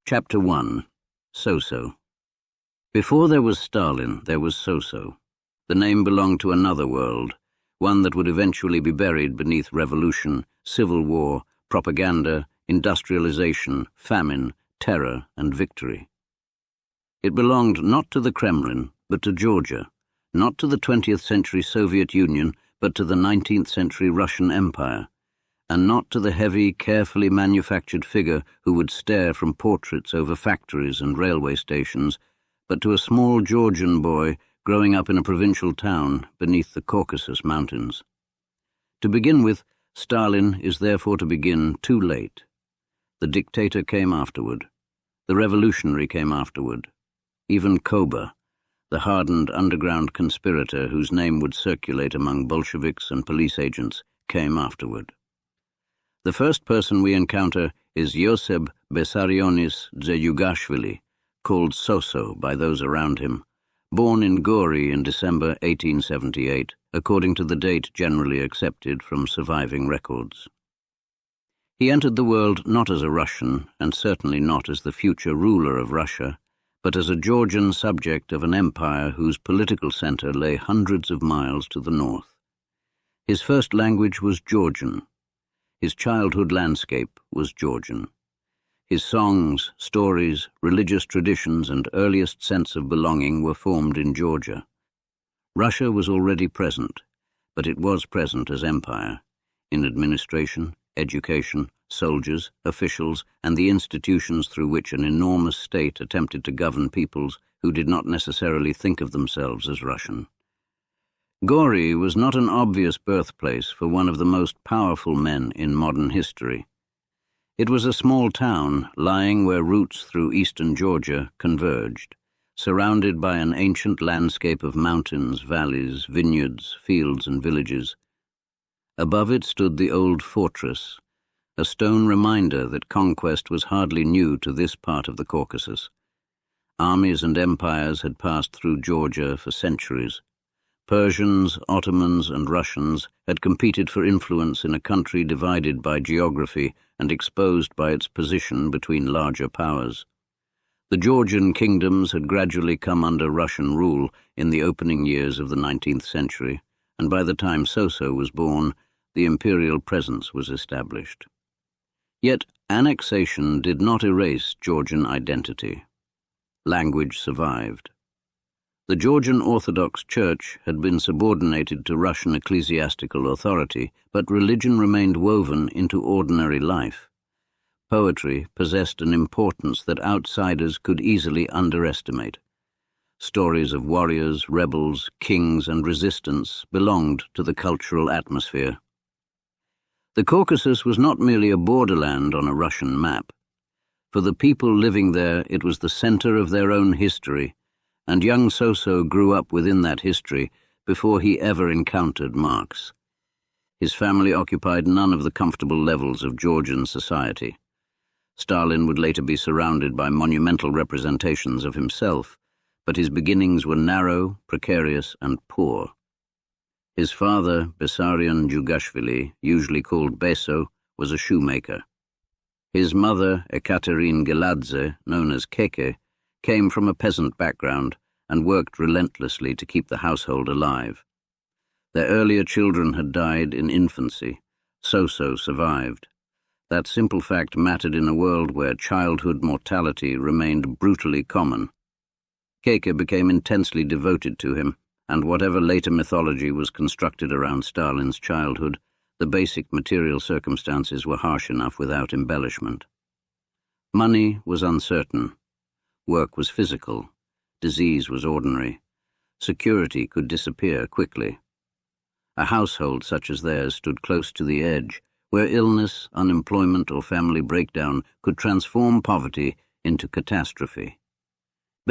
Chapter 1. So-So. Before there was Stalin, there was So-So. The name belonged to another world, one that would eventually be buried beneath revolution, civil war, propaganda, industrialization, famine, terror, and victory. It belonged not to the Kremlin, but to Georgia, not to the 20th century Soviet Union, but to the 19th century Russian Empire, and not to the heavy, carefully manufactured figure who would stare from portraits over factories and railway stations, but to a small Georgian boy growing up in a provincial town beneath the Caucasus Mountains. To begin with, Stalin is therefore to begin too late. The dictator came afterward. The revolutionary came afterward. Even Koba, the hardened underground conspirator whose name would circulate among Bolsheviks and police agents, came afterward. The first person we encounter is Yoseb Bessarionis Dzeyugashvili, called So-So by those around him, born in Gori in December 1878, according to the date generally accepted from surviving records. He entered the world not as a Russian, and certainly not as the future ruler of Russia, but as a Georgian subject of an empire whose political center lay hundreds of miles to the north. His first language was Georgian. His childhood landscape was Georgian. His songs, stories, religious traditions, and earliest sense of belonging were formed in Georgia. Russia was already present, but it was present as empire, in administration, education, soldiers, officials, and the institutions through which an enormous state attempted to govern peoples who did not necessarily think of themselves as Russian. Gori was not an obvious birthplace for one of the most powerful men in modern history. It was a small town lying where routes through eastern Georgia converged, surrounded by an ancient landscape of mountains, valleys, vineyards, fields, and villages. Above it stood the old fortress, a stone reminder that conquest was hardly new to this part of the Caucasus. Armies and empires had passed through Georgia for centuries. Persians, Ottomans, and Russians had competed for influence in a country divided by geography and exposed by its position between larger powers. The Georgian kingdoms had gradually come under Russian rule in the opening years of the 19th century, and by the time So-So was born, the imperial presence was established. Yet annexation did not erase Georgian identity. Language survived. The Georgian Orthodox Church had been subordinated to Russian ecclesiastical authority, but religion remained woven into ordinary life. Poetry possessed an importance that outsiders could easily underestimate. Stories of warriors, rebels, kings, and resistance belonged to the cultural atmosphere. The Caucasus was not merely a borderland on a Russian map. For the people living there, it was the center of their own history, and young So-So grew up within that history before he ever encountered Marx. His family occupied none of the comfortable levels of Georgian society. Stalin would later be surrounded by monumental representations of himself, but his beginnings were narrow, precarious, and poor. His father, Bessarion Dzeyugashvili, usually called Beso, was a shoemaker. His mother, Ekaterine Geladze, known as Keke, came from a peasant background and worked relentlessly to keep the household alive. Their earlier children had died in infancy. So-So survived. That simple fact mattered in a world where childhood mortality remained brutally common. Keke became intensely devoted to him, and whatever later mythology was constructed around Stalin's childhood, the basic material circumstances were harsh enough without embellishment. Money was uncertain. Work was physical. Disease was ordinary. Security could disappear quickly. A household such as theirs stood close to the edge, where illness, unemployment, or family breakdown could transform poverty into catastrophe.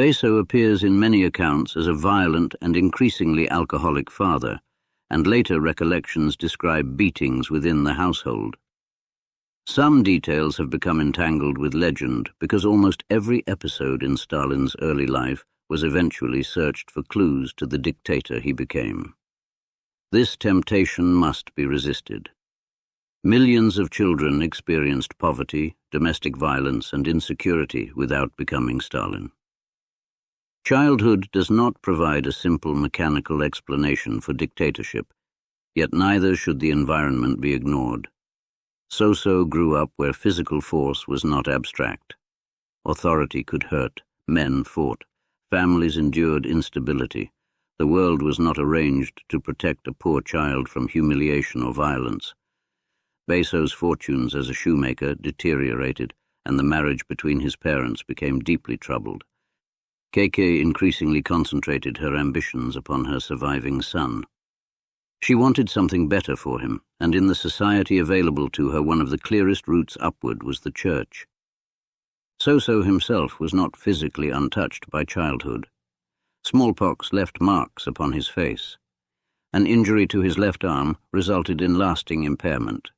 Beso appears in many accounts as a violent and increasingly alcoholic father, and later recollections describe beatings within the household. Some details have become entangled with legend because almost every episode in Stalin's early life was eventually searched for clues to the dictator he became. This temptation must be resisted. Millions of children experienced poverty, domestic violence, and insecurity without becoming Stalin. Childhood does not provide a simple mechanical explanation for dictatorship, yet neither should the environment be ignored. So grew up where physical force was not abstract. Authority could hurt, men fought, families endured instability. The world was not arranged to protect a poor child from humiliation or violence. Beso's fortunes as a shoemaker deteriorated, and the marriage between his parents became deeply troubled. Keke increasingly concentrated her ambitions upon her surviving son. She wanted something better for him, and in the society available to her, one of the clearest routes upward was the church. Soso himself was not physically untouched by childhood. Smallpox left marks upon his face. An injury to his left arm resulted in lasting impairment.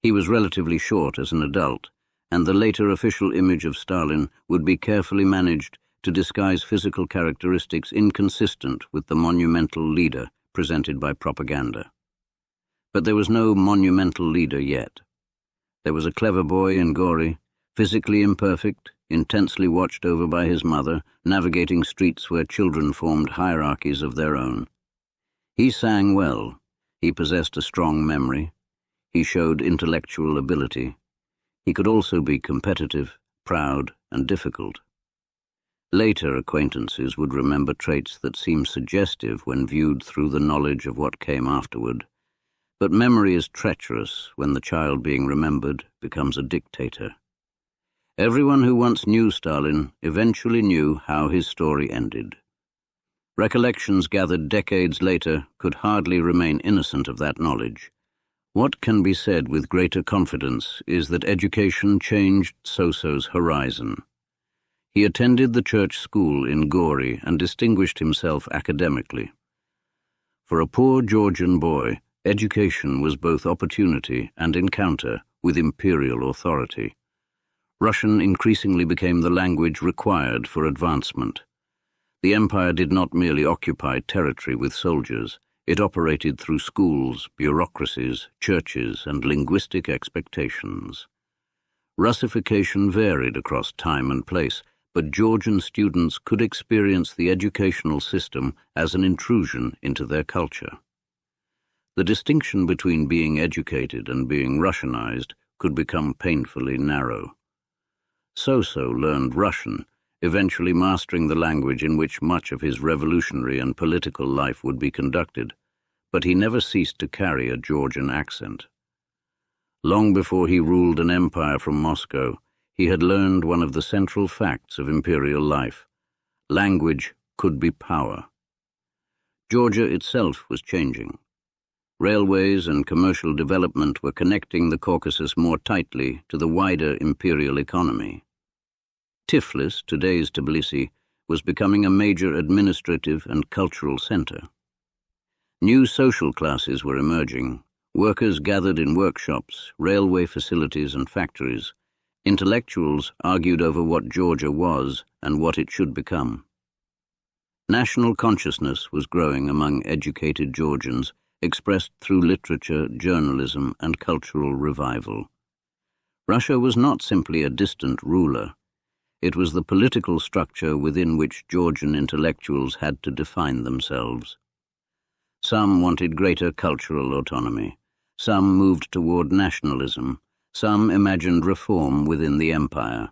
He was relatively short as an adult, and the later official image of Stalin would be carefully managed to disguise physical characteristics inconsistent with the monumental leader presented by propaganda. But there was no monumental leader yet. There was a clever boy in Gori, physically imperfect, intensely watched over by his mother, navigating streets where children formed hierarchies of their own. He sang well. He possessed a strong memory. He showed intellectual ability. He could also be competitive, proud, and difficult. Later acquaintances would remember traits that seemed suggestive when viewed through the knowledge of what came afterward. But memory is treacherous when the child being remembered becomes a dictator. Everyone who once knew Stalin eventually knew how his story ended. Recollections gathered decades later could hardly remain innocent of that knowledge. What can be said with greater confidence is that education changed Soso's horizon. He attended the church school in Gori and distinguished himself academically. For a poor Georgian boy, education was both opportunity and encounter with imperial authority. Russian increasingly became the language required for advancement. The empire did not merely occupy territory with soldiers. It operated through schools, bureaucracies, churches, and linguistic expectations. Russification varied across time and place, but Georgian students could experience the educational system as an intrusion into their culture. The distinction between being educated and being Russianized could become painfully narrow. Soso learned Russian, eventually mastering the language in which much of his revolutionary and political life would be conducted, but he never ceased to carry a Georgian accent. Long before he ruled an empire from Moscow, he had learned one of the central facts of imperial life: language could be power. Georgia itself was changing. Railways and commercial development were connecting the Caucasus more tightly to the wider imperial economy. Tiflis, today's Tbilisi, was becoming a major administrative and cultural center. New social classes were emerging. Workers gathered in workshops, railway facilities, and factories. Intellectuals argued over what Georgia was and what it should become. National consciousness was growing among educated Georgians, expressed through literature, journalism, and cultural revival. Russia was not simply a distant ruler. It was the political structure within which Georgian intellectuals had to define themselves. Some wanted greater cultural autonomy. Some moved toward nationalism. Some imagined reform within the empire.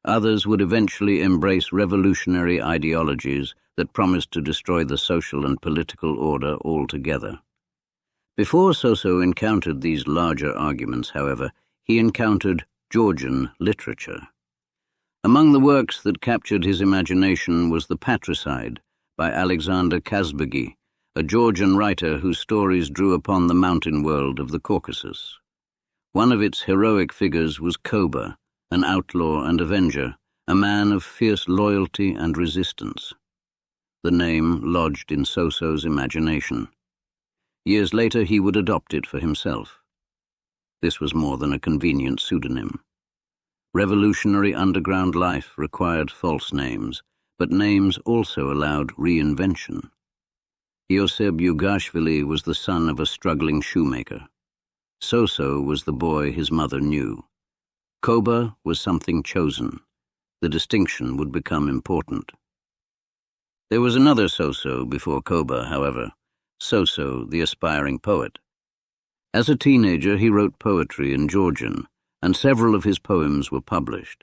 Others would eventually embrace revolutionary ideologies that promised to destroy the social and political order altogether. Before Soso encountered these larger arguments, however, he encountered Georgian literature. Among the works that captured his imagination was The Patricide by Alexander Kazbegi, a Georgian writer whose stories drew upon the mountain world of the Caucasus. One of its heroic figures was Koba, an outlaw and avenger, a man of fierce loyalty and resistance. The name lodged in Soso's imagination. Years later, he would adopt it for himself. This was more than a convenient pseudonym. Revolutionary underground life required false names, but names also allowed reinvention. Yoseb Yugashvili was the son of a struggling shoemaker. So-So was the boy his mother knew. Koba was something chosen. The distinction would become important. There was another So-So before Koba, however, So-So, the aspiring poet. As a teenager, he wrote poetry in Georgian, and several of his poems were published.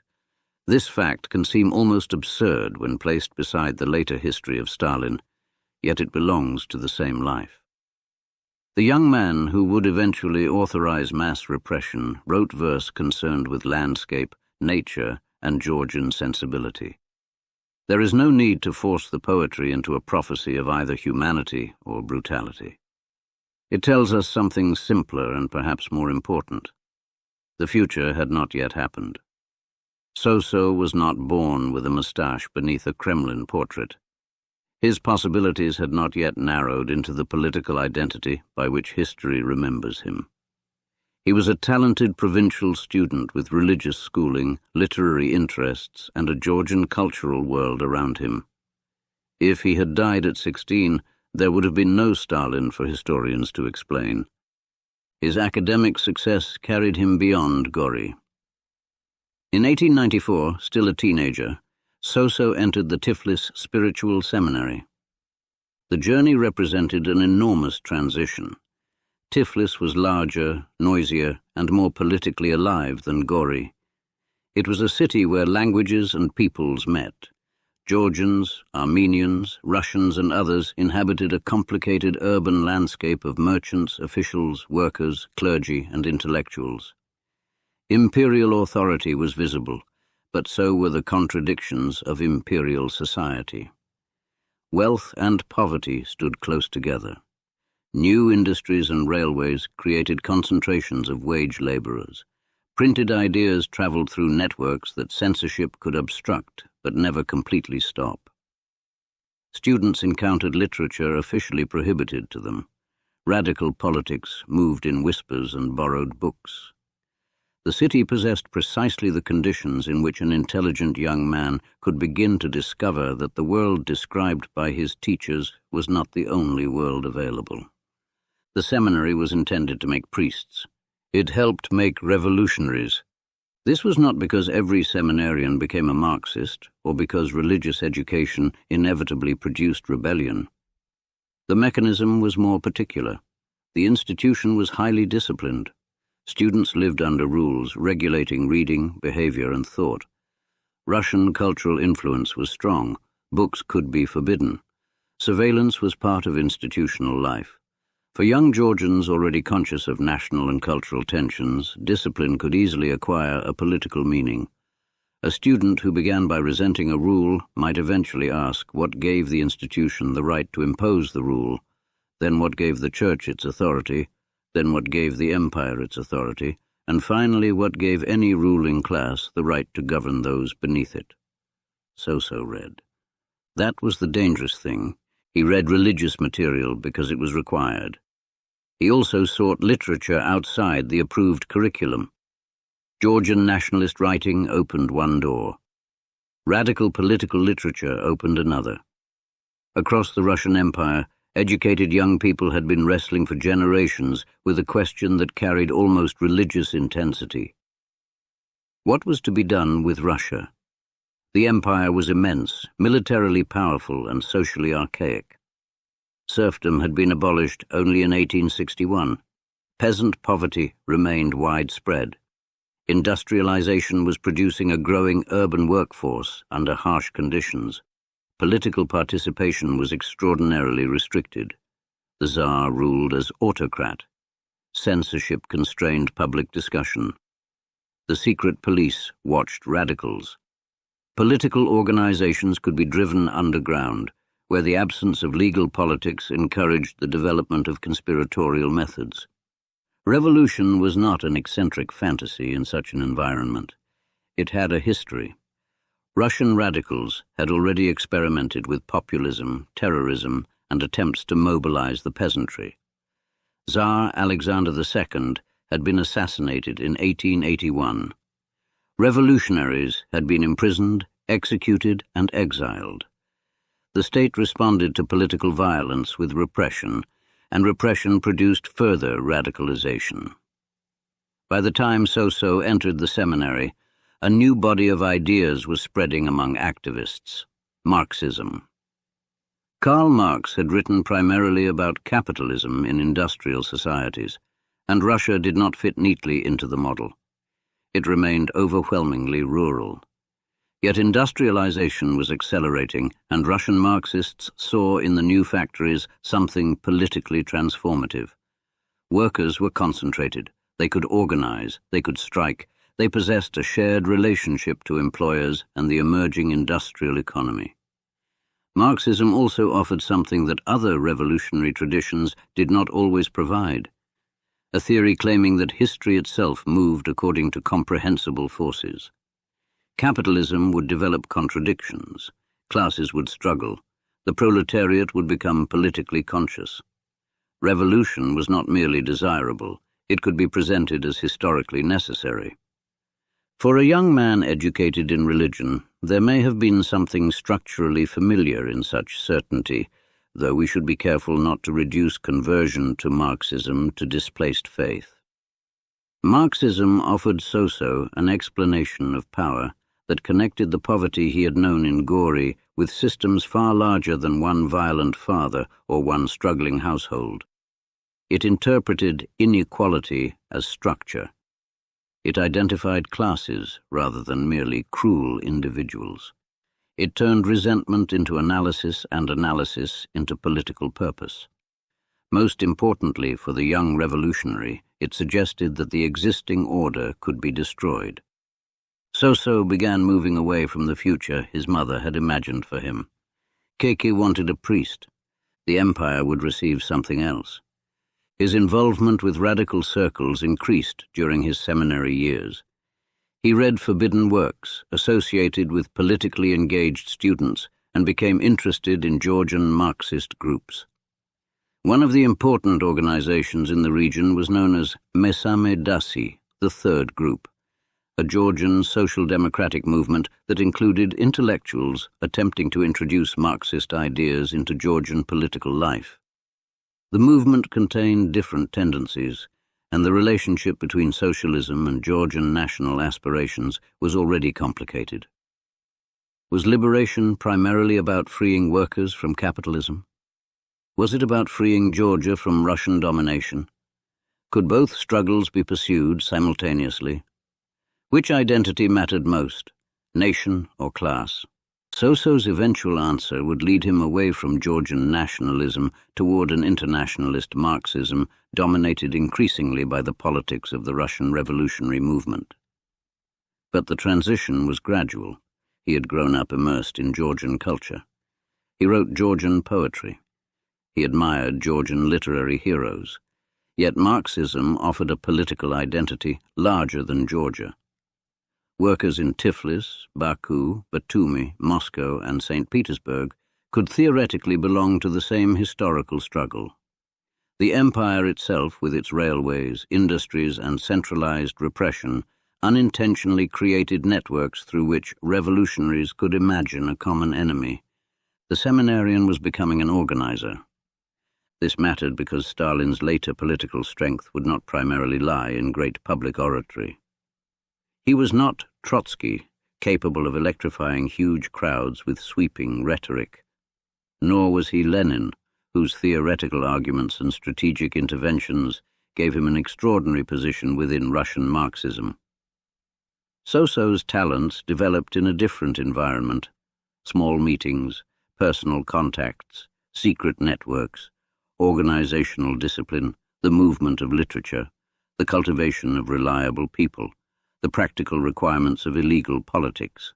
This fact can seem almost absurd when placed beside the later history of Stalin, yet it belongs to the same life. The young man who would eventually authorize mass repression wrote verse concerned with landscape, nature, and Georgian sensibility. There is no need to force the poetry into a prophecy of either humanity or brutality. It tells us something simpler and perhaps more important. The future had not yet happened. So-So was not born with a moustache beneath a Kremlin portrait. His possibilities had not yet narrowed into the political identity by which history remembers him. He was a talented provincial student with religious schooling, literary interests, and a Georgian cultural world around him. If he had died at 16, there would have been no Stalin for historians to explain. His academic success carried him beyond Gori. In 1894, still a teenager, So-So entered the Tiflis Spiritual Seminary. The journey represented an enormous transition. Tiflis was larger, noisier, and more politically alive than Gori. It was a city where languages and peoples met. Georgians, Armenians, Russians, and others inhabited a complicated urban landscape of merchants, officials, workers, clergy, and intellectuals. Imperial authority was visible, but so were the contradictions of imperial society. Wealth and poverty stood close together. New industries and railways created concentrations of wage laborers. Printed ideas traveled through networks that censorship could obstruct but never completely stop. Students encountered literature officially prohibited to them. Radical politics moved in whispers and borrowed books. The city possessed precisely the conditions in which an intelligent young man could begin to discover that the world described by his teachers was not the only world available. The seminary was intended to make priests. It helped make revolutionaries. This was not because every seminarian became a Marxist or because religious education inevitably produced rebellion. The mechanism was more particular. The institution was highly disciplined. Students lived under rules regulating reading, behavior, and thought. Russian cultural influence was strong. Books could be forbidden. Surveillance was part of institutional life. For young Georgians already conscious of national and cultural tensions, discipline could easily acquire a political meaning. A student who began by resenting a rule might eventually ask what gave the institution the right to impose the rule, then what gave the church its authority, then what gave the empire its authority, and finally what gave any ruling class the right to govern those beneath it. So-So read. That was the dangerous thing. He read religious material because it was required. He also sought literature outside the approved curriculum. Georgian nationalist writing opened one door. Radical political literature opened another. Across the Russian Empire, educated young people had been wrestling for generations with a question that carried almost religious intensity. What was to be done with Russia? The empire was immense, militarily powerful, and socially archaic. Serfdom had been abolished only in 1861. Peasant poverty remained widespread. Industrialization was producing a growing urban workforce under harsh conditions. Political participation was extraordinarily restricted. The Tsar ruled as autocrat. Censorship constrained public discussion. The secret police watched radicals. Political organizations could be driven underground, where the absence of legal politics encouraged the development of conspiratorial methods. Revolution was not an eccentric fantasy in such an environment. It had a history. Russian radicals had already experimented with populism, terrorism, and attempts to mobilize the peasantry. Tsar Alexander II had been assassinated in 1881. Revolutionaries had been imprisoned, executed, and exiled. The state responded to political violence with repression, and repression produced further radicalization. By the time So-So entered the seminary, a new body of ideas was spreading among activists: Marxism. Karl Marx had written primarily about capitalism in industrial societies, and Russia did not fit neatly into the model. It remained overwhelmingly rural. Yet industrialization was accelerating, and Russian Marxists saw in the new factories something politically transformative. Workers were concentrated. They could organize, they could strike, they possessed a shared relationship to employers and the emerging industrial economy. Marxism also offered something that other revolutionary traditions did not always provide: a theory claiming that history itself moved according to comprehensible forces. Capitalism would develop contradictions, classes would struggle, the proletariat would become politically conscious. Revolution was not merely desirable, it could be presented as historically necessary. For a young man educated in religion, there may have been something structurally familiar in such certainty, though we should be careful not to reduce conversion to Marxism to displaced faith. Marxism offered So-So an explanation of power that connected the poverty he had known in Gori with systems far larger than one violent father or one struggling household. It interpreted inequality as structure. It identified classes rather than merely cruel individuals. It turned resentment into analysis and analysis into political purpose. Most importantly for the young revolutionary, it suggested that the existing order could be destroyed. So-So began moving away from the future his mother had imagined for him. Keiki wanted a priest. The empire would receive something else. His involvement with radical circles increased during his seminary years. He read forbidden works, associated with politically engaged students, and became interested in Georgian Marxist groups. One of the important organizations in the region was known as Mesame Dasi, the Third Group, a Georgian social democratic movement that included intellectuals attempting to introduce Marxist ideas into Georgian political life. The movement contained different tendencies, and the relationship between socialism and Georgian national aspirations was already complicated. Was liberation primarily about freeing workers from capitalism? Was it about freeing Georgia from Russian domination? Could both struggles be pursued simultaneously? Which identity mattered most, nation or class? So-So's eventual answer would lead him away from Georgian nationalism toward an internationalist Marxism dominated increasingly by the politics of the Russian revolutionary movement. But the transition was gradual. He had grown up immersed in Georgian culture. He wrote Georgian poetry. He admired Georgian literary heroes. Yet Marxism offered a political identity larger than Georgia. Workers in Tiflis, Baku, Batumi, Moscow, and St. Petersburg could theoretically belong to the same historical struggle. The empire itself, with its railways, industries, and centralized repression, unintentionally created networks through which revolutionaries could imagine a common enemy. The seminarian was becoming an organizer. This mattered because Stalin's later political strength would not primarily lie in great public oratory. He was not Trotsky, capable of electrifying huge crowds with sweeping rhetoric. Nor was he Lenin, whose theoretical arguments and strategic interventions gave him an extraordinary position within Russian Marxism. So-So's talents developed in a different environment: small meetings, personal contacts, secret networks, organizational discipline, the movement of literature, the cultivation of reliable people, the practical requirements of illegal politics.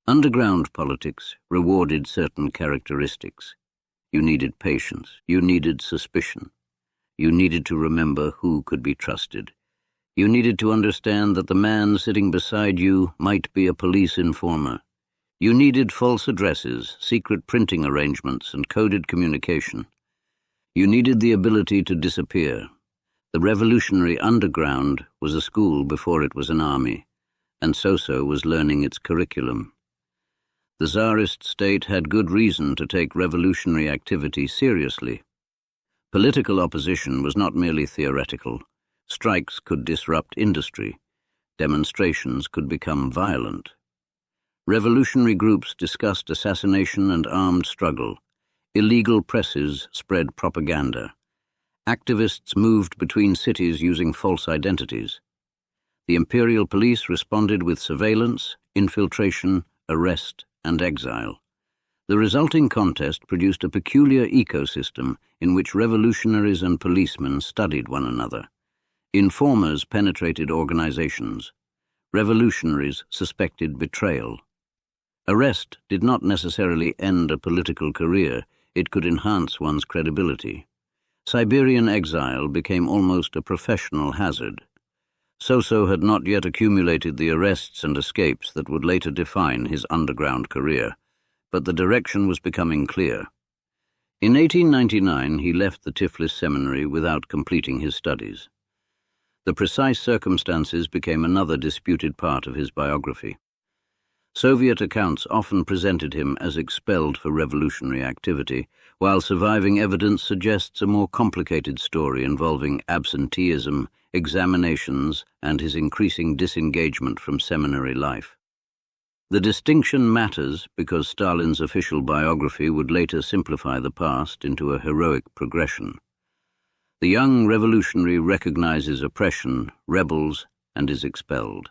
Underground politics rewarded certain characteristics. You needed patience, you needed suspicion, you needed to remember who could be trusted. You needed to understand that the man sitting beside you might be a police informer. You needed false addresses, secret printing arrangements, and coded communication. You needed the ability to disappear. The revolutionary underground was a school before it was an army, and So-So was learning its curriculum. The Tsarist state had good reason to take revolutionary activity seriously. Political opposition was not merely theoretical. Strikes could disrupt industry. Demonstrations could become violent. Revolutionary groups discussed assassination and armed struggle. Illegal presses spread propaganda. Activists moved between cities using false identities. The imperial police responded with surveillance, infiltration, arrest, and exile. The resulting contest produced a peculiar ecosystem in which revolutionaries and policemen studied one another. Informers penetrated organizations. Revolutionaries suspected betrayal. Arrest did not necessarily end a political career, it could enhance one's credibility. Siberian exile became almost a professional hazard. Soso had not yet accumulated the arrests and escapes that would later define his underground career, but the direction was becoming clear. In 1899, he left the Tiflis seminary without completing his studies. The precise circumstances became another disputed part of his biography. Soviet accounts often presented him as expelled for revolutionary activity, while surviving evidence suggests a more complicated story involving absenteeism, examinations, and his increasing disengagement from seminary life. The distinction matters because Stalin's official biography would later simplify the past into a heroic progression. The young revolutionary recognizes oppression, rebels, and is expelled.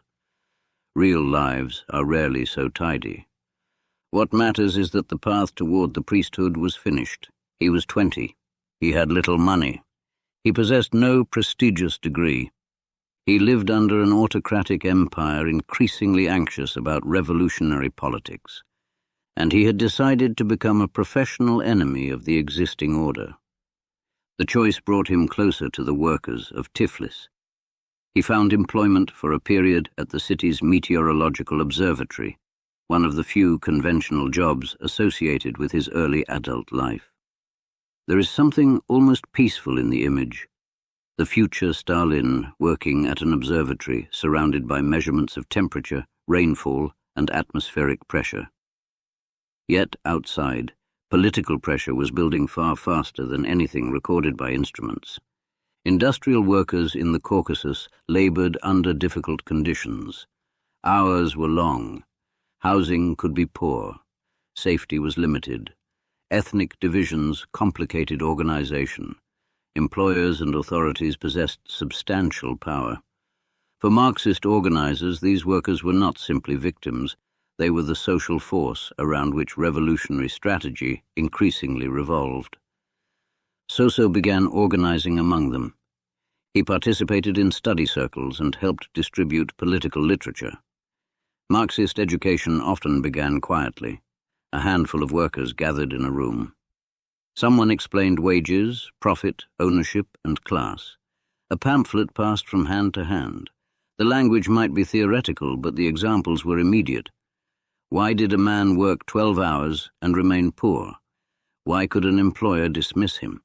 Real lives are rarely so tidy. What matters is that the path toward the priesthood was finished. He was 20. He had little money. He possessed no prestigious degree. He lived under an autocratic empire increasingly anxious about revolutionary politics. And he had decided to become a professional enemy of the existing order. The choice brought him closer to the workers of Tiflis. He found employment for a period at the city's meteorological observatory, one of the few conventional jobs associated with his early adult life. There is something almost peaceful in the image. The future Stalin working at an observatory surrounded by measurements of temperature, rainfall, and atmospheric pressure. Yet outside, political pressure was building far faster than anything recorded by instruments. Industrial workers in the Caucasus labored under difficult conditions. Hours were long. Housing could be poor. Safety was limited. Ethnic divisions complicated organization. Employers and authorities possessed substantial power. For Marxist organizers, these workers were not simply victims. They were the social force around which revolutionary strategy increasingly revolved. Soso began organizing among them. He participated in study circles and helped distribute political literature. Marxist education often began quietly. A handful of workers gathered in a room. Someone explained wages, profit, ownership, and class. A pamphlet passed from hand to hand. The language might be theoretical, but the examples were immediate. Why did a man work 12 hours and remain poor? Why could an employer dismiss him?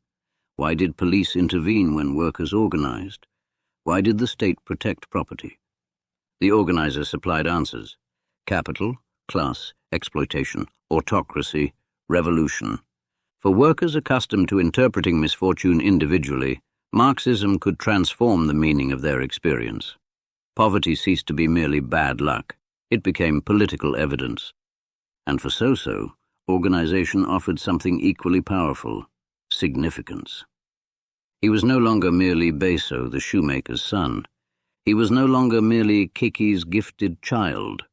Why did police intervene when workers organized? Why did the state protect property? The organizer supplied answers. Capital, class, exploitation, autocracy, revolution. For workers accustomed to interpreting misfortune individually, Marxism could transform the meaning of their experience. Poverty ceased to be merely bad luck. It became political evidence. And for Soso, organization offered something equally powerful: significance. He was no longer merely Beso, the shoemaker's son. He was no longer merely Kiki's gifted child.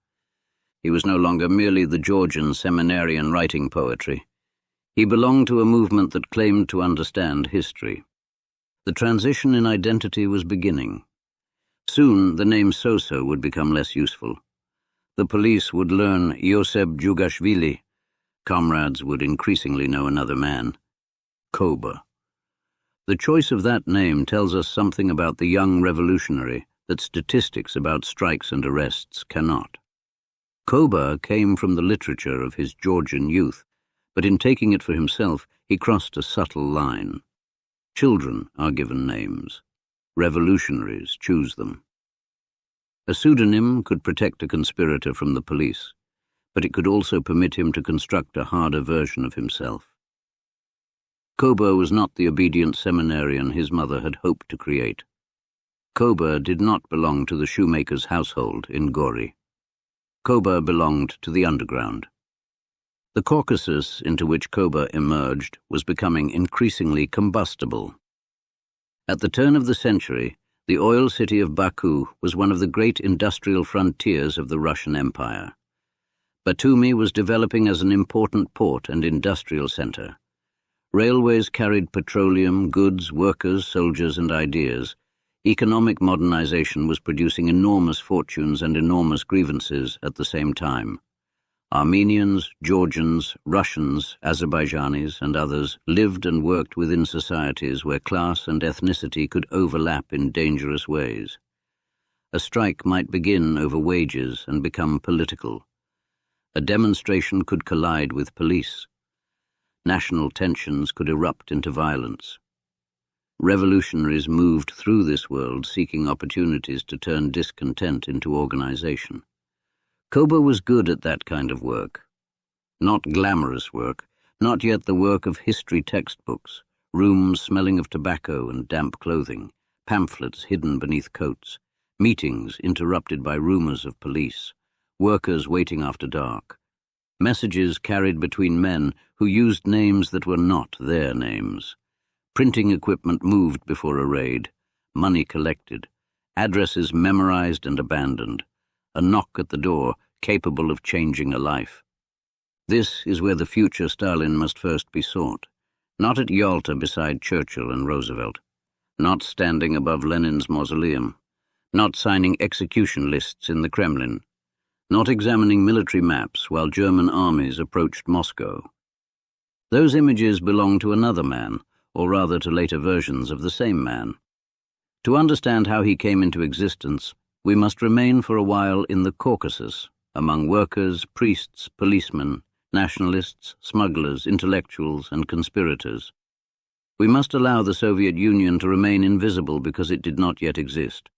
He was no longer merely the Georgian seminarian writing poetry. He belonged to a movement that claimed to understand history. The transition in identity was beginning. Soon the name Soso would become less useful. The police would learn Yoseb Jugashvili. Comrades would increasingly know another man: Koba. The choice of that name tells us something about the young revolutionary that statistics about strikes and arrests cannot. Koba came from the literature of his Georgian youth, but in taking it for himself, he crossed a subtle line. Children are given names. Revolutionaries choose them. A pseudonym could protect a conspirator from the police, but it could also permit him to construct a harder version of himself. Koba was not the obedient seminarian his mother had hoped to create. Koba did not belong to the shoemaker's household in Gori. Koba belonged to the underground. The Caucasus into which Koba emerged was becoming increasingly combustible. At the turn of the century, the oil city of Baku was one of the great industrial frontiers of the Russian Empire. Batumi was developing as an important port and industrial center. Railways carried petroleum, goods, workers, soldiers, and ideas. Economic modernization was producing enormous fortunes and enormous grievances at the same time. Armenians, Georgians, Russians, Azerbaijanis, and others lived and worked within societies where class and ethnicity could overlap in dangerous ways. A strike might begin over wages and become political. A demonstration could collide with police. National tensions could erupt into violence. Revolutionaries moved through this world seeking opportunities to turn discontent into organization. Koba was good at that kind of work. Not glamorous work, not yet the work of history textbooks, rooms smelling of tobacco and damp clothing, pamphlets hidden beneath coats, meetings interrupted by rumors of police, workers waiting after dark, messages carried between men who used names that were not their names. Printing equipment moved before a raid, money collected, addresses memorized and abandoned, a knock at the door capable of changing a life. This is where the future Stalin must first be sought, not at Yalta beside Churchill and Roosevelt, not standing above Lenin's mausoleum, not signing execution lists in the Kremlin, not examining military maps while German armies approached Moscow. Those images belong to another man, or rather to later versions of the same man. To understand how he came into existence, we must remain for a while in the Caucasus, among workers, priests, policemen, nationalists, smugglers, intellectuals, and conspirators. We must allow the Soviet Union to remain invisible because it did not yet exist.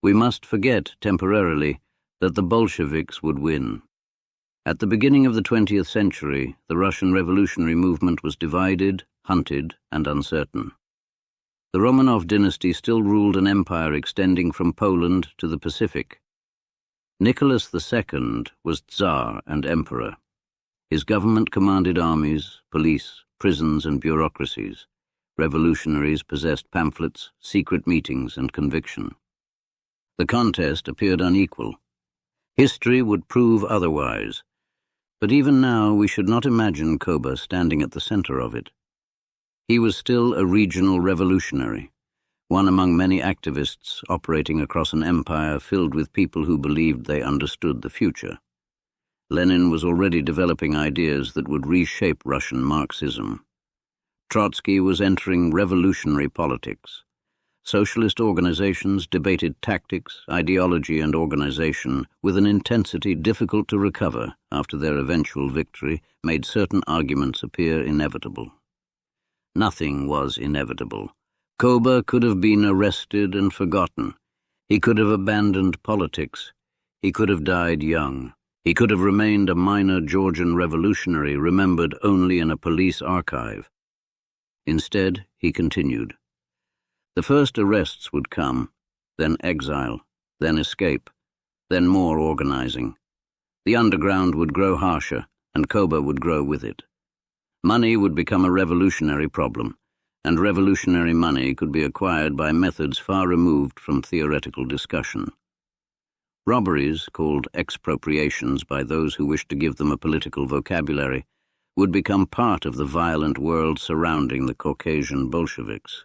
We must forget, temporarily, that the Bolsheviks would win. At the beginning of the 20th century, the Russian revolutionary movement was divided, hunted, and uncertain. The Romanov dynasty still ruled an empire extending from Poland to the Pacific. Nicholas II was Tsar and Emperor. His government commanded armies, police, prisons, and bureaucracies. Revolutionaries possessed pamphlets, secret meetings, and conviction. The contest appeared unequal. History would prove otherwise, but even now we should not imagine Koba standing at the center of it. He was still a regional revolutionary, one among many activists operating across an empire filled with people who believed they understood the future. Lenin was already developing ideas that would reshape Russian Marxism. Trotsky was entering revolutionary politics. Socialist organizations debated tactics, ideology, and organization with an intensity difficult to recover after their eventual victory made certain arguments appear inevitable. Nothing was inevitable. Koba could have been arrested and forgotten. He could have abandoned politics. He could have died young. He could have remained a minor Georgian revolutionary remembered only in a police archive. Instead, he continued. The first arrests would come, then exile, then escape, then more organizing. The underground would grow harsher, and Koba would grow with it. Money would become a revolutionary problem, and revolutionary money could be acquired by methods far removed from theoretical discussion. Robberies, called expropriations by those who wished to give them a political vocabulary, would become part of the violent world surrounding the Caucasian Bolsheviks.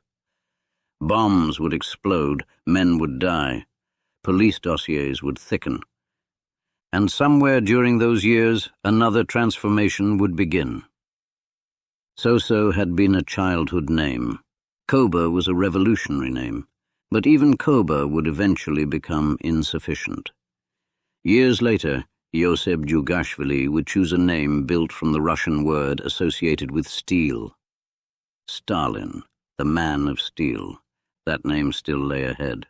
Bombs would explode, men would die, police dossiers would thicken. And somewhere during those years, another transformation would begin. Soso had been a childhood name. Koba was a revolutionary name, but even Koba would eventually become insufficient. Years later, Yosef Djugashvili would choose a name built from the Russian word associated with steel. Stalin, the man of steel. That name still lay ahead.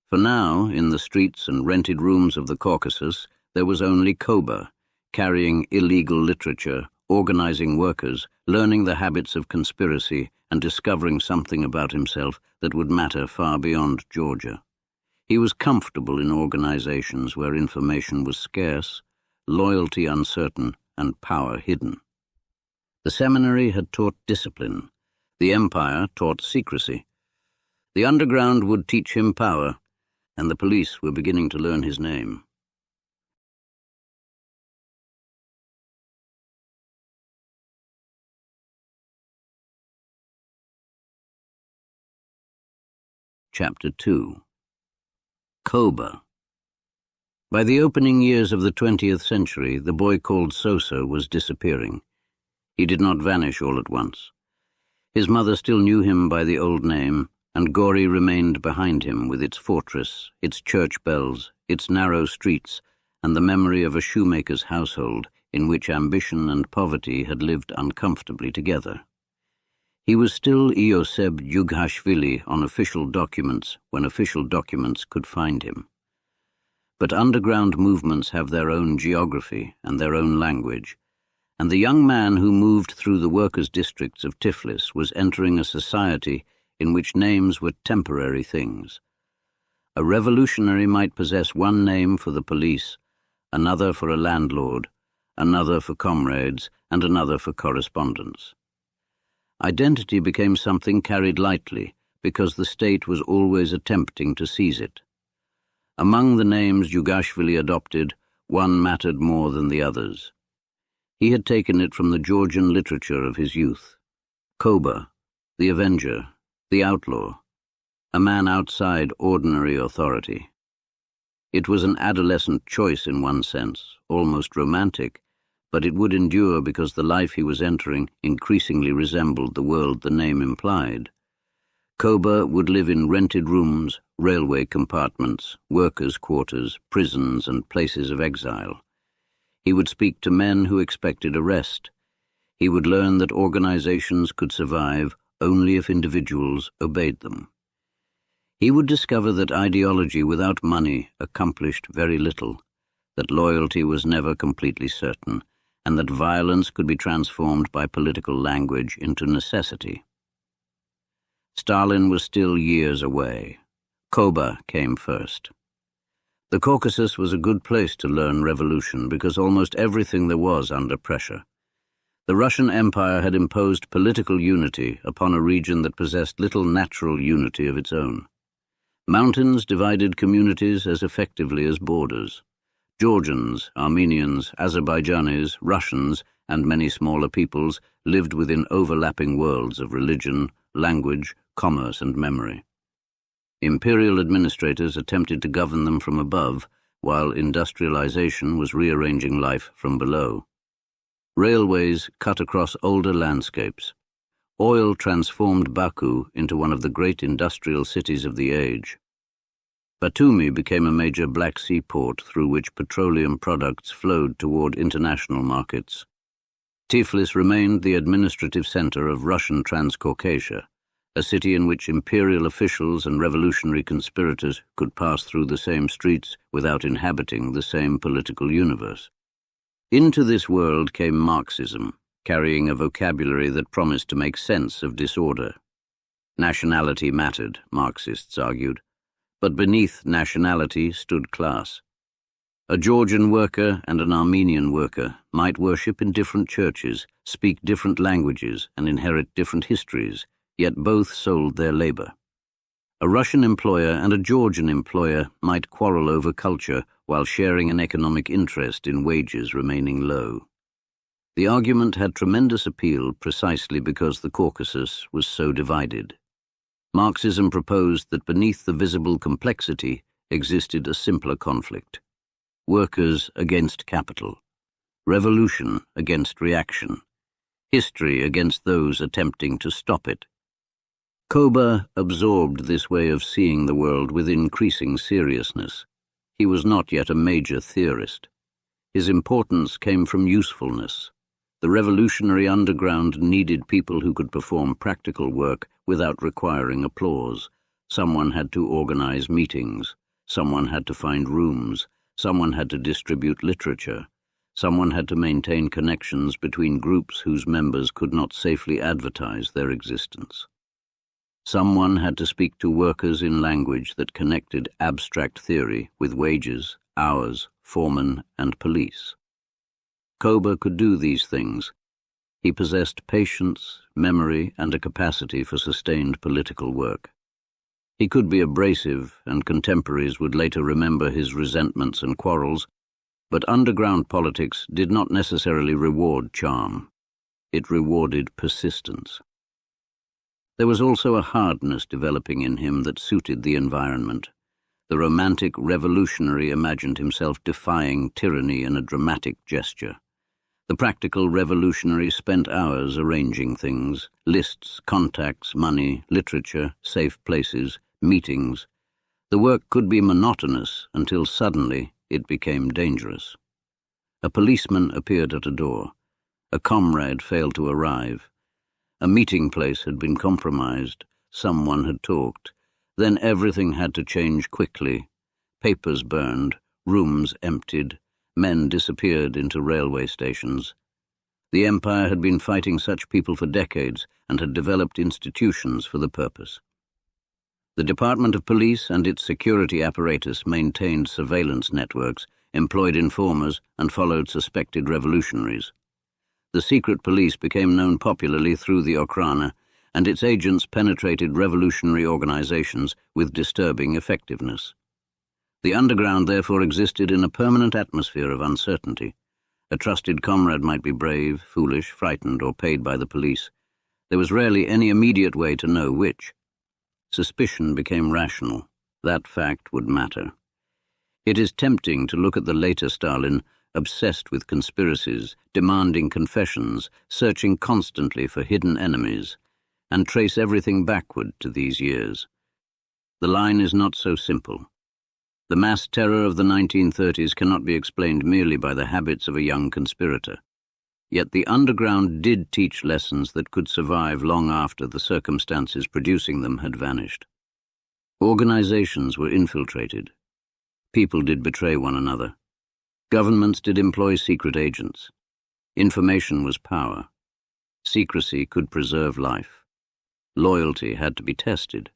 For now, in the streets and rented rooms of the Caucasus, there was only Koba, carrying illegal literature, organizing workers, learning the habits of conspiracy, and discovering something about himself that would matter far beyond Georgia. He was comfortable in organizations where information was scarce, loyalty uncertain, and power hidden. The seminary had taught discipline. The empire taught secrecy. The underground would teach him power, and the police were beginning to learn his name. Chapter 2. Koba. By the opening years of the 20th century, the boy called Soso was disappearing. He did not vanish all at once. His mother still knew him by the old name, and Gori remained behind him with its fortress, its church bells, its narrow streets, and the memory of a shoemaker's household in which ambition and poverty had lived uncomfortably together. He was still Ioseb Yughashvili on official documents when official documents could find him. But underground movements have their own geography and their own language, and the young man who moved through the workers' districts of Tiflis was entering a society in which names were temporary things. A revolutionary might possess one name for the police, another for a landlord, another for comrades, and another for correspondence. Identity became something carried lightly because the state was always attempting to seize it. Among the names Yughashvili adopted, one mattered more than the others. He had taken it from the Georgian literature of his youth. Koba, the avenger, the outlaw, a man outside ordinary authority. It was an adolescent choice in one sense, almost romantic, but it would endure because the life he was entering increasingly resembled the world the name implied. Koba would live in rented rooms, railway compartments, workers' quarters, prisons, and places of exile. He would speak to men who expected arrest. He would learn that organizations could survive only if individuals obeyed them. He would discover that ideology without money accomplished very little, that loyalty was never completely certain, and that violence could be transformed by political language into necessity. Stalin was still years away. Koba came first. The Caucasus was a good place to learn revolution because almost everything there was under pressure. The Russian Empire had imposed political unity upon a region that possessed little natural unity of its own. Mountains divided communities as effectively as borders. Georgians, Armenians, Azerbaijanis, Russians, and many smaller peoples lived within overlapping worlds of religion, language, commerce, and memory. Imperial administrators attempted to govern them from above, while industrialization was rearranging life from below. Railways cut across older landscapes. Oil transformed Baku into one of the great industrial cities of the age. Batumi became a major Black Sea port through which petroleum products flowed toward international markets. Tiflis remained the administrative center of Russian Transcaucasia, a city in which imperial officials and revolutionary conspirators could pass through the same streets without inhabiting the same political universe. Into this world came Marxism, carrying a vocabulary that promised to make sense of disorder. Nationality mattered, Marxists argued, but beneath nationality stood class. A Georgian worker and an Armenian worker might worship in different churches, speak different languages, and inherit different histories, yet both sold their labor. A Russian employer and a Georgian employer might quarrel over culture while sharing an economic interest in wages remaining low. The argument had tremendous appeal precisely because the Caucasus was so divided. Marxism proposed that beneath the visible complexity existed a simpler conflict: workers against capital, revolution against reaction, history against those attempting to stop it. Koba absorbed this way of seeing the world with increasing seriousness. He was not yet a major theorist. His importance came from usefulness. The revolutionary underground needed people who could perform practical work without requiring applause. Someone had to organize meetings. Someone had to find rooms. Someone had to distribute literature. Someone had to maintain connections between groups whose members could not safely advertise their existence. Someone had to speak to workers in language that connected abstract theory with wages, hours, foremen, and police. Kober could do these things. He possessed patience, memory, and a capacity for sustained political work. He could be abrasive, and contemporaries would later remember his resentments and quarrels, but underground politics did not necessarily reward charm. It rewarded persistence. There was also a hardness developing in him that suited the environment. The romantic revolutionary imagined himself defying tyranny in a dramatic gesture. The practical revolutionary spent hours arranging things: lists, contacts, money, literature, safe places, meetings. The work could be monotonous until suddenly it became dangerous. A policeman appeared at a door. A comrade failed to arrive. A meeting place had been compromised. Someone had talked. Then everything had to change quickly. Papers burned, rooms emptied, men disappeared into railway stations. The empire had been fighting such people for decades and had developed institutions for the purpose. The Department of Police and its security apparatus maintained surveillance networks, employed informers, and followed suspected revolutionaries. The secret police became known popularly through the Okhrana, and its agents penetrated revolutionary organizations with disturbing effectiveness. The underground therefore existed in a permanent atmosphere of uncertainty. A trusted comrade might be brave, foolish, frightened, or paid by the police. There was rarely any immediate way to know which. Suspicion became rational. That fact would matter. It is tempting to look at the later Stalin, obsessed with conspiracies, demanding confessions, searching constantly for hidden enemies, and trace everything backward to these years. The line is not so simple. The mass terror of the 1930s cannot be explained merely by the habits of a young conspirator. Yet the underground did teach lessons that could survive long after the circumstances producing them had vanished. Organizations were infiltrated. People did betray one another. Governments did employ secret agents. Information was power. Secrecy could preserve life. Loyalty had to be tested.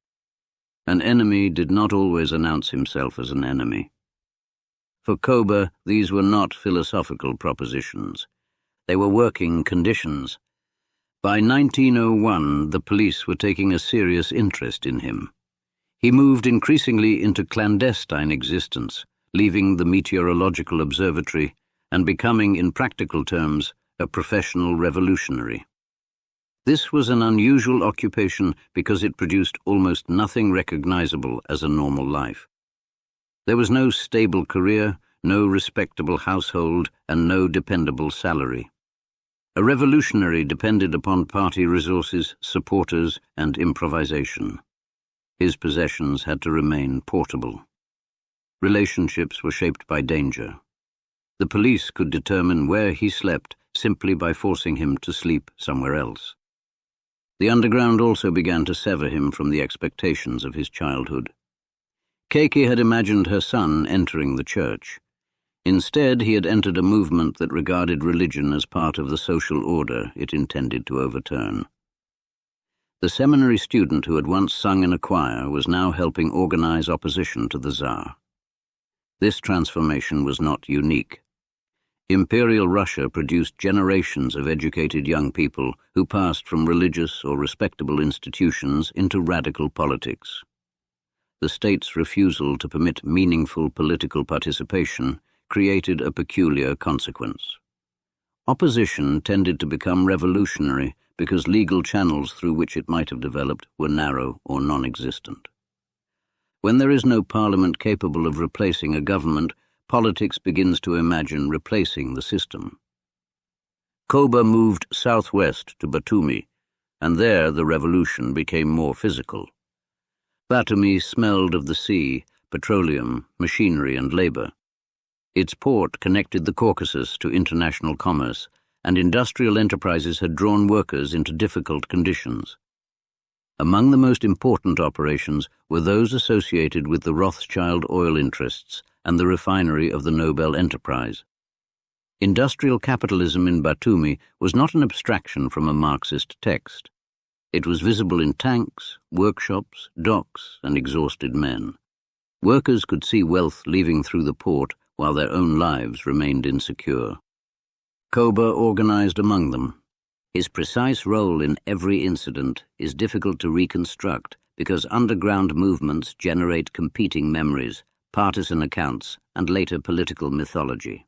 An enemy did not always announce himself as an enemy. For Kober, these were not philosophical propositions. They were working conditions. By 1901, the police were taking a serious interest in him. He moved increasingly into clandestine existence, leaving the meteorological observatory and becoming, in practical terms, a professional revolutionary. This was an unusual occupation because it produced almost nothing recognizable as a normal life. There was no stable career, no respectable household, and no dependable salary. A revolutionary depended upon party resources, supporters, and improvisation. His possessions had to remain portable. Relationships were shaped by danger. The police could determine where he slept simply by forcing him to sleep somewhere else. The underground also began to sever him from the expectations of his childhood. Keiki had imagined her son entering the church. Instead, he had entered a movement that regarded religion as part of the social order it intended to overturn. The seminary student who had once sung in a choir was now helping organize opposition to the Tsar. This transformation was not unique. Imperial Russia produced generations of educated young people who passed from religious or respectable institutions into radical politics. The state's refusal to permit meaningful political participation created a peculiar consequence. Opposition tended to become revolutionary because legal channels through which it might have developed were narrow or non-existent. When there is no parliament capable of replacing a government, politics begins to imagine replacing the system. Kober moved southwest to Batumi, and there the revolution became more physical. Batumi smelled of the sea, petroleum, machinery, and labor. Its port connected the Caucasus to international commerce, and industrial enterprises had drawn workers into difficult conditions. Among the most important operations were those associated with the Rothschild oil interests and the refinery of the Nobel Enterprise. Industrial capitalism in Batumi was not an abstraction from a Marxist text. It was visible in tanks, workshops, docks, and exhausted men. Workers could see wealth leaving through the port while their own lives remained insecure. Koba organized among them. His precise role in every incident is difficult to reconstruct because underground movements generate competing memories, partisan accounts, and later political mythology.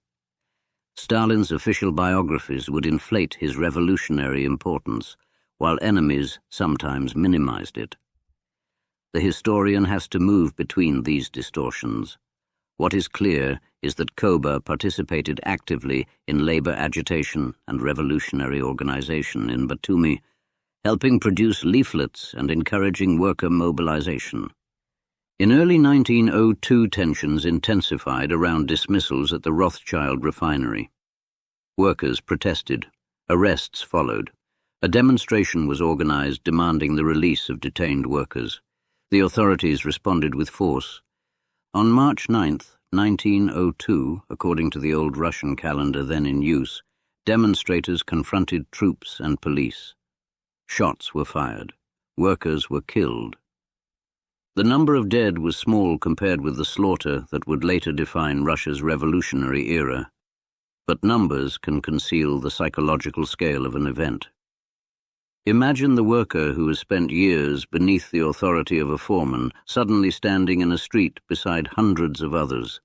Stalin's official biographies would inflate his revolutionary importance, while enemies sometimes minimized it. The historian has to move between these distortions. What is clear is that Koba participated actively in labor agitation and revolutionary organization in Batumi, helping produce leaflets and encouraging worker mobilization. In early 1902, tensions intensified around dismissals at the Rothschild refinery. Workers protested. Arrests followed. A demonstration was organized demanding the release of detained workers. The authorities responded with force. On March 9, 1902, according to the old Russian calendar then in use, demonstrators confronted troops and police. Shots were fired. Workers were killed. The number of dead was small compared with the slaughter that would later define Russia's revolutionary era, but numbers can conceal the psychological scale of an event. Imagine the worker who has spent years beneath the authority of a foreman suddenly standing in a street beside hundreds of others.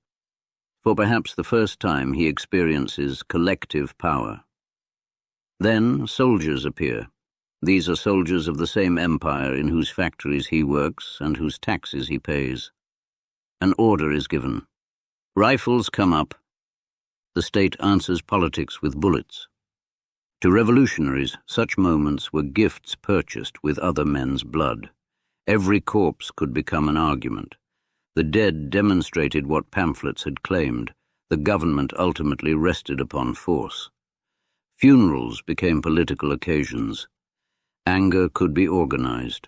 For perhaps the first time he experiences collective power. Then soldiers appear. These are soldiers of the same empire in whose factories he works and whose taxes he pays. An order is given. Rifles come up. The state answers politics with bullets. To revolutionaries, such moments were gifts purchased with other men's blood. Every corpse could become an argument. The dead demonstrated what pamphlets had claimed. The government ultimately rested upon force. Funerals became political occasions. Anger could be organized.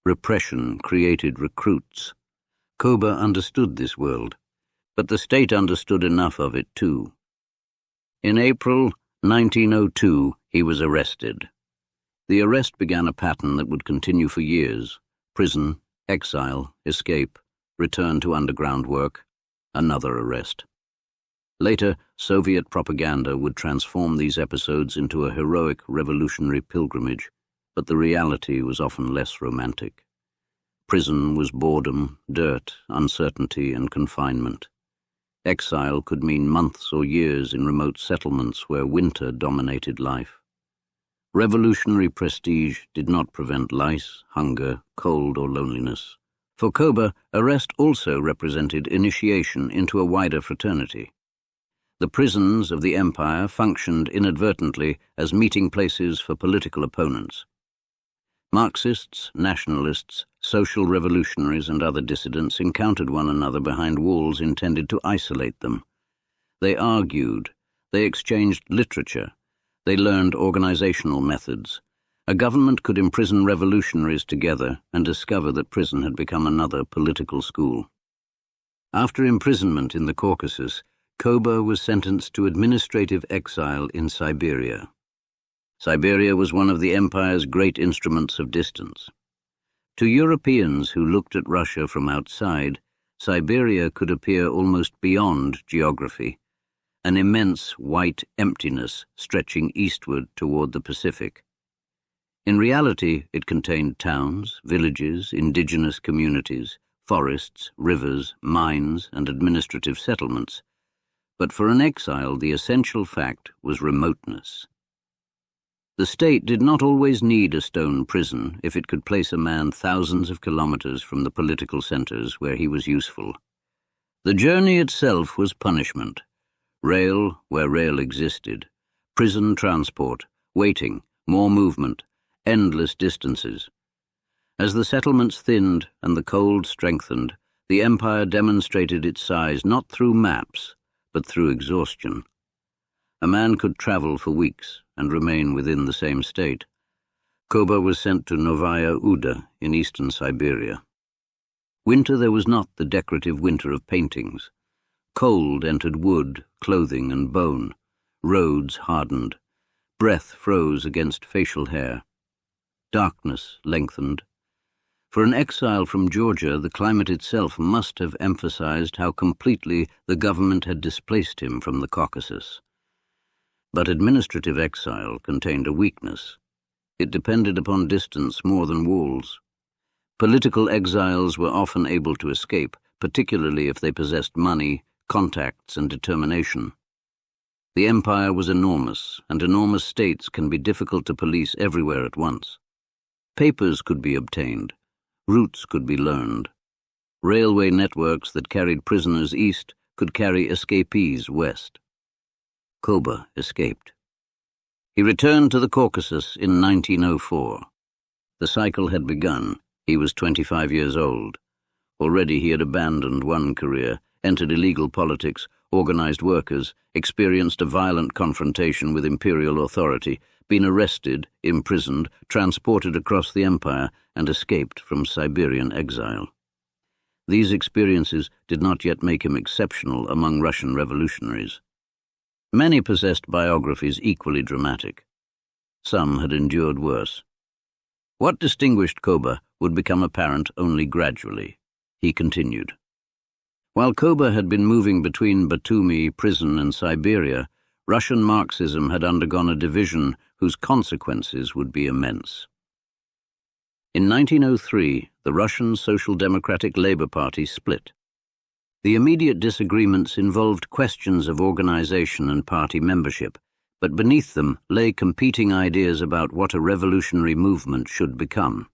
Repression created recruits. Koba understood this world, but the state understood enough of it too. In April 1902, he was arrested. The arrest began a pattern that would continue for years: prison, exile, escape, return to underground work, another arrest. Later, Soviet propaganda would transform these episodes into a heroic revolutionary pilgrimage, but the reality was often less romantic. Prison was boredom, dirt, uncertainty, and confinement. Exile could mean months or years in remote settlements where winter dominated life. Revolutionary prestige did not prevent lice, hunger, cold, or loneliness. For Koba, arrest also represented initiation into a wider fraternity. The prisons of the empire functioned inadvertently as meeting places for political opponents. Marxists, nationalists, social revolutionaries, and other dissidents encountered one another behind walls intended to isolate them. They argued, they exchanged literature, they learned organizational methods. A government could imprison revolutionaries together and discover that prison had become another political school. After imprisonment in the Caucasus, Koba was sentenced to administrative exile in Siberia. Siberia was one of the empire's great instruments of distance. To Europeans who looked at Russia from outside, Siberia could appear almost beyond geography, an immense white emptiness stretching eastward toward the Pacific. In reality, it contained towns, villages, indigenous communities, forests, rivers, mines, and administrative settlements. But for an exile, the essential fact was remoteness. The state did not always need a stone prison if it could place a man thousands of kilometers from the political centers where he was useful. The journey itself was punishment. Rail where rail existed, prison transport, waiting, more movement, endless distances. As the settlements thinned and the cold strengthened, the empire demonstrated its size not through maps, but through exhaustion. A man could travel for weeks and remain within the same state. Koba was sent to Novaya Uda in eastern Siberia. Winter there was not the decorative winter of paintings. Cold entered wood, clothing, and bone. roads hardened, breath froze against facial hair. Darkness lengthened. For an exile from Georgia, the climate itself must have emphasized how completely the government had displaced him from the Caucasus. But administrative exile contained a weakness. It depended upon distance more than walls. Political exiles were often able to escape, particularly if they possessed money, contacts, and determination. The empire was enormous, and enormous states can be difficult to police everywhere at once. Papers could be obtained. Routes could be learned. Railway networks that carried prisoners east could carry escapees west. Koba escaped. He returned to the Caucasus in 1904. The cycle had begun. He was 25 years old. Already he had abandoned one career, entered illegal politics, organized workers, experienced a violent confrontation with imperial authority, been arrested, imprisoned, transported across the empire, and escaped from Siberian exile. These experiences did not yet make him exceptional among Russian revolutionaries. Many possessed biographies equally dramatic. Some had endured worse. What distinguished Koba would become apparent only gradually. He continued. While Koba had been moving between Batumi prison and Siberia, Russian Marxism had undergone a division whose consequences would be immense. In 1903, the Russian Social Democratic Labour Party split. The immediate disagreements involved questions of organization and party membership, but beneath them lay competing ideas about what a revolutionary movement should become.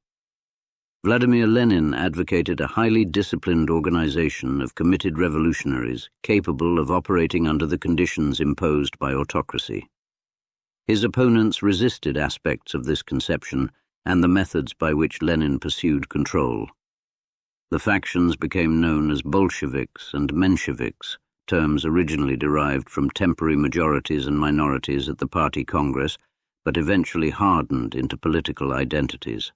Vladimir Lenin advocated a highly disciplined organization of committed revolutionaries capable of operating under the conditions imposed by autocracy. His opponents resisted aspects of this conception and the methods by which Lenin pursued control. The factions became known as Bolsheviks and Mensheviks, terms originally derived from temporary majorities and minorities at the party congress, but eventually hardened into political identities.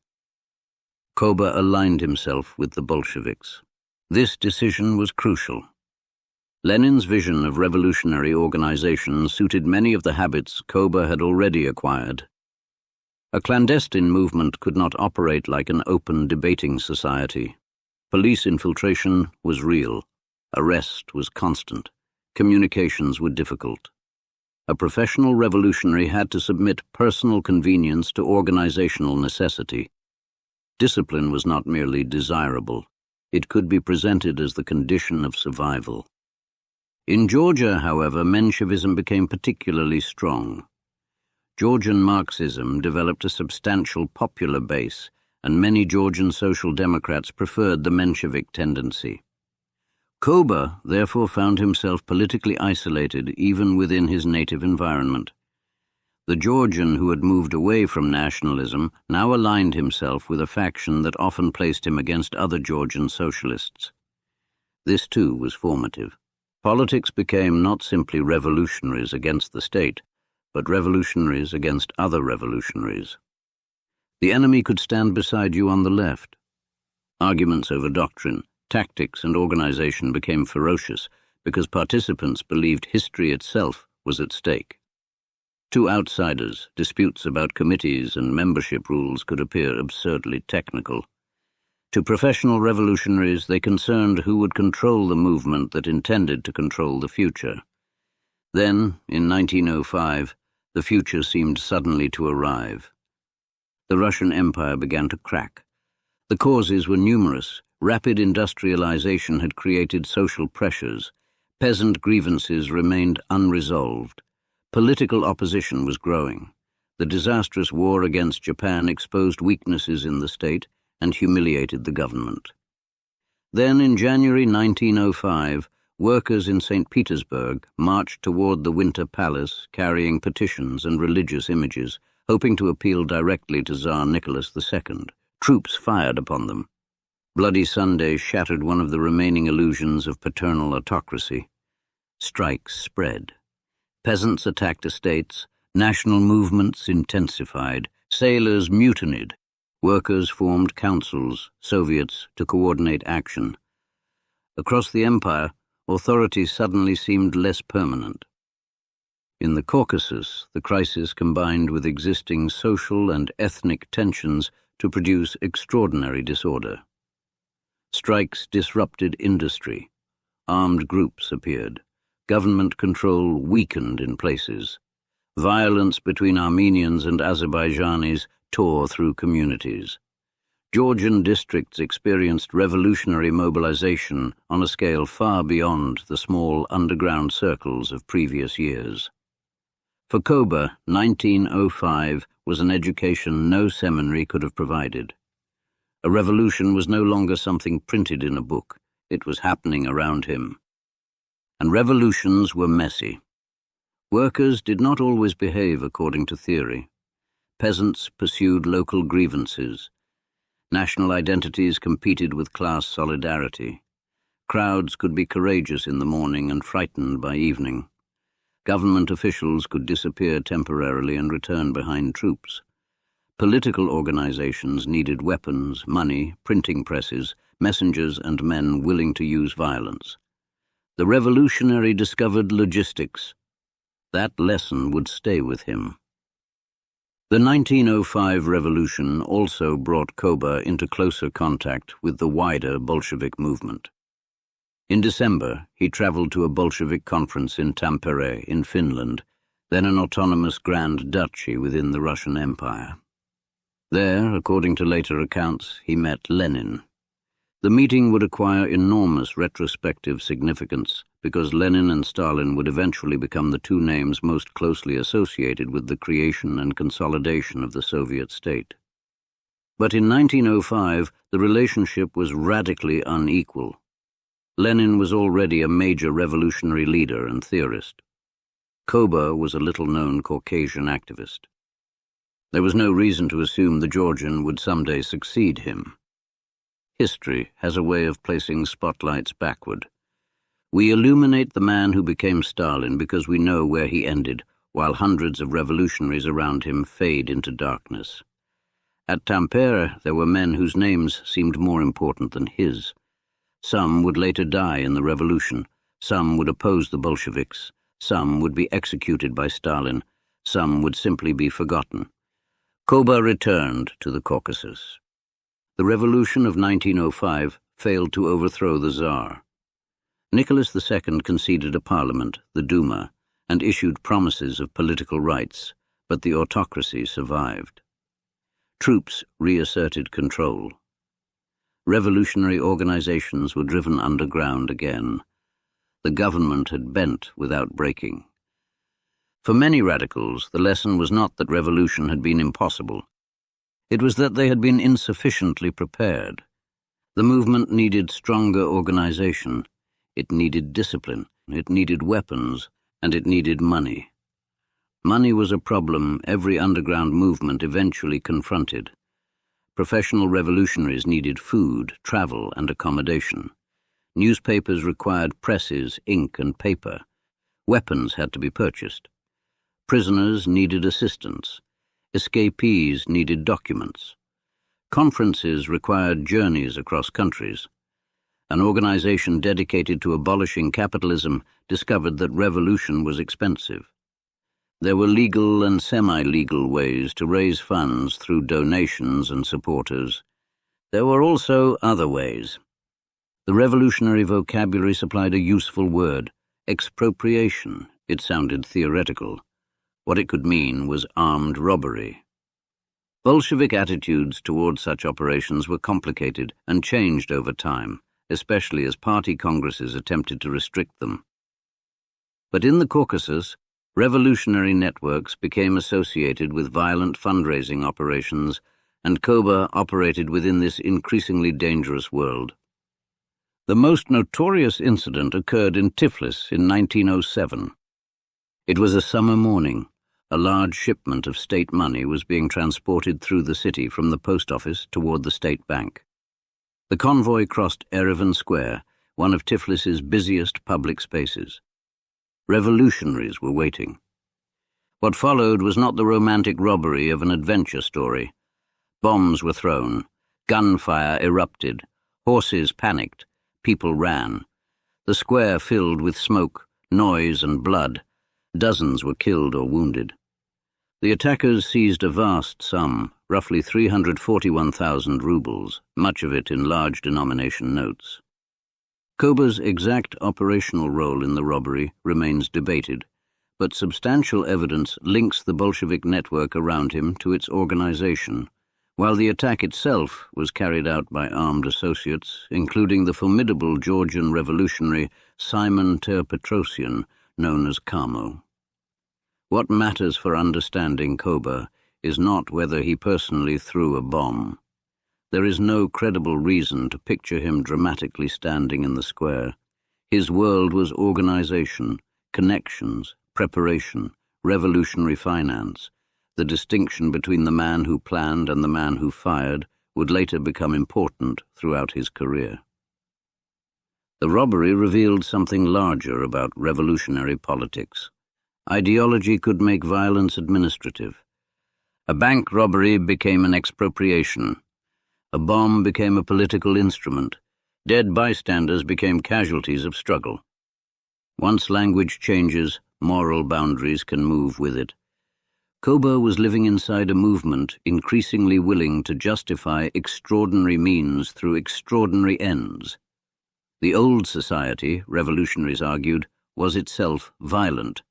Koba aligned himself with the Bolsheviks. This decision was crucial. Lenin's vision of revolutionary organization suited many of the habits Koba had already acquired. A clandestine movement could not operate like an open debating society. Police infiltration was real. Arrest was constant. Communications were difficult. A professional revolutionary had to submit personal convenience to organizational necessity. Discipline was not merely desirable. It could be presented as the condition of survival. In Georgia, however, Menshevism became particularly strong. Georgian Marxism developed a substantial popular base, and many Georgian Social Democrats preferred the Menshevik tendency. Koba therefore found himself politically isolated even within his native environment. The Georgian who had moved away from nationalism now aligned himself with a faction that often placed him against other Georgian socialists. This too was formative. Politics became not simply revolutionaries against the state, but revolutionaries against other revolutionaries. The enemy could stand beside you on the left. Arguments over doctrine, tactics, and organization became ferocious because participants believed history itself was at stake. To outsiders, disputes about committees and membership rules could appear absurdly technical. To professional revolutionaries, they concerned who would control the movement that intended to control the future. Then, in 1905, the future seemed suddenly to arrive. The Russian Empire began to crack. The causes were numerous. Rapid industrialization had created social pressures. Peasant grievances remained unresolved. Political opposition was growing. The disastrous war against Japan exposed weaknesses in the state and humiliated the government. Then, in January 1905, workers in St. Petersburg marched toward the Winter Palace carrying petitions and religious images, hoping to appeal directly to Tsar Nicholas II. Troops fired upon them. Bloody Sunday shattered one of the remaining illusions of paternal autocracy. Strikes spread. Peasants attacked estates, national movements intensified, sailors mutinied, workers formed councils, Soviets, to coordinate action. Across the empire, authority suddenly seemed less permanent. In the Caucasus, the crisis combined with existing social and ethnic tensions to produce extraordinary disorder. Strikes disrupted industry. Armed groups appeared. Government control weakened in places. Violence between Armenians and Azerbaijanis tore through communities. Georgian districts experienced revolutionary mobilization on a scale far beyond the small underground circles of previous years. For Koba, 1905 was an education no seminary could have provided. A revolution was no longer something printed in a book. It was happening around him. And revolutions were messy. Workers did not always behave according to theory. Peasants pursued local grievances. National identities competed with class solidarity. Crowds could be courageous in the morning and frightened by evening. Government officials could disappear temporarily and return behind troops. Political organizations needed weapons, money, printing presses, messengers and men willing to use violence. The revolutionary discovered logistics. That lesson would stay with him. The 1905 revolution also brought Koba into closer contact with the wider Bolshevik movement. In December, he traveled to a Bolshevik conference in Tampere, in Finland, then an autonomous Grand Duchy within the Russian Empire. There, according to later accounts, he met Lenin. The meeting would acquire enormous retrospective significance because Lenin and Stalin would eventually become the two names most closely associated with the creation and consolidation of the Soviet state. But in 1905, the relationship was radically unequal. Lenin was already a major revolutionary leader and theorist. Koba was a little-known Caucasian activist. There was no reason to assume the Georgian would someday succeed him. History has a way of placing spotlights backward. We illuminate the man who became Stalin because we know where he ended, while hundreds of revolutionaries around him fade into darkness. At Tampere, there were men whose names seemed more important than his. Some would later die in the revolution, some would oppose the Bolsheviks, some would be executed by Stalin, some would simply be forgotten. Koba returned to the Caucasus. The revolution of 1905 failed to overthrow the Tsar. Nicholas II conceded a parliament, the Duma, and issued promises of political rights, but the autocracy survived. Troops reasserted control. Revolutionary organizations were driven underground again. The government had bent without breaking. For many radicals, the lesson was not that revolution had been impossible. It was that they had been insufficiently prepared. The movement needed stronger organization. It needed discipline, it needed weapons, and it needed money. Money was a problem every underground movement eventually confronted. Professional revolutionaries needed food, travel, and accommodation. Newspapers required presses, ink, and paper. Weapons had to be purchased. Prisoners needed assistance. Escapees needed documents. Conferences required journeys across countries. An organization dedicated to abolishing capitalism discovered that revolution was expensive. There were legal and semi-legal ways to raise funds through donations and supporters. There were also other ways. The revolutionary vocabulary supplied a useful word, expropriation. It sounded theoretical. What it could mean was armed robbery. Bolshevik attitudes toward such operations were complicated and changed over time, especially as party congresses attempted to restrict them. But in the Caucasus, revolutionary networks became associated with violent fundraising operations, and Koba operated within this increasingly dangerous world. The most notorious incident occurred in Tiflis in 1907. It was a summer morning. A large shipment of state money was being transported through the city from the post office toward the state bank. The convoy crossed Erevan Square, one of Tiflis's busiest public spaces. Revolutionaries were waiting. What followed was not the romantic robbery of an adventure story. Bombs were thrown, gunfire erupted, horses panicked, people ran. The square filled with smoke, noise, and blood. Dozens were killed or wounded. The attackers seized a vast sum, roughly 341,000 rubles, much of it in large denomination notes. Koba's exact operational role in the robbery remains debated, but substantial evidence links the Bolshevik network around him to its organization, while the attack itself was carried out by armed associates, including the formidable Georgian revolutionary Simon Ter-Petrosyan, known as Kamo. What matters for understanding Koba is not whether he personally threw a bomb. There is no credible reason to picture him dramatically standing in the square. His world was organization, connections, preparation, revolutionary finance. The distinction between the man who planned and the man who fired would later become important throughout his career. The robbery revealed something larger about revolutionary politics. Ideology could make violence administrative. A bank robbery became an expropriation. A bomb became a political instrument. Dead bystanders became casualties of struggle. Once language changes, moral boundaries can move with it. Koba was living inside a movement increasingly willing to justify extraordinary means through extraordinary ends. The old society, revolutionaries argued, was itself violent.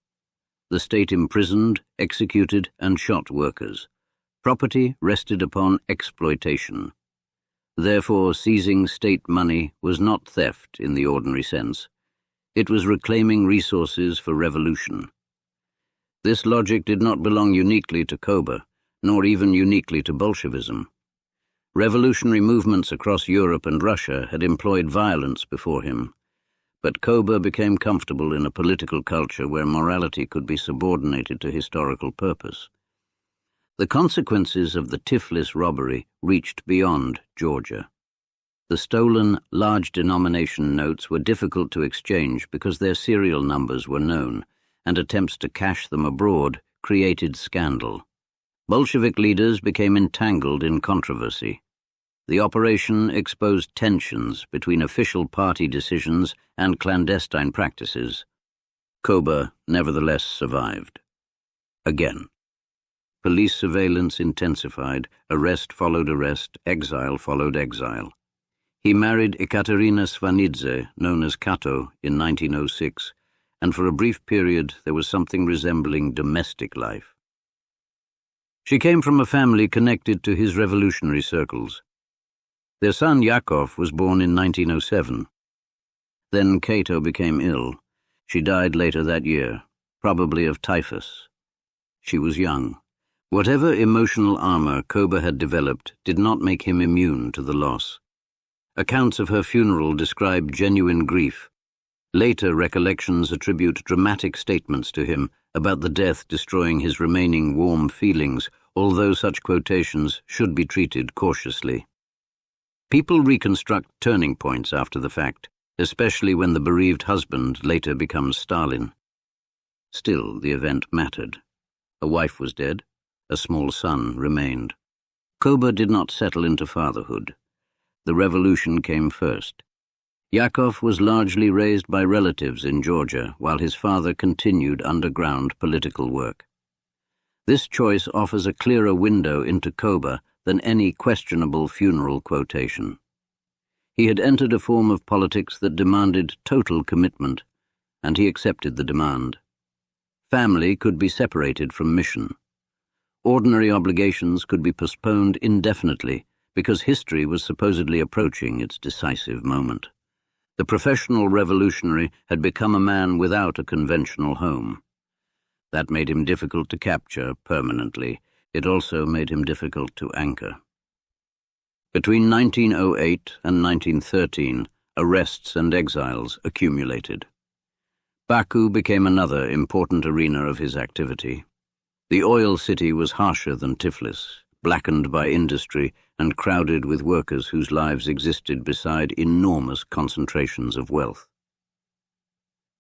The state imprisoned, executed, and shot workers. Property rested upon exploitation. Therefore, seizing state money was not theft in the ordinary sense. It was reclaiming resources for revolution. This logic did not belong uniquely to Koba, nor even uniquely to Bolshevism. Revolutionary movements across Europe and Russia had employed violence before him, but Koba became comfortable in a political culture where morality could be subordinated to historical purpose. The consequences of the Tiflis robbery reached beyond Georgia. The stolen, large-denomination notes were difficult to exchange because their serial numbers were known, and attempts to cash them abroad created scandal. Bolshevik leaders became entangled in controversy. The operation exposed tensions between official party decisions and clandestine practices. Koba nevertheless survived. Again. Police surveillance intensified, arrest followed arrest, exile followed exile. He married Ekaterina Svanidze, known as Kato, in 1906, and for a brief period there was something resembling domestic life. She came from a family connected to his revolutionary circles. Their son Yakov was born in 1907. Then Kato became ill. She died later that year, probably of typhus. She was young. Whatever emotional armor Koba had developed did not make him immune to the loss. Accounts of her funeral describe genuine grief. Later recollections attribute dramatic statements to him about the death destroying his remaining warm feelings, although such quotations should be treated cautiously. People reconstruct turning points after the fact, especially when the bereaved husband later becomes Stalin. Still, the event mattered. A wife was dead, a small son remained. Koba did not settle into fatherhood. The revolution came first. Yakov was largely raised by relatives in Georgia, while his father continued underground political work. This choice offers a clearer window into Koba than any questionable funeral quotation. He had entered a form of politics that demanded total commitment, and he accepted the demand. Family could be separated from mission. Ordinary obligations could be postponed indefinitely because history was supposedly approaching its decisive moment. The professional revolutionary had become a man without a conventional home. That made him difficult to capture permanently. It also made him difficult to anchor. Between 1908 and 1913, arrests and exiles accumulated. Baku became another important arena of his activity. The oil city was harsher than Tiflis, blackened by industry and crowded with workers whose lives existed beside enormous concentrations of wealth.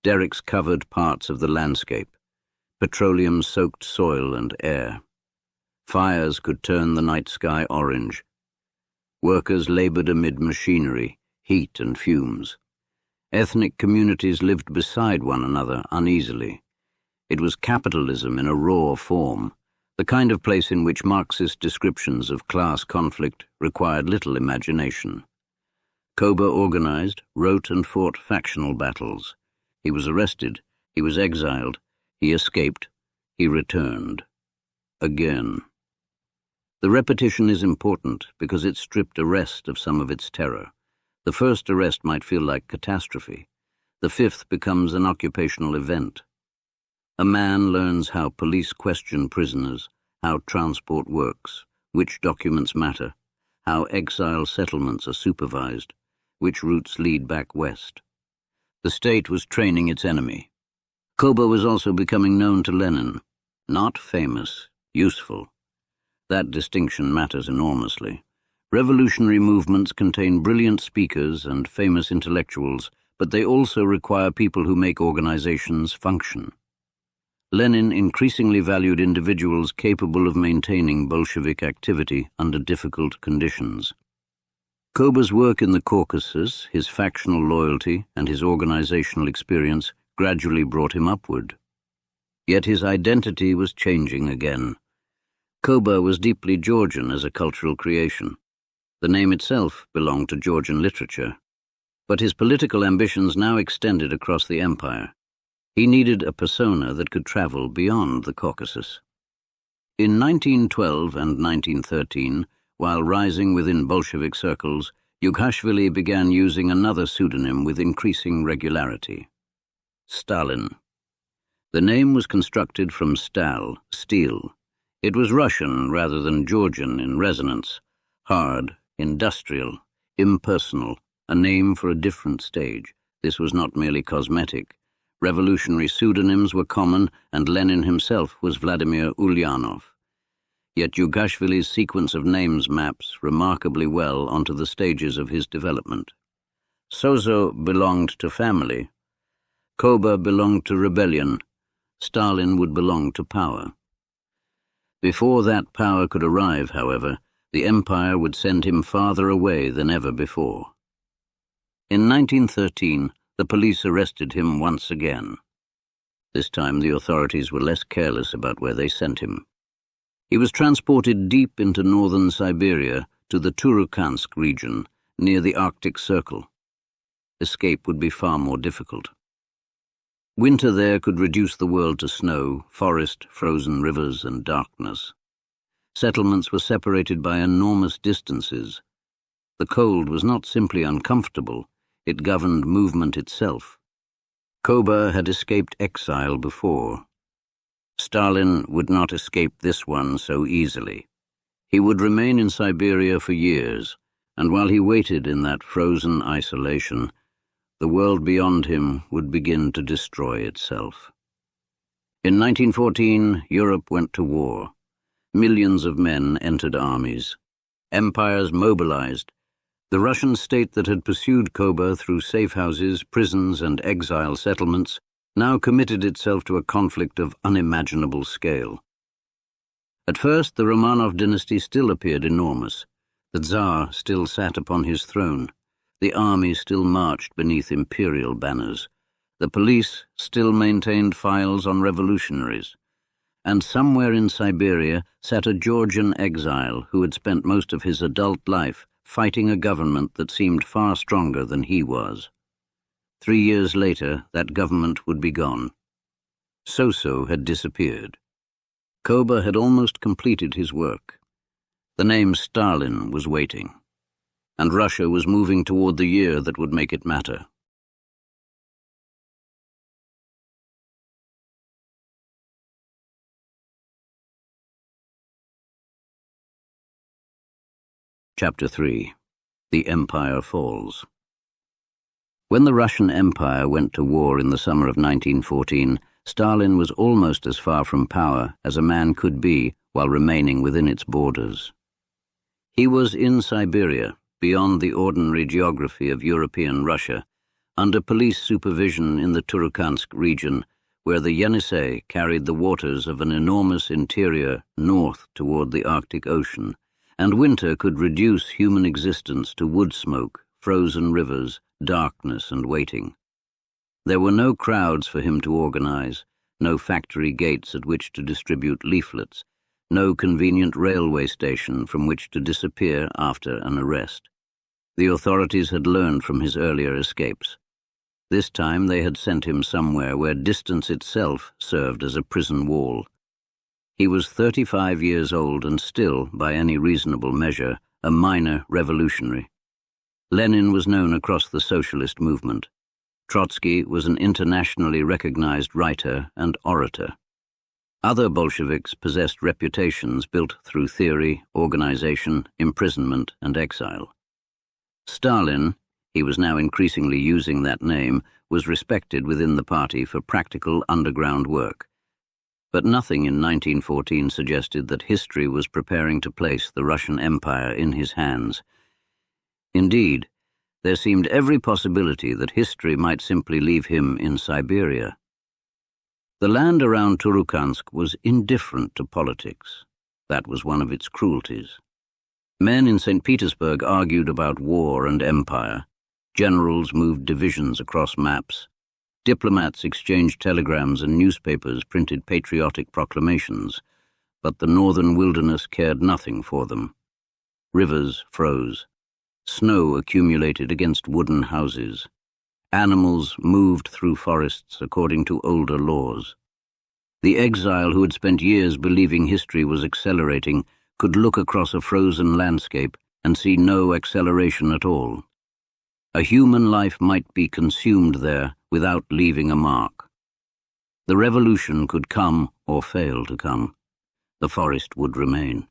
Derricks covered parts of the landscape. Petroleum soaked soil and air. Fires could turn the night sky orange. Workers labored amid machinery, heat and fumes. Ethnic communities lived beside one another uneasily. It was capitalism in a raw form, the kind of place in which Marxist descriptions of class conflict required little imagination. Koba organized, wrote and fought factional battles. He was arrested, he was exiled, he escaped, he returned. Again. The repetition is important because it stripped arrest of some of its terror. The first arrest might feel like catastrophe. The fifth becomes an occupational event. A man learns how police question prisoners, how transport works, which documents matter, how exile settlements are supervised, which routes lead back west. The state was training its enemy. Koba was also becoming known to Lenin. Not famous, useful. That distinction matters enormously. Revolutionary movements contain brilliant speakers and famous intellectuals, but they also require people who make organizations function. Lenin increasingly valued individuals capable of maintaining Bolshevik activity under difficult conditions. Koba's work in the Caucasus, his factional loyalty, and his organizational experience gradually brought him upward. Yet his identity was changing again. Koba was deeply Georgian as a cultural creation. The name itself belonged to Georgian literature. But his political ambitions now extended across the empire. He needed a persona that could travel beyond the Caucasus. In 1912 and 1913, while rising within Bolshevik circles, Yughashvili began using another pseudonym with increasing regularity: Stalin. The name was constructed from stal, steel. It was Russian rather than Georgian in resonance, hard, industrial, impersonal, a name for a different stage. This was not merely cosmetic. Revolutionary pseudonyms were common, and Lenin himself was Vladimir Ulyanov. Yet Yughashvili's sequence of names maps remarkably well onto the stages of his development. Sozo belonged to family. Koba belonged to rebellion. Stalin would belong to power. Before that power could arrive, however, the empire would send him farther away than ever before. In 1913, the police arrested him once again. This time the authorities were less careless about where they sent him. He was transported deep into northern Siberia to the Turukhansk region, near the Arctic Circle. Escape would be far more difficult. Winter there could reduce the world to snow, forest, frozen rivers, and darkness. Settlements were separated by enormous distances. The cold was not simply uncomfortable, it governed movement itself. Koba had escaped exile before. Stalin would not escape this one so easily. He would remain in Siberia for years, and while he waited in that frozen isolation, the world beyond him would begin to destroy itself. In 1914, Europe went to war. Millions of men entered armies. Empires mobilized. The Russian state that had pursued Koba through safe houses, prisons, and exile settlements now committed itself to a conflict of unimaginable scale. At first, the Romanov dynasty still appeared enormous. The Tsar still sat upon his throne. The army still marched beneath imperial banners. The police still maintained files on revolutionaries. And somewhere in Siberia sat a Georgian exile who had spent most of his adult life fighting a government that seemed far stronger than he was. 3 years later, that government would be gone. Soso had disappeared. Koba had almost completed his work. The name Stalin was waiting, and Russia was moving toward the year that would make it matter. Chapter 3. The Empire Falls. When the Russian Empire went to war in the summer of 1914, Stalin was almost as far from power as a man could be while remaining within its borders. He was in Siberia, beyond the ordinary geography of European Russia, under police supervision in the Turukhansk region, where the Yenisei carried the waters of an enormous interior north toward the Arctic Ocean, and winter could reduce human existence to wood smoke, frozen rivers, darkness, and waiting. There were no crowds for him to organize, no factory gates at which to distribute leaflets, no convenient railway station from which to disappear after an arrest. The authorities had learned from his earlier escapes. This time they had sent him somewhere where distance itself served as a prison wall. He was 35 years old and still, by any reasonable measure, a minor revolutionary. Lenin was known across the socialist movement. Trotsky was an internationally recognized writer and orator. Other Bolsheviks possessed reputations built through theory, organization, imprisonment, and exile. Stalin, he was now increasingly using that name, was respected within the party for practical underground work. But nothing in 1914 suggested that history was preparing to place the Russian Empire in his hands. Indeed, there seemed every possibility that history might simply leave him in Siberia. The land around Turukhansk was indifferent to politics. That was one of its cruelties. Men in St. Petersburg argued about war and empire. Generals moved divisions across maps. Diplomats exchanged telegrams and newspapers printed patriotic proclamations, but the northern wilderness cared nothing for them. Rivers froze. Snow accumulated against wooden houses. Animals moved through forests according to older laws. The exile who had spent years believing history was accelerating could look across a frozen landscape and see no acceleration at all. A human life might be consumed there without leaving a mark. The revolution could come or fail to come. The forest would remain.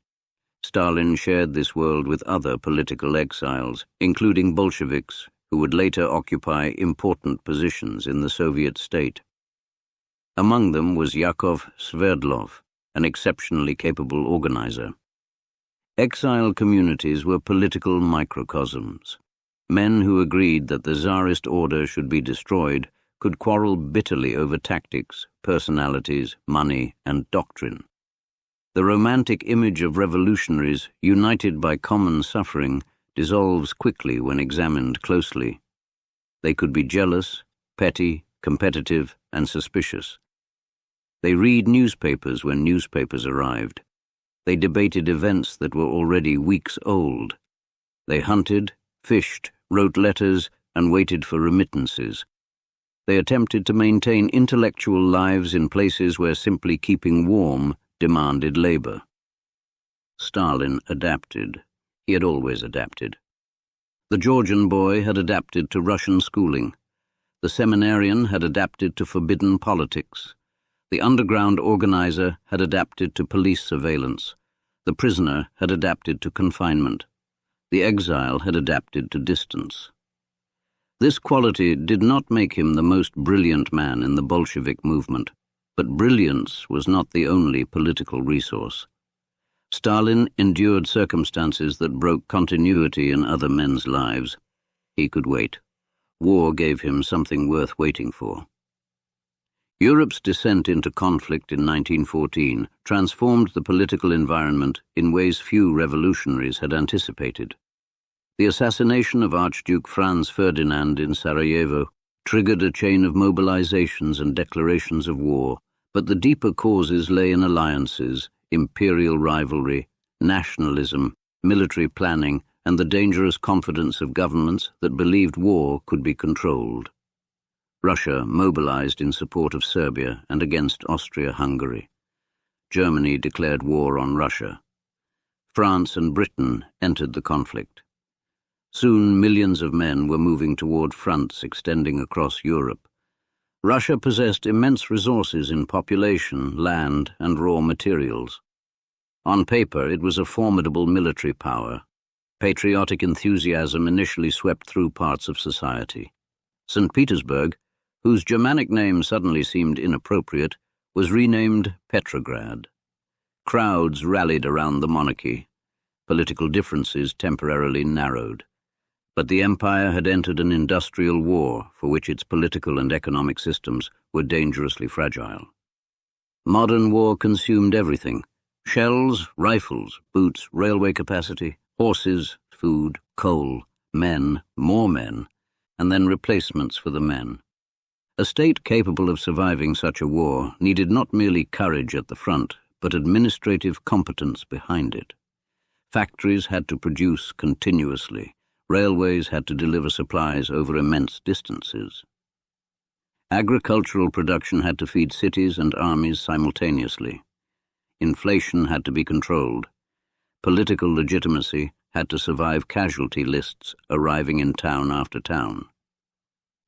Stalin shared this world with other political exiles, including Bolsheviks, who would later occupy important positions in the Soviet state. Among them was Yakov Sverdlov, an exceptionally capable organizer. Exile communities were political microcosms. Men who agreed that the Tsarist order should be destroyed could quarrel bitterly over tactics, personalities, money, and doctrine. The romantic image of revolutionaries united by common suffering dissolves quickly when examined closely. They could be jealous, petty, competitive, and suspicious. They read newspapers when newspapers arrived. They debated events that were already weeks old. They hunted, fished, wrote letters, and waited for remittances. They attempted to maintain intellectual lives in places where simply keeping warm demanded labor. Stalin adapted. He had always adapted. The Georgian boy had adapted to Russian schooling. The seminarian had adapted to forbidden politics. The underground organizer had adapted to police surveillance. The prisoner had adapted to confinement. The exile had adapted to distance. This quality did not make him the most brilliant man in the Bolshevik movement, but brilliance was not the only political resource. Stalin endured circumstances that broke continuity in other men's lives. He could wait. War gave him something worth waiting for. Europe's descent into conflict in 1914 transformed the political environment in ways few revolutionaries had anticipated. The assassination of Archduke Franz Ferdinand in Sarajevo triggered a chain of mobilizations and declarations of war, but the deeper causes lay in alliances, imperial rivalry, nationalism, military planning, and the dangerous confidence of governments that believed war could be controlled. Russia mobilized in support of Serbia and against Austria-Hungary. Germany declared war on Russia. France and Britain entered the conflict. Soon millions of men were moving toward fronts extending across Europe. Russia possessed immense resources in population, land, and raw materials. On paper, it was a formidable military power. Patriotic enthusiasm initially swept through parts of society. St. Petersburg, whose Germanic name suddenly seemed inappropriate, was renamed Petrograd. Crowds rallied around the monarchy. Political differences temporarily narrowed. But the empire had entered an industrial war for which its political and economic systems were dangerously fragile. Modern war consumed everything: shells, rifles, boots, railway capacity, horses, food, coal, men, more men, and then replacements for the men. A state capable of surviving such a war needed not merely courage at the front, but administrative competence behind it. Factories had to produce continuously. Railways had to deliver supplies over immense distances. Agricultural production had to feed cities and armies simultaneously. Inflation had to be controlled. Political legitimacy had to survive casualty lists arriving in town after town.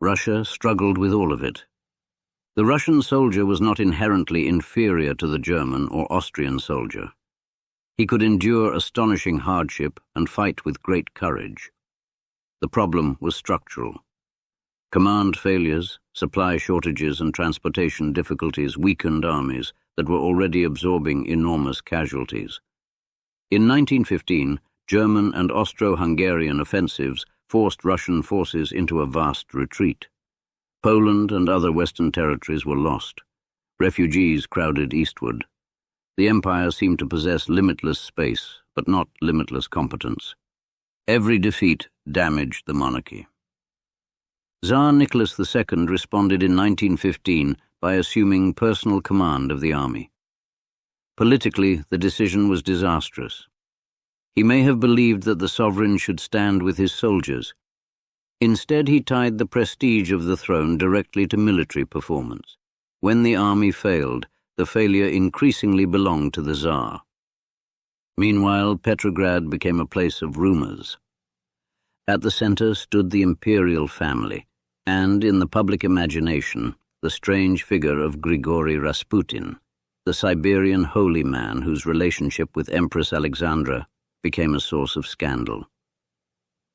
Russia struggled with all of it. The Russian soldier was not inherently inferior to the German or Austrian soldier. He could endure astonishing hardship and fight with great courage. The problem was structural. Command failures, supply shortages, and transportation difficulties weakened armies that were already absorbing enormous casualties. In 1915, German and Austro-Hungarian offensives forced Russian forces into a vast retreat. Poland and other Western territories were lost. Refugees crowded eastward. The empire seemed to possess limitless space, but not limitless competence. Every defeat damaged the monarchy. Tsar Nicholas II responded in 1915 by assuming personal command of the army. Politically, the decision was disastrous. He may have believed that the sovereign should stand with his soldiers. Instead, he tied the prestige of the throne directly to military performance. When the army failed, the failure increasingly belonged to the Tsar. Meanwhile, Petrograd became a place of rumors. At the center stood the imperial family, and in the public imagination, the strange figure of Grigory Rasputin, the Siberian holy man whose relationship with Empress Alexandra became a source of scandal.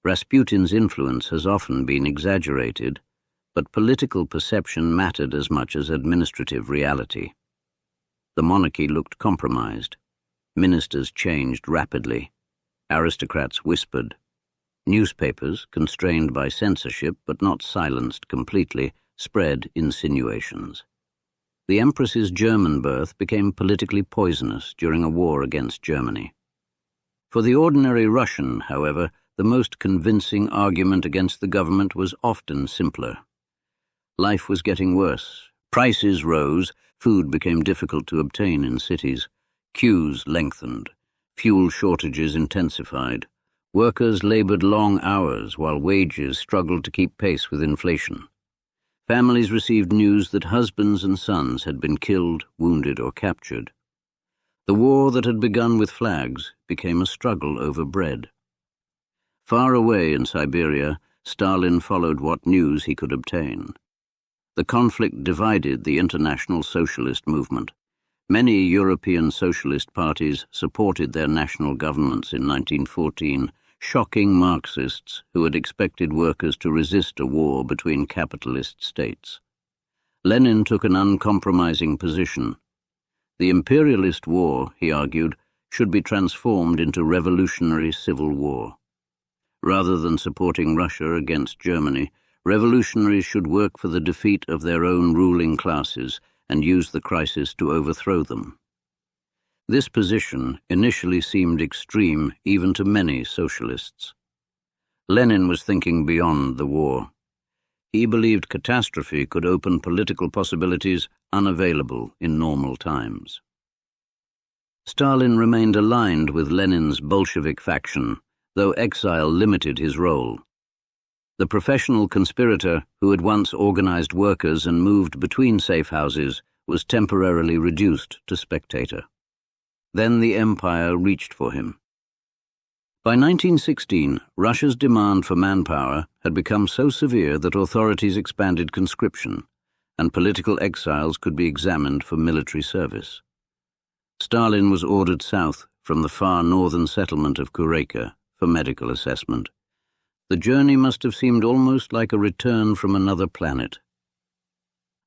Rasputin's influence has often been exaggerated, but political perception mattered as much as administrative reality. The monarchy looked compromised. Ministers changed rapidly. Aristocrats whispered. Newspapers, constrained by censorship but not silenced completely, spread insinuations. The Empress's German birth became politically poisonous during a war against Germany. For the ordinary Russian, however, the most convincing argument against the government was often simpler. Life was getting worse. Prices rose. Food became difficult to obtain in cities. Queues lengthened. Fuel shortages intensified. Workers labored long hours while wages struggled to keep pace with inflation. Families received news that husbands and sons had been killed, wounded, or captured. The war that had begun with flags became a struggle over bread. Far away in Siberia, Stalin followed what news he could obtain. The conflict divided the international socialist movement. Many European socialist parties supported their national governments in 1914, shocking Marxists who had expected workers to resist a war between capitalist states. Lenin took an uncompromising position. The imperialist war, he argued, should be transformed into revolutionary civil war. Rather than supporting Russia against Germany, revolutionaries should work for the defeat of their own ruling classes and use the crisis to overthrow them. This position initially seemed extreme even to many socialists. Lenin was thinking beyond the war. He believed catastrophe could open political possibilities unavailable in normal times. Stalin remained aligned with Lenin's Bolshevik faction, though exile limited his role. The professional conspirator who had once organized workers and moved between safe houses was temporarily reduced to spectator. Then the empire reached for him. By 1916, Russia's demand for manpower had become so severe that authorities expanded conscription, and political exiles could be examined for military service. Stalin was ordered south from the far northern settlement of Kureka for medical assessment. The journey must have seemed almost like a return from another planet.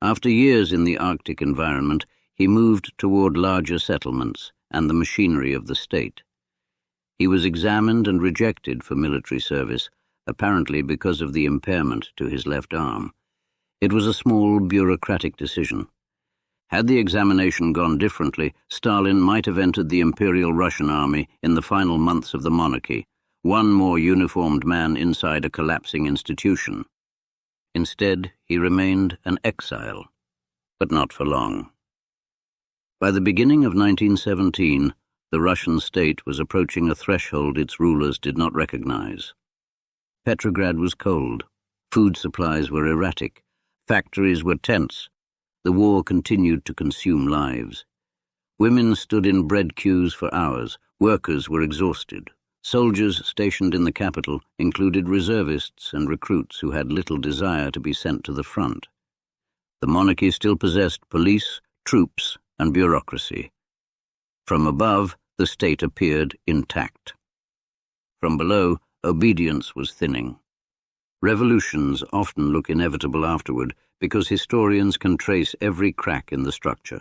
After years in the Arctic environment, he moved toward larger settlements and the machinery of the state. He was examined and rejected for military service, apparently because of the impairment to his left arm. It was a small bureaucratic decision. Had the examination gone differently, Stalin might have entered the Imperial Russian Army in the final months of the monarchy, one more uniformed man inside a collapsing institution. Instead, he remained an exile, but not for long. By the beginning of 1917, the Russian state was approaching a threshold its rulers did not recognize. Petrograd was cold, food supplies were erratic, factories were tense, the war continued to consume lives. Women stood in bread queues for hours, workers were exhausted. Soldiers stationed in the capital included reservists and recruits who had little desire to be sent to the front. The monarchy still possessed police, troops, and bureaucracy. From above, the state appeared intact. From below, obedience was thinning. Revolutions often look inevitable afterward because historians can trace every crack in the structure.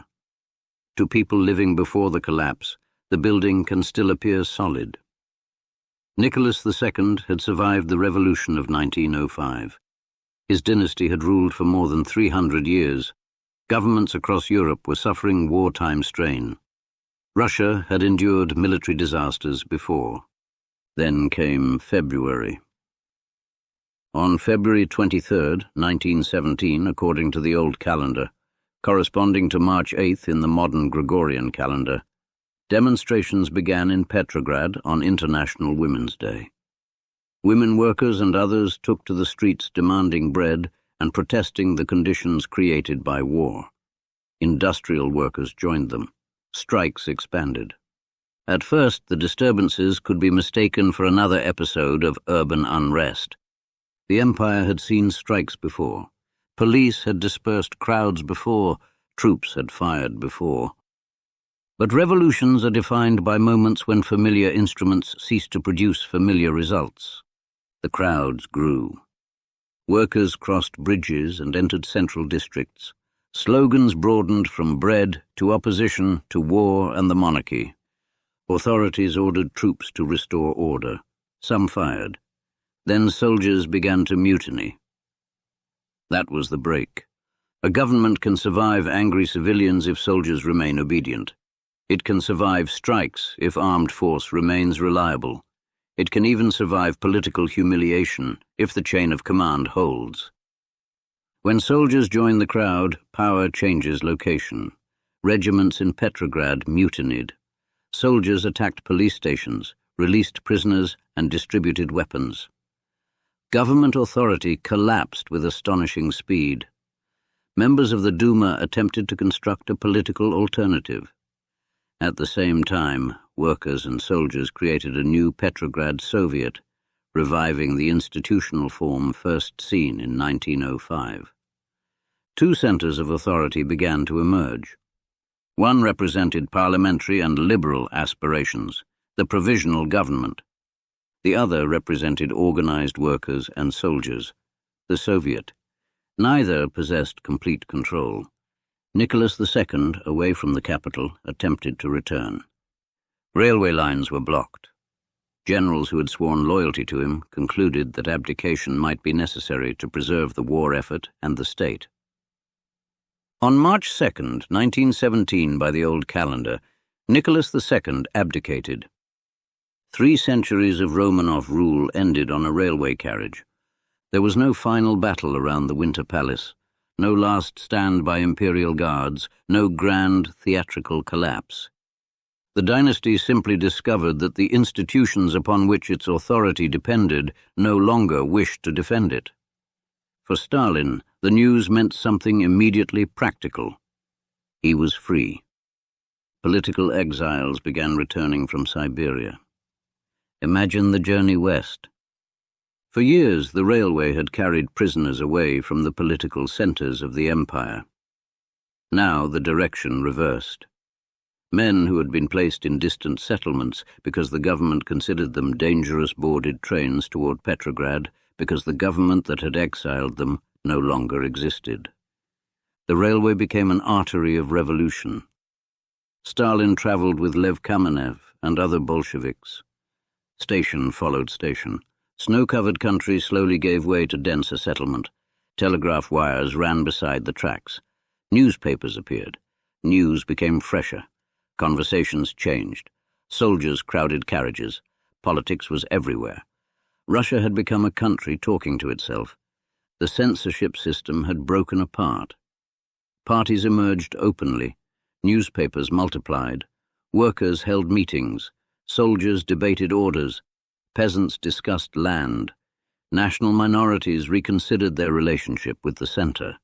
To people living before the collapse, the building can still appear solid. Nicholas II had survived the revolution of 1905. His dynasty had ruled for more than 300 years. Governments across Europe were suffering wartime strain. Russia had endured military disasters before. Then came February. On February 23, 1917, according to the old calendar, corresponding to March 8 in the modern Gregorian calendar, demonstrations began in Petrograd on International Women's Day. Women workers and others took to the streets demanding bread and protesting the conditions created by war. Industrial workers joined them. Strikes expanded. At first, the disturbances could be mistaken for another episode of urban unrest. The empire had seen strikes before. Police had dispersed crowds before. Troops had fired before. But revolutions are defined by moments when familiar instruments cease to produce familiar results. The crowds grew. Workers crossed bridges and entered central districts. Slogans broadened from bread to opposition to war and the monarchy. Authorities ordered troops to restore order. Some fired. Then soldiers began to mutiny. That was the break. A government can survive angry civilians if soldiers remain obedient. It can survive strikes if armed force remains reliable. It can even survive political humiliation if the chain of command holds. When soldiers join the crowd, power changes location. Regiments in Petrograd mutinied. Soldiers attacked police stations, released prisoners, and distributed weapons. Government authority collapsed with astonishing speed. Members of the Duma attempted to construct a political alternative. At the same time, workers and soldiers created a new Petrograd Soviet, reviving the institutional form first seen in 1905. Two centers of authority began to emerge. One represented parliamentary and liberal aspirations, the provisional government. The other represented organized workers and soldiers, the Soviet. Neither possessed complete control. Nicholas II, away from the capital, attempted to return. Railway lines were blocked. Generals who had sworn loyalty to him concluded that abdication might be necessary to preserve the war effort and the state. On March 2, 1917, by the old calendar, Nicholas II abdicated. 3 centuries of Romanov rule ended on a railway carriage. There was no final battle around the Winter Palace, no last stand by imperial guards, no grand theatrical collapse. The dynasty simply discovered that the institutions upon which its authority depended no longer wished to defend it. For Stalin, the news meant something immediately practical. He was free. Political exiles began returning from Siberia. Imagine the journey west. For years, the railway had carried prisoners away from the political centers of the empire. Now the direction reversed. Men who had been placed in distant settlements because the government considered them dangerous boarded trains toward Petrograd because the government that had exiled them no longer existed. The railway became an artery of revolution. Stalin traveled with Lev Kamenev and other Bolsheviks. Station followed station. Snow-covered country slowly gave way to denser settlement. Telegraph wires ran beside the tracks. Newspapers appeared. News became fresher. Conversations changed. Soldiers crowded carriages. Politics was everywhere. Russia had become a country talking to itself. The censorship system had broken apart. Parties emerged openly, newspapers multiplied, workers held meetings, soldiers debated orders, peasants discussed land, national minorities reconsidered their relationship with the center.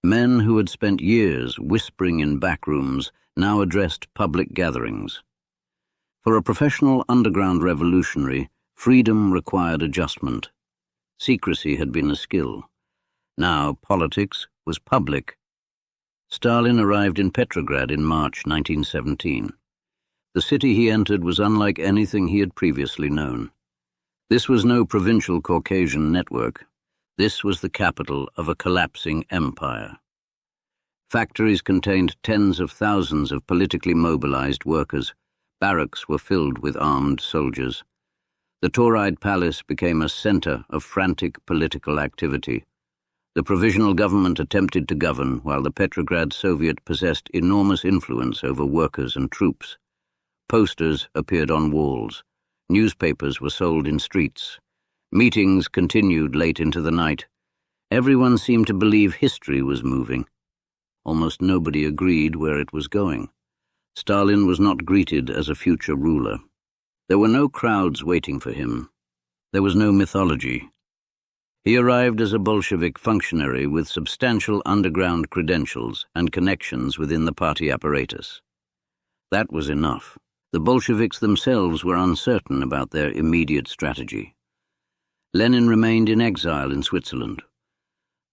Men who had spent years whispering in backrooms now addressed public gatherings. For a professional underground revolutionary, freedom required adjustment. Secrecy had been a skill. Now politics was public. Stalin arrived in Petrograd in March 1917. The city he entered was unlike anything he had previously known. This was no provincial Caucasian network. This was the capital of a collapsing empire. Factories contained tens of thousands of politically mobilized workers. Barracks were filled with armed soldiers. The Tauride Palace became a center of frantic political activity. The provisional government attempted to govern while the Petrograd Soviet possessed enormous influence over workers and troops. Posters appeared on walls. Newspapers were sold in streets. Meetings continued late into the night. Everyone seemed to believe history was moving. Almost nobody agreed where it was going. Stalin was not greeted as a future ruler. There were no crowds waiting for him. There was no mythology. He arrived as a Bolshevik functionary with substantial underground credentials and connections within the party apparatus. That was enough. The Bolsheviks themselves were uncertain about their immediate strategy. Lenin remained in exile in Switzerland.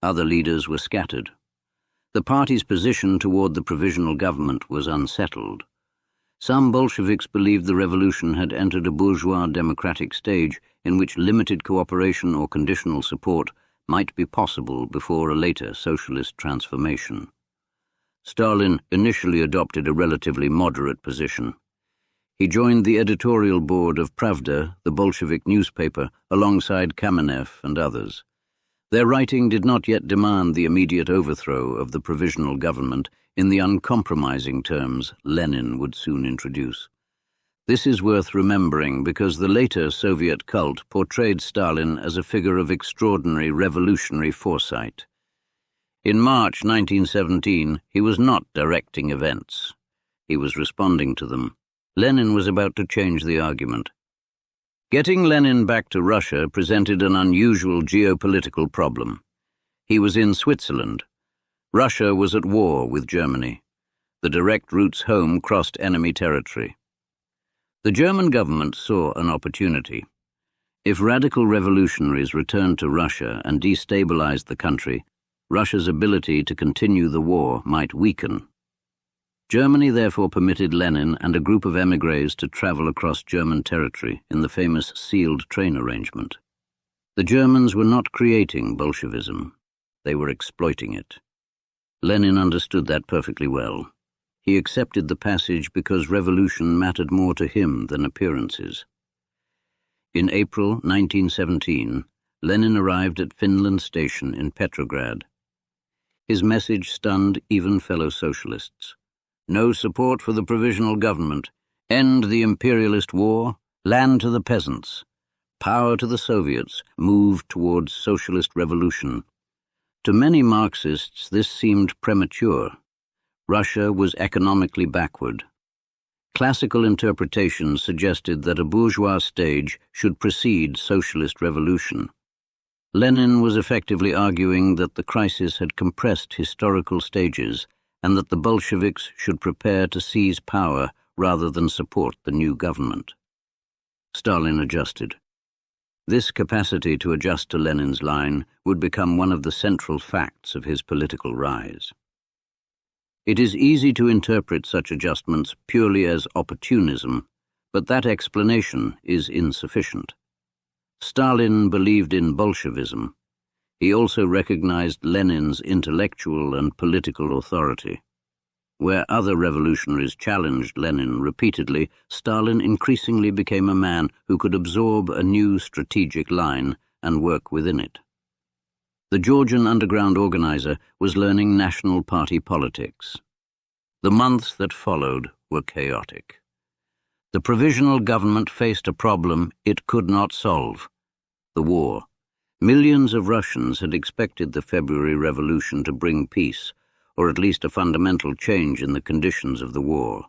Other leaders were scattered. The party's position toward the provisional government was unsettled. Some Bolsheviks believed the revolution had entered a bourgeois democratic stage in which limited cooperation or conditional support might be possible before a later socialist transformation. Stalin initially adopted a relatively moderate position. He joined the editorial board of Pravda, the Bolshevik newspaper, alongside Kamenev and others. Their writing did not yet demand the immediate overthrow of the provisional government in the uncompromising terms Lenin would soon introduce. This is worth remembering because the later Soviet cult portrayed Stalin as a figure of extraordinary revolutionary foresight. In March 1917, he was not directing events. He was responding to them. Lenin was about to change the argument. Getting Lenin back to Russia presented an unusual geopolitical problem. He was in Switzerland. Russia was at war with Germany. The direct routes home crossed enemy territory. The German government saw an opportunity. If radical revolutionaries returned to Russia and destabilized the country, Russia's ability to continue the war might weaken. Germany therefore permitted Lenin and a group of émigrés to travel across German territory in the famous sealed train arrangement. The Germans were not creating Bolshevism. They were exploiting it. Lenin understood that perfectly well. He accepted the passage because revolution mattered more to him than appearances. In April 1917, Lenin arrived at Finland Station in Petrograd. His message stunned even fellow socialists. No support for the provisional government. End the imperialist war. Land to the peasants. Power to the Soviets. Move towards socialist revolution. To many Marxists, this seemed premature. Russia was economically backward. Classical interpretations suggested that a bourgeois stage should precede socialist revolution. Lenin was effectively arguing that the crisis had compressed historical stages and that the Bolsheviks should prepare to seize power rather than support the new government. Stalin adjusted. This capacity to adjust to Lenin's line would become one of the central facts of his political rise. It is easy to interpret such adjustments purely as opportunism, but that explanation is insufficient. Stalin believed in Bolshevism. He also recognized Lenin's intellectual and political authority. Where other revolutionaries challenged Lenin repeatedly, Stalin increasingly became a man who could absorb a new strategic line and work within it. The Georgian underground organizer was learning national party politics. The months that followed were chaotic. The provisional government faced a problem it could not solve: the war. Millions of Russians had expected the February Revolution to bring peace, or at least a fundamental change in the conditions of the war.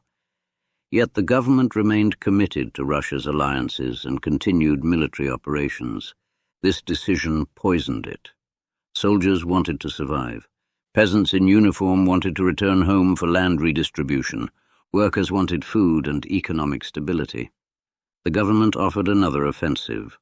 Yet the government remained committed to Russia's alliances and continued military operations. This decision poisoned it. Soldiers wanted to survive. Peasants in uniform wanted to return home for land redistribution. Workers wanted food and economic stability. The government offered another offensive.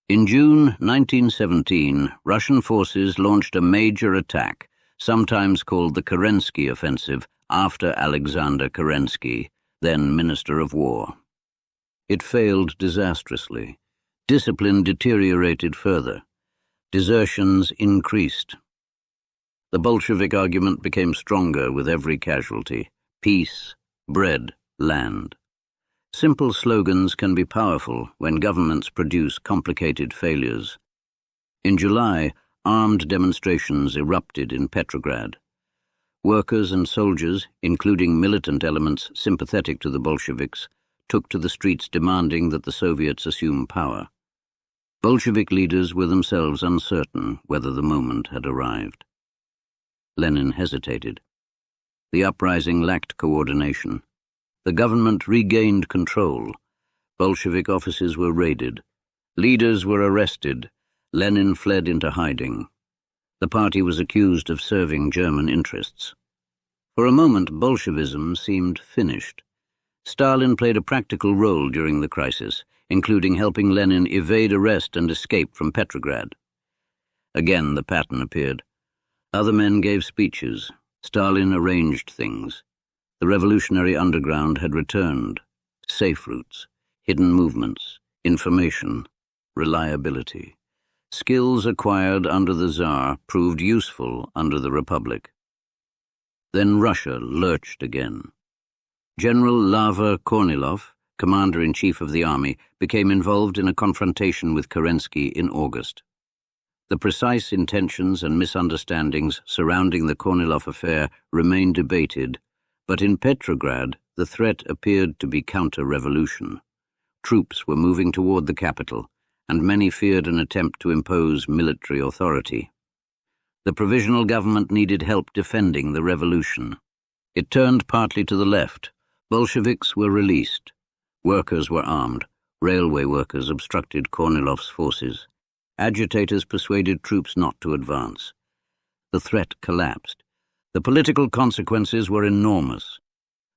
In June 1917, Russian forces launched a major attack, sometimes called the Kerensky Offensive, after Alexander Kerensky, then Minister of War. It failed disastrously. Discipline deteriorated further. Desertions increased. The Bolshevik argument became stronger with every casualty: peace, bread, land. Simple slogans can be powerful when governments produce complicated failures. In July, armed demonstrations erupted in Petrograd. Workers and soldiers, including militant elements sympathetic to the Bolsheviks, took to the streets demanding that the Soviets assume power. Bolshevik leaders were themselves uncertain whether the moment had arrived. Lenin hesitated. The uprising lacked coordination. The government regained control. Bolshevik offices were raided. Leaders were arrested. Lenin fled into hiding. The party was accused of serving German interests. For a moment, Bolshevism seemed finished. Stalin played a practical role during the crisis, including helping Lenin evade arrest and escape from Petrograd. Again, the pattern appeared. Other men gave speeches. Stalin arranged things. The revolutionary underground had returned. Safe routes, hidden movements, information, reliability. Skills acquired under the Tsar proved useful under the Republic. Then Russia lurched again. General Lava Kornilov, commander-in-chief of the army, became involved in a confrontation with Kerensky in August. The precise intentions and misunderstandings surrounding the Kornilov affair remain debated, but in Petrograd the threat appeared to be counter-revolution. Troops were moving toward the capital, and many feared an attempt to impose military authority. The provisional government needed help defending the revolution. It turned partly to the left. Bolsheviks were released. Workers were armed. Railway workers obstructed Kornilov's forces. Agitators persuaded troops not to advance. The threat collapsed. The political consequences were enormous.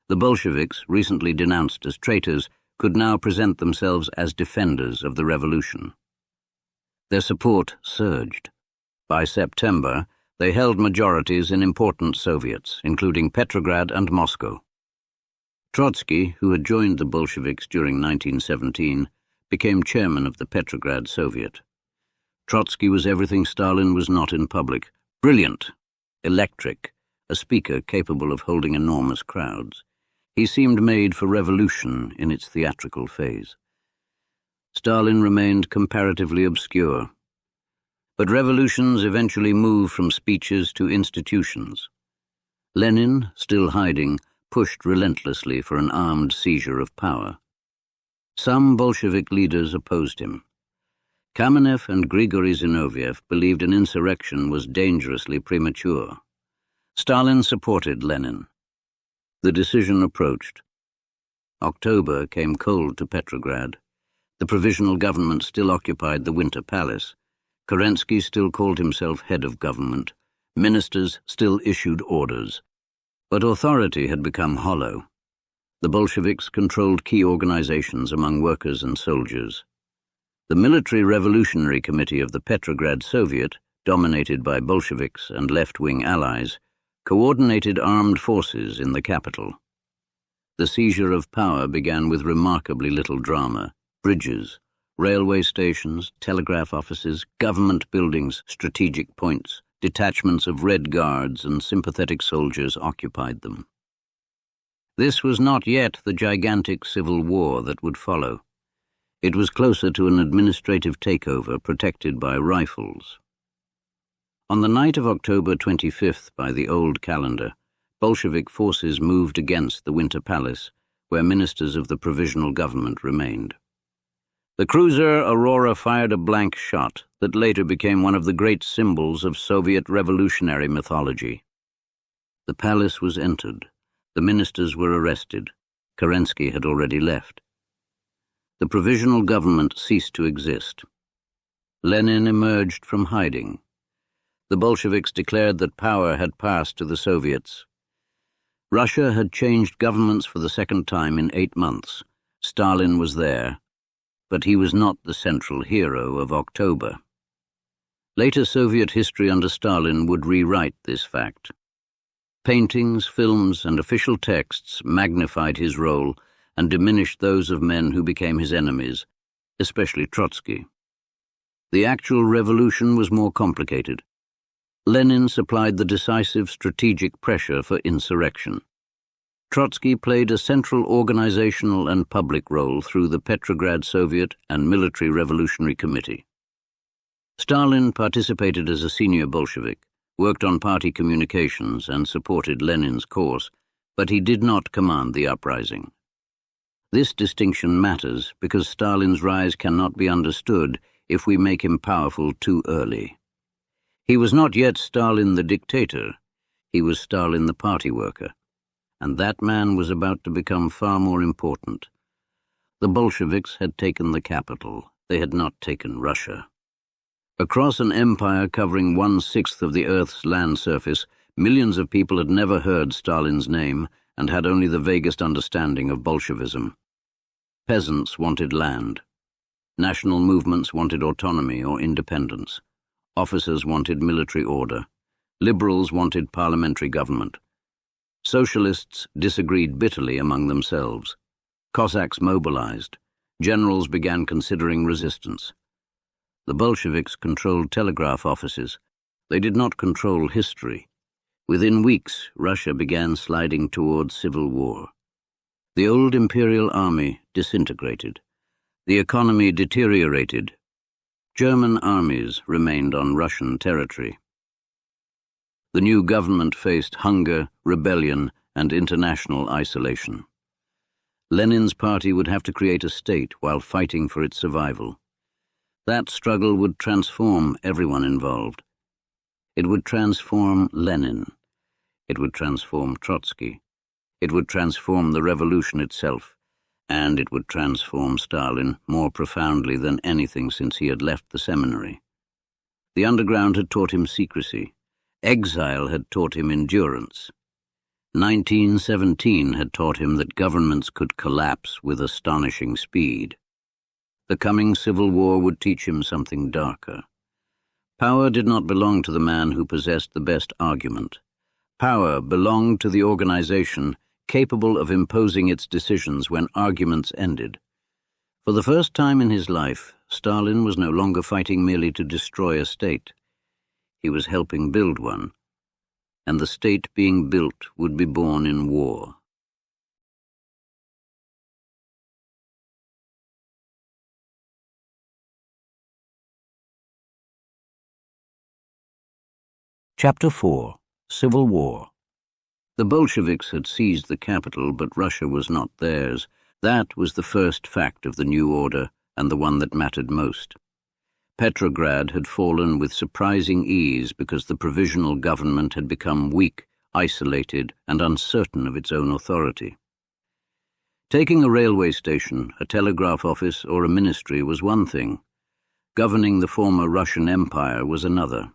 The Bolsheviks, recently denounced as traitors, could now present themselves as defenders of the revolution. Their support surged. By September, they held majorities in important Soviets, including Petrograd and Moscow. Trotsky, who had joined the Bolsheviks during 1917, became chairman of the Petrograd Soviet. Trotsky was everything Stalin was not in public: brilliant, electric, a speaker capable of holding enormous crowds. He seemed made for revolution in its theatrical phase. Stalin remained comparatively obscure. But revolutions eventually moved from speeches to institutions. Lenin, still hiding, pushed relentlessly for an armed seizure of power. Some Bolshevik leaders opposed him. Kamenev and Grigory Zinoviev believed an insurrection was dangerously premature. Stalin supported Lenin. The decision approached. October came cold to Petrograd. The provisional government still occupied the Winter Palace. Kerensky still called himself head of government. Ministers still issued orders. But authority had become hollow. The Bolsheviks controlled key organizations among workers and soldiers. The Military Revolutionary Committee of the Petrograd Soviet, dominated by Bolsheviks and left-wing allies, coordinated armed forces in the capital. The seizure of power began with remarkably little drama. Bridges, railway stations, telegraph offices, government buildings, strategic points, detachments of Red Guards and sympathetic soldiers occupied them. This was not yet the gigantic civil war that would follow. It was closer to an administrative takeover protected by rifles. On the night of October 25th by the old calendar, Bolshevik forces moved against the Winter Palace, where ministers of the provisional government remained. The cruiser Aurora fired a blank shot that later became one of the great symbols of Soviet revolutionary mythology. The palace was entered. The ministers were arrested. Kerensky had already left. The provisional government ceased to exist. Lenin emerged from hiding. The Bolsheviks declared that power had passed to the Soviets. Russia had changed governments for the second time in 8 months. Stalin was there, but he was not the central hero of October. Later Soviet history under Stalin would rewrite this fact. Paintings, films, and official texts magnified his role and diminished those of men who became his enemies, especially Trotsky. The actual revolution was more complicated. Lenin supplied the decisive strategic pressure for insurrection. Trotsky played a central organizational and public role through the Petrograd Soviet and Military Revolutionary Committee. Stalin participated as a senior Bolshevik, worked on party communications, and supported Lenin's cause, but he did not command the uprising. This distinction matters because Stalin's rise cannot be understood if we make him powerful too early. He was not yet Stalin the dictator, he was Stalin the party worker, and that man was about to become far more important. The Bolsheviks had taken the capital, they had not taken Russia. Across an empire covering 1/6 of the Earth's land surface, millions of people had never heard Stalin's name and had only the vaguest understanding of Bolshevism. Peasants wanted land. National movements wanted autonomy or independence. Officers wanted military order. Liberals wanted parliamentary government. Socialists disagreed bitterly among themselves. Cossacks mobilized. Generals began considering resistance. The Bolsheviks controlled telegraph offices. They did not control history. Within weeks, Russia began sliding towards civil war. The old imperial army disintegrated. The economy deteriorated. German armies remained on Russian territory. The new government faced hunger, rebellion, and international isolation. Lenin's party would have to create a state while fighting for its survival. That struggle would transform everyone involved. It would transform Lenin. It would transform Trotsky. It would transform the revolution itself. And it would transform Stalin more profoundly than anything since he had left the seminary. The underground had taught him secrecy. Exile had taught him endurance. 1917 had taught him that governments could collapse with astonishing speed. The coming civil war would teach him something darker. Power did not belong to the man who possessed the best argument. Power belonged to the organization capable of imposing its decisions when arguments ended. For the first time in his life, Stalin was no longer fighting merely to destroy a state. He was helping build one, and the state being built would be born in war. Chapter 4. Civil War. The Bolsheviks had seized the capital, but Russia was not theirs. That was the first fact of the new order, and the one that mattered most. Petrograd had fallen with surprising ease because the provisional government had become weak, isolated, and uncertain of its own authority. Taking a railway station, a telegraph office, or a ministry was one thing. Governing the former Russian Empire was another.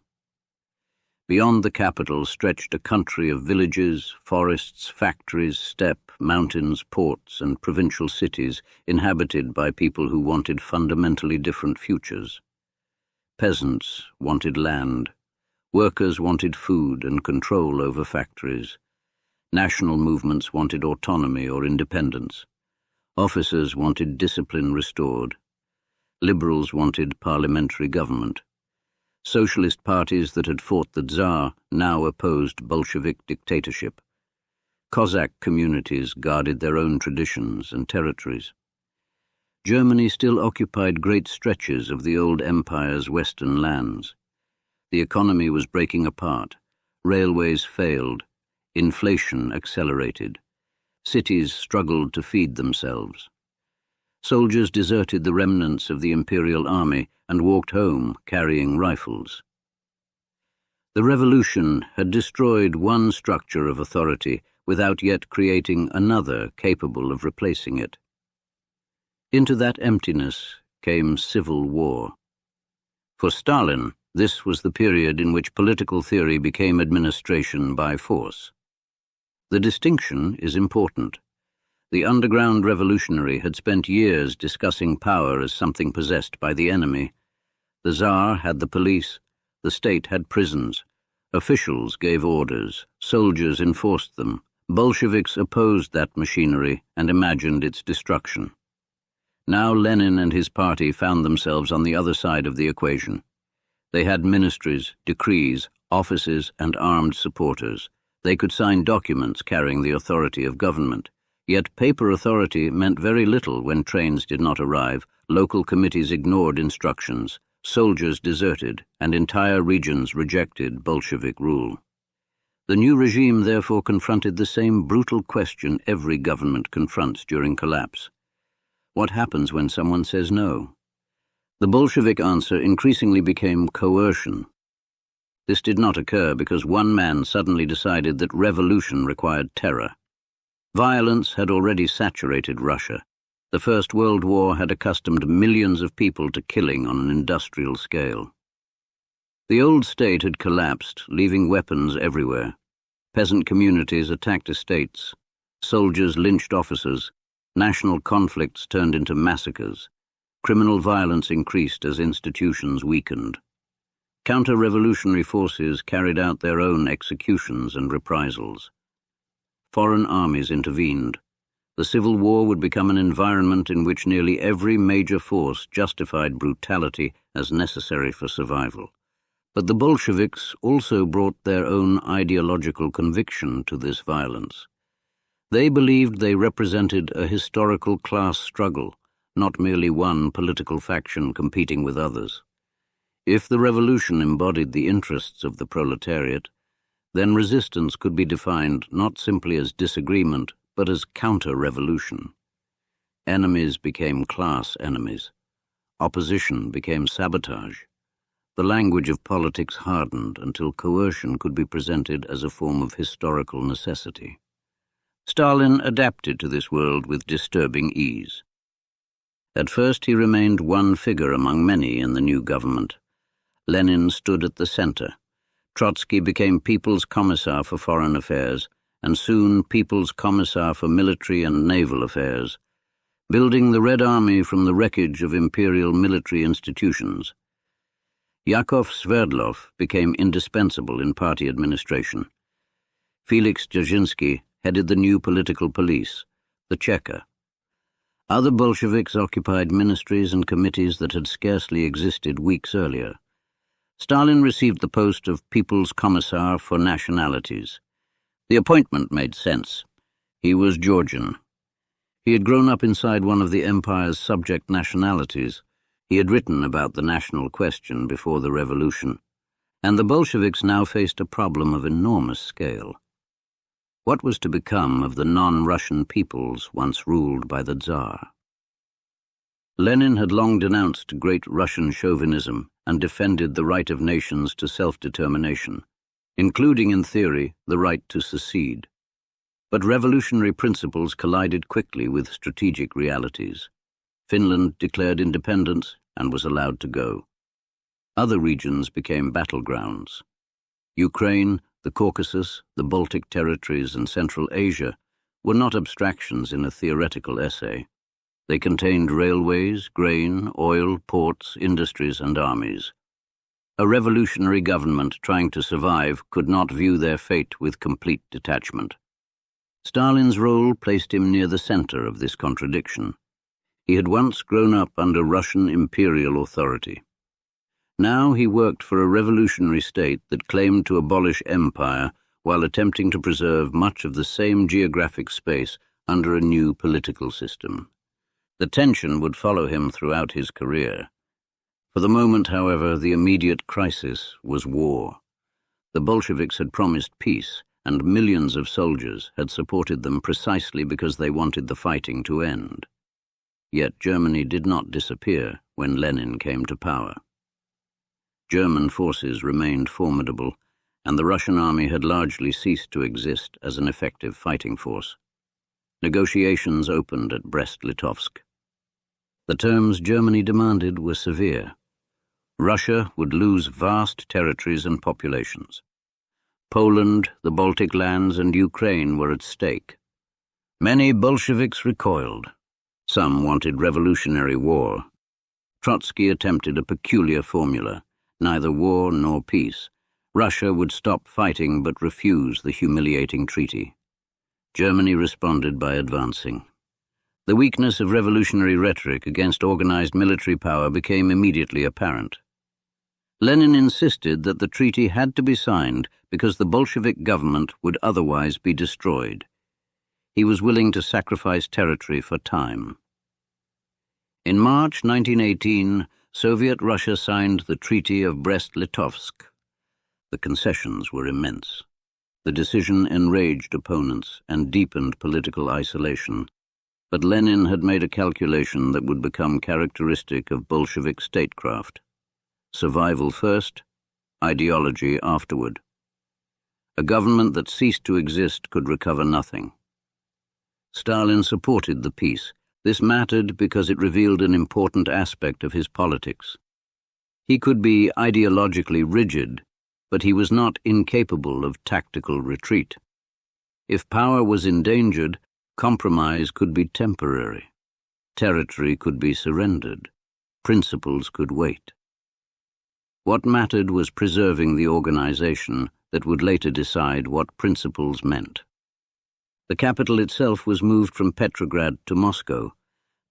Beyond the capital stretched a country of villages, forests, factories, steppe, mountains, ports, and provincial cities inhabited by people who wanted fundamentally different futures. Peasants wanted land. Workers wanted food and control over factories. National movements wanted autonomy or independence. Officers wanted discipline restored. Liberals wanted parliamentary government. Socialist parties that had fought the Tsar now opposed Bolshevik dictatorship. Cossack communities guarded their own traditions and territories. Germany still occupied great stretches of the old empire's western lands. The economy was breaking apart. Railways failed. Inflation accelerated. Cities struggled to feed themselves. Soldiers deserted the remnants of the imperial army and walked home carrying rifles. The revolution had destroyed one structure of authority without yet creating another capable of replacing it. Into that emptiness came civil war. For Stalin, this was the period in which political theory became administration by force. The distinction is important. The underground revolutionary had spent years discussing power as something possessed by the enemy. The Tsar had the police, the state had prisons, officials gave orders, soldiers enforced them. Bolsheviks opposed that machinery and imagined its destruction. Now Lenin and his party found themselves on the other side of the equation. They had ministries, decrees, offices, and armed supporters. They could sign documents carrying the authority of government. Yet paper authority meant very little when trains did not arrive, local committees ignored instructions, soldiers deserted, and entire regions rejected Bolshevik rule. The new regime therefore confronted the same brutal question every government confronts during collapse. What happens when someone says no? The Bolshevik answer increasingly became coercion. This did not occur because one man suddenly decided that revolution required terror. Violence had already saturated Russia. The First World War had accustomed millions of people to killing on an industrial scale. The old state had collapsed, leaving weapons everywhere. Peasant communities attacked estates. Soldiers lynched officers. National conflicts turned into massacres. Criminal violence increased as institutions weakened. Counter-revolutionary forces carried out their own executions and reprisals. Foreign armies intervened. The Civil War would become an environment in which nearly every major force justified brutality as necessary for survival. But the Bolsheviks also brought their own ideological conviction to this violence. They believed they represented a historical class struggle, not merely one political faction competing with others. If the revolution embodied the interests of the proletariat, then resistance could be defined not simply as disagreement, but as counter-revolution. Enemies became class enemies. Opposition became sabotage. The language of politics hardened until coercion could be presented as a form of historical necessity. Stalin adapted to this world with disturbing ease. At first he remained one figure among many in the new government. Lenin stood at the center. Trotsky became People's Commissar for Foreign Affairs, and soon People's Commissar for Military and Naval Affairs, building the Red Army from the wreckage of imperial military institutions. Yakov Sverdlov became indispensable in party administration. Felix Dzerzhinsky headed the new political police, the Cheka. Other Bolsheviks occupied ministries and committees that had scarcely existed weeks earlier. Stalin received the post of People's Commissar for Nationalities. The appointment made sense. He was Georgian. He had grown up inside one of the empire's subject nationalities. He had written about the national question before the revolution, and the Bolsheviks now faced a problem of enormous scale. What was to become of the non-Russian peoples once ruled by the Tsar? Lenin had long denounced great Russian chauvinism and defended the right of nations to self-determination, including, in theory, the right to secede. But revolutionary principles collided quickly with strategic realities. Finland declared independence and was allowed to go. Other regions became battlegrounds. Ukraine, the Caucasus, the Baltic territories, and Central Asia were not abstractions in a theoretical essay. They contained railways, grain, oil, ports, industries, and armies. A revolutionary government trying to survive could not view their fate with complete detachment. Stalin's role placed him near the center of this contradiction. He had once grown up under Russian imperial authority. Now he worked for a revolutionary state that claimed to abolish empire while attempting to preserve much of the same geographic space under a new political system. The tension would follow him throughout his career. For the moment, however, the immediate crisis was war. The Bolsheviks had promised peace, and millions of soldiers had supported them precisely because they wanted the fighting to end. Yet Germany did not disappear when Lenin came to power. German forces remained formidable, and the Russian army had largely ceased to exist as an effective fighting force. Negotiations opened at Brest-Litovsk. The terms Germany demanded were severe. Russia would lose vast territories and populations. Poland, the Baltic lands, and Ukraine were at stake. Many Bolsheviks recoiled. Some wanted revolutionary war. Trotsky attempted a peculiar formula: neither war nor peace. Russia would stop fighting but refuse the humiliating treaty. Germany responded by advancing. The weakness of revolutionary rhetoric against organized military power became immediately apparent. Lenin insisted that the treaty had to be signed because the Bolshevik government would otherwise be destroyed. He was willing to sacrifice territory for time. In March 1918, Soviet Russia signed the Treaty of Brest-Litovsk. The concessions were immense. The decision enraged opponents and deepened political isolation. But Lenin had made a calculation that would become characteristic of Bolshevik statecraft: survival first, ideology afterward. A government that ceased to exist could recover nothing. Stalin supported the peace. This mattered because it revealed an important aspect of his politics. He could be ideologically rigid, but he was not incapable of tactical retreat. If power was endangered, compromise could be temporary. Territory could be surrendered. Principles could wait. What mattered was preserving the organization that would later decide what principles meant. The capital itself was moved from Petrograd to Moscow,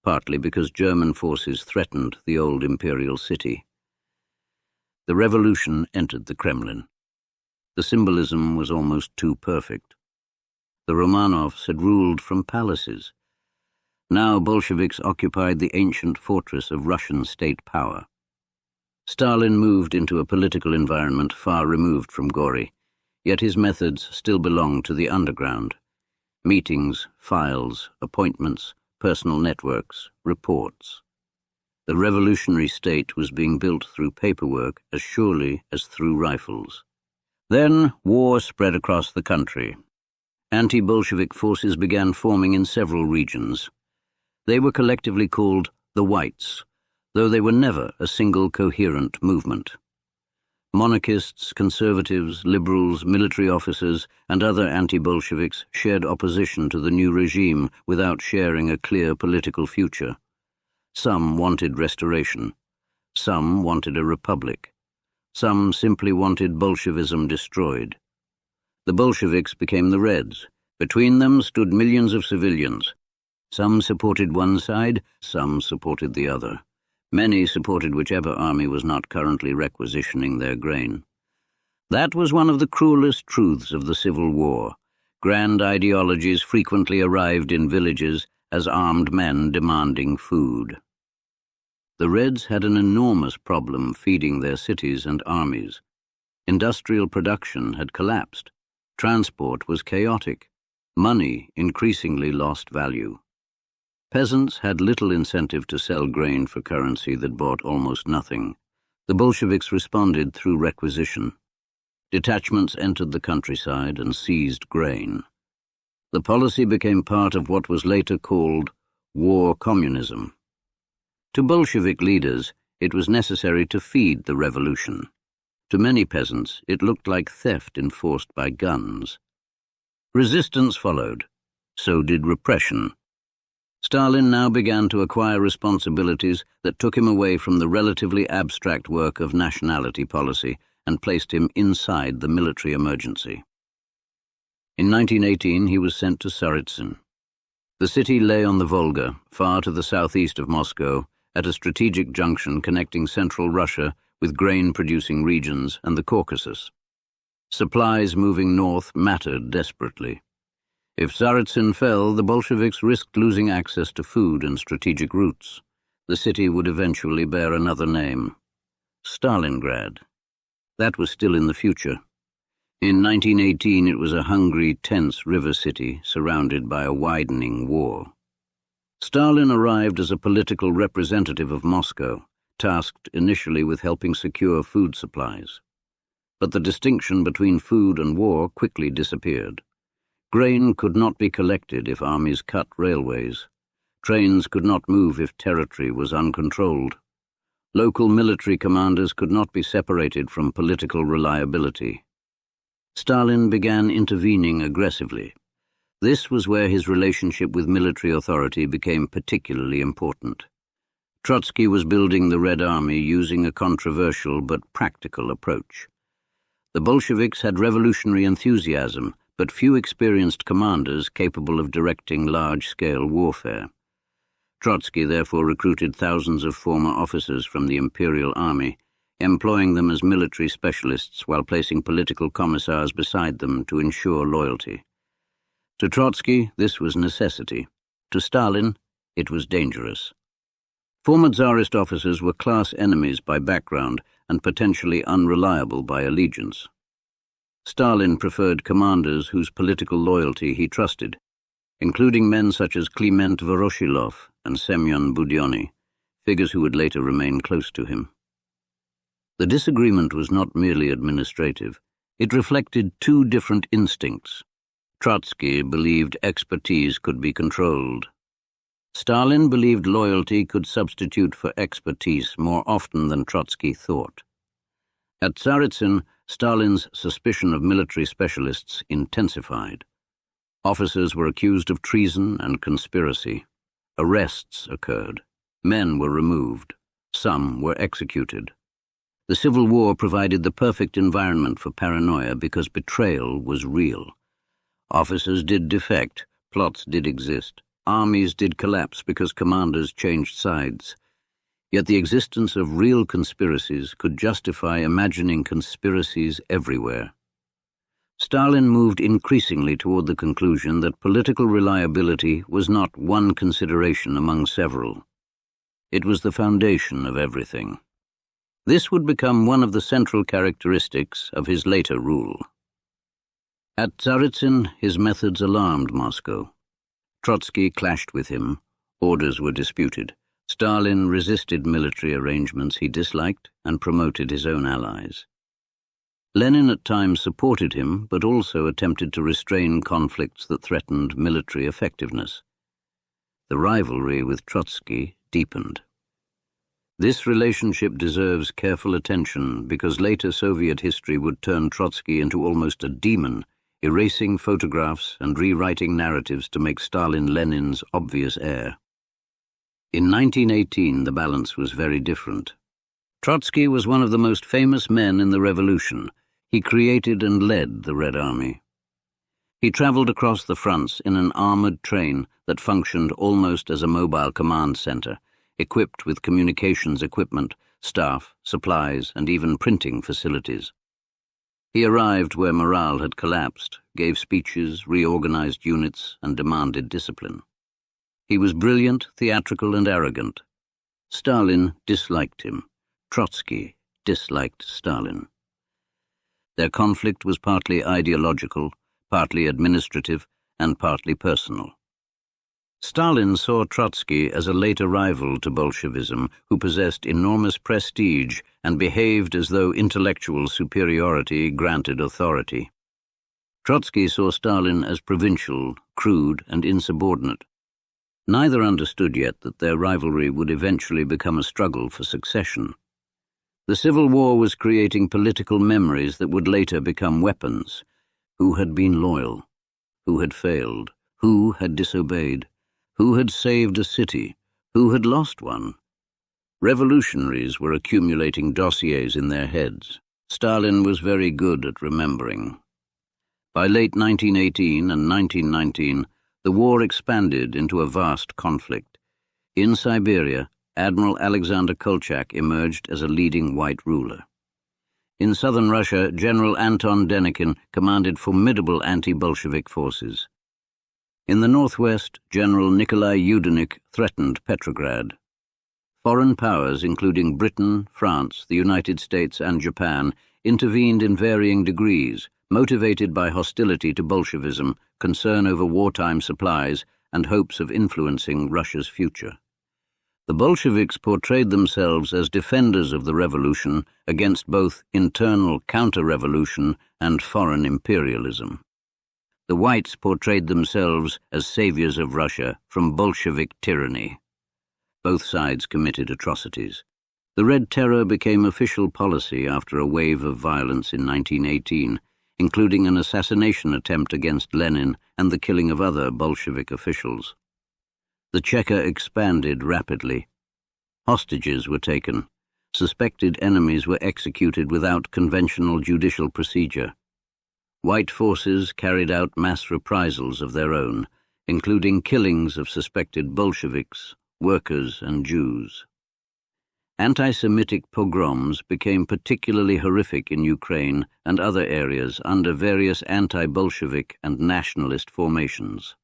partly because German forces threatened the old imperial city. The revolution entered the Kremlin. The symbolism was almost too perfect. The Romanovs had ruled from palaces. Now Bolsheviks occupied the ancient fortress of Russian state power. Stalin moved into a political environment far removed from Gori, yet his methods still belonged to the underground. Meetings, files, appointments, personal networks, reports. The revolutionary state was being built through paperwork as surely as through rifles. Then war spread across the country. Anti-Bolshevik forces began forming in several regions. They were collectively called the Whites, though they were never a single coherent movement. Monarchists, conservatives, liberals, military officers, and other anti-Bolsheviks shared opposition to the new regime without sharing a clear political future. Some wanted restoration. Some wanted a republic. Some simply wanted Bolshevism destroyed. The Bolsheviks became the Reds. Between them stood millions of civilians. Some supported one side, some supported the other. Many supported whichever army was not currently requisitioning their grain. That was one of the cruelest truths of the Civil War. Grand ideologies frequently arrived in villages as armed men demanding food. The Reds had an enormous problem feeding their cities and armies. Industrial production had collapsed. Transport was chaotic. Money increasingly lost value. Peasants had little incentive to sell grain for currency that bought almost nothing. The Bolsheviks responded through requisition. Detachments entered the countryside and seized grain. The policy became part of what was later called war communism. To Bolshevik leaders, it was necessary to feed the revolution. To many peasants, it looked like theft enforced by guns. Resistance followed. So did repression. Stalin now began to acquire responsibilities that took him away from the relatively abstract work of nationality policy and placed him inside the military emergency. In 1918, he was sent to Tsaritsyn. The city lay on the Volga, far to the southeast of Moscow, at a strategic junction connecting central Russia with grain-producing regions and the Caucasus. Supplies moving north mattered desperately. If Tsaritsyn fell, the Bolsheviks risked losing access to food and strategic routes. The city would eventually bear another name: Stalingrad. That was still in the future. In 1918, it was a hungry, tense river city surrounded by a widening war. Stalin arrived as a political representative of Moscow, tasked initially with helping secure food supplies. But the distinction between food and war quickly disappeared. Grain could not be collected if armies cut railways. Trains could not move if territory was uncontrolled. Local military commanders could not be separated from political reliability. Stalin began intervening aggressively. This was where his relationship with military authority became particularly important. Trotsky was building the Red Army using a controversial but practical approach. The Bolsheviks had revolutionary enthusiasm, but few experienced commanders capable of directing large-scale warfare. Trotsky therefore recruited thousands of former officers from the Imperial Army, employing them as military specialists while placing political commissars beside them to ensure loyalty. To Trotsky, this was necessity. To Stalin, it was dangerous. Former Tsarist officers were class enemies by background and potentially unreliable by allegiance. Stalin preferred commanders whose political loyalty he trusted, including men such as Kliment Voroshilov and Semyon Budyonny, figures who would later remain close to him. The disagreement was not merely administrative. It reflected two different instincts. Trotsky believed expertise could be controlled. Stalin believed loyalty could substitute for expertise more often than Trotsky thought. At Tsaritsyn, Stalin's suspicion of military specialists intensified. Officers were accused of treason and conspiracy. Arrests occurred. Men were removed. Some were executed. The Civil War provided the perfect environment for paranoia because betrayal was real. Officers did defect, plots did exist, armies did collapse because commanders changed sides. Yet the existence of real conspiracies could justify imagining conspiracies everywhere. Stalin moved increasingly toward the conclusion that political reliability was not one consideration among several. It was the foundation of everything. This would become one of the central characteristics of his later rule. At Tsaritsyn, his methods alarmed Moscow. Trotsky clashed with him. Orders were disputed. Stalin resisted military arrangements he disliked and promoted his own allies. Lenin at times supported him, but also attempted to restrain conflicts that threatened military effectiveness. The rivalry with Trotsky deepened. This relationship deserves careful attention because later Soviet history would turn Trotsky into almost a demon, erasing photographs and rewriting narratives to make Stalin Lenin's obvious heir. In 1918, the balance was very different. Trotsky was one of the most famous men in the revolution. He created and led the Red Army. He traveled across the fronts in an armored train that functioned almost as a mobile command center, equipped with communications equipment, staff, supplies, and even printing facilities. He arrived where morale had collapsed, gave speeches, reorganized units, and demanded discipline. He was brilliant, theatrical, and arrogant. Stalin disliked him. Trotsky disliked Stalin. Their conflict was partly ideological, partly administrative, and partly personal. Stalin saw Trotsky as a later rival to Bolshevism who possessed enormous prestige and behaved as though intellectual superiority granted authority. Trotsky saw Stalin as provincial, crude, and insubordinate. Neither understood yet that their rivalry would eventually become a struggle for succession. The Civil War was creating political memories that would later become weapons. Who had been loyal? Who had failed? Who had disobeyed? Who had saved a city? Who had lost one? Revolutionaries were accumulating dossiers in their heads. Stalin was very good at remembering. By late 1918 and 1919, the war expanded into a vast conflict. In Siberia, Admiral Alexander Kolchak emerged as a leading white ruler. In southern Russia, General Anton Denikin commanded formidable anti-Bolshevik forces. In the northwest, General Nikolai Yudenich threatened Petrograd. Foreign powers, including Britain, France, the United States, and Japan, intervened in varying degrees, motivated by hostility to Bolshevism, concern over wartime supplies, and hopes of influencing Russia's future. The Bolsheviks portrayed themselves as defenders of the revolution against both internal counter-revolution and foreign imperialism. The Whites portrayed themselves as saviors of Russia from Bolshevik tyranny. Both sides committed atrocities. The Red Terror became official policy after a wave of violence in 1918, including an assassination attempt against Lenin and the killing of other Bolshevik officials. The Cheka expanded rapidly. Hostages were taken. Suspected enemies were executed without conventional judicial procedure. White forces carried out mass reprisals of their own, including killings of suspected Bolsheviks, workers, and Jews. Anti-Semitic pogroms became particularly horrific in Ukraine and other areas under various anti-Bolshevik and nationalist formations.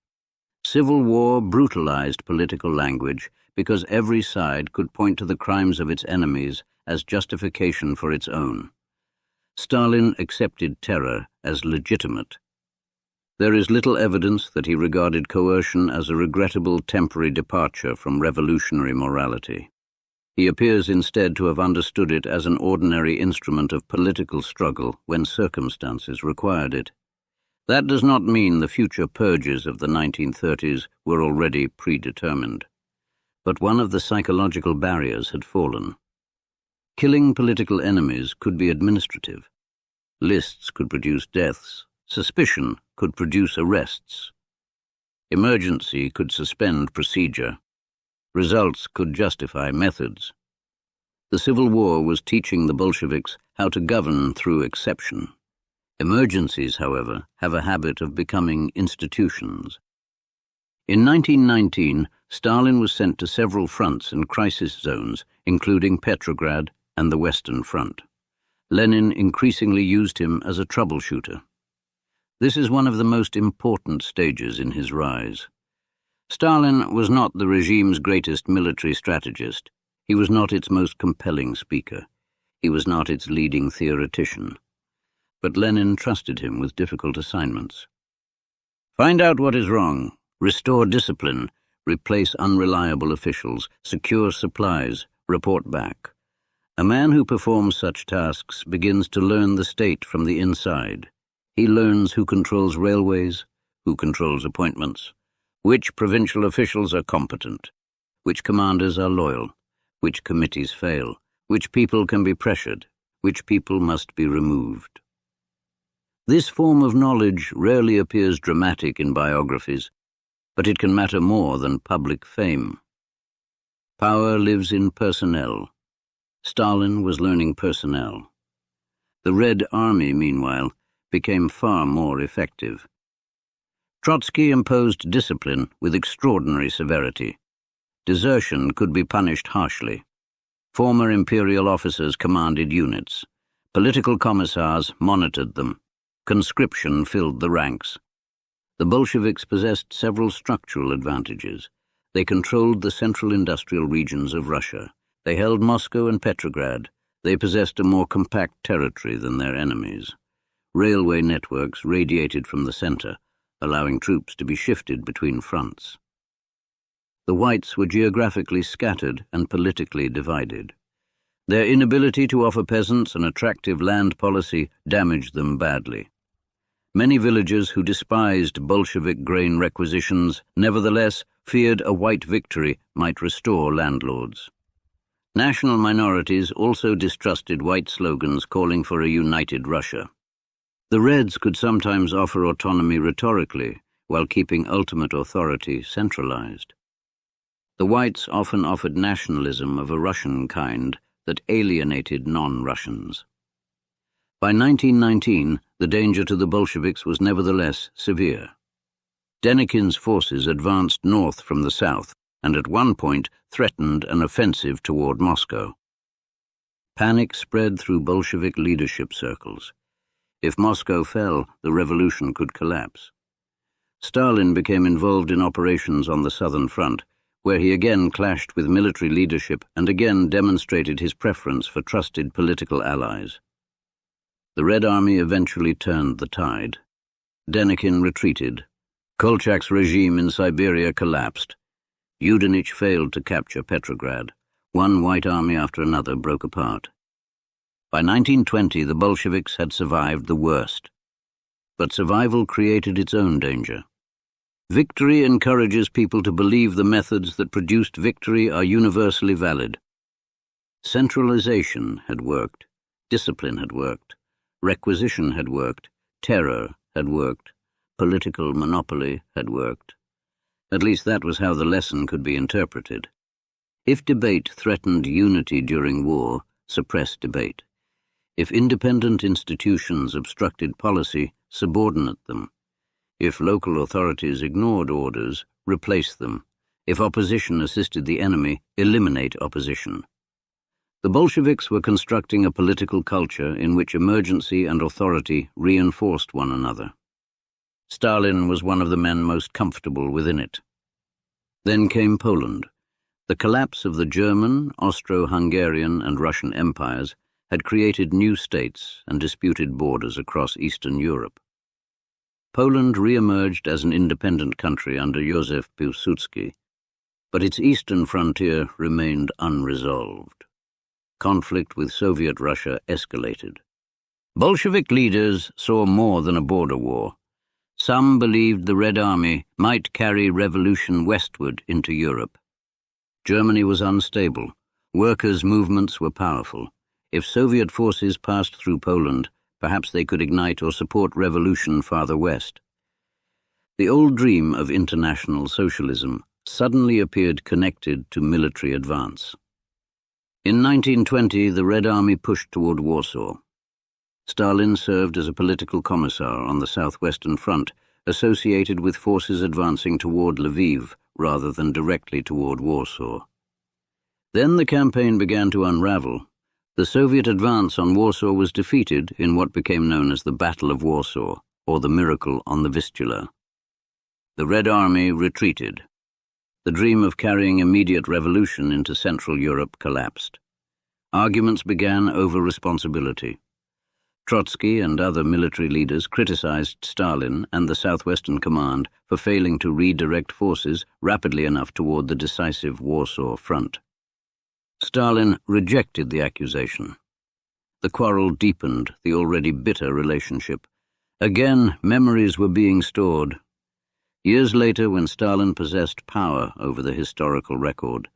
Civil war brutalized political language because every side could point to the crimes of its enemies as justification for its own. Stalin accepted terror as legitimate. There is little evidence that he regarded coercion as a regrettable temporary departure from revolutionary morality. He appears instead to have understood it as an ordinary instrument of political struggle when circumstances required it. That does not mean the future purges of the 1930s were already predetermined. But one of the psychological barriers had fallen. Killing political enemies could be administrative. Lists could produce deaths. Suspicion could produce arrests. Emergency could suspend procedure. Results could justify methods. The Civil War was teaching the Bolsheviks how to govern through exception. Emergencies, however, have a habit of becoming institutions. In 1919, Stalin was sent to several fronts and crisis zones, including Petrograd and the Western Front. Lenin increasingly used him as a troubleshooter. This is one of the most important stages in his rise. Stalin was not the regime's greatest military strategist. He was not its most compelling speaker. He was not its leading theoretician. But Lenin trusted him with difficult assignments. Find out what is wrong, restore discipline, replace unreliable officials, secure supplies, report back. A man who performs such tasks begins to learn the state from the inside. He learns who controls railways, who controls appointments, which provincial officials are competent, which commanders are loyal, which committees fail, which people can be pressured, which people must be removed. This form of knowledge rarely appears dramatic in biographies, but it can matter more than public fame. Power lives in personnel. Stalin was learning personnel. The Red Army, meanwhile, became far more effective. Trotsky imposed discipline with extraordinary severity. Desertion could be punished harshly. Former imperial officers commanded units. Political commissars monitored them. Conscription filled the ranks. The Bolsheviks possessed several structural advantages. They controlled the central industrial regions of Russia. They held Moscow and Petrograd. They possessed a more compact territory than their enemies. Railway networks radiated from the center, allowing troops to be shifted between fronts. The Whites were geographically scattered and politically divided. Their inability to offer peasants an attractive land policy damaged them badly. Many villagers who despised Bolshevik grain requisitions nevertheless feared a white victory might restore landlords. National minorities also distrusted white slogans calling for a united Russia. The Reds could sometimes offer autonomy rhetorically, while keeping ultimate authority centralized. The Whites often offered nationalism of a Russian kind that alienated non-Russians. By 1919, the danger to the Bolsheviks was nevertheless severe. Denikin's forces advanced north from the south and at one point threatened an offensive toward Moscow. Panic spread through Bolshevik leadership circles. If Moscow fell, the revolution could collapse. Stalin became involved in operations on the southern front, where he again clashed with military leadership and again demonstrated his preference for trusted political allies. The Red Army eventually turned the tide. Denikin retreated. Kolchak's regime in Siberia collapsed. Yudenich failed to capture Petrograd. One white army after another broke apart. By 1920, the Bolsheviks had survived the worst. But survival created its own danger. Victory encourages people to believe the methods that produced victory are universally valid. Centralization had worked, discipline had worked, requisition had worked, terror had worked, political monopoly had worked. At least that was how the lesson could be interpreted. If debate threatened unity during war, suppress debate. If independent institutions obstructed policy, subordinate them. If local authorities ignored orders, replace them. If opposition assisted the enemy, eliminate opposition. The Bolsheviks were constructing a political culture in which emergency and authority reinforced one another. Stalin was one of the men most comfortable within it. Then came Poland. The collapse of the German, Austro-Hungarian, and Russian empires had created new states and disputed borders across Eastern Europe. Poland re-emerged as an independent country under Józef Piłsudski, but its eastern frontier remained unresolved. Conflict with Soviet Russia escalated. Bolshevik leaders saw more than a border war. Some believed the Red Army might carry revolution westward into Europe. Germany was unstable. Workers' movements were powerful. If Soviet forces passed through Poland, perhaps they could ignite or support revolution farther west. The old dream of international socialism suddenly appeared connected to military advance. In 1920, the Red Army pushed toward Warsaw. Stalin served as a political commissar on the southwestern front, associated with forces advancing toward Lviv rather than directly toward Warsaw. Then the campaign began to unravel. The Soviet advance on Warsaw was defeated in what became known as the Battle of Warsaw, or the Miracle on the Vistula. The Red Army retreated. The dream of carrying immediate revolution into Central Europe collapsed. Arguments began over responsibility. Trotsky and other military leaders criticized Stalin and the Southwestern Command for failing to redirect forces rapidly enough toward the decisive Warsaw front. Stalin rejected the accusation. The quarrel deepened the already bitter relationship. Again, memories were being stored. Years later, when Stalin possessed power over the historical record,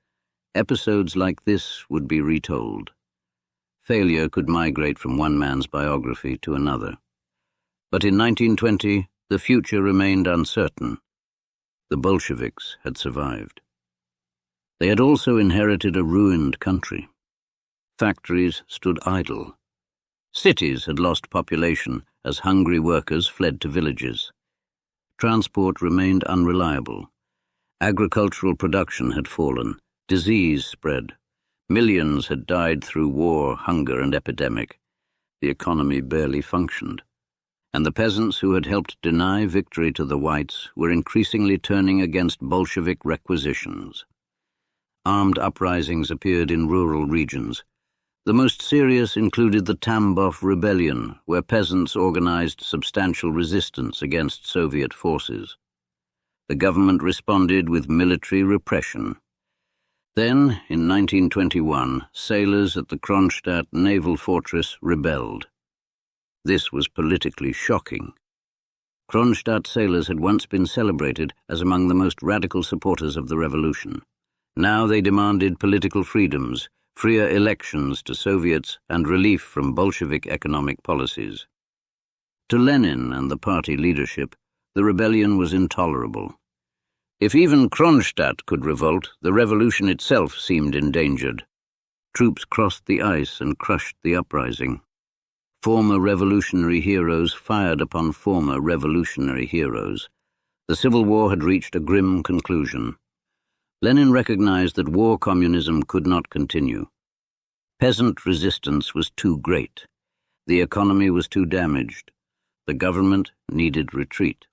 episodes like this would be retold. Failure could migrate from one man's biography to another. But in 1920, the future remained uncertain. The Bolsheviks had survived. They had also inherited a ruined country. Factories stood idle. Cities had lost population as hungry workers fled to villages. Transport remained unreliable. Agricultural production had fallen. Disease spread. Millions had died through war, hunger, and epidemic. The economy barely functioned. And the peasants who had helped deny victory to the whites were increasingly turning against Bolshevik requisitions. Armed uprisings appeared in rural regions. The most serious included the Tambov Rebellion, where peasants organized substantial resistance against Soviet forces. The government responded with military repression. Then, in 1921, sailors at the Kronstadt naval fortress rebelled. This was politically shocking. Kronstadt sailors had once been celebrated as among the most radical supporters of the revolution. Now they demanded political freedoms, freer elections to Soviets, and relief from Bolshevik economic policies. To Lenin and the party leadership, the rebellion was intolerable. If even Kronstadt could revolt, the revolution itself seemed endangered. Troops crossed the ice and crushed the uprising. Former revolutionary heroes fired upon former revolutionary heroes. The Civil War had reached a grim conclusion. Lenin recognized that war communism could not continue. Peasant resistance was too great. The economy was too damaged. The government needed retreat.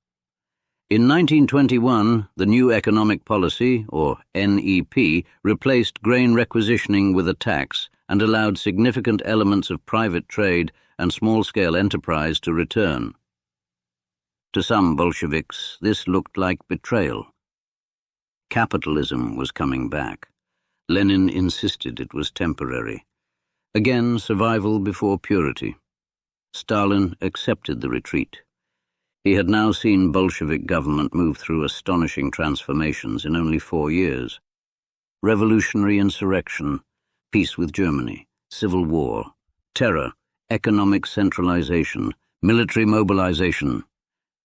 In 1921, the new economic policy, or NEP, replaced grain requisitioning with a tax and allowed significant elements of private trade and small-scale enterprise to return. To some Bolsheviks, this looked like betrayal. Capitalism was coming back. Lenin insisted it was temporary. Again, survival before purity. Stalin accepted the retreat. He had now seen Bolshevik government move through astonishing transformations in only 4 years. Revolutionary insurrection, peace with Germany, civil war, terror, economic centralization, military mobilization,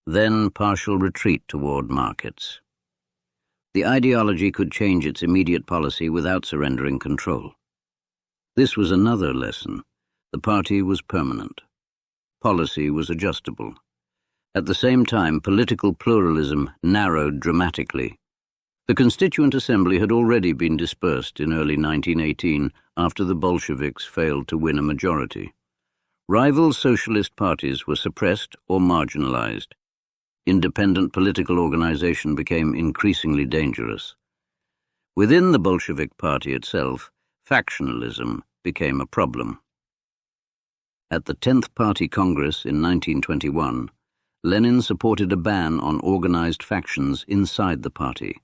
then partial retreat toward markets. The ideology could change its immediate policy without surrendering control. This was another lesson. The party was permanent. Policy was adjustable. At the same time, political pluralism narrowed dramatically. The Constituent Assembly had already been dispersed in early 1918 after the Bolsheviks failed to win a majority. Rival socialist parties were suppressed or marginalized. Independent political organization became increasingly dangerous. Within the Bolshevik Party itself, factionalism became a problem. At the 10th Party Congress in 1921, Lenin supported a ban on organized factions inside the party.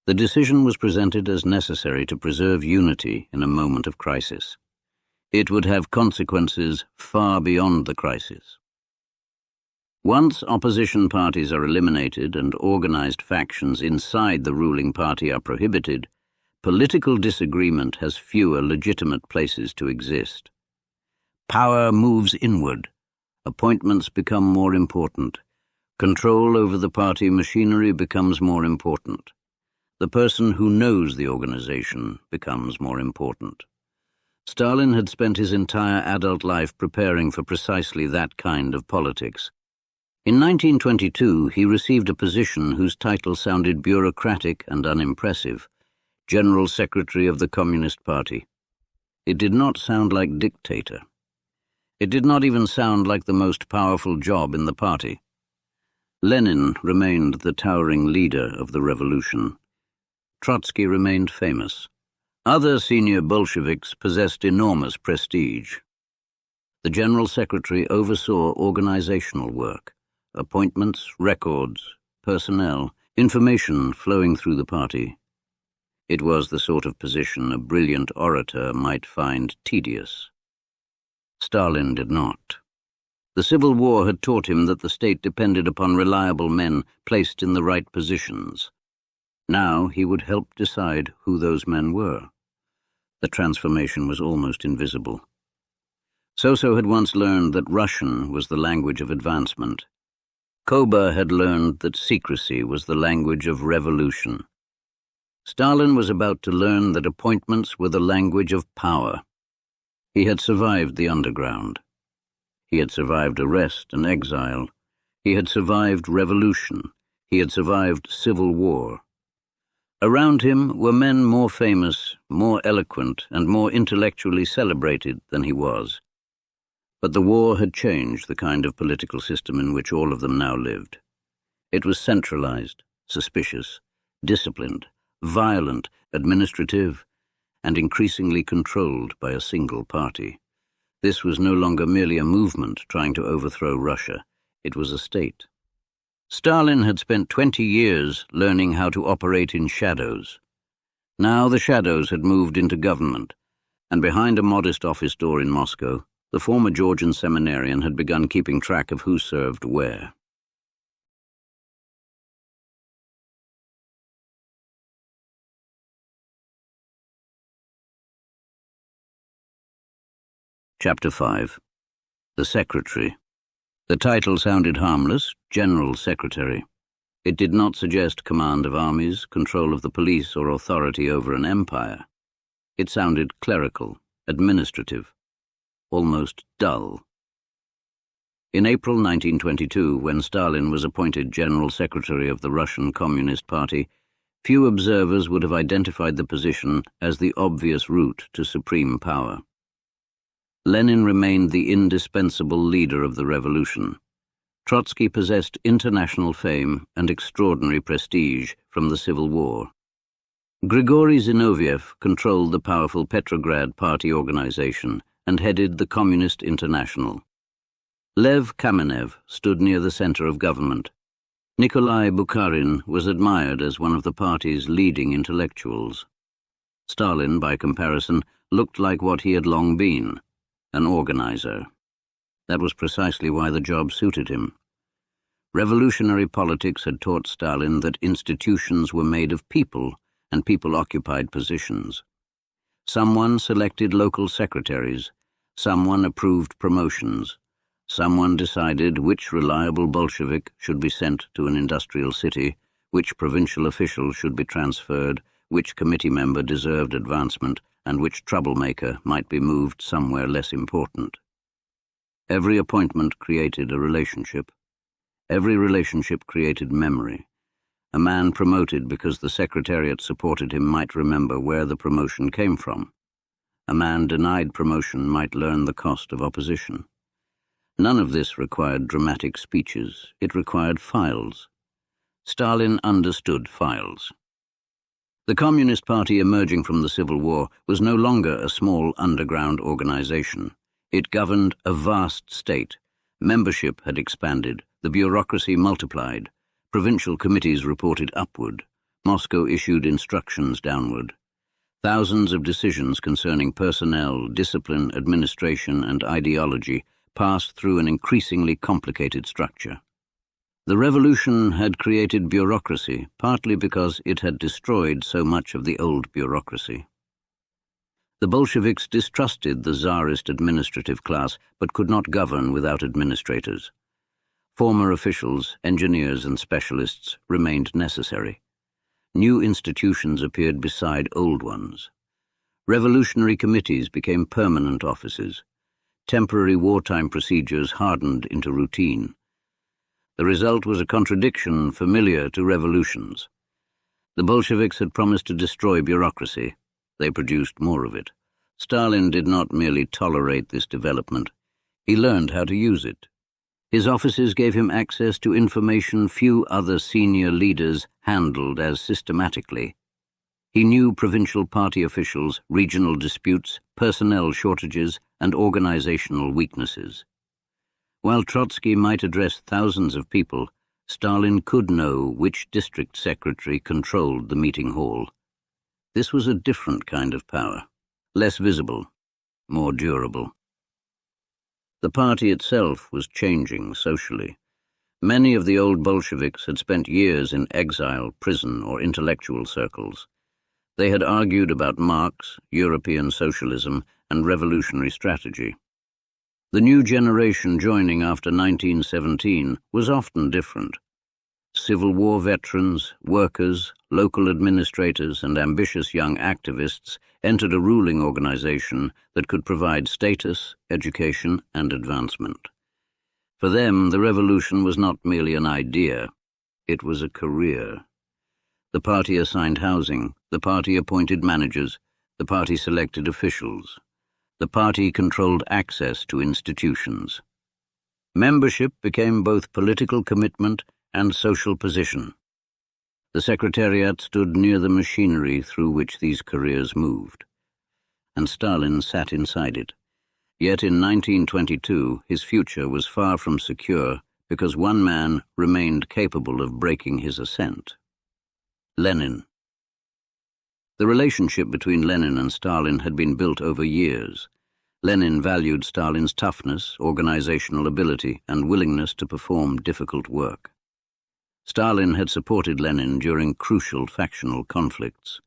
The decision was presented as necessary to preserve unity in a moment of crisis. It would have consequences far beyond the crisis. Once opposition parties are eliminated and organized factions inside the ruling party are prohibited, political disagreement has fewer legitimate places to exist. Power moves inward. Appointments become more important. Control over the party machinery becomes more important. The person who knows the organization becomes more important. Stalin had spent his entire adult life preparing for precisely that kind of politics. In 1922, he received a position whose title sounded bureaucratic and unimpressive, General Secretary of the Communist Party. It did not sound like dictator. It did not even sound like the most powerful job in the party. Lenin remained the towering leader of the revolution. Trotsky remained famous. Other senior Bolsheviks possessed enormous prestige. The General Secretary oversaw organizational work, appointments, records, personnel, information flowing through the party. It was the sort of position a brilliant orator might find tedious. Stalin did not. The Civil War had taught him that the state depended upon reliable men placed in the right positions. Now he would help decide who those men were. The transformation was almost invisible. Soso had once learned that Russian was the language of advancement. Koba had learned that secrecy was the language of revolution. Stalin was about to learn that appointments were the language of power. He had survived the underground. He had survived arrest and exile. He had survived revolution. He had survived civil war. Around him were men more famous, more eloquent, and more intellectually celebrated than he was. But the war had changed the kind of political system in which all of them now lived. It was centralized, suspicious, disciplined, violent, administrative, and increasingly controlled by a single party. This was no longer merely a movement trying to overthrow Russia. It was a state. Stalin had spent 20 years learning how to operate in shadows. Now the shadows had moved into government, and behind a modest office door in Moscow, the former Georgian seminarian had begun keeping track of who served where. Chapter 5. The Secretary. The title sounded harmless, General Secretary. It did not suggest command of armies, control of the police, or authority over an empire. It sounded clerical, administrative, almost dull. In April 1922, when Stalin was appointed General Secretary of the Russian Communist Party, few observers would have identified the position as the obvious route to supreme power. Lenin remained the indispensable leader of the revolution. Trotsky possessed international fame and extraordinary prestige from the Civil War. Grigory Zinoviev controlled the powerful Petrograd party organization and headed the Communist International. Lev Kamenev stood near the center of government. Nikolai Bukharin was admired as one of the party's leading intellectuals. Stalin, by comparison, looked like what he had long been, an organizer. That was precisely why the job suited him. Revolutionary politics had taught Stalin that institutions were made of people, and people occupied positions. Someone selected local secretaries, someone approved promotions, someone decided which reliable Bolshevik should be sent to an industrial city, which provincial official should be transferred, which committee member deserved advancement, and which troublemaker might be moved somewhere less important. Every appointment created a relationship. Every relationship created memory. A man promoted because the Secretariat supported him might remember where the promotion came from. A man denied promotion might learn the cost of opposition. None of this required dramatic speeches. It required files. Stalin understood files. The Communist Party emerging from the Civil War was no longer a small underground organization. It governed a vast state. Membership had expanded. The bureaucracy multiplied. Provincial committees reported upward. Moscow issued instructions downward. Thousands of decisions concerning personnel, discipline, administration, and ideology passed through an increasingly complicated structure. The revolution had created bureaucracy, partly because it had destroyed so much of the old bureaucracy. The Bolsheviks distrusted the Tsarist administrative class, but could not govern without administrators. Former officials, engineers, and specialists remained necessary. New institutions appeared beside old ones. Revolutionary committees became permanent offices. Temporary wartime procedures hardened into routine. The result was a contradiction familiar to revolutions. The Bolsheviks had promised to destroy bureaucracy. They produced more of it. Stalin did not merely tolerate this development. He learned how to use it. His offices gave him access to information few other senior leaders handled as systematically. He knew provincial party officials, regional disputes, personnel shortages, and organizational weaknesses. While Trotsky might address thousands of people, Stalin could know which district secretary controlled the meeting hall. This was a different kind of power, less visible, more durable. The party itself was changing socially. Many of the old Bolsheviks had spent years in exile, prison, or intellectual circles. They had argued about Marx, European socialism, and revolutionary strategy. The new generation joining after 1917 was often different. Civil War veterans, workers, local administrators, and ambitious young activists entered a ruling organization that could provide status, education, and advancement. For them, the revolution was not merely an idea, it was a career. The party assigned housing, the party appointed managers, the party selected officials. The party controlled access to institutions. Membership became both political commitment and social position. The Secretariat stood near the machinery through which these careers moved, and Stalin sat inside it. Yet in 1922, his future was far from secure because one man remained capable of breaking his ascent. Lenin. The relationship between Lenin and Stalin had been built over years. Lenin valued Stalin's toughness, organizational ability, and willingness to perform difficult work. Stalin had supported Lenin during crucial factional conflicts.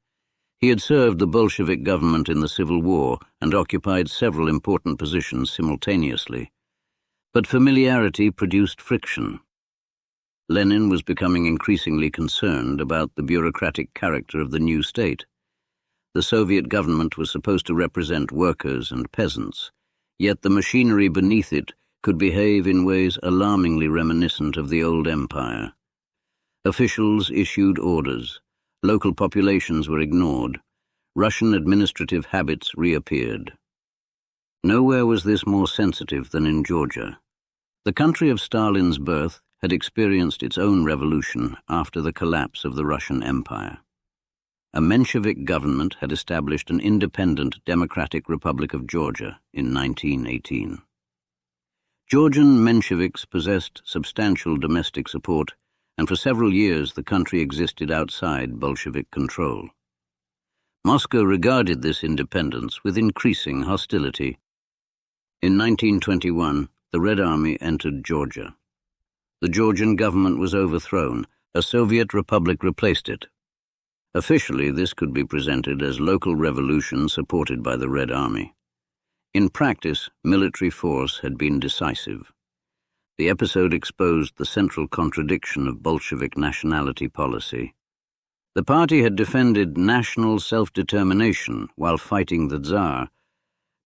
He had served the Bolshevik government in the Civil War and occupied several important positions simultaneously. But familiarity produced friction. Lenin was becoming increasingly concerned about the bureaucratic character of the new state. The Soviet government was supposed to represent workers and peasants, yet the machinery beneath it could behave in ways alarmingly reminiscent of the old empire. Officials issued orders. Local populations were ignored. Russian administrative habits reappeared. Nowhere was this more sensitive than in Georgia. The country of Stalin's birth had experienced its own revolution after the collapse of the Russian Empire. A Menshevik government had established an independent Democratic Republic of Georgia in 1918. Georgian Mensheviks possessed substantial domestic support, and for several years the country existed outside Bolshevik control. Moscow regarded this independence with increasing hostility. In 1921, the Red Army entered Georgia. The Georgian government was overthrown. A Soviet republic replaced it. Officially, this could be presented as local revolution supported by the Red Army. In practice, military force had been decisive. The episode exposed the central contradiction of Bolshevik nationality policy. The party had defended national self-determination while fighting the Tsar.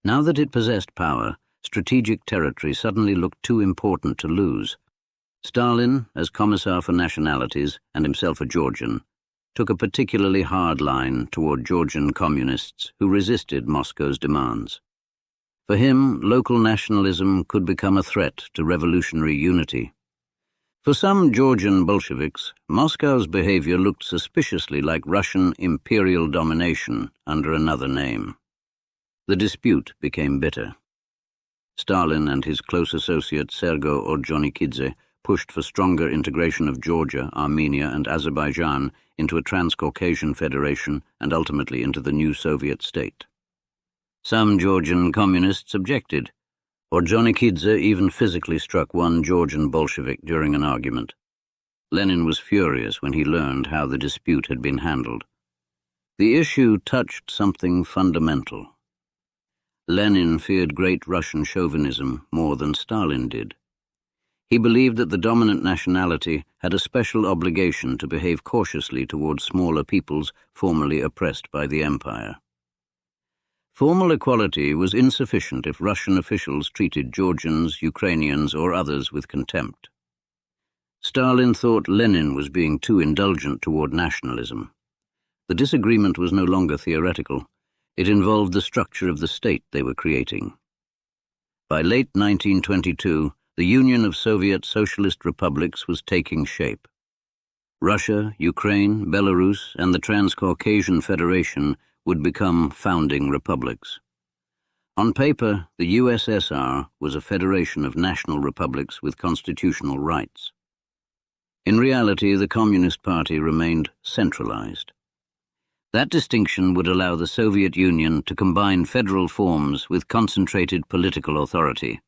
Now that it possessed power, strategic territory suddenly looked too important to lose. Stalin, as Commissar for Nationalities, and himself a Georgian, took a particularly hard line toward Georgian communists who resisted Moscow's demands. For him, local nationalism could become a threat to revolutionary unity. For some Georgian Bolsheviks, Moscow's behavior looked suspiciously like Russian imperial domination under another name. The dispute became bitter. Stalin and his close associate Sergo Ordzhonikidze pushed for stronger integration of Georgia, Armenia, and Azerbaijan into a Transcaucasian federation and ultimately into the new Soviet state. Some Georgian communists objected. Ordzhonikidze even physically struck one Georgian Bolshevik during an argument. Lenin was furious when he learned how the dispute had been handled. The issue touched something fundamental. Lenin feared great Russian chauvinism more than Stalin did. He believed that the dominant nationality had a special obligation to behave cautiously toward smaller peoples formerly oppressed by the empire. Formal equality was insufficient if Russian officials treated Georgians, Ukrainians, or others with contempt. Stalin thought Lenin was being too indulgent toward nationalism. The disagreement was no longer theoretical. It involved the structure of the state they were creating. By late 1922, the Union of Soviet Socialist Republics was taking shape. Russia, Ukraine, Belarus, and the Transcaucasian Federation would become founding republics. On paper, the USSR was a federation of national republics with constitutional rights. In reality, the Communist Party remained centralized. That distinction would allow the Soviet Union to combine federal forms with concentrated political authority.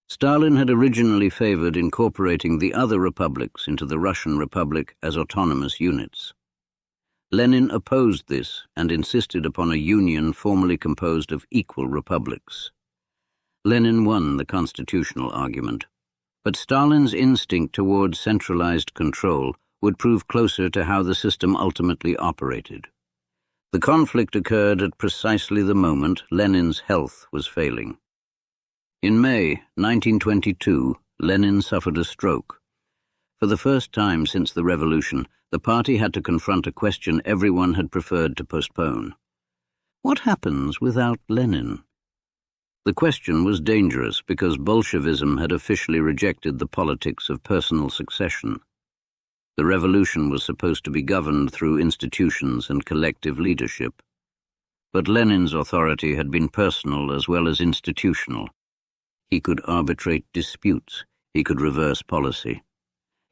Stalin had originally favored incorporating the other republics into the Russian Republic as autonomous units. Lenin opposed this and insisted upon a union formally composed of equal republics. Lenin won the constitutional argument, but Stalin's instinct toward centralized control would prove closer to how the system ultimately operated. The conflict occurred at precisely the moment Lenin's health was failing. In May 1922, Lenin suffered a stroke. For the first time since the revolution, the party had to confront a question everyone had preferred to postpone. What happens without Lenin? The question was dangerous because Bolshevism had officially rejected the politics of personal succession. The revolution was supposed to be governed through institutions and collective leadership. But Lenin's authority had been personal as well as institutional. He could arbitrate disputes. He could reverse policy.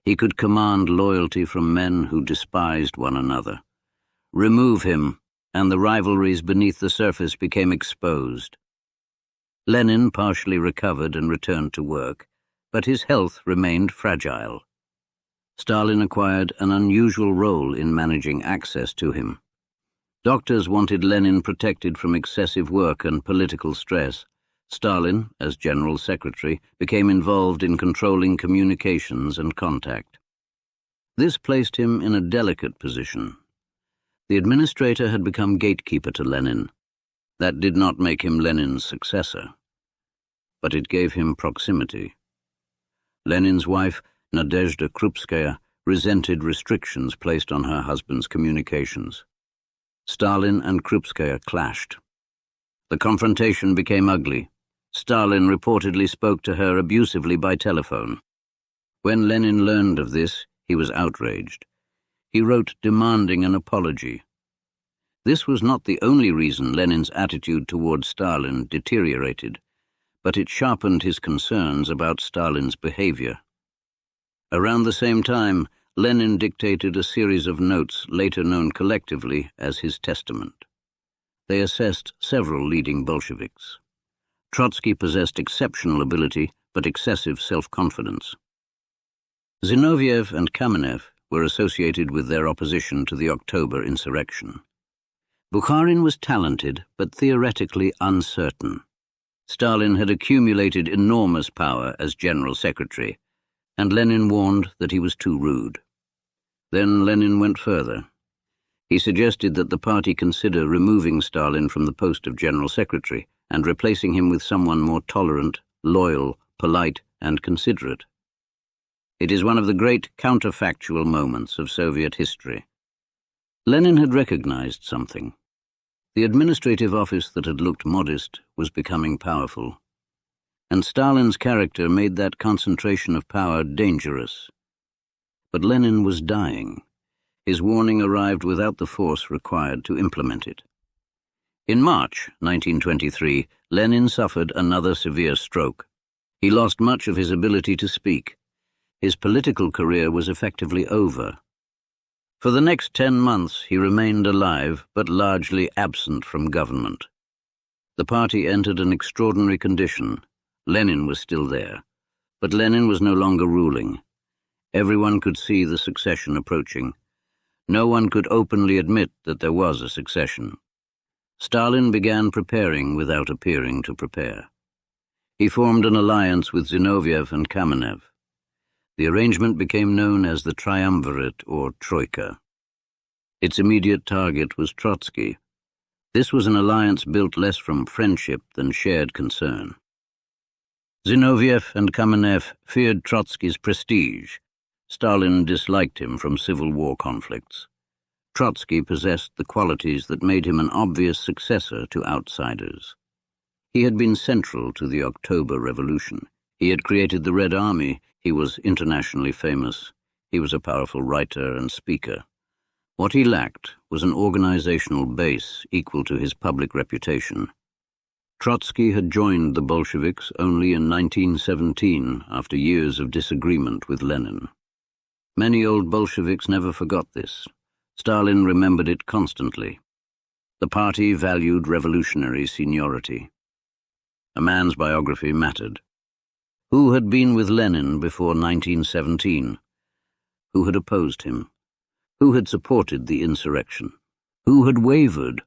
He could command loyalty from men who despised one another. Remove him, and the rivalries beneath the surface became exposed. Lenin partially recovered and returned to work, but his health remained fragile. Stalin acquired an unusual role in managing access to him. Doctors wanted Lenin protected from excessive work and political stress. Stalin, as General Secretary, became involved in controlling communications and contact. This placed him in a delicate position. The administrator had become gatekeeper to Lenin. That did not make him Lenin's successor, but it gave him proximity. Lenin's wife, Nadezhda Krupskaya, resented restrictions placed on her husband's communications. Stalin and Krupskaya clashed. The confrontation became ugly. Stalin reportedly spoke to her abusively by telephone. When Lenin learned of this, he was outraged. He wrote demanding an apology. This was not the only reason Lenin's attitude toward Stalin deteriorated, but it sharpened his concerns about Stalin's behavior. Around the same time, Lenin dictated a series of notes later known collectively as his testament. They assessed several leading Bolsheviks. Trotsky possessed exceptional ability but excessive self-confidence. Zinoviev and Kamenev were associated with their opposition to the October insurrection. Bukharin was talented but theoretically uncertain. Stalin had accumulated enormous power as General Secretary, and Lenin warned that he was too rude. Then Lenin went further. He suggested that the party consider removing Stalin from the post of General Secretary and replacing him with someone more tolerant, loyal, polite, and considerate. It is one of the great counterfactual moments of Soviet history. Lenin had recognized something. The administrative office that had looked modest was becoming powerful, and Stalin's character made that concentration of power dangerous. But Lenin was dying. His warning arrived without the force required to implement it. In March 1923, Lenin suffered another severe stroke. He lost much of his ability to speak. His political career was effectively over. For the next 10 months, he remained alive, but largely absent from government. The party entered an extraordinary condition. Lenin was still there, but Lenin was no longer ruling. Everyone could see the succession approaching. No one could openly admit that there was a succession. Stalin began preparing without appearing to prepare. He formed an alliance with Zinoviev and Kamenev. The arrangement became known as the Triumvirate or Troika. Its immediate target was Trotsky. This was an alliance built less from friendship than shared concern. Zinoviev and Kamenev feared Trotsky's prestige. Stalin disliked him from Civil War conflicts. Trotsky possessed the qualities that made him an obvious successor to outsiders. He had been central to the October Revolution. He had created the Red Army. He was internationally famous. He was a powerful writer and speaker. What he lacked was an organizational base equal to his public reputation. Trotsky had joined the Bolsheviks only in 1917 after years of disagreement with Lenin. Many old Bolsheviks never forgot this. Stalin remembered it constantly. The party valued revolutionary seniority. A man's biography mattered. Who had been with Lenin before 1917? Who had opposed him? Who had supported the insurrection? Who had wavered?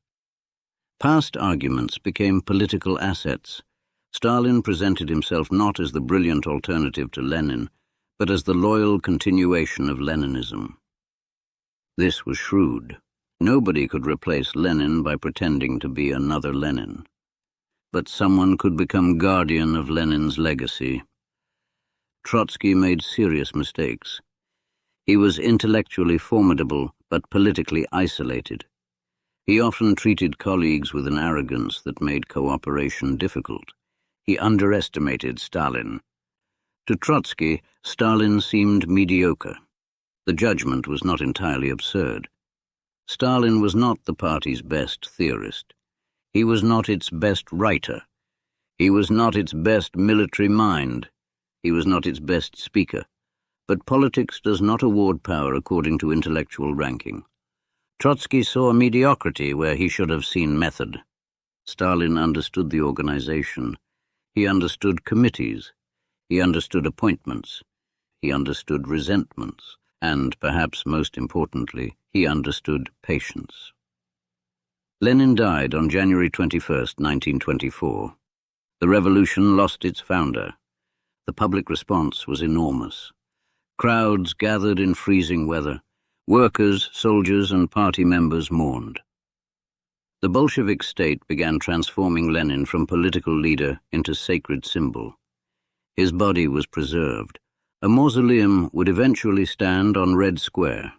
Past arguments became political assets. Stalin presented himself not as the brilliant alternative to Lenin, but as the loyal continuation of Leninism. This was shrewd. Nobody could replace Lenin by pretending to be another Lenin. But someone could become guardian of Lenin's legacy. Trotsky made serious mistakes. He was intellectually formidable, but politically isolated. He often treated colleagues with an arrogance that made cooperation difficult. He underestimated Stalin. To Trotsky, Stalin seemed mediocre. The judgment was not entirely absurd. Stalin was not the party's best theorist. He was not its best writer. He was not its best military mind. He was not its best speaker. But politics does not award power according to intellectual ranking. Trotsky saw mediocrity where he should have seen method. Stalin understood the organization. He understood committees. He understood appointments. He understood resentments. And, perhaps most importantly, he understood patience. Lenin died on January 21, 1924. The revolution lost its founder. The public response was enormous. Crowds gathered in freezing weather. Workers, soldiers, and party members mourned. The Bolshevik state began transforming Lenin from political leader into sacred symbol. His body was preserved. A mausoleum would eventually stand on Red Square.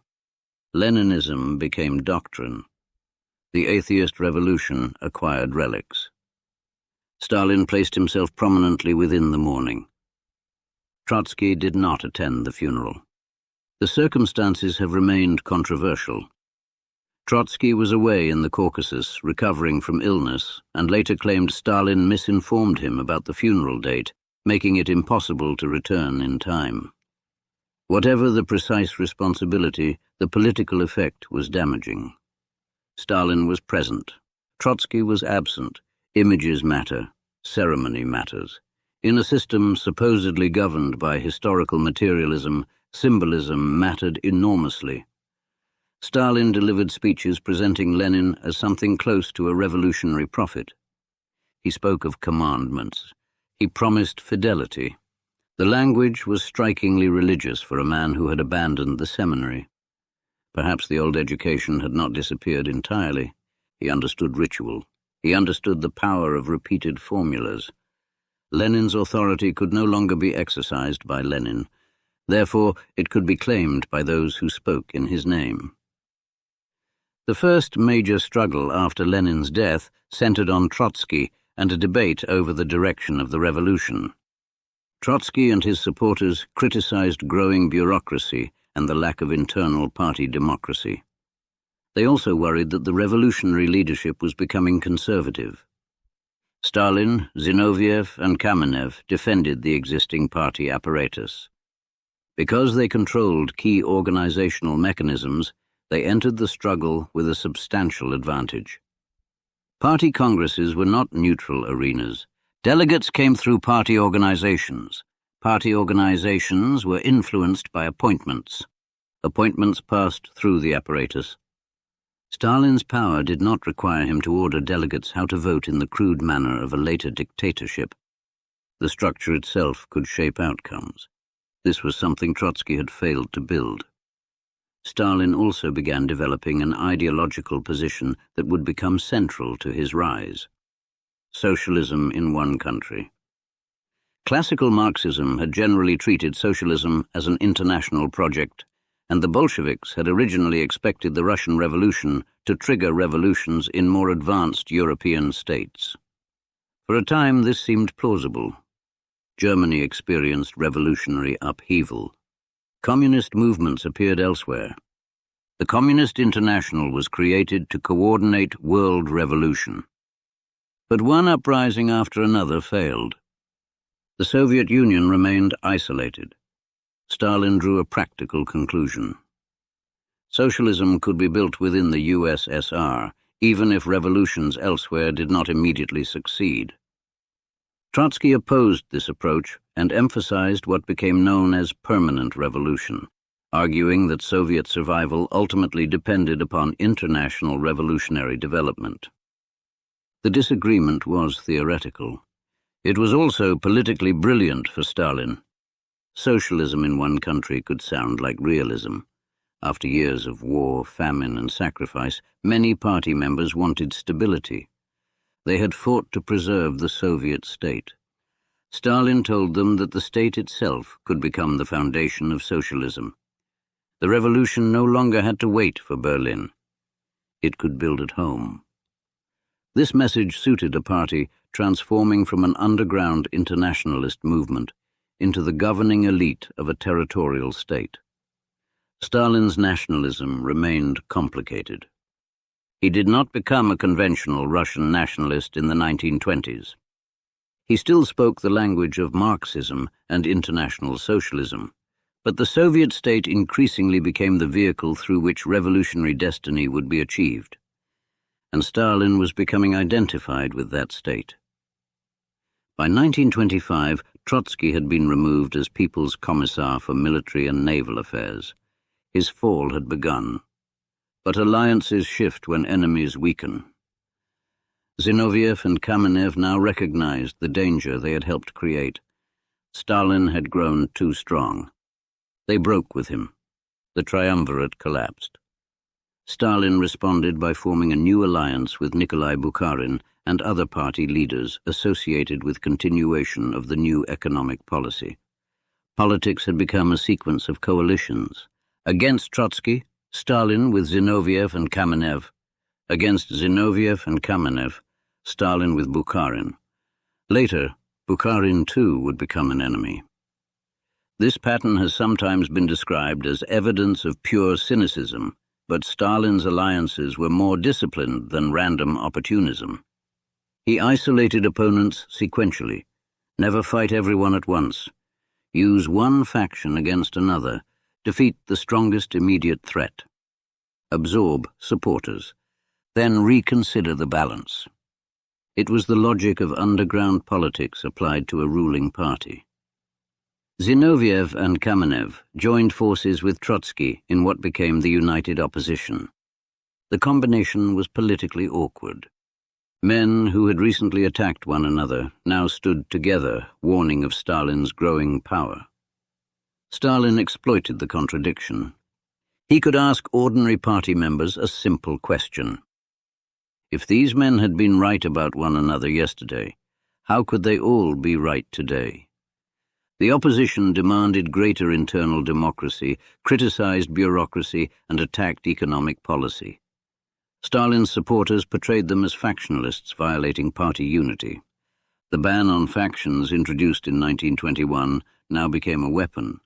Leninism became doctrine. The atheist revolution acquired relics. Stalin placed himself prominently within the mourning. Trotsky did not attend the funeral. The circumstances have remained controversial. Trotsky was away in the Caucasus, recovering from illness, and later claimed Stalin misinformed him about the funeral date, making it impossible to return in time. Whatever the precise responsibility, the political effect was damaging. Stalin was present. Trotsky was absent. Images matter. Ceremony matters. In a system supposedly governed by historical materialism, symbolism mattered enormously. Stalin delivered speeches presenting Lenin as something close to a revolutionary prophet. He spoke of commandments. He promised fidelity. The language was strikingly religious for a man who had abandoned the seminary. Perhaps the old education had not disappeared entirely. He understood ritual. He understood the power of repeated formulas. Lenin's authority could no longer be exercised by Lenin. Therefore, it could be claimed by those who spoke in his name. The first major struggle after Lenin's death centered on Trotsky and a debate over the direction of the revolution. Trotsky and his supporters criticized growing bureaucracy and the lack of internal party democracy. They also worried that the revolutionary leadership was becoming conservative. Stalin, Zinoviev, and Kamenev defended the existing party apparatus. Because they controlled key organizational mechanisms, they entered the struggle with a substantial advantage. Party congresses were not neutral arenas. Delegates came through party organizations. Party organizations were influenced by appointments. Appointments passed through the apparatus. Stalin's power did not require him to order delegates how to vote in the crude manner of a later dictatorship. The structure itself could shape outcomes. This was something Trotsky had failed to build. Stalin also began developing an ideological position that would become central to his rise. Socialism in one country. Classical Marxism had generally treated socialism as an international project, and the Bolsheviks had originally expected the Russian Revolution to trigger revolutions in more advanced European states. For a time, this seemed plausible. Germany experienced revolutionary upheaval. Communist movements appeared elsewhere. The Communist International was created to coordinate world revolution. But one uprising after another failed. The Soviet Union remained isolated. Stalin drew a practical conclusion. Socialism could be built within the USSR, even if revolutions elsewhere did not immediately succeed. Trotsky opposed this approach and emphasized what became known as permanent revolution, arguing that Soviet survival ultimately depended upon international revolutionary development. The disagreement was theoretical. It was also politically brilliant for Stalin. Socialism in one country could sound like realism. After years of war, famine, and sacrifice, many party members wanted stability. They had fought to preserve the Soviet state. Stalin told them that the state itself could become the foundation of socialism. The revolution no longer had to wait for Berlin. It could build at home. This message suited a party transforming from an underground internationalist movement into the governing elite of a territorial state. Stalin's nationalism remained complicated. He did not become a conventional Russian nationalist in the 1920s. He still spoke the language of Marxism and international socialism, but the Soviet state increasingly became the vehicle through which revolutionary destiny would be achieved, and Stalin was becoming identified with that state. By 1925, Trotsky had been removed as People's Commissar for Military and Naval Affairs. His fall had begun. But alliances shift when enemies weaken. Zinoviev and Kamenev now recognized the danger they had helped create. Stalin had grown too strong. They broke with him. The triumvirate collapsed. Stalin responded by forming a new alliance with Nikolai Bukharin and other party leaders associated with continuation of the new economic policy. Politics had become a sequence of coalitions. Against Trotsky, Stalin with Zinoviev and Kamenev. Against Zinoviev and Kamenev, Stalin with Bukharin. Later, Bukharin too would become an enemy. This pattern has sometimes been described as evidence of pure cynicism, but Stalin's alliances were more disciplined than random opportunism. He isolated opponents sequentially, never fight everyone at once, use one faction against another, defeat the strongest immediate threat, absorb supporters, then reconsider the balance. It was the logic of underground politics applied to a ruling party. Zinoviev and Kamenev joined forces with Trotsky in what became the United Opposition. The combination was politically awkward. Men who had recently attacked one another now stood together, warning of Stalin's growing power. Stalin exploited the contradiction. He could ask ordinary party members a simple question. If these men had been right about one another yesterday, how could they all be right today? The opposition demanded greater internal democracy, criticized bureaucracy, and attacked economic policy. Stalin's supporters portrayed them as factionalists violating party unity. The ban on factions introduced in 1921 now became a weapon.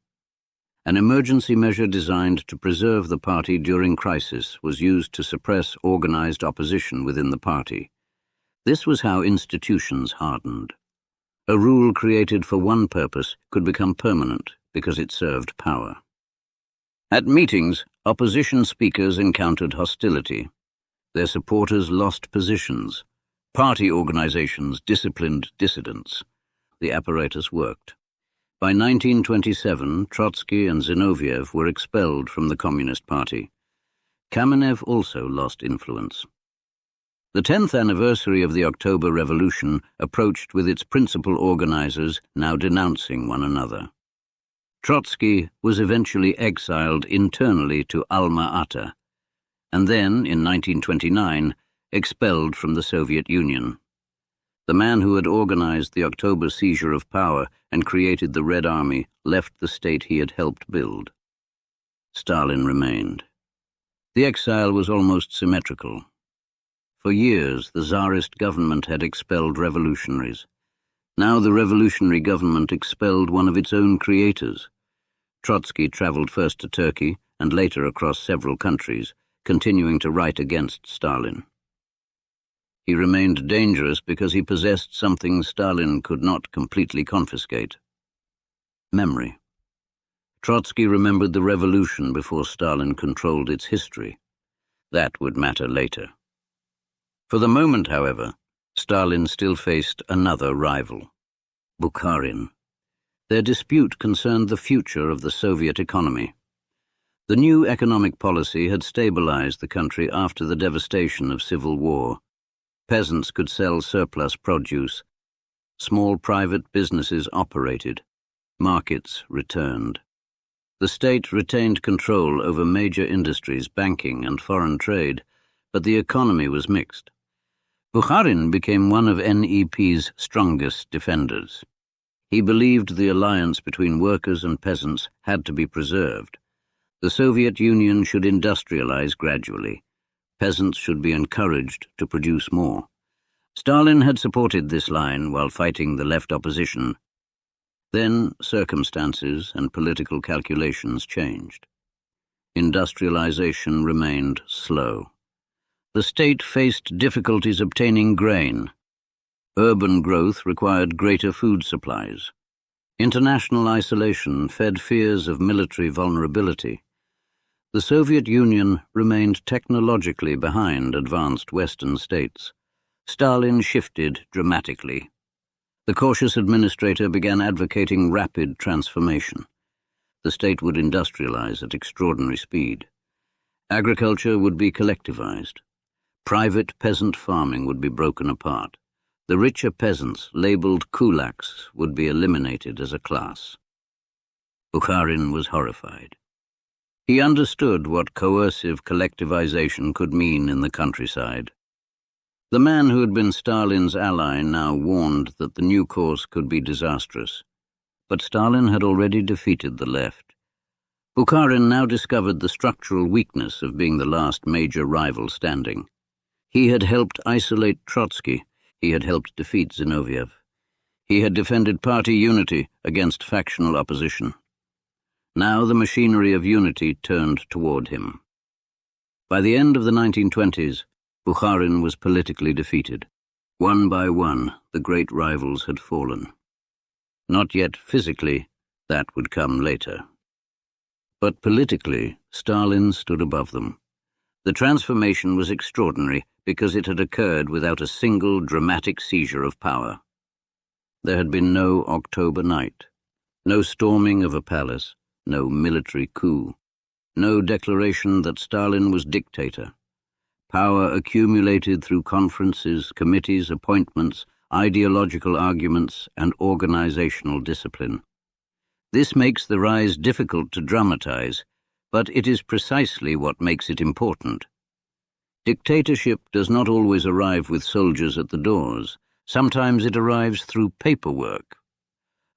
An emergency measure designed to preserve the party during crisis was used to suppress organized opposition within the party. This was how institutions hardened. A rule created for one purpose could become permanent because it served power. At meetings, opposition speakers encountered hostility. Their supporters lost positions. Party organizations disciplined dissidents. The apparatus worked. By 1927, Trotsky and Zinoviev were expelled from the Communist Party. Kamenev also lost influence. The 10th anniversary of the October Revolution approached with its principal organizers now denouncing one another. Trotsky was eventually exiled internally to Alma-Ata, and then, in 1929, expelled from the Soviet Union. The man who had organized the October seizure of power and created the Red Army left the state he had helped build. Stalin remained. The exile was almost symmetrical. For years, the Tsarist government had expelled revolutionaries. Now the revolutionary government expelled one of its own creators. Trotsky traveled first to Turkey and later across several countries, continuing to write against Stalin. He remained dangerous because he possessed something Stalin could not completely confiscate: memory. Trotsky remembered the revolution before Stalin controlled its history. That would matter later. For the moment, however, Stalin still faced another rival, Bukharin. Their dispute concerned the future of the Soviet economy. The new economic policy had stabilized the country after the devastation of civil war. Peasants could sell surplus produce. Small private businesses operated. Markets returned. The state retained control over major industries, banking, and foreign trade, but the economy was mixed. Bukharin became one of NEP's strongest defenders. He believed the alliance between workers and peasants had to be preserved. The Soviet Union should industrialize gradually. Peasants should be encouraged to produce more. Stalin had supported this line while fighting the left opposition. Then circumstances and political calculations changed. Industrialization remained slow. The state faced difficulties obtaining grain. Urban growth required greater food supplies. International isolation fed fears of military vulnerability. The Soviet Union remained technologically behind advanced Western states. Stalin shifted dramatically. The cautious administrator began advocating rapid transformation. The state would industrialize at extraordinary speed. Agriculture would be collectivized. Private peasant farming would be broken apart. The richer peasants, labeled kulaks, would be eliminated as a class. Bukharin was horrified. He understood what coercive collectivization could mean in the countryside. The man who had been Stalin's ally now warned that the new course could be disastrous. But Stalin had already defeated the left. Bukharin now discovered the structural weakness of being the last major rival standing. He had helped isolate Trotsky. He had helped defeat Zinoviev. He had defended party unity against factional opposition. Now the machinery of unity turned toward him. By the end of the 1920s, Bukharin was politically defeated. One by one, the great rivals had fallen. Not yet physically, that would come later. But politically, Stalin stood above them. The transformation was extraordinary because it had occurred without a single dramatic seizure of power. There had been no October night, no storming of a palace, no military coup, no declaration that Stalin was dictator. Power accumulated through conferences, committees, appointments, ideological arguments, and organizational discipline. This makes the rise difficult to dramatize, but it is precisely what makes it important. Dictatorship does not always arrive with soldiers at the doors. Sometimes it arrives through paperwork.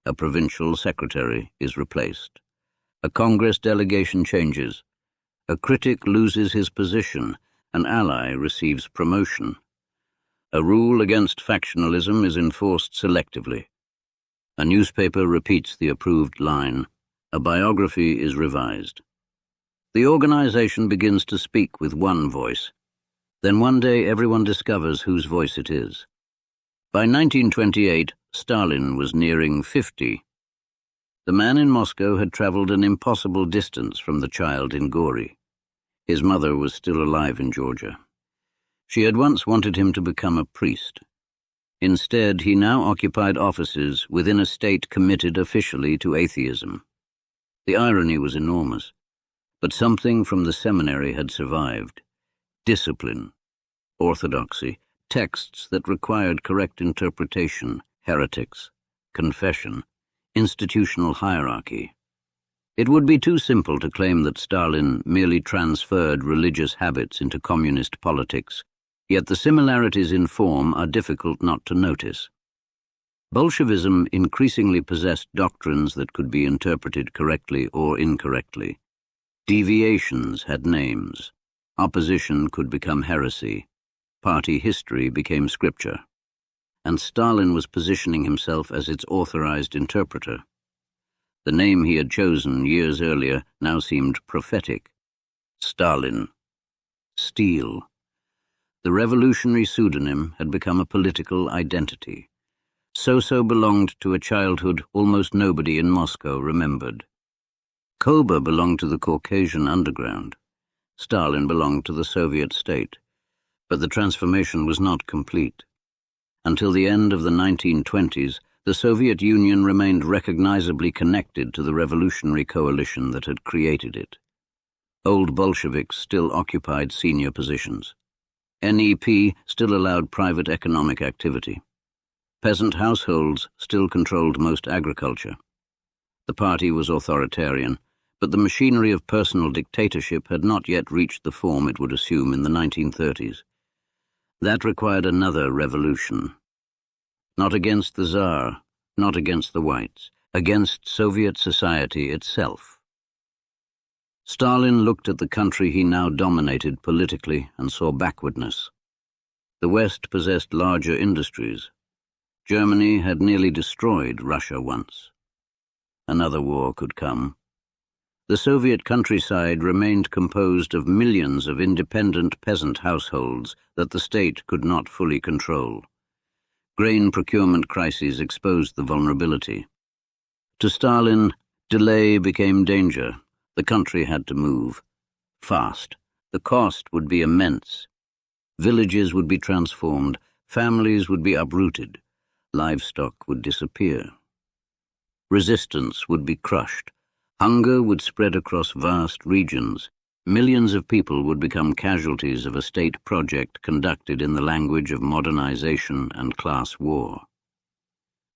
A provincial secretary is replaced. A Congress delegation changes. A critic loses his position. An ally receives promotion. A rule against factionalism is enforced selectively. A newspaper repeats the approved line. A biography is revised. The organization begins to speak with one voice. Then one day everyone discovers whose voice it is. By 1928, Stalin was nearing 50. The man in Moscow had traveled an impossible distance from the child in Gori. His mother was still alive in Georgia. She had once wanted him to become a priest. Instead, he now occupied offices within a state committed officially to atheism. The irony was enormous, but something from the seminary had survived. Discipline, orthodoxy, texts that required correct interpretation, heretics, confession, institutional hierarchy. It would be too simple to claim that Stalin merely transferred religious habits into communist politics, yet the similarities in form are difficult not to notice. Bolshevism increasingly possessed doctrines that could be interpreted correctly or incorrectly. Deviations had names. Opposition could become heresy. Party history became scripture. And Stalin was positioning himself as its authorized interpreter. The name he had chosen years earlier now seemed prophetic. Stalin. Steel. The revolutionary pseudonym had become a political identity. So belonged to a childhood almost nobody in Moscow remembered. Koba belonged to the Caucasian underground. Stalin belonged to the Soviet state. But the transformation was not complete. Until the end of the 1920s, the Soviet Union remained recognizably connected to the revolutionary coalition that had created it. Old Bolsheviks still occupied senior positions. NEP still allowed private economic activity. Peasant households still controlled most agriculture. The party was authoritarian, but the machinery of personal dictatorship had not yet reached the form it would assume in the 1930s. That required another revolution. Not against the Tsar, not against the whites, against Soviet society itself. Stalin looked at the country he now dominated politically and saw backwardness. The West possessed larger industries. Germany had nearly destroyed Russia once. Another war could come. The Soviet countryside remained composed of millions of independent peasant households that the state could not fully control. Grain procurement crises exposed the vulnerability. To Stalin, delay became danger. The country had to move. Fast. The cost would be immense. Villages would be transformed. Families would be uprooted. Livestock would disappear. Resistance would be crushed. Hunger would spread across vast regions. Millions of people would become casualties of a state project conducted in the language of modernization and class war.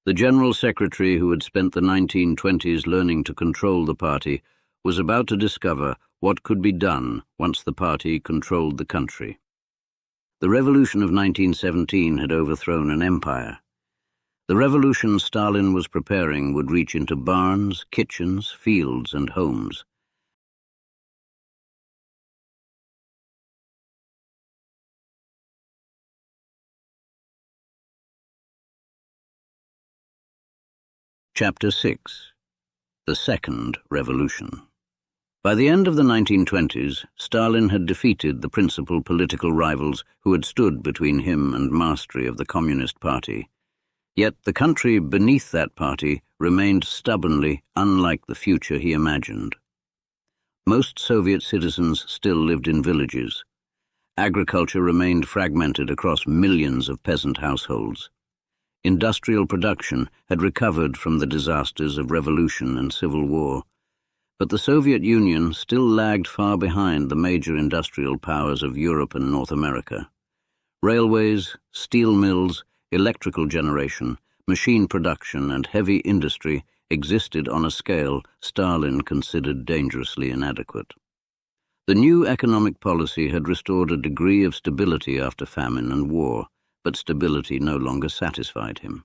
The General Secretary, who had spent the 1920s learning to control the party, was about to discover what could be done once the party controlled the country. The revolution of 1917 had overthrown an empire. The revolution Stalin was preparing would reach into barns, kitchens, fields, and homes. Chapter 6. The Second Revolution. By the end of the 1920s, Stalin had defeated the principal political rivals who had stood between him and mastery of the Communist Party. Yet the country beneath that party remained stubbornly unlike the future he imagined. Most Soviet citizens still lived in villages. Agriculture remained fragmented across millions of peasant households. Industrial production had recovered from the disasters of revolution and civil war. But the Soviet Union still lagged far behind the major industrial powers of Europe and North America. Railways, steel mills, electrical generation, machine production, and heavy industry existed on a scale Stalin considered dangerously inadequate. The new economic policy had restored a degree of stability after famine and war, but stability no longer satisfied him.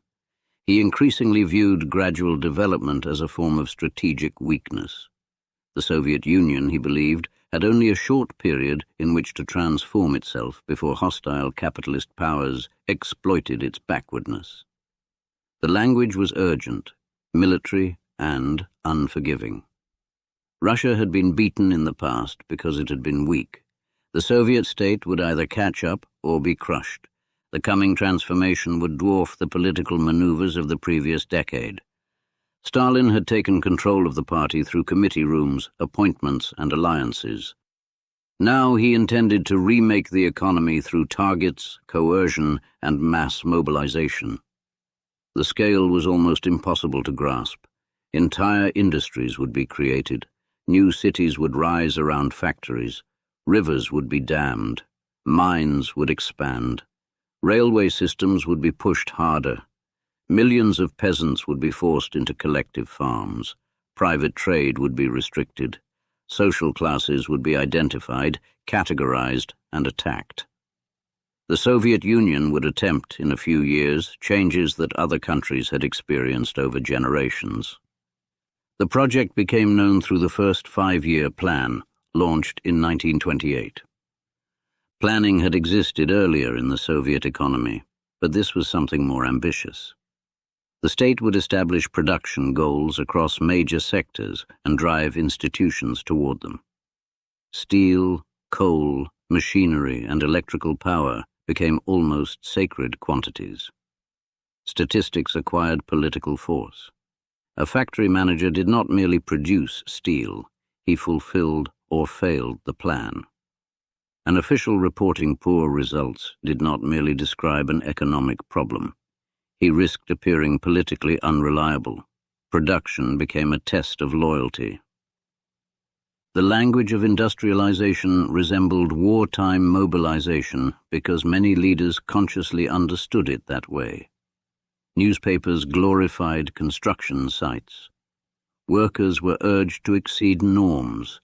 He increasingly viewed gradual development as a form of strategic weakness. The Soviet Union, he believed, had only a short period in which to transform itself before hostile capitalist powers exploited its backwardness. The language was urgent, military, and unforgiving. Russia had been beaten in the past because it had been weak. The Soviet state would either catch up or be crushed. The coming transformation would dwarf the political maneuvers of the previous decade. Stalin had taken control of the party through committee rooms, appointments, and alliances. Now he intended to remake the economy through targets, coercion, and mass mobilization. The scale was almost impossible to grasp. Entire industries would be created. New cities would rise around factories. Rivers would be dammed. Mines would expand. Railway systems would be pushed harder. Millions of peasants would be forced into collective farms. Private trade would be restricted. Social classes would be identified, categorized, and attacked. The Soviet Union would attempt, in a few years, changes that other countries had experienced over generations. The project became known through the first 5-year plan, launched in 1928. Planning had existed earlier in the Soviet economy, but this was something more ambitious. The state would establish production goals across major sectors and drive institutions toward them. Steel, coal, machinery, and electrical power became almost sacred quantities. Statistics acquired political force. A factory manager did not merely produce steel, he fulfilled or failed the plan. An official reporting poor results did not merely describe an economic problem. He risked appearing politically unreliable. Production became a test of loyalty. The language of industrialization resembled wartime mobilization because many leaders consciously understood it that way. Newspapers glorified construction sites. Workers were urged to exceed norms.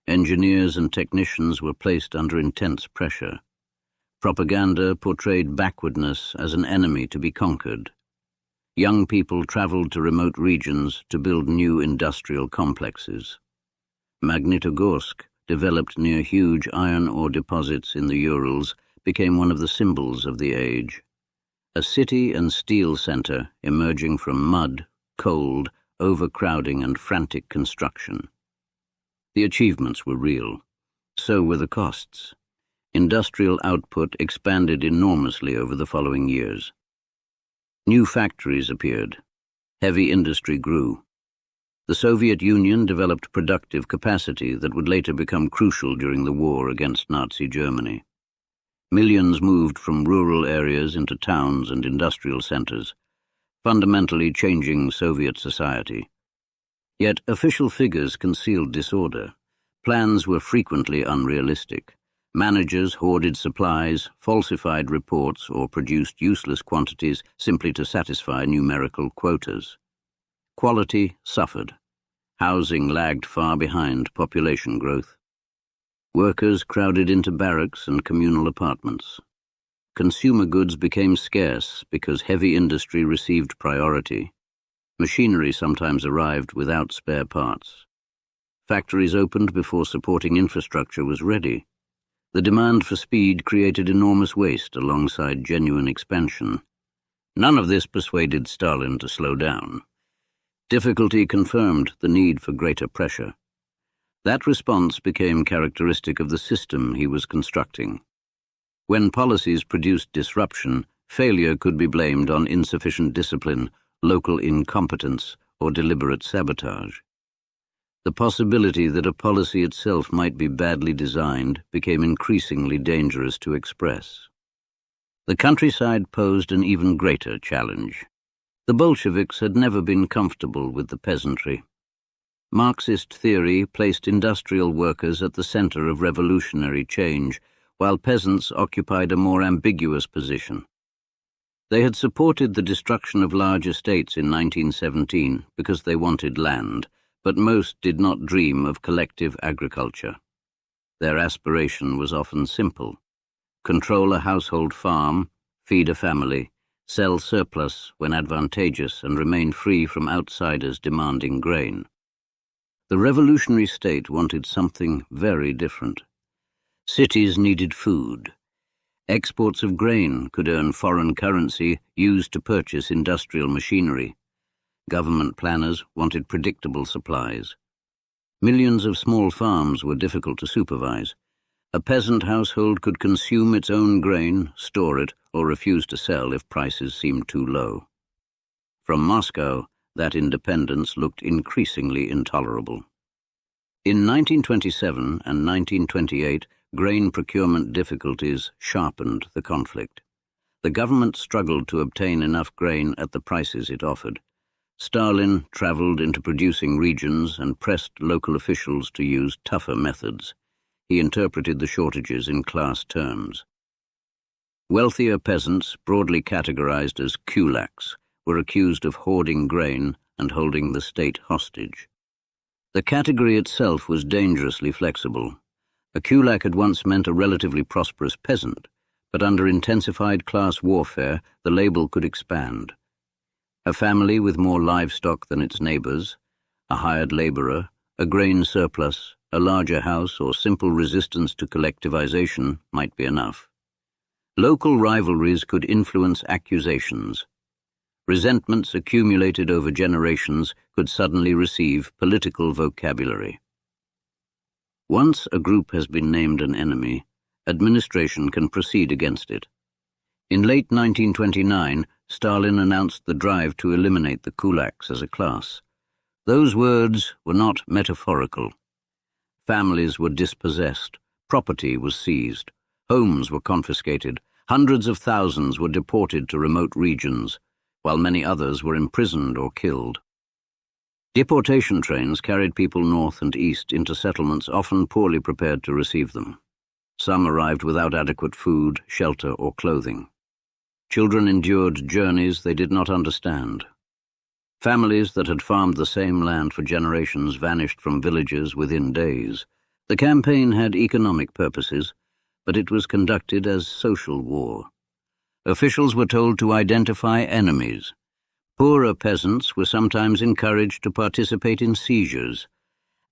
Engineers and technicians were placed under intense pressure. Propaganda portrayed backwardness as an enemy to be conquered. Young people traveled to remote regions to build new industrial complexes. Magnitogorsk, developed near huge iron ore deposits in the Urals, became one of the symbols of the age. A city and steel center emerging from mud, cold, overcrowding, and frantic construction. The achievements were real. So were the costs. Industrial output expanded enormously over the following years. New factories appeared. Heavy industry grew. The Soviet Union developed productive capacity that would later become crucial during the war against Nazi Germany. Millions moved from rural areas into towns and industrial centers, fundamentally changing Soviet society. Yet official figures concealed disorder. Plans were frequently unrealistic. Managers hoarded supplies, falsified reports, or produced useless quantities simply to satisfy numerical quotas. Quality suffered. Housing lagged far behind population growth. Workers crowded into barracks and communal apartments. Consumer goods became scarce because heavy industry received priority. Machinery sometimes arrived without spare parts. Factories opened before supporting infrastructure was ready. The demand for speed created enormous waste alongside genuine expansion. None of this persuaded Stalin to slow down. Difficulty confirmed the need for greater pressure. That response became characteristic of the system he was constructing. When policies produced disruption, failure could be blamed on insufficient discipline, local incompetence, or deliberate sabotage. The possibility that a policy itself might be badly designed became increasingly dangerous to express. The countryside posed an even greater challenge. The Bolsheviks had never been comfortable with the peasantry. Marxist theory placed industrial workers at the center of revolutionary change, while peasants occupied a more ambiguous position. They had supported the destruction of large estates in 1917 because they wanted land, but most did not dream of collective agriculture. Their aspiration was often simple: control a household farm, feed a family, sell surplus when advantageous, and remain free from outsiders demanding grain. The revolutionary state wanted something very different. Cities needed food. Exports of grain could earn foreign currency used to purchase industrial machinery. Government planners wanted predictable supplies. Millions of small farms were difficult to supervise. A peasant household could consume its own grain, store it, or refuse to sell if prices seemed too low. From Moscow, that independence looked increasingly intolerable. In 1927 and 1928, grain procurement difficulties sharpened the conflict. The government struggled to obtain enough grain at the prices it offered. Stalin traveled into producing regions and pressed local officials to use tougher methods. He interpreted the shortages in class terms. Wealthier peasants, broadly categorized as kulaks, were accused of hoarding grain and holding the state hostage. The category itself was dangerously flexible. A kulak had once meant a relatively prosperous peasant, but under intensified class warfare, the label could expand. A family with more livestock than its neighbors, a hired laborer, a grain surplus, a larger house, or simple resistance to collectivization might be enough. Local rivalries could influence accusations. Resentments accumulated over generations could suddenly receive political vocabulary. Once a group has been named an enemy, administration can proceed against it. In late 1929, Stalin announced the drive to eliminate the kulaks as a class. Those words were not metaphorical. Families were dispossessed, property was seized, homes were confiscated, hundreds of thousands were deported to remote regions, while many others were imprisoned or killed. Deportation trains carried people north and east into settlements often poorly prepared to receive them. Some arrived without adequate food, shelter, or clothing. Children endured journeys they did not understand. Families that had farmed the same land for generations vanished from villages within days. The campaign had economic purposes, but it was conducted as social war. Officials were told to identify enemies. Poorer peasants were sometimes encouraged to participate in seizures.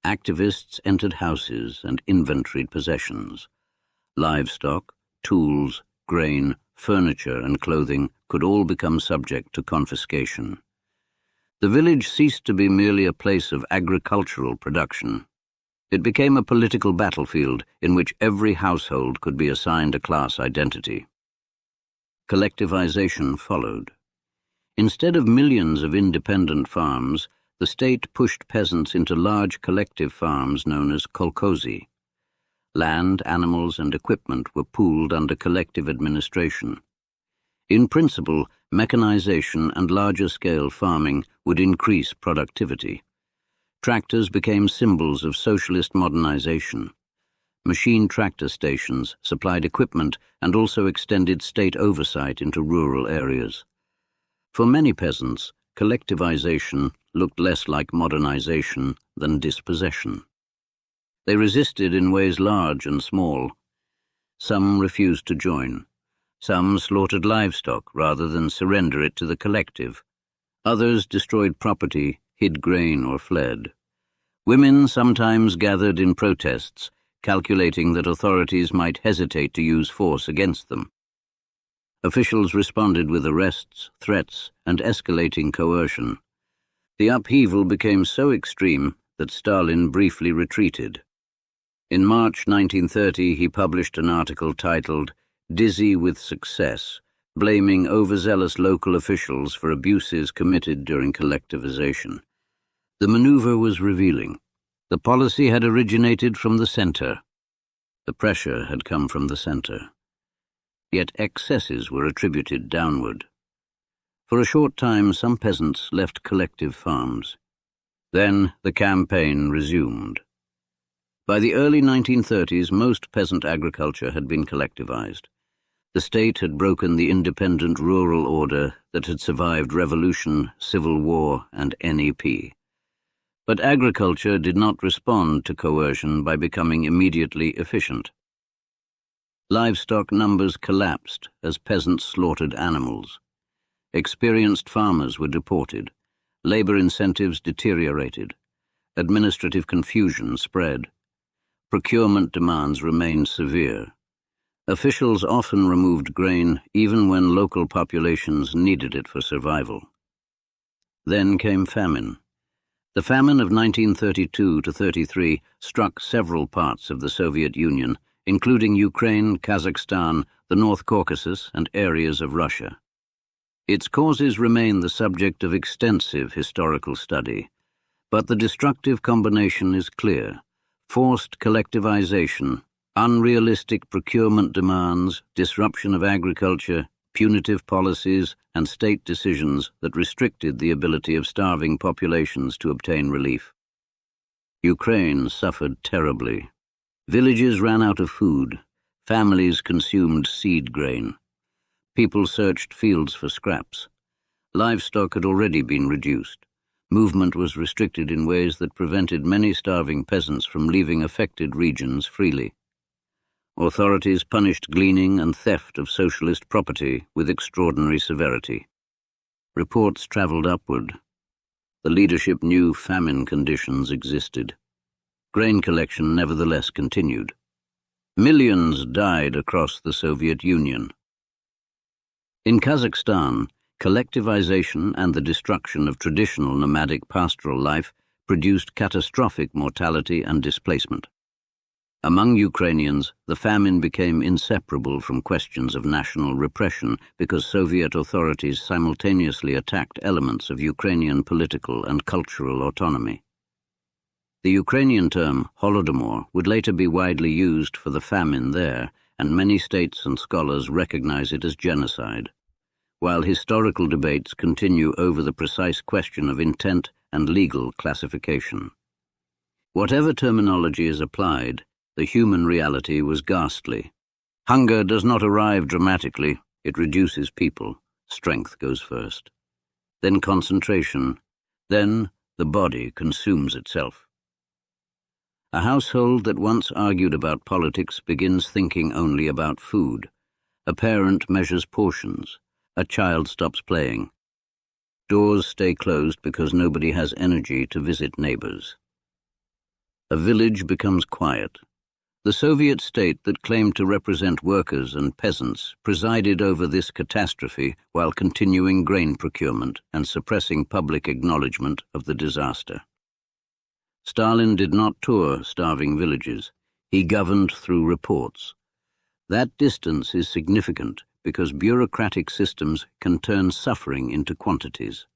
Activists entered houses and inventoried possessions. Livestock, tools, grain, furniture, and clothing could all become subject to confiscation. The village ceased to be merely a place of agricultural production. It became a political battlefield in which every household could be assigned a class identity. Collectivization followed. Instead of millions of independent farms, the state pushed peasants into large collective farms known as kolkhozy. Land, animals, and equipment were pooled under collective administration. In principle, mechanization and larger-scale farming would increase productivity. Tractors became symbols of socialist modernization. Machine tractor stations supplied equipment and also extended state oversight into rural areas. For many peasants, collectivization looked less like modernization than dispossession. They resisted in ways large and small. Some refused to join. Some slaughtered livestock rather than surrender it to the collective. Others destroyed property, hid grain, or fled. Women sometimes gathered in protests, calculating that authorities might hesitate to use force against them. Officials responded with arrests, threats, and escalating coercion. The upheaval became so extreme that Stalin briefly retreated. In March 1930, he published an article titled "Dizzy with Success," blaming overzealous local officials for abuses committed during collectivization. The maneuver was revealing. The policy had originated from the center. The pressure had come from the center. Yet excesses were attributed downward. For a short time, some peasants left collective farms. Then the campaign resumed. By the early 1930s, most peasant agriculture had been collectivized. The state had broken the independent rural order that had survived revolution, civil war, and NEP. But agriculture did not respond to coercion by becoming immediately efficient. Livestock numbers collapsed as peasants slaughtered animals. Experienced farmers were deported. Labor incentives deteriorated. Administrative confusion spread. Procurement demands remained severe. Officials often removed grain even when local populations needed it for survival. Then came famine. The famine of 1932 to 33 struck several parts of the Soviet Union, including Ukraine, Kazakhstan, the North Caucasus, and areas of Russia. Its causes remain the subject of extensive historical study, but the destructive combination is clear: forced collectivization, unrealistic procurement demands, disruption of agriculture, punitive policies, and state decisions that restricted the ability of starving populations to obtain relief. Ukraine suffered terribly. Villages ran out of food. Families consumed seed grain. People searched fields for scraps. Livestock had already been reduced. Movement was restricted in ways that prevented many starving peasants from leaving affected regions freely. Authorities punished gleaning and theft of socialist property with extraordinary severity. Reports traveled upward. The leadership knew famine conditions existed. Grain collection nevertheless continued. Millions died across the Soviet Union. In Kazakhstan, collectivization and the destruction of traditional nomadic pastoral life produced catastrophic mortality and displacement. Among Ukrainians, the famine became inseparable from questions of national repression because Soviet authorities simultaneously attacked elements of Ukrainian political and cultural autonomy. The Ukrainian term Holodomor would later be widely used for the famine there, and many states and scholars recognize it as genocide, while historical debates continue over the precise question of intent and legal classification. Whatever terminology is applied, the human reality was ghastly. Hunger does not arrive dramatically, it reduces people. Strength goes first. Then concentration. Then the body consumes itself. A household that once argued about politics begins thinking only about food. A parent measures portions. A child stops playing. Doors stay closed because nobody has energy to visit neighbors. A village becomes quiet. The Soviet state that claimed to represent workers and peasants presided over this catastrophe while continuing grain procurement and suppressing public acknowledgement of the disaster. Stalin did not tour starving villages. He governed through reports. That distance is significant because bureaucratic systems can turn suffering into quantities.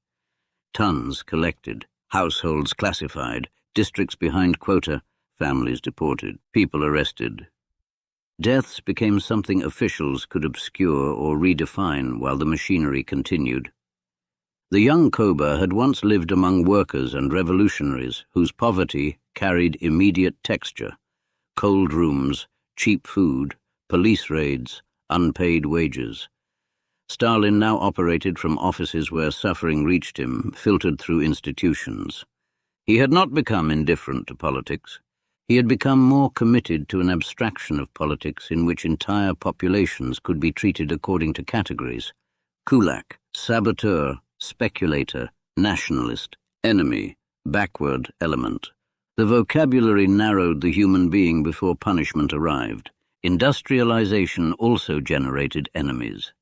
Tons collected, households classified, districts behind quota, families deported, people arrested. Deaths became something officials could obscure or redefine while the machinery continued. The young Koba had once lived among workers and revolutionaries whose poverty carried immediate texture: cold rooms, cheap food, police raids, unpaid wages. Stalin now operated from offices where suffering reached him, filtered through institutions. He had not become indifferent to politics. He had become more committed to an abstraction of politics in which entire populations could be treated according to categories: kulak, saboteur, speculator, nationalist, enemy, backward element. The vocabulary narrowed the human being before punishment arrived. Industrialization also generated enemies.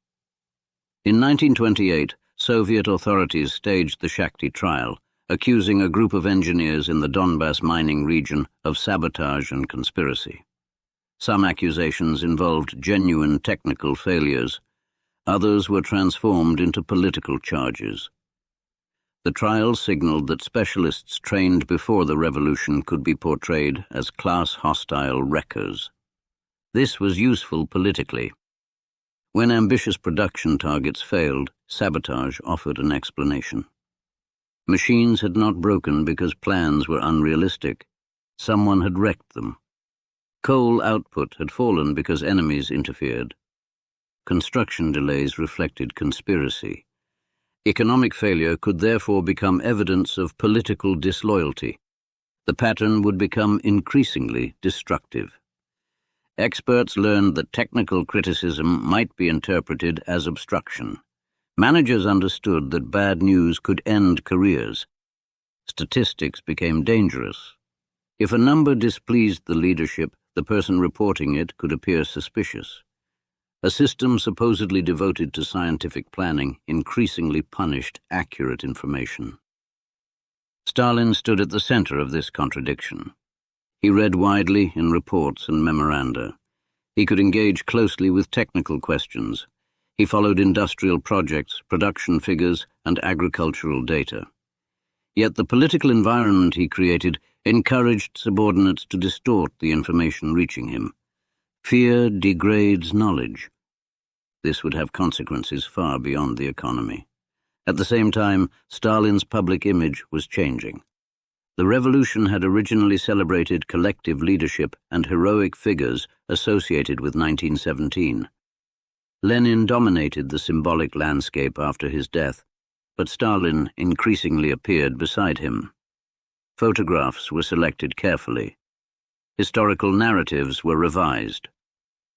In 1928, Soviet authorities staged the Shakti trial, accusing a group of engineers in the Donbass mining region of sabotage and conspiracy. Some accusations involved genuine technical failures. Others were transformed into political charges. The trial signaled that specialists trained before the revolution could be portrayed as class-hostile wreckers. This was useful politically. When ambitious production targets failed, sabotage offered an explanation. Machines had not broken because plans were unrealistic. Someone had wrecked them. Coal output had fallen because enemies interfered. Construction delays reflected conspiracy. Economic failure could therefore become evidence of political disloyalty. The pattern would become increasingly destructive. Experts learned that technical criticism might be interpreted as obstruction. Managers understood that bad news could end careers. Statistics became dangerous. If a number displeased the leadership, the person reporting it could appear suspicious. A system supposedly devoted to scientific planning increasingly punished accurate information. Stalin stood at the center of this contradiction. He read widely in reports and memoranda. He could engage closely with technical questions. He followed industrial projects, production figures, and agricultural data. Yet the political environment he created encouraged subordinates to distort the information reaching him. Fear degrades knowledge. This would have consequences far beyond the economy. At the same time, Stalin's public image was changing. The revolution had originally celebrated collective leadership and heroic figures associated with 1917. Lenin dominated the symbolic landscape after his death, but Stalin increasingly appeared beside him. Photographs were selected carefully. Historical narratives were revised.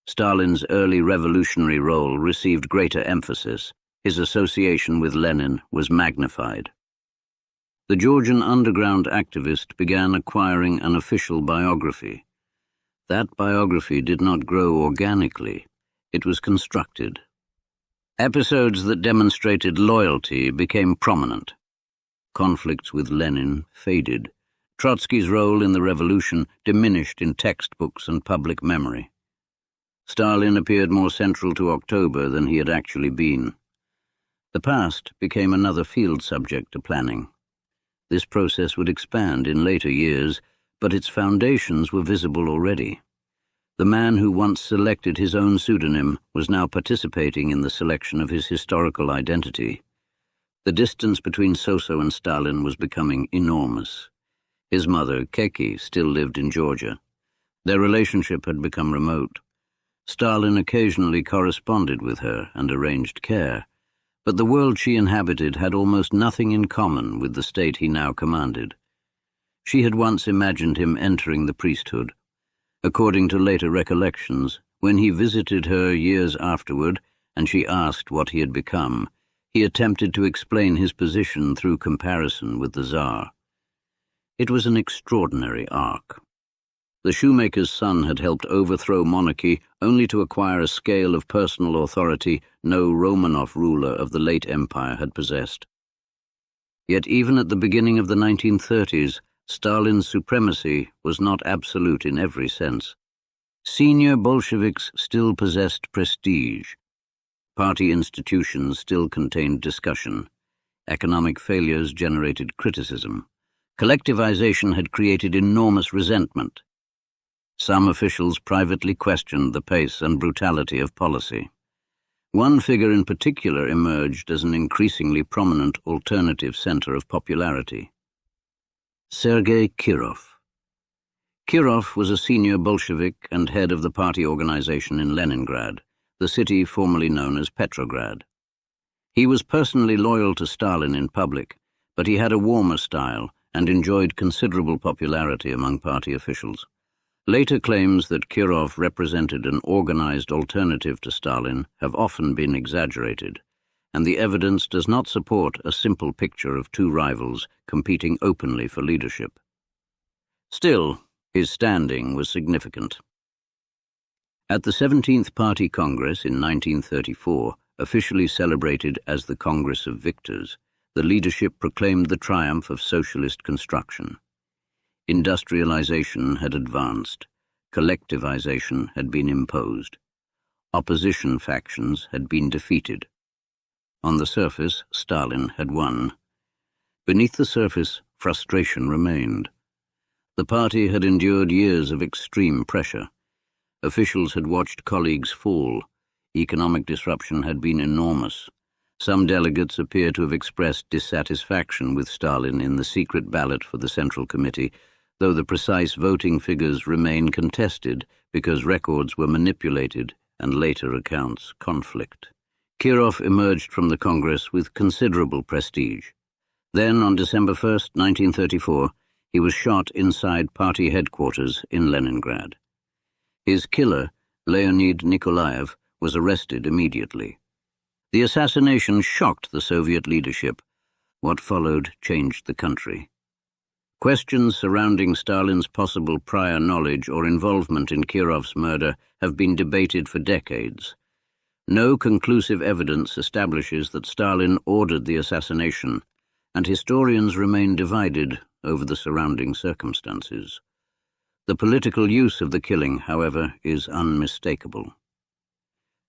Stalin's early revolutionary role received greater emphasis. His association with Lenin was magnified. The Georgian underground activist began acquiring an official biography. That biography did not grow organically. It was constructed. Episodes that demonstrated loyalty became prominent. Conflicts with Lenin faded. Trotsky's role in the revolution diminished in textbooks and public memory. Stalin appeared more central to October than he had actually been. The past became another field subject to planning. This process would expand in later years, but its foundations were visible already. The man who once selected his own pseudonym was now participating in the selection of his historical identity. The distance between Soso and Stalin was becoming enormous. His mother, Keki, still lived in Georgia. Their relationship had become remote. Stalin occasionally corresponded with her and arranged care, but the world she inhabited had almost nothing in common with the state he now commanded. She had once imagined him entering the priesthood. According to later recollections, when he visited her years afterward and she asked what he had become, he attempted to explain his position through comparison with the Tsar. It was an extraordinary arc. The shoemaker's son had helped overthrow monarchy only to acquire a scale of personal authority no Romanov ruler of the late empire had possessed. Yet even at the beginning of the 1930s, Stalin's supremacy was not absolute in every sense. Senior Bolsheviks still possessed prestige. Party institutions still contained discussion. Economic failures generated criticism. Collectivization had created enormous resentment. Some officials privately questioned the pace and brutality of policy. One figure in particular emerged as an increasingly prominent alternative center of popularity: Sergei Kirov. Kirov was a senior Bolshevik and head of the party organization in Leningrad, the city formerly known as Petrograd. He was personally loyal to Stalin in public, but he had a warmer style and enjoyed considerable popularity among party officials. Later claims that Kirov represented an organized alternative to Stalin have often been exaggerated, and the evidence does not support a simple picture of two rivals competing openly for leadership. Still, his standing was significant. At the 17th Party Congress in 1934, officially celebrated as the Congress of Victors, the leadership proclaimed the triumph of socialist construction. Industrialization had advanced. Collectivization had been imposed. Opposition factions had been defeated. On the surface, Stalin had won. Beneath the surface, frustration remained. The party had endured years of extreme pressure. Officials had watched colleagues fall. Economic disruption had been enormous. Some delegates appear to have expressed dissatisfaction with Stalin in the secret ballot for the Central Committee, though the precise voting figures remain contested because records were manipulated and later accounts conflict. Kirov emerged from the Congress with considerable prestige. Then, on December 1, 1934, he was shot inside party headquarters in Leningrad. His killer, Leonid Nikolaev, was arrested immediately. The assassination shocked the Soviet leadership. What followed changed the country. Questions surrounding Stalin's possible prior knowledge or involvement in Kirov's murder have been debated for decades. No conclusive evidence establishes that Stalin ordered the assassination, and historians remain divided over the surrounding circumstances. The political use of the killing, however, is unmistakable.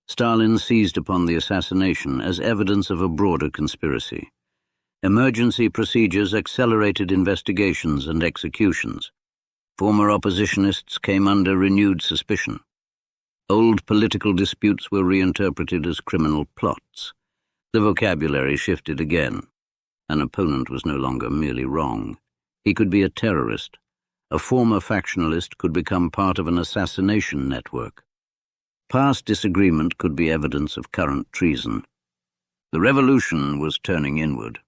Stalin seized upon the assassination as evidence of a broader conspiracy. Emergency procedures accelerated investigations and executions. Former oppositionists came under renewed suspicion. Old political disputes were reinterpreted as criminal plots. The vocabulary shifted again. An opponent was no longer merely wrong. He could be a terrorist. A former factionalist could become part of an assassination network. Past disagreement could be evidence of current treason. The revolution was turning inward.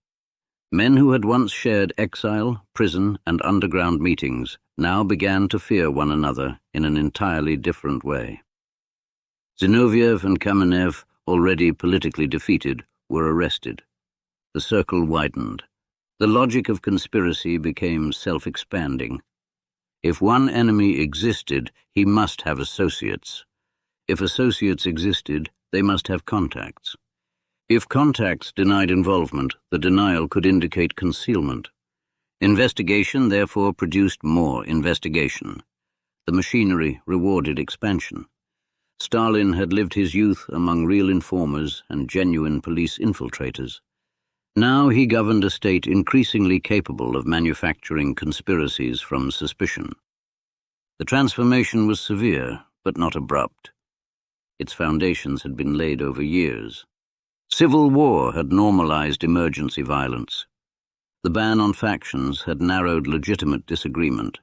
Men who had once shared exile, prison, and underground meetings now began to fear one another in an entirely different way. Zinoviev and Kamenev, already politically defeated, were arrested. The circle widened. The logic of conspiracy became self-expanding. If one enemy existed, he must have associates. If associates existed, they must have contacts. If contacts denied involvement, the denial could indicate concealment. Investigation, therefore, produced more investigation. The machinery rewarded expansion. Stalin had lived his youth among real informers and genuine police infiltrators. Now he governed a state increasingly capable of manufacturing conspiracies from suspicion. The transformation was severe, but not abrupt. Its foundations had been laid over years. Civil war had normalized emergency violence. The ban on factions had narrowed legitimate disagreement.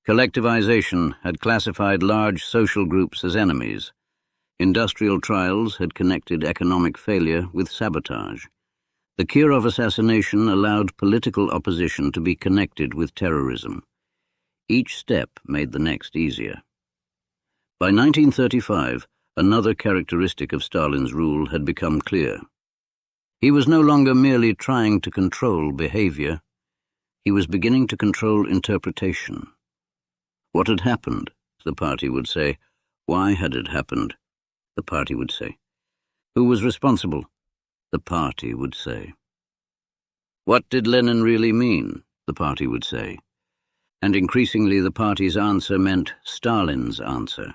Collectivization had classified large social groups as enemies. Industrial trials had connected economic failure with sabotage. The Kirov assassination allowed political opposition to be connected with terrorism. Each step made the next easier. By 1935, another characteristic of Stalin's rule had become clear. He was no longer merely trying to control behavior. He was beginning to control interpretation. What had happened? The party would say. Why had it happened? The party would say. Who was responsible? The party would say. What did Lenin really mean? The party would say. And increasingly the party's answer meant Stalin's answer.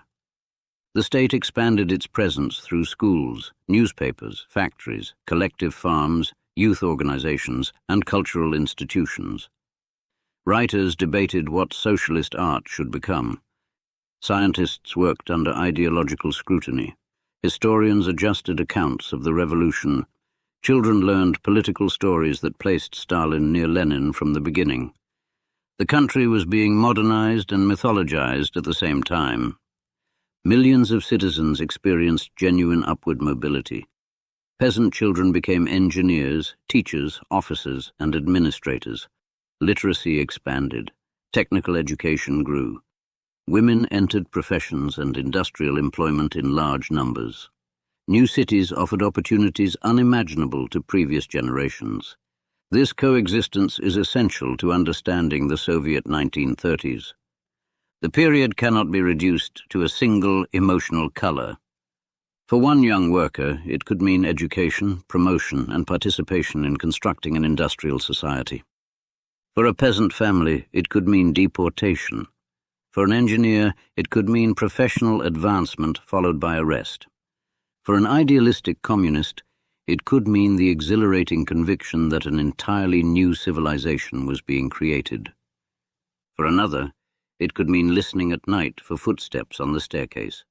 The state expanded its presence through schools, newspapers, factories, collective farms, youth organizations, and cultural institutions. Writers debated what socialist art should become. Scientists worked under ideological scrutiny. Historians adjusted accounts of the revolution. Children learned political stories that placed Stalin near Lenin from the beginning. The country was being modernized and mythologized at the same time. Millions of citizens experienced genuine upward mobility. Peasant children became engineers, teachers, officers, and administrators. Literacy expanded. Technical education grew. Women entered professions and industrial employment in large numbers. New cities offered opportunities unimaginable to previous generations. This coexistence is essential to understanding the Soviet 1930s. The period cannot be reduced to a single emotional color. For one young worker, it could mean education, promotion, and participation in constructing an industrial society. For a peasant family, it could mean deportation. For an engineer, it could mean professional advancement followed by arrest. For an idealistic communist, it could mean the exhilarating conviction that an entirely new civilization was being created. For another, it could mean listening at night for footsteps on the staircase.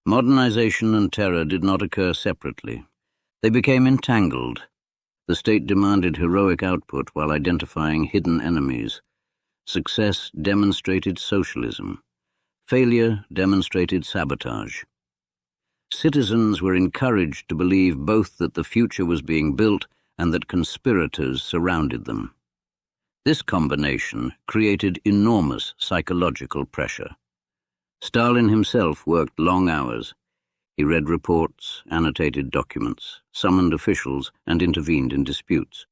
Modernization and terror did not occur separately. They became entangled. The state demanded heroic output while identifying hidden enemies. Success demonstrated socialism. Failure demonstrated sabotage. Citizens were encouraged to believe both that the future was being built and that conspirators surrounded them. This combination created enormous psychological pressure. Stalin himself worked long hours. He read reports, annotated documents, summoned officials, and intervened in disputes.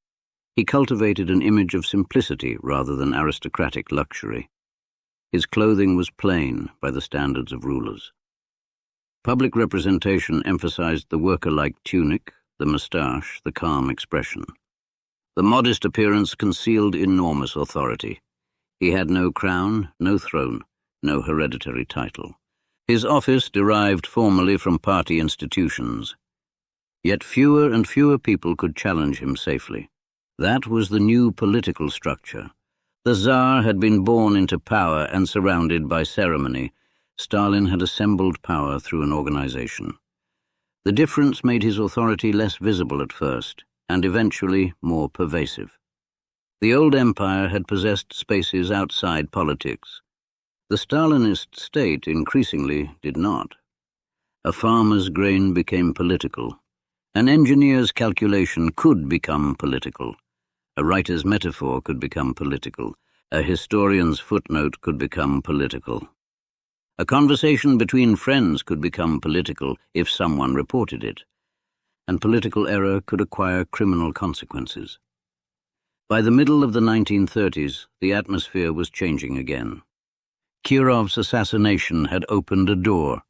He cultivated an image of simplicity rather than aristocratic luxury. His clothing was plain by the standards of rulers. Public representation emphasized the worker-like tunic, the moustache, the calm expression. The modest appearance concealed enormous authority. He had no crown, no throne, no hereditary title. His office derived formally from party institutions. Yet fewer and fewer people could challenge him safely. That was the new political structure. The Tsar had been born into power and surrounded by ceremony. Stalin had assembled power through an organization. The difference made his authority less visible at first, and eventually more pervasive. The old empire had possessed spaces outside politics. The Stalinist state increasingly did not. A farmer's grain became political. An engineer's calculation could become political. A writer's metaphor could become political. A historian's footnote could become political. A conversation between friends could become political if someone reported it. And political error could acquire criminal consequences. By the middle of the 1930s, the atmosphere was changing again. Kirov's assassination had opened a door.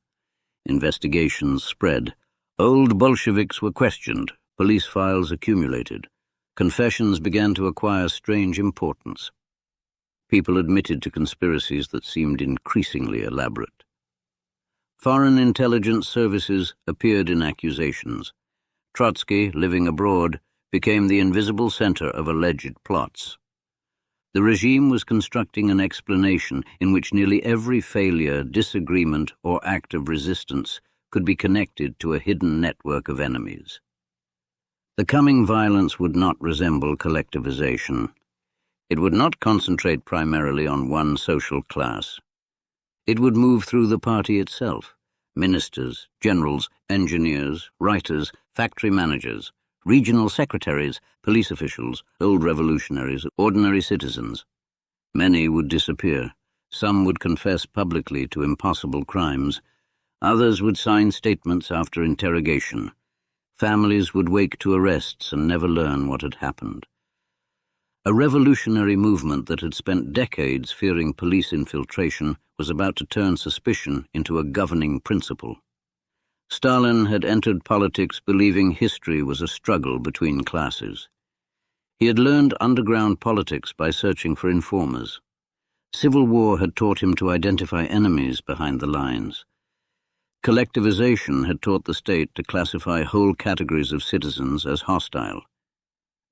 Investigations spread. Old Bolsheviks were questioned. Police files accumulated. Confessions began to acquire strange importance. People admitted to conspiracies that seemed increasingly elaborate. Foreign intelligence services appeared in accusations. Trotsky, living abroad, became the invisible center of alleged plots. The regime was constructing an explanation in which nearly every failure, disagreement, or act of resistance could be connected to a hidden network of enemies. The coming violence would not resemble collectivization. It would not concentrate primarily on one social class. It would move through the party itself. Ministers, generals, engineers, writers, factory managers, regional secretaries, police officials, old revolutionaries, ordinary citizens. Many would disappear. Some would confess publicly to impossible crimes. Others would sign statements after interrogation. Families would wake to arrests and never learn what had happened. A revolutionary movement that had spent decades fearing police infiltration was about to turn suspicion into a governing principle. Stalin had entered politics believing history was a struggle between classes. He had learned underground politics by searching for informers. Civil war had taught him to identify enemies behind the lines. Collectivization had taught the state to classify whole categories of citizens as hostile.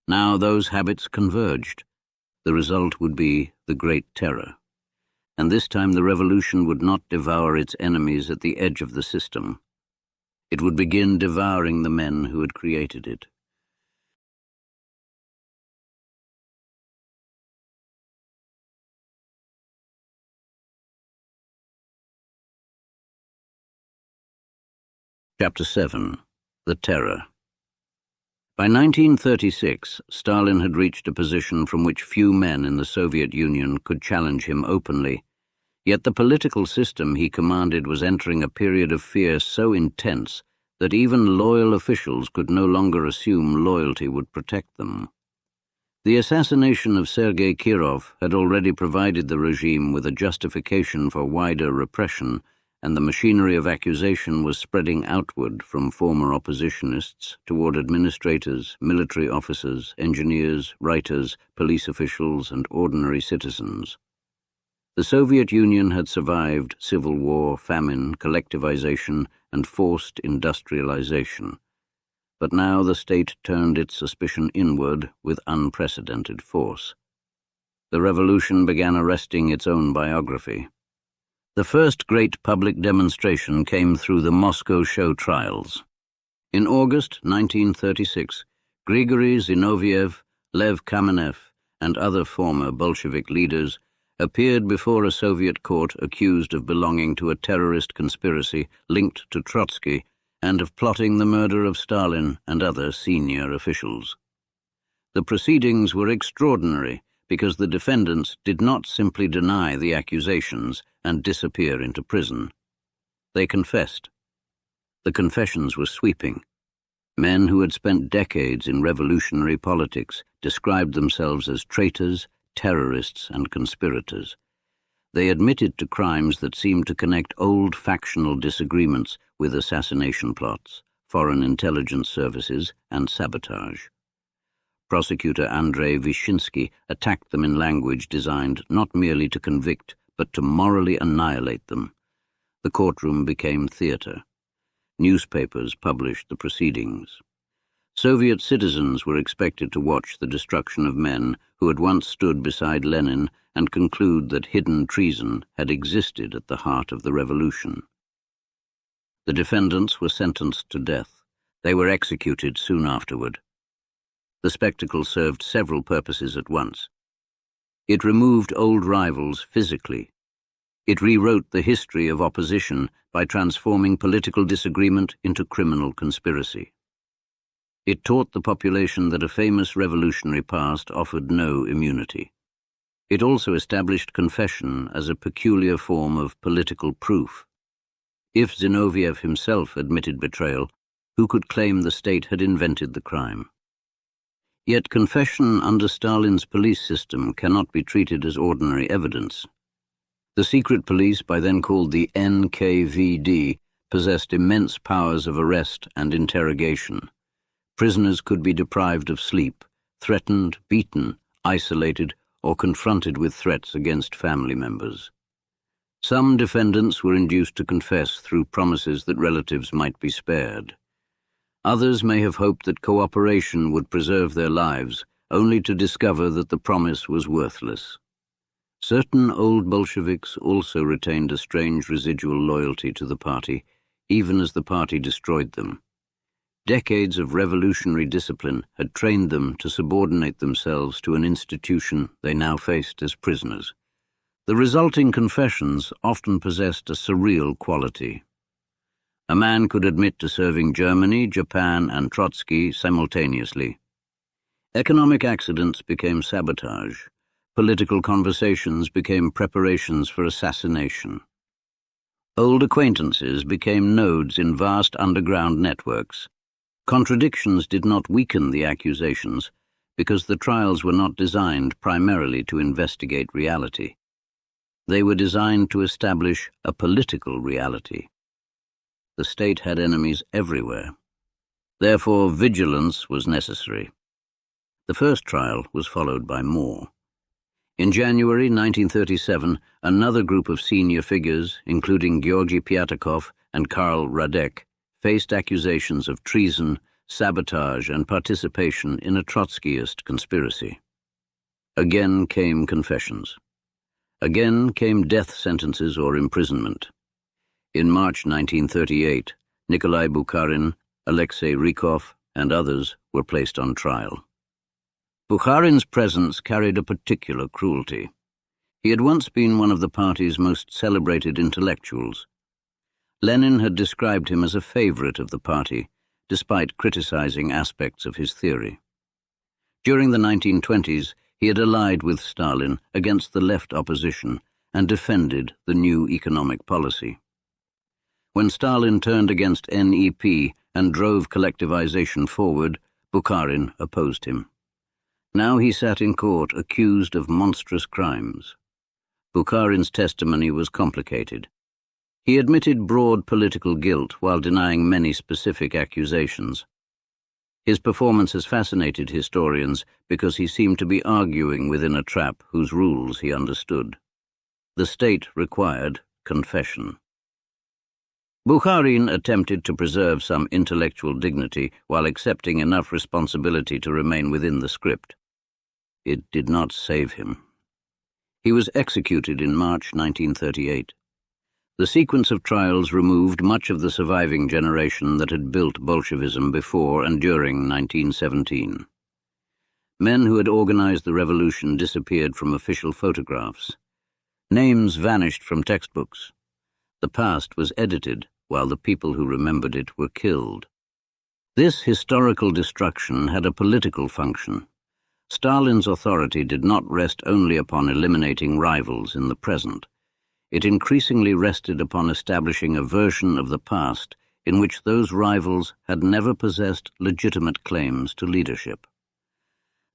Now those habits converged. The result would be the Great Terror. And this time the revolution would not devour its enemies at the edge of the system. It would begin devouring the men who had created it. Chapter 7. The Terror. By 1936, Stalin had reached a position from which few men in the Soviet Union could challenge him openly, yet the political system he commanded was entering a period of fear so intense that even loyal officials could no longer assume loyalty would protect them. The assassination of Sergei Kirov had already provided the regime with a justification for wider repression and the machinery of accusation was spreading outward from former oppositionists toward administrators, military officers, engineers, writers, police officials, and ordinary citizens. The Soviet Union had survived civil war, famine, collectivization, and forced industrialization. But now the state turned its suspicion inward with unprecedented force. The revolution began arresting its own biography. The first great public demonstration came through the Moscow show trials. In August 1936, Grigory Zinoviev, Lev Kamenev, and other former Bolshevik leaders appeared before a Soviet court accused of belonging to a terrorist conspiracy linked to Trotsky and of plotting the murder of Stalin and other senior officials. The proceedings were extraordinary because the defendants did not simply deny the accusations and disappear into prison. They confessed. The confessions were sweeping. Men who had spent decades in revolutionary politics described themselves as traitors, terrorists, and conspirators. They admitted to crimes that seemed to connect old factional disagreements with assassination plots, foreign intelligence services, and sabotage. Prosecutor Andrei Vyshinsky attacked them in language designed not merely to convict, but to morally annihilate them. The courtroom became theater. Newspapers published the proceedings. Soviet citizens were expected to watch the destruction of men who had once stood beside Lenin and conclude that hidden treason had existed at the heart of the revolution. The defendants were sentenced to death. They were executed soon afterward. The spectacle served several purposes at once. It removed old rivals physically. It rewrote the history of opposition by transforming political disagreement into criminal conspiracy. It taught the population that a famous revolutionary past offered no immunity. It also established confession as a peculiar form of political proof. If Zinoviev himself admitted betrayal, who could claim the state had invented the crime? Yet confession under Stalin's police system cannot be treated as ordinary evidence. The secret police, by then called the NKVD, possessed immense powers of arrest and interrogation. Prisoners could be deprived of sleep, threatened, beaten, isolated, or confronted with threats against family members. Some defendants were induced to confess through promises that relatives might be spared. Others may have hoped that cooperation would preserve their lives, only to discover that the promise was worthless. Certain old Bolsheviks also retained a strange residual loyalty to the party, even as the party destroyed them. Decades of revolutionary discipline had trained them to subordinate themselves to an institution they now faced as prisoners. The resulting confessions often possessed a surreal quality. A man could admit to serving Germany, Japan, and Trotsky simultaneously. Economic accidents became sabotage. Political conversations became preparations for assassination. Old acquaintances became nodes in vast underground networks. Contradictions did not weaken the accusations because the trials were not designed primarily to investigate reality. They were designed to establish a political reality. The state had enemies everywhere. Therefore, vigilance was necessary. The first trial was followed by more. In January 1937, another group of senior figures, including Georgy Pyatakov and Karl Radek, faced accusations of treason, sabotage, and participation in a Trotskyist conspiracy. Again came confessions. Again came death sentences or imprisonment. In March 1938, Nikolai Bukharin, Alexei Rykov, and others were placed on trial. Bukharin's presence carried a particular cruelty. He had once been one of the party's most celebrated intellectuals. Lenin had described him as a favorite of the party, despite criticizing aspects of his theory. During the 1920s, he had allied with Stalin against the left opposition and defended the new economic policy. When Stalin turned against NEP and drove collectivization forward, Bukharin opposed him. Now he sat in court accused of monstrous crimes. Bukharin's testimony was complicated. He admitted broad political guilt while denying many specific accusations. His performance has fascinated historians because he seemed to be arguing within a trap whose rules he understood. The state required confession. Bukharin attempted to preserve some intellectual dignity while accepting enough responsibility to remain within the script. It did not save him. He was executed in March 1938. The sequence of trials removed much of the surviving generation that had built Bolshevism before and during 1917. Men who had organized the revolution disappeared from official photographs. Names vanished from textbooks. The past was edited while the people who remembered it were killed. This historical destruction had a political function. Stalin's authority did not rest only upon eliminating rivals in the present. It increasingly rested upon establishing a version of the past in which those rivals had never possessed legitimate claims to leadership.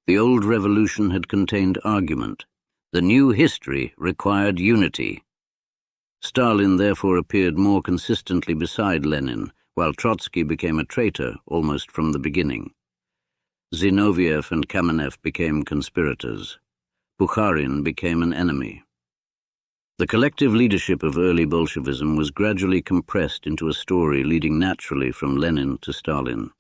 The old revolution had contained argument. The new history required unity. Stalin therefore appeared more consistently beside Lenin, while Trotsky became a traitor almost from the beginning. Zinoviev and Kamenev became conspirators. Bukharin became an enemy. The collective leadership of early Bolshevism was gradually compressed into a story leading naturally from Lenin to Stalin.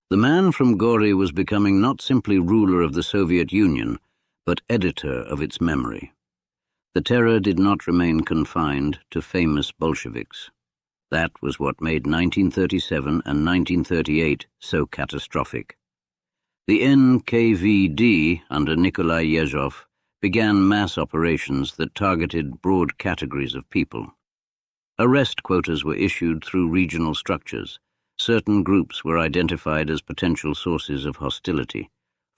The man from Gori was becoming not simply ruler of the Soviet Union, but editor of its memory. The terror did not remain confined to famous Bolsheviks. That was what made 1937 and 1938 so catastrophic. The NKVD, under Nikolai Yezhov, began mass operations that targeted broad categories of people. Arrest quotas were issued through regional structures. Certain groups were identified as potential sources of hostility: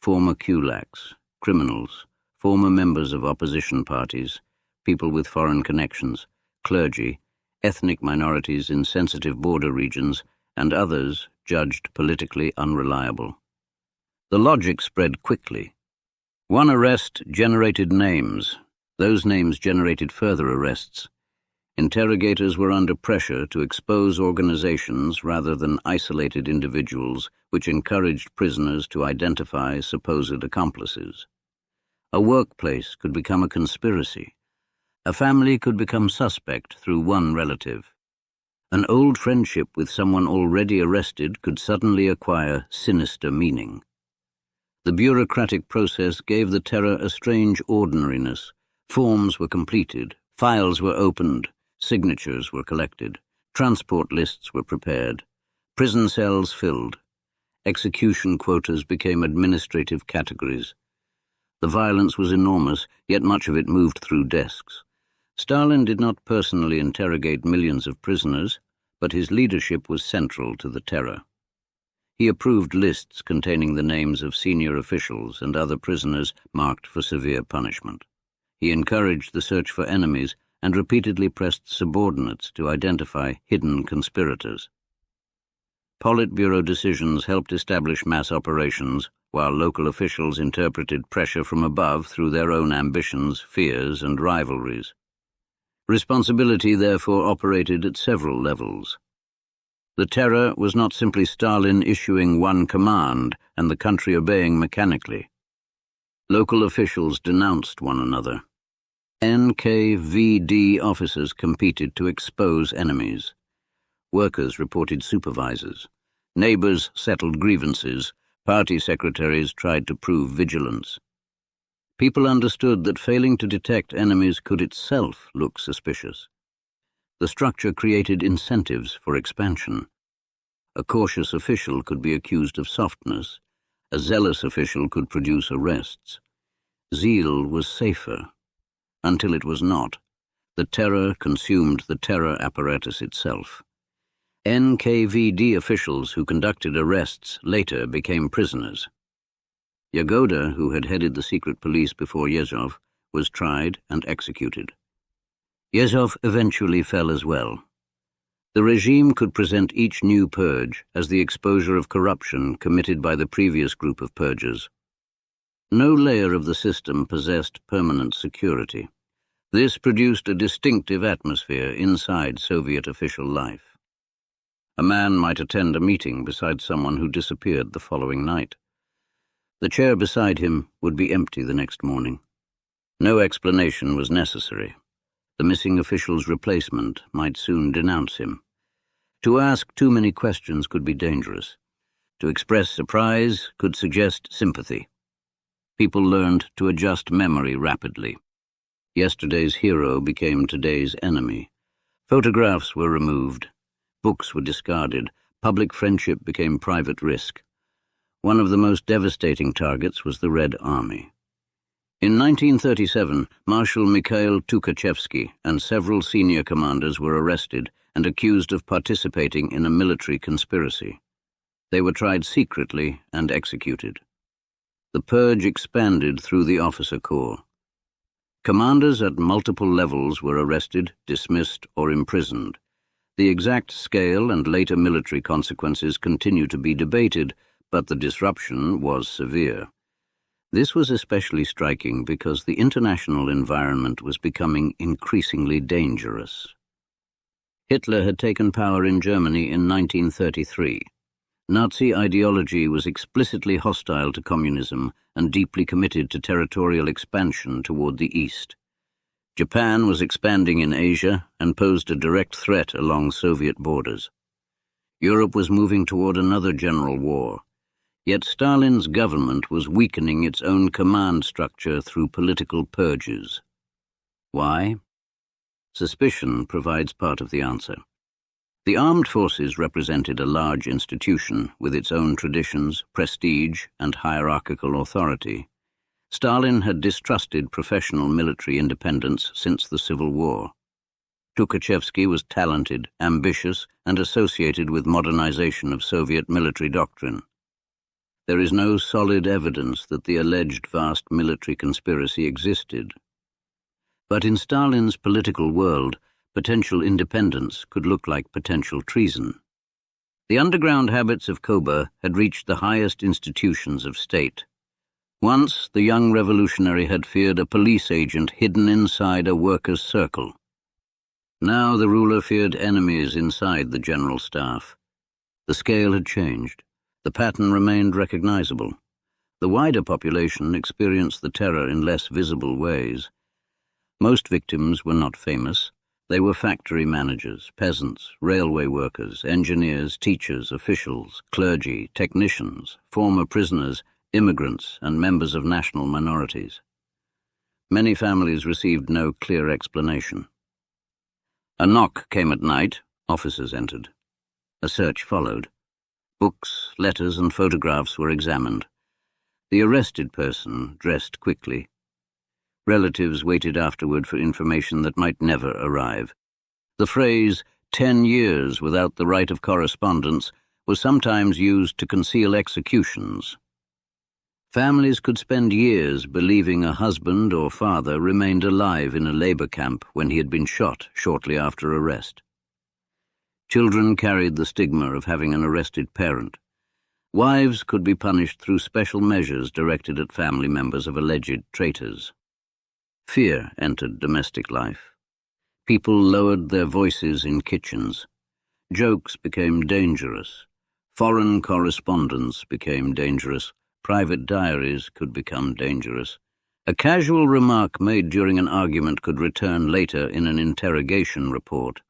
former kulaks, criminals, former members of opposition parties, people with foreign connections, clergy, ethnic minorities in sensitive border regions, and others judged politically unreliable. The logic spread quickly. One arrest generated names. Those names generated further arrests. Interrogators were under pressure to expose organizations rather than isolated individuals, which encouraged prisoners to identify supposed accomplices. A workplace could become a conspiracy. A family could become suspect through one relative. An old friendship with someone already arrested could suddenly acquire sinister meaning. The bureaucratic process gave the terror a strange ordinariness. Forms were completed, files were opened, signatures were collected, transport lists were prepared, prison cells filled. Execution quotas became administrative categories. The violence was enormous, yet much of it moved through desks. Stalin did not personally interrogate millions of prisoners, but his leadership was central to the terror. He approved lists containing the names of senior officials and other prisoners marked for severe punishment. He encouraged the search for enemies and repeatedly pressed subordinates to identify hidden conspirators. Politburo decisions helped establish mass operations, while local officials interpreted pressure from above through their own ambitions, fears, and rivalries. Responsibility therefore operated at several levels. The terror was not simply Stalin issuing one command and the country obeying mechanically. Local officials denounced one another. NKVD officers competed to expose enemies. Workers reported supervisors. Neighbors settled grievances. Party secretaries tried to prove vigilance. People understood that failing to detect enemies could itself look suspicious. The structure created incentives for expansion. A cautious official could be accused of softness. A zealous official could produce arrests. Zeal was safer, until it was not. The terror consumed the terror apparatus itself. NKVD officials who conducted arrests later became prisoners. Yagoda, who had headed the secret police before Yezhov, was tried and executed. Yezhov eventually fell as well. The regime could present each new purge as the exposure of corruption committed by the previous group of purgers. No layer of the system possessed permanent security. This produced a distinctive atmosphere inside Soviet official life. A man might attend a meeting beside someone who disappeared the following night. The chair beside him would be empty the next morning. No explanation was necessary. The missing official's replacement might soon denounce him. To ask too many questions could be dangerous. To express surprise could suggest sympathy. People learned to adjust memory rapidly. Yesterday's hero became today's enemy. Photographs were removed. Books were discarded. Public friendship became private risk. One of the most devastating targets was the Red Army. In 1937, Marshal Mikhail Tukhachevsky and several senior commanders were arrested and accused of participating in a military conspiracy. They were tried secretly and executed. The purge expanded through the officer corps. Commanders at multiple levels were arrested, dismissed, or imprisoned. The exact scale and later military consequences continue to be debated, but the disruption was severe. This was especially striking because the international environment was becoming increasingly dangerous. Hitler had taken power in Germany in 1933. Nazi ideology was explicitly hostile to communism and deeply committed to territorial expansion toward the east. Japan was expanding in Asia and posed a direct threat along Soviet borders. Europe was moving toward another general war. Yet Stalin's government was weakening its own command structure through political purges. Why? Suspicion provides part of the answer. The armed forces represented a large institution with its own traditions, prestige, and hierarchical authority. Stalin had distrusted professional military independence since the Civil War. Tukhachevsky was talented, ambitious, and associated with modernization of Soviet military doctrine. There is no solid evidence that the alleged vast military conspiracy existed. But in Stalin's political world, potential independence could look like potential treason. The underground habits of Koba had reached the highest institutions of state. Once, the young revolutionary had feared a police agent hidden inside a workers' circle. Now the ruler feared enemies inside the general staff. The scale had changed. The pattern remained recognizable. The wider population experienced the terror in less visible ways. Most victims were not famous. They were factory managers, peasants, railway workers, engineers, teachers, officials, clergy, technicians, former prisoners, immigrants, and members of national minorities. Many families received no clear explanation. A knock came at night. Officers entered. A search followed. Books, letters, and photographs were examined. The arrested person dressed quickly. Relatives waited afterward for information that might never arrive. The phrase, 10 years without the right of correspondence, was sometimes used to conceal executions. Families could spend years believing a husband or father remained alive in a labor camp when he had been shot shortly after arrest. Children carried the stigma of having an arrested parent. Wives could be punished through special measures directed at family members of alleged traitors. Fear entered domestic life. People lowered their voices in kitchens. Jokes became dangerous. Foreign correspondence became dangerous. Private diaries could become dangerous. A casual remark made during an argument could return later in an interrogation report.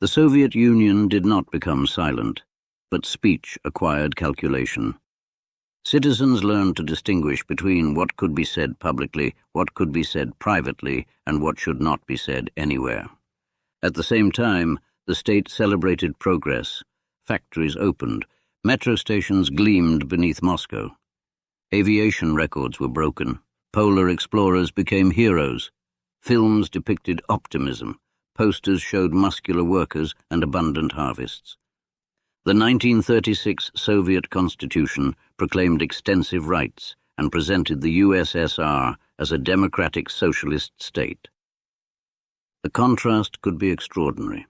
The Soviet Union did not become silent, but speech acquired calculation. Citizens learned to distinguish between what could be said publicly, what could be said privately, and what should not be said anywhere. At the same time, the state celebrated progress. Factories opened. Metro stations gleamed beneath Moscow. Aviation records were broken. Polar explorers became heroes. Films depicted optimism. Posters showed muscular workers and abundant harvests. The 1936 Soviet Constitution proclaimed extensive rights and presented the USSR as a democratic socialist state. The contrast could be extraordinary.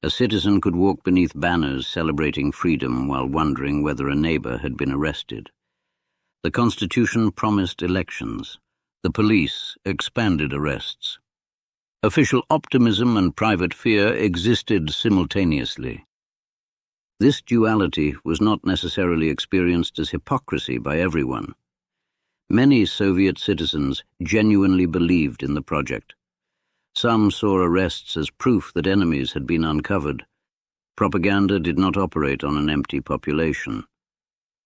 A citizen could walk beneath banners celebrating freedom while wondering whether a neighbor had been arrested. The Constitution promised elections. The police expanded arrests. Official optimism and private fear existed simultaneously. This duality was not necessarily experienced as hypocrisy by everyone. Many Soviet citizens genuinely believed in the project. Some saw arrests as proof that enemies had been uncovered. Propaganda did not operate on an empty population.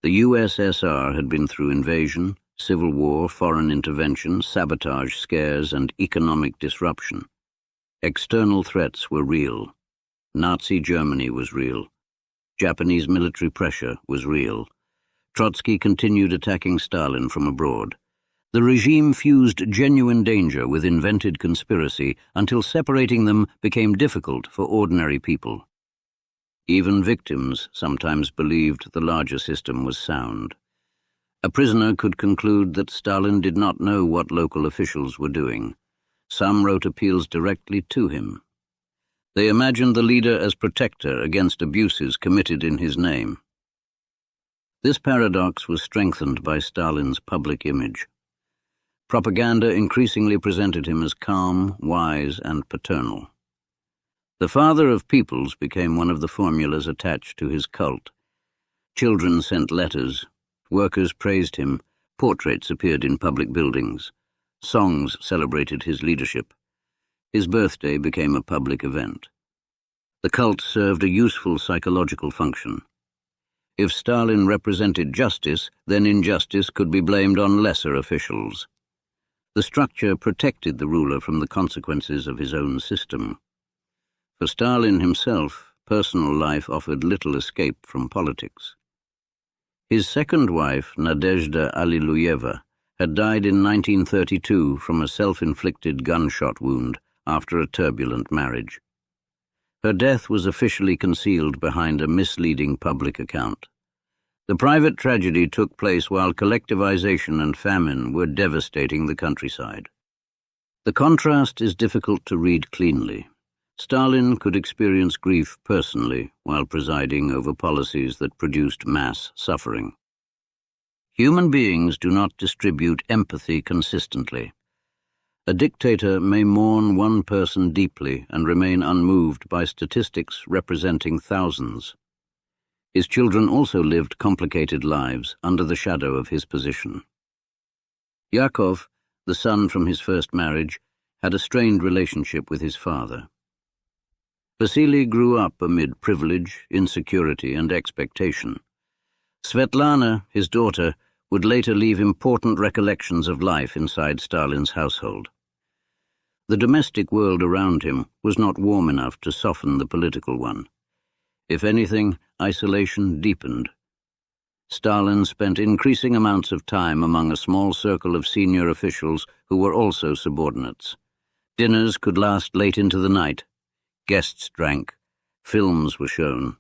The USSR had been through invasion, civil war, foreign intervention, sabotage scares, and economic disruption. External threats were real. Nazi Germany was real. Japanese military pressure was real. Trotsky continued attacking Stalin from abroad. The regime fused genuine danger with invented conspiracy until separating them became difficult for ordinary people. Even victims sometimes believed the larger system was sound. A prisoner could conclude that Stalin did not know what local officials were doing. Some wrote appeals directly to him. They imagined the leader as protector against abuses committed in his name. This paradox was strengthened by Stalin's public image. Propaganda increasingly presented him as calm, wise, and paternal. The father of peoples became one of the formulas attached to his cult. Children sent letters, workers praised him, portraits appeared in public buildings, songs celebrated his leadership. His birthday became a public event. The cult served a useful psychological function. If Stalin represented justice, then injustice could be blamed on lesser officials. The structure protected the ruler from the consequences of his own system. For Stalin himself, personal life offered little escape from politics. His second wife, Nadezhda Alliluyeva, had died in 1932 from a self-inflicted gunshot wound after a turbulent marriage. Her death was officially concealed behind a misleading public account. The private tragedy took place while collectivization and famine were devastating the countryside. The contrast is difficult to read cleanly. Stalin could experience grief personally while presiding over policies that produced mass suffering. Human beings do not distribute empathy consistently. A dictator may mourn one person deeply and remain unmoved by statistics representing thousands. His children also lived complicated lives under the shadow of his position. Yakov, the son from his first marriage, had a strained relationship with his father. Vasily grew up amid privilege, insecurity, and expectation. Svetlana, his daughter, would later leave important recollections of life inside Stalin's household. The domestic world around him was not warm enough to soften the political one. If anything, isolation deepened. Stalin spent increasing amounts of time among a small circle of senior officials who were also subordinates. Dinners could last late into the night. Guests drank. Films were shown.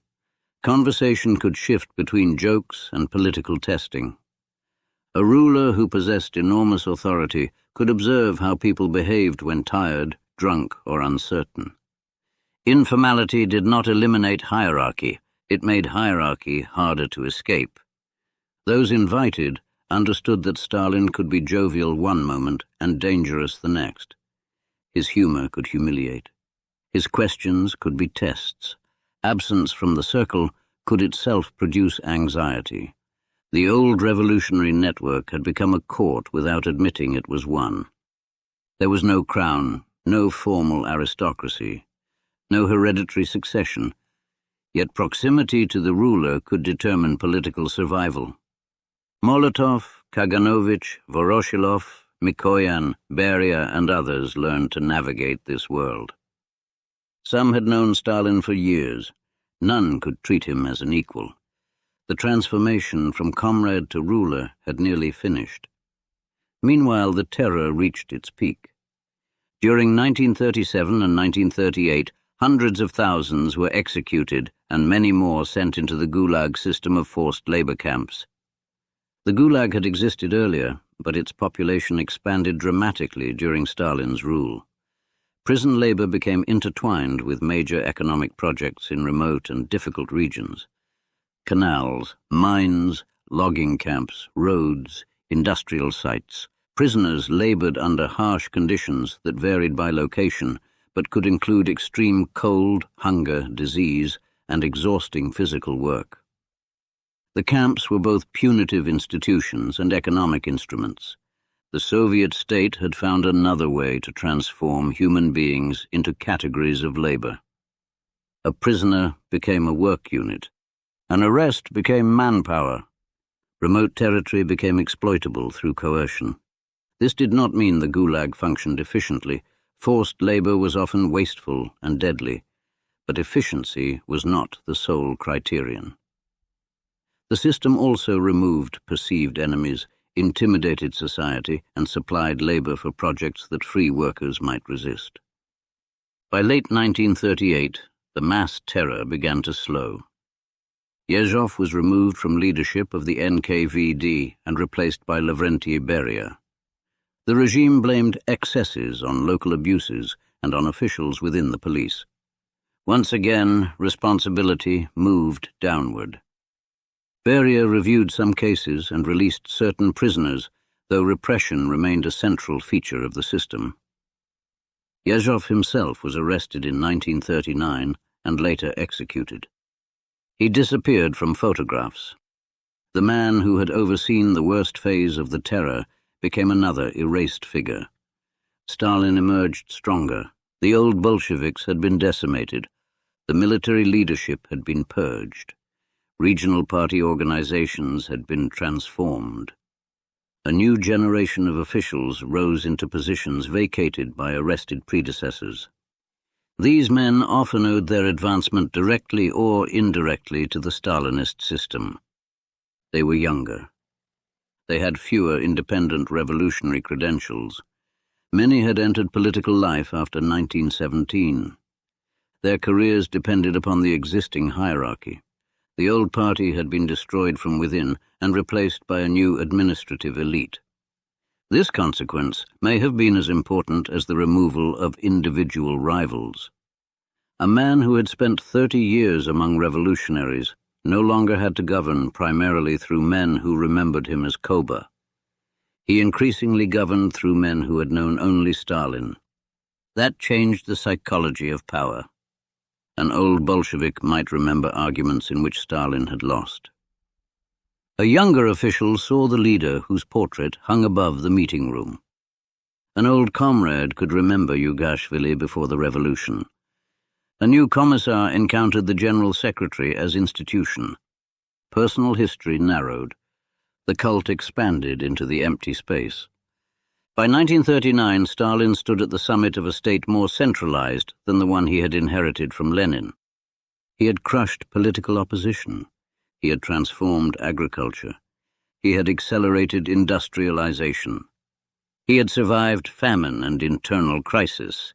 Conversation could shift between jokes and political testing. A ruler who possessed enormous authority could observe how people behaved when tired, drunk, or uncertain. Informality did not eliminate hierarchy. It made hierarchy harder to escape. Those invited understood that Stalin could be jovial one moment and dangerous the next. His humor could humiliate. His questions could be tests. Absence from the circle could itself produce anxiety. The old revolutionary network had become a court without admitting it was one. There was no crown, no formal aristocracy, no hereditary succession, yet proximity to the ruler could determine political survival. Molotov, Kaganovich, Voroshilov, Mikoyan, Beria, and others learned to navigate this world. Some had known Stalin for years. None could treat him as an equal. The transformation from comrade to ruler had nearly finished. Meanwhile, the terror reached its peak. During 1937 and 1938, hundreds of thousands were executed and many more sent into the Gulag system of forced labor camps. The Gulag had existed earlier, but its population expanded dramatically during Stalin's rule. Prison labor became intertwined with major economic projects in remote and difficult regions. Canals, mines, logging camps, roads, industrial sites, Prisoners labored under harsh conditions that varied by location, but could include extreme cold, hunger, disease, and exhausting physical work. The camps were both punitive institutions and economic instruments. The Soviet state had found another way to transform human beings into categories of labor. A prisoner became a work unit. An arrest became manpower. Remote territory became exploitable through coercion. This did not mean the Gulag functioned efficiently. Forced labor was often wasteful and deadly, but efficiency was not the sole criterion. The system also removed perceived enemies, intimidated society, and supplied labor for projects that free workers might resist. By late 1938, the mass terror began to slow. Yezhov was removed from leadership of the NKVD and replaced by Lavrentiy Beria. The regime blamed excesses on local abuses and on officials within the police. Once again, responsibility moved downward. Beria reviewed some cases and released certain prisoners, though repression remained a central feature of the system. Yezhov himself was arrested in 1939 and later executed. He disappeared from photographs. The man who had overseen the worst phase of the terror became another erased figure. Stalin emerged stronger. The old Bolsheviks had been decimated. The military leadership had been purged. Regional party organizations had been transformed. A new generation of officials rose into positions vacated by arrested predecessors. These men often owed their advancement directly or indirectly to the Stalinist system. They were younger. They had fewer independent revolutionary credentials. Many had entered political life after 1917. Their careers depended upon the existing hierarchy. The old party had been destroyed from within and replaced by a new administrative elite. This consequence may have been as important as the removal of individual rivals. A man who had spent 30 years among revolutionaries no longer had to govern primarily through men who remembered him as Koba. He increasingly governed through men who had known only Stalin. That changed the psychology of power. An old Bolshevik might remember arguments in which Stalin had lost. A younger official saw the leader whose portrait hung above the meeting room. An old comrade could remember Yugashvili before the revolution. A new commissar encountered the general secretary as institution. Personal history narrowed. The cult expanded into the empty space. By 1939, Stalin stood at the summit of a state more centralized than the one he had inherited from Lenin. He had crushed political opposition. He had transformed agriculture. He had accelerated industrialization. He had survived famine and internal crisis.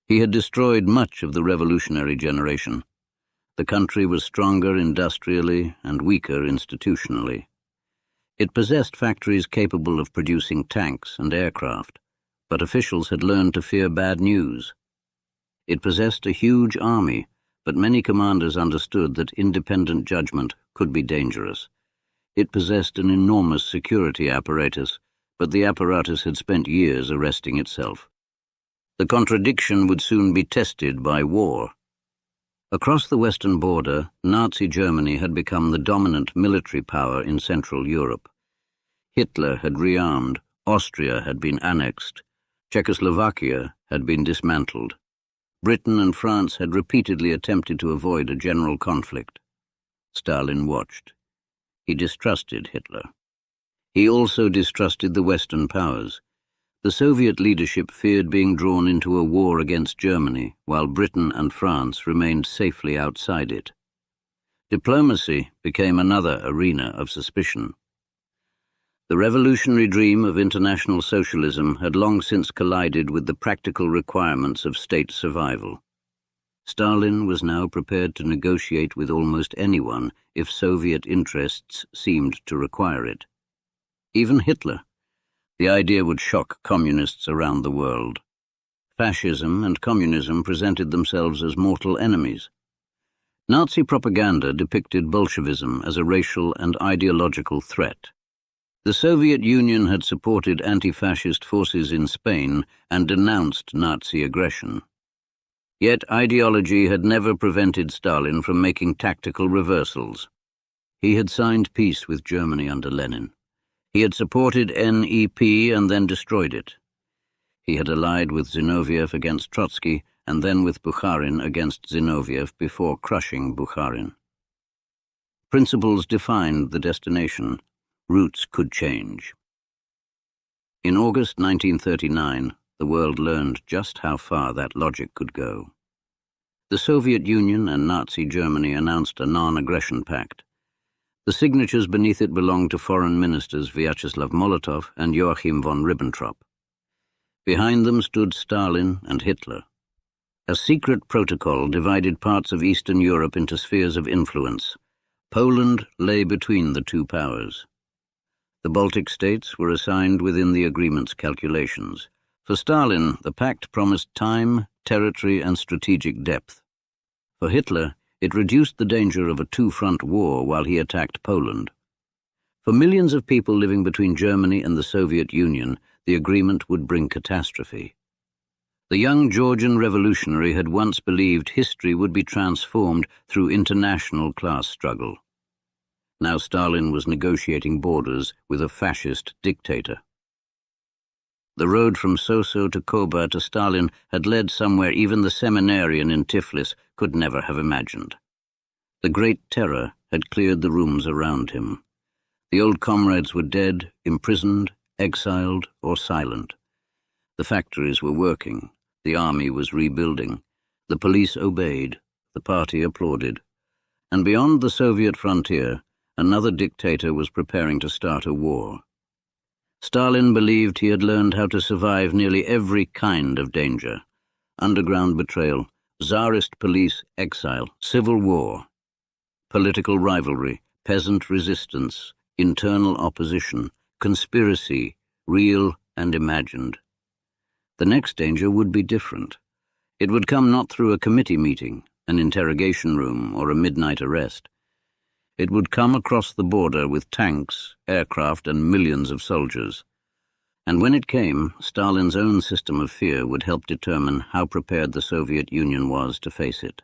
He had destroyed much of the revolutionary generation. The country was stronger industrially and weaker institutionally. It possessed factories capable of producing tanks and aircraft, but officials had learned to fear bad news. It possessed a huge army, but many commanders understood that independent judgment could be dangerous. It possessed an enormous security apparatus, but the apparatus had spent years arresting itself. The contradiction would soon be tested by war. Across the western border, Nazi Germany had become the dominant military power in Central Europe. Hitler had rearmed, Austria had been annexed, Czechoslovakia had been dismantled. Britain and France had repeatedly attempted to avoid a general conflict. Stalin watched. He distrusted Hitler. He also distrusted the Western powers. The Soviet leadership feared being drawn into a war against Germany, while Britain and France remained safely outside it. Diplomacy became another arena of suspicion. The revolutionary dream of international socialism had long since collided with the practical requirements of state survival. Stalin was now prepared to negotiate with almost anyone if Soviet interests seemed to require it. Even Hitler. The idea would shock communists around the world. Fascism and communism presented themselves as mortal enemies. Nazi propaganda depicted Bolshevism as a racial and ideological threat. The Soviet Union had supported anti-fascist forces in Spain and denounced Nazi aggression. Yet ideology had never prevented Stalin from making tactical reversals. He had signed peace with Germany under Lenin. He had supported NEP and then destroyed it. He had allied with Zinoviev against Trotsky and then with Bukharin against Zinoviev before crushing Bukharin. Principles defined the destination. Routes could change. In August 1939, the world learned just how far that logic could go. The Soviet Union and Nazi Germany announced a non-aggression pact. The signatures beneath it belonged to foreign ministers Vyacheslav Molotov and Joachim von Ribbentrop. Behind them stood Stalin and Hitler. A secret protocol divided parts of Eastern Europe into spheres of influence. Poland lay between the two powers. The Baltic states were assigned within the agreement's calculations. For Stalin, the pact promised time, territory, and strategic depth. For Hitler, it reduced the danger of a two-front war while he attacked Poland. For millions of people living between Germany and the Soviet Union, the agreement would bring catastrophe. The young Georgian revolutionary had once believed history would be transformed through international class struggle. Now Stalin was negotiating borders with a fascist dictator. The road from Soso to Koba to Stalin had led somewhere even the seminarian in Tiflis could never have imagined. The Great Terror had cleared the rooms around him. The old comrades were dead, imprisoned, exiled, or silent. The factories were working. The army was rebuilding. The police obeyed. The party applauded. And beyond the Soviet frontier, another dictator was preparing to start a war. Stalin believed he had learned how to survive nearly every kind of danger: underground betrayal, Tsarist police, exile, civil war, political rivalry, peasant resistance, internal opposition, conspiracy, real and imagined. The next danger would be different. It would come not through a committee meeting, an interrogation room, or a midnight arrest. It would come across the border with tanks, aircraft, and millions of soldiers. And when it came, Stalin's own system of fear would help determine how prepared the Soviet Union was to face it.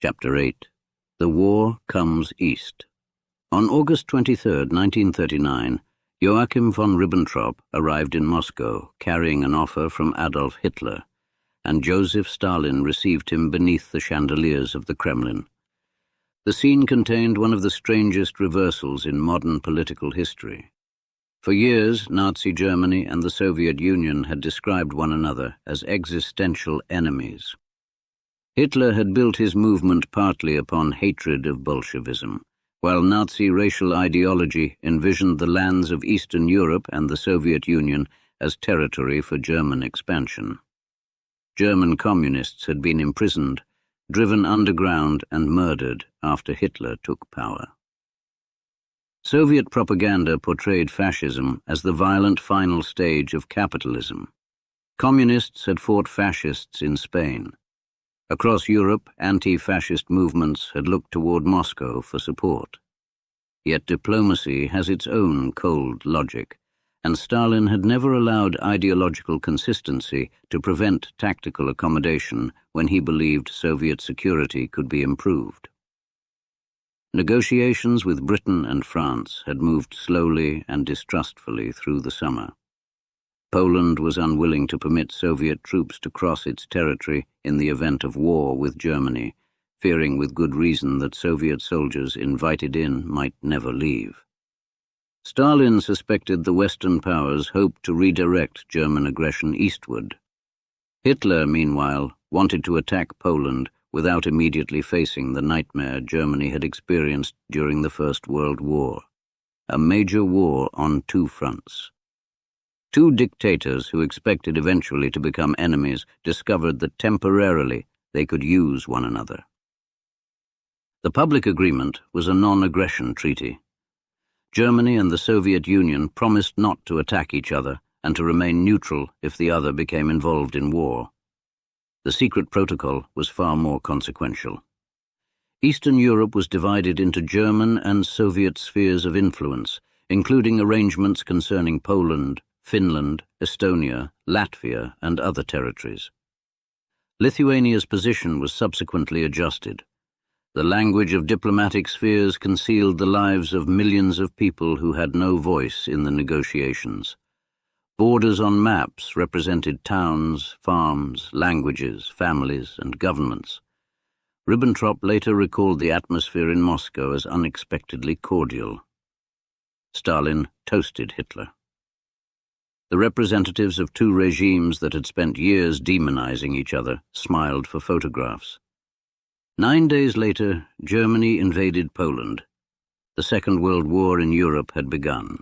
Chapter 8. The War Comes East. On August 23, 1939, Joachim von Ribbentrop arrived in Moscow carrying an offer from Adolf Hitler, and Joseph Stalin received him beneath the chandeliers of the Kremlin. The scene contained one of the strangest reversals in modern political history. For years, Nazi Germany and the Soviet Union had described one another as existential enemies. Hitler had built his movement partly upon hatred of Bolshevism, while Nazi racial ideology envisioned the lands of Eastern Europe and the Soviet Union as territory for German expansion. German communists had been imprisoned, driven underground, and murdered after Hitler took power. Soviet propaganda portrayed fascism as the violent final stage of capitalism. Communists had fought fascists in Spain. Across Europe, anti-fascist movements had looked toward Moscow for support. Yet diplomacy has its own cold logic, and Stalin had never allowed ideological consistency to prevent tactical accommodation when he believed Soviet security could be improved. Negotiations with Britain and France had moved slowly and distrustfully through the summer. Poland was unwilling to permit Soviet troops to cross its territory in the event of war with Germany, fearing with good reason that Soviet soldiers invited in might never leave. Stalin suspected the Western powers hoped to redirect German aggression eastward. Hitler, meanwhile, wanted to attack Poland without immediately facing the nightmare Germany had experienced during the First World War, a major war on two fronts. Two dictators who expected eventually to become enemies discovered that temporarily they could use one another. The public agreement was a non-aggression treaty. Germany and the Soviet Union promised not to attack each other and to remain neutral if the other became involved in war. The secret protocol was far more consequential. Eastern Europe was divided into German and Soviet spheres of influence, including arrangements concerning Poland, Finland, Estonia, Latvia, and other territories. Lithuania's position was subsequently adjusted. The language of diplomatic spheres concealed the lives of millions of people who had no voice in the negotiations. Borders on maps represented towns, farms, languages, families, and governments. Ribbentrop later recalled the atmosphere in Moscow as unexpectedly cordial. Stalin toasted Hitler. The representatives of two regimes that had spent years demonizing each other smiled for photographs. 9 days later, Germany invaded Poland. The Second World War in Europe had begun.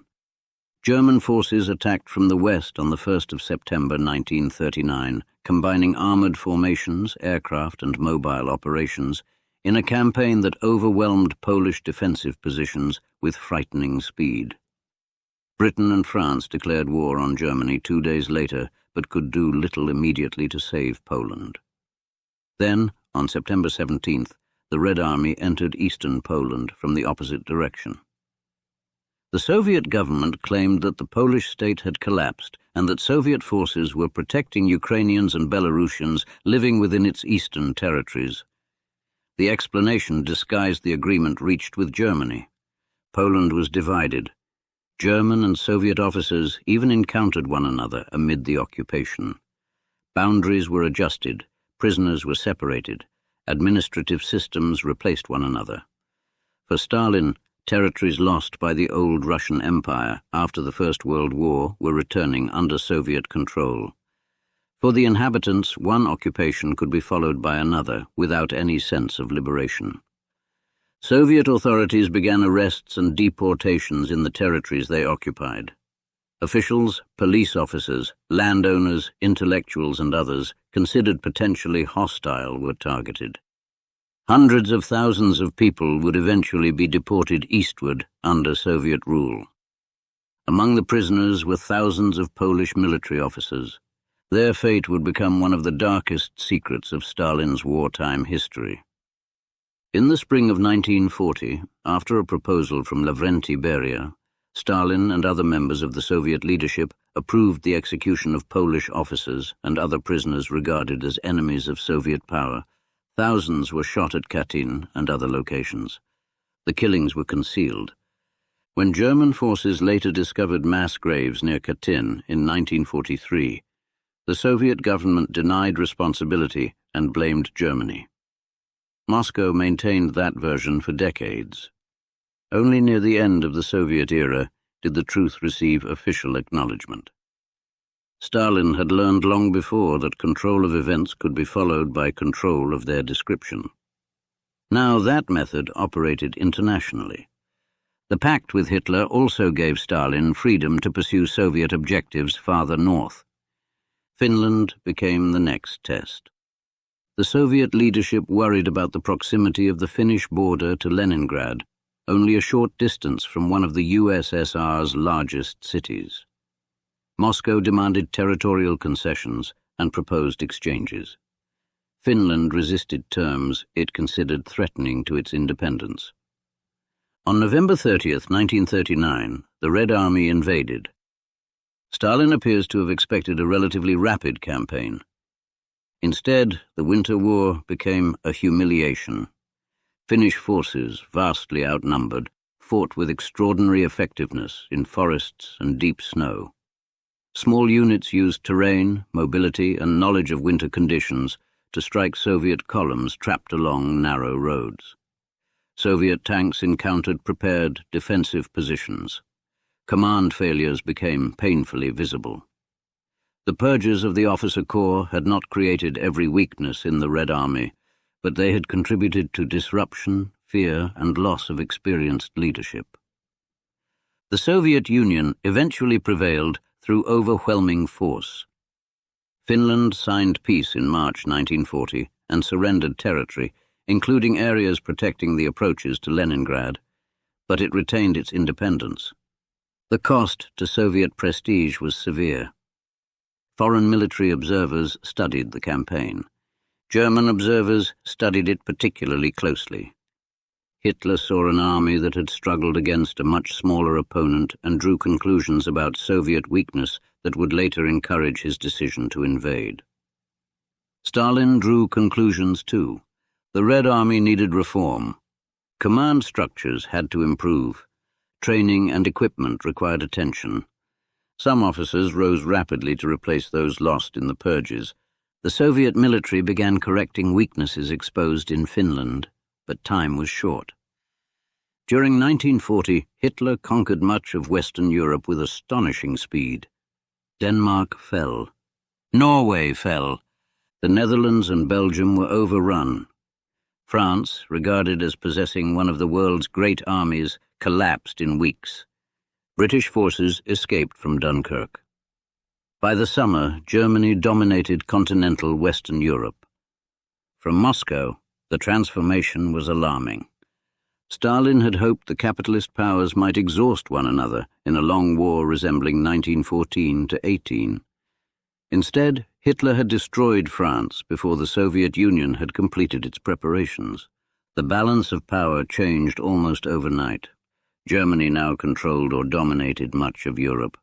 German forces attacked from the west on the 1st of September 1939, combining armored formations, aircraft, and mobile operations in a campaign that overwhelmed Polish defensive positions with frightening speed. Britain and France declared war on Germany 2 days later, but could do little immediately to save Poland. Then, on September 17th, the Red Army entered eastern Poland from the opposite direction. The Soviet government claimed that the Polish state had collapsed and that Soviet forces were protecting Ukrainians and Belarusians living within its eastern territories. The explanation disguised the agreement reached with Germany. Poland was divided. German and Soviet officers even encountered one another amid the occupation. Boundaries were adjusted, prisoners were separated, administrative systems replaced one another. For Stalin, territories lost by the old Russian Empire after the First World War were returning under Soviet control. For the inhabitants, one occupation could be followed by another without any sense of liberation. Soviet authorities began arrests and deportations in the territories they occupied. Officials, police officers, landowners, intellectuals, and others considered potentially hostile were targeted. Hundreds of thousands of people would eventually be deported eastward under Soviet rule. Among the prisoners were thousands of Polish military officers. Their fate would become one of the darkest secrets of Stalin's wartime history. In the spring of 1940, after a proposal from Lavrenti Beria, Stalin and other members of the Soviet leadership approved the execution of Polish officers and other prisoners regarded as enemies of Soviet power. Thousands were shot at Katyn and other locations. The killings were concealed. When German forces later discovered mass graves near Katyn in 1943, the Soviet government denied responsibility and blamed Germany. Moscow maintained that version for decades. Only near the end of the Soviet era did the truth receive official acknowledgement. Stalin had learned long before that control of events could be followed by control of their description. Now that method operated internationally. The pact with Hitler also gave Stalin freedom to pursue Soviet objectives farther north. Finland became the next test. The Soviet leadership worried about the proximity of the Finnish border to Leningrad, only a short distance from one of the USSR's largest cities. Moscow demanded territorial concessions and proposed exchanges. Finland resisted terms it considered threatening to its independence. On November 30th, 1939, the Red Army invaded. Stalin appears to have expected a relatively rapid campaign. Instead, the Winter War became a humiliation. Finnish forces, vastly outnumbered, fought with extraordinary effectiveness in forests and deep snow. Small units used terrain, mobility, and knowledge of winter conditions to strike Soviet columns trapped along narrow roads. Soviet tanks encountered prepared defensive positions. Command failures became painfully visible. The purges of the officer corps had not created every weakness in the Red Army, but they had contributed to disruption, fear, and loss of experienced leadership. The Soviet Union eventually prevailed through overwhelming force. Finland signed peace in March 1940 and surrendered territory, including areas protecting the approaches to Leningrad, but it retained its independence. The cost to Soviet prestige was severe. Foreign military observers studied the campaign. German observers studied it particularly closely. Hitler saw an army that had struggled against a much smaller opponent and drew conclusions about Soviet weakness that would later encourage his decision to invade. Stalin drew conclusions too. The Red Army needed reform. Command structures had to improve. Training and equipment required attention. Some officers rose rapidly to replace those lost in the purges. The Soviet military began correcting weaknesses exposed in Finland, but time was short. During 1940, Hitler conquered much of Western Europe with astonishing speed. Denmark fell. Norway fell. The Netherlands and Belgium were overrun. France, regarded as possessing one of the world's great armies, collapsed in weeks. British forces escaped from Dunkirk. By the summer, Germany dominated continental Western Europe. From Moscow, the transformation was alarming. Stalin had hoped the capitalist powers might exhaust one another in a long war resembling 1914 to 18. Instead, Hitler had destroyed France before the Soviet Union had completed its preparations. The balance of power changed almost overnight. Germany now controlled or dominated much of Europe.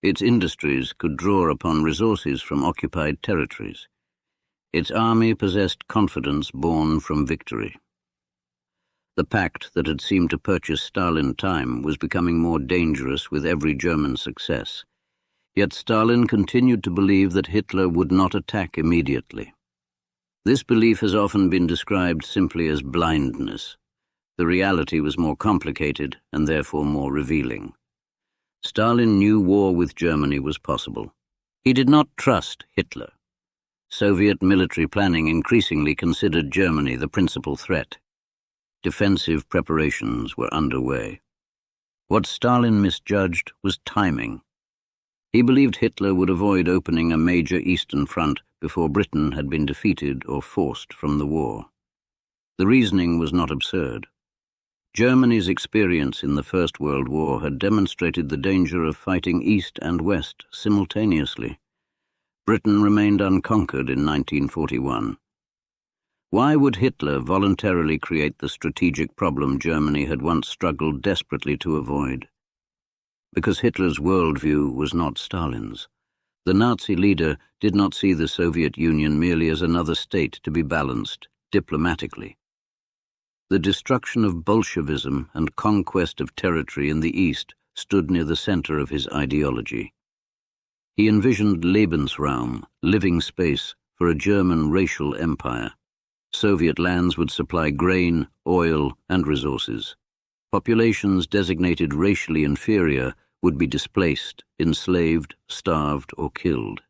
Its industries could draw upon resources from occupied territories. Its army possessed confidence born from victory. The pact that had seemed to purchase Stalin time was becoming more dangerous with every German success. Yet Stalin continued to believe that Hitler would not attack immediately. This belief has often been described simply as blindness. The reality was more complicated and therefore more revealing. Stalin knew war with Germany was possible. He did not trust Hitler. Soviet military planning increasingly considered Germany the principal threat. Defensive preparations were underway. What Stalin misjudged was timing. He believed Hitler would avoid opening a major eastern front before Britain had been defeated or forced from the war. The reasoning was not absurd. Germany's experience in the First World War had demonstrated the danger of fighting East and West simultaneously. Britain remained unconquered in 1941. Why would Hitler voluntarily create the strategic problem Germany had once struggled desperately to avoid? Because Hitler's worldview was not Stalin's. The Nazi leader did not see the Soviet Union merely as another state to be balanced diplomatically. The destruction of Bolshevism and conquest of territory in the East stood near the center of his ideology. He envisioned Lebensraum, living space, for a German racial empire. Soviet lands would supply grain, oil, and resources. Populations designated racially inferior would be displaced, enslaved, starved, or killed.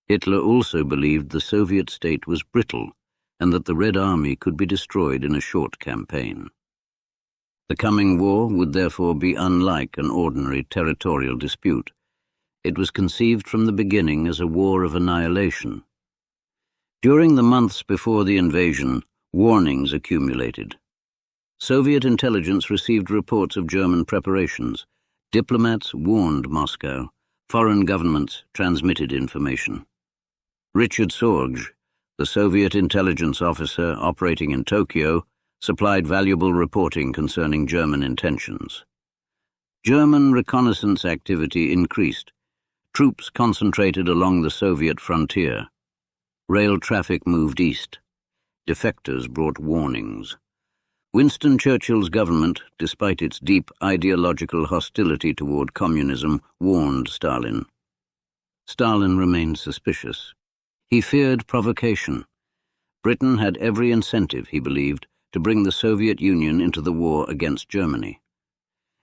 Hitler also believed the Soviet state was brittle and that the Red Army could be destroyed in a short campaign. The coming war would therefore be unlike an ordinary territorial dispute. It was conceived from the beginning as a war of annihilation. During the months before the invasion, warnings accumulated. Soviet intelligence received reports of German preparations. Diplomats warned Moscow. Foreign governments transmitted information. Richard Sorge, the Soviet intelligence officer operating in Tokyo, supplied valuable reporting concerning German intentions. German reconnaissance activity increased. Troops concentrated along the Soviet frontier. Rail traffic moved east. Defectors brought warnings. Winston Churchill's government, despite its deep ideological hostility toward communism, warned Stalin. Stalin remained suspicious. He feared provocation. Britain had every incentive, he believed, to bring the Soviet Union into the war against Germany.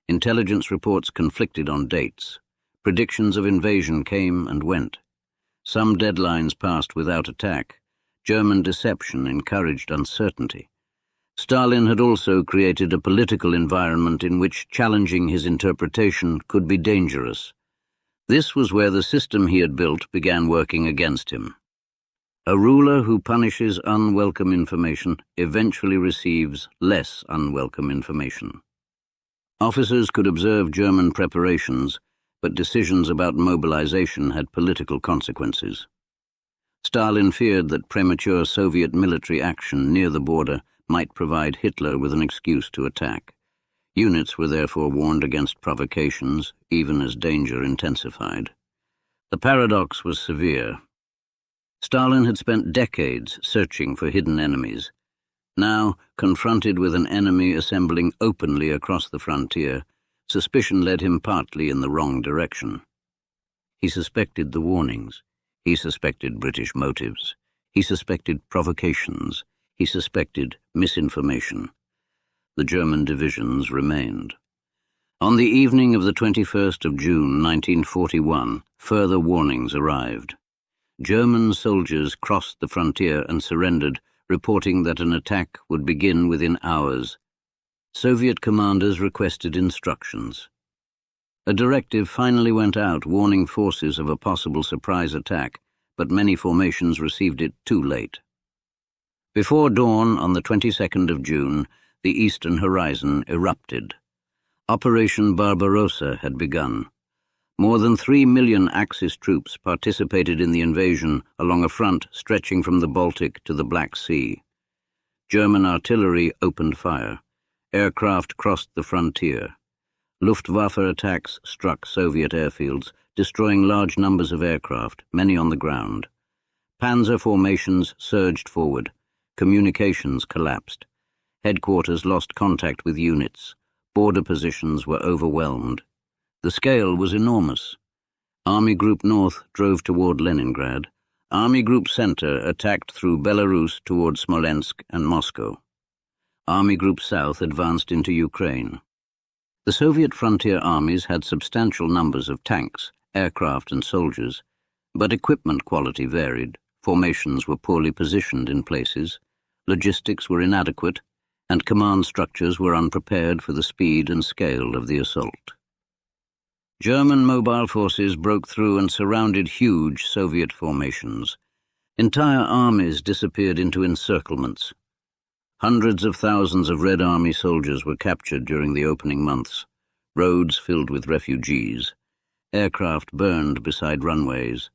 Intelligence reports conflicted on dates. Predictions of invasion came and went. Some deadlines passed without attack. German deception encouraged uncertainty. Stalin had also created a political environment in which challenging his interpretation could be dangerous. This was where the system he had built began working against him. A ruler who punishes unwelcome information eventually receives less unwelcome information. Officers could observe German preparations, but decisions about mobilization had political consequences. Stalin feared that premature Soviet military action near the border might provide Hitler with an excuse to attack. Units were therefore warned against provocations, even as danger intensified. The paradox was severe. Stalin had spent decades searching for hidden enemies. Now, confronted with an enemy assembling openly across the frontier, suspicion led him partly in the wrong direction. He suspected the warnings. He suspected British motives. He suspected provocations. He suspected misinformation. The German divisions remained. On the evening of the 21st of June, 1941, further warnings arrived. German soldiers crossed the frontier and surrendered, reporting that an attack would begin within hours. Soviet commanders requested instructions. A directive finally went out warning forces of a possible surprise attack, but many formations received it too late. Before dawn on the 22nd of June, the eastern horizon erupted. Operation Barbarossa had begun. More than 3 million Axis troops participated in the invasion along a front stretching from the Baltic to the Black Sea. German artillery opened fire. Aircraft crossed the frontier. Luftwaffe attacks struck Soviet airfields, destroying large numbers of aircraft, many on the ground. Panzer formations surged forward. Communications collapsed. Headquarters lost contact with units. Border positions were overwhelmed. The scale was enormous. Army Group North drove toward Leningrad. Army Group Center attacked through Belarus toward Smolensk and Moscow. Army Group South advanced into Ukraine. The Soviet frontier armies had substantial numbers of tanks, aircraft and soldiers, but equipment quality varied, formations were poorly positioned in places, logistics were inadequate, and command structures were unprepared for the speed and scale of the assault. German mobile forces broke through and surrounded huge Soviet formations. Entire armies disappeared into encirclements. Hundreds of thousands of Red Army soldiers were captured during the opening months, roads filled with refugees, aircraft burned beside runways,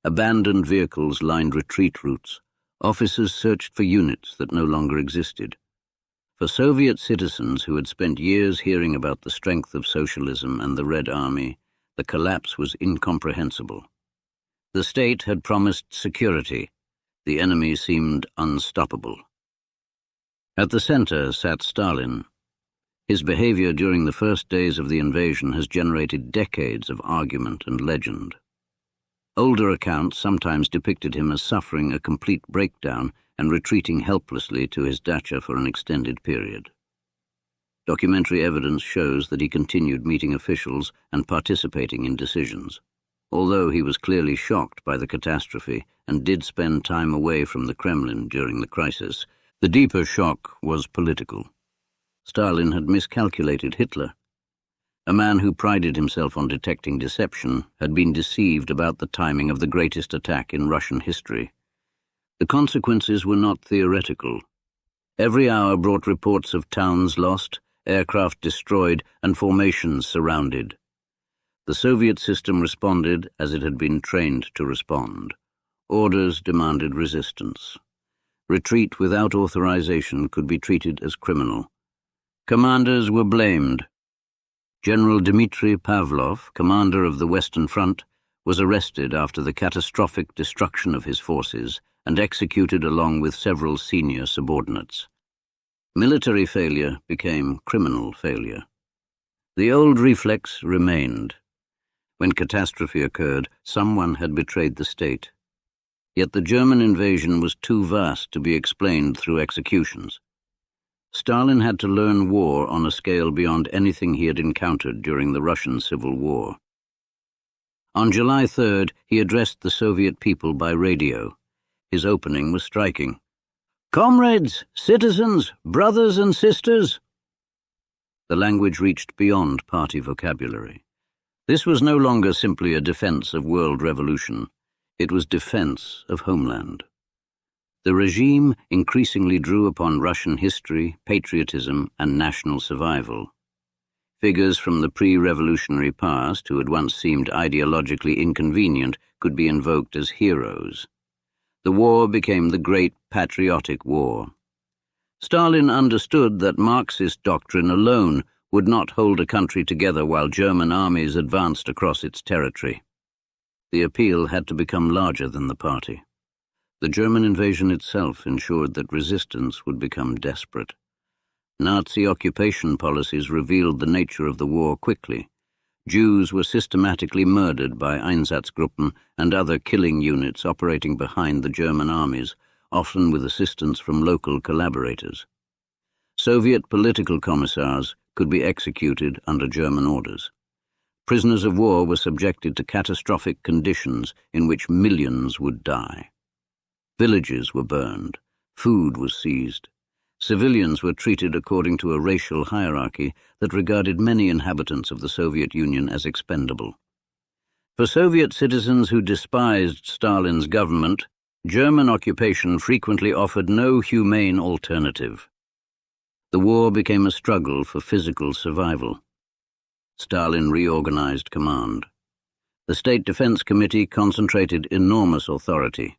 abandoned vehicles lined retreat routes, officers searched for units that no longer existed. For Soviet citizens who had spent years hearing about the strength of socialism and the Red Army, the collapse was incomprehensible. The state had promised security. The enemy seemed unstoppable. At the center sat Stalin. His behavior during the first days of the invasion has generated decades of argument and legend. Older accounts sometimes depicted him as suffering a complete breakdown and retreating helplessly to his dacha for an extended period. Documentary evidence shows that he continued meeting officials and participating in decisions. Although he was clearly shocked by the catastrophe and did spend time away from the Kremlin during the crisis, the deeper shock was political. Stalin had miscalculated Hitler. A man who prided himself on detecting deception had been deceived about the timing of the greatest attack in Russian history. The consequences were not theoretical. Every hour brought reports of towns lost, aircraft destroyed, and formations surrounded. The Soviet system responded as it had been trained to respond. Orders demanded resistance. Retreat without authorization could be treated as criminal. Commanders were blamed. General Dmitry Pavlov, commander of the Western Front, was arrested after the catastrophic destruction of his forces and executed along with several senior subordinates. Military failure became criminal failure. The old reflex remained. When catastrophe occurred, someone had betrayed the state. Yet the German invasion was too vast to be explained through executions. Stalin had to learn war on a scale beyond anything he had encountered during the Russian Civil War. On July 3rd, he addressed the Soviet people by radio. His opening was striking. "Comrades, citizens, brothers and sisters." The language reached beyond party vocabulary. This was no longer simply a defense of world revolution. It was defense of homeland. The regime increasingly drew upon Russian history, patriotism, and national survival. Figures from the pre-revolutionary past who had once seemed ideologically inconvenient could be invoked as heroes. The war became the great patriotic war. Stalin understood that Marxist doctrine alone would not hold a country together while German armies advanced across its territory. The appeal had to become larger than the party. The German invasion itself ensured that resistance would become desperate. Nazi occupation policies revealed the nature of the war quickly. Jews were systematically murdered by Einsatzgruppen and other killing units operating behind the German armies, often with assistance from local collaborators. Soviet political commissars could be executed under German orders. Prisoners of war were subjected to catastrophic conditions in which millions would die. Villages were burned. Food was seized. Civilians were treated according to a racial hierarchy that regarded many inhabitants of the Soviet Union as expendable. For Soviet citizens who despised Stalin's government, German occupation frequently offered no humane alternative. The war became a struggle for physical survival. Stalin reorganized command. The State Defense Committee concentrated enormous authority.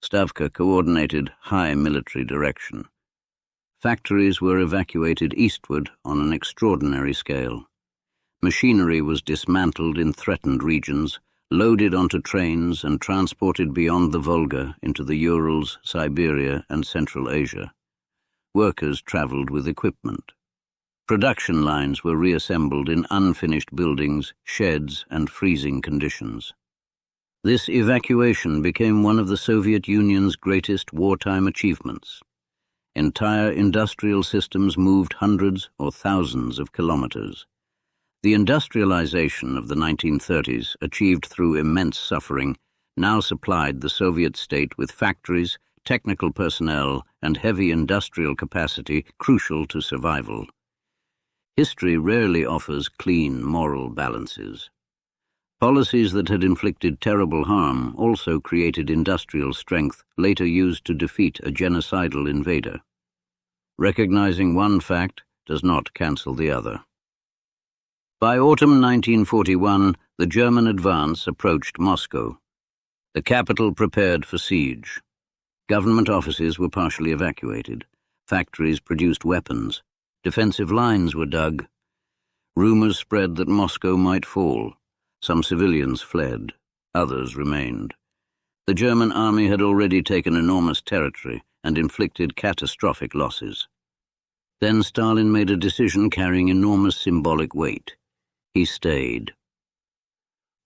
Stavka coordinated high military direction. Factories were evacuated eastward on an extraordinary scale. Machinery was dismantled in threatened regions, loaded onto trains and transported beyond the Volga into the Urals, Siberia, and Central Asia. Workers traveled with equipment. Production lines were reassembled in unfinished buildings, sheds, and freezing conditions. This evacuation became one of the Soviet Union's greatest wartime achievements. Entire industrial systems moved hundreds or thousands of kilometers. The industrialization of the 1930s, achieved through immense suffering, now supplied the Soviet state with factories, technical personnel, and heavy industrial capacity crucial to survival. History rarely offers clean moral balances. Policies that had inflicted terrible harm also created industrial strength later used to defeat a genocidal invader. Recognizing one fact does not cancel the other. By autumn 1941, the German advance approached Moscow. The capital prepared for siege. Government offices were partially evacuated. Factories produced weapons. Defensive lines were dug. Rumors spread that Moscow might fall. Some civilians fled. Others remained. The German army had already taken enormous territory and inflicted catastrophic losses. Then Stalin made a decision carrying enormous symbolic weight. He stayed.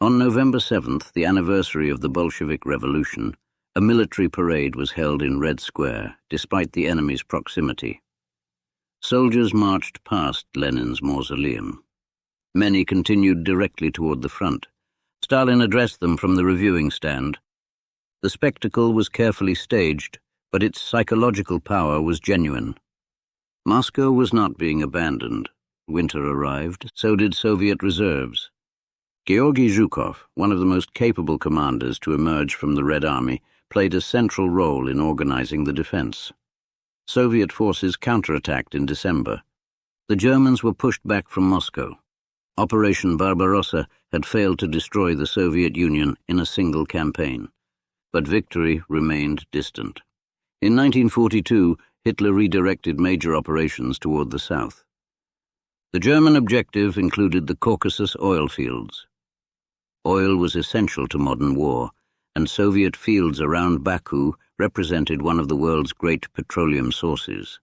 On November 7th, the anniversary of the Bolshevik Revolution, a military parade was held in Red Square, despite the enemy's proximity. Soldiers marched past Lenin's mausoleum. Many continued directly toward the front. Stalin addressed them from the reviewing stand. The spectacle was carefully staged, but its psychological power was genuine. Moscow was not being abandoned. Winter arrived, so did Soviet reserves. Georgy Zhukov, one of the most capable commanders to emerge from the Red Army, played a central role in organizing the defense. Soviet forces counterattacked in December. The Germans were pushed back from Moscow. Operation Barbarossa had failed to destroy the Soviet Union in a single campaign, but victory remained distant. In 1942, Hitler redirected major operations toward the south. The German objective included the Caucasus oil fields. Oil was essential to modern war, and Soviet fields around Baku represented one of the world's great petroleum sources.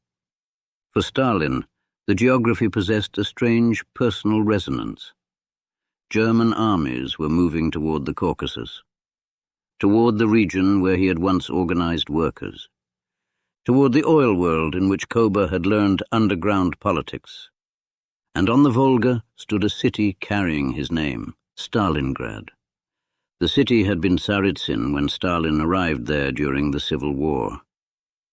For Stalin, the geography possessed a strange personal resonance. German armies were moving toward the Caucasus, toward the region where he had once organized workers, toward the oil world in which Koba had learned underground politics. And on the Volga stood a city carrying his name, Stalingrad. The city had been Tsaritsyn when Stalin arrived there during the Civil War.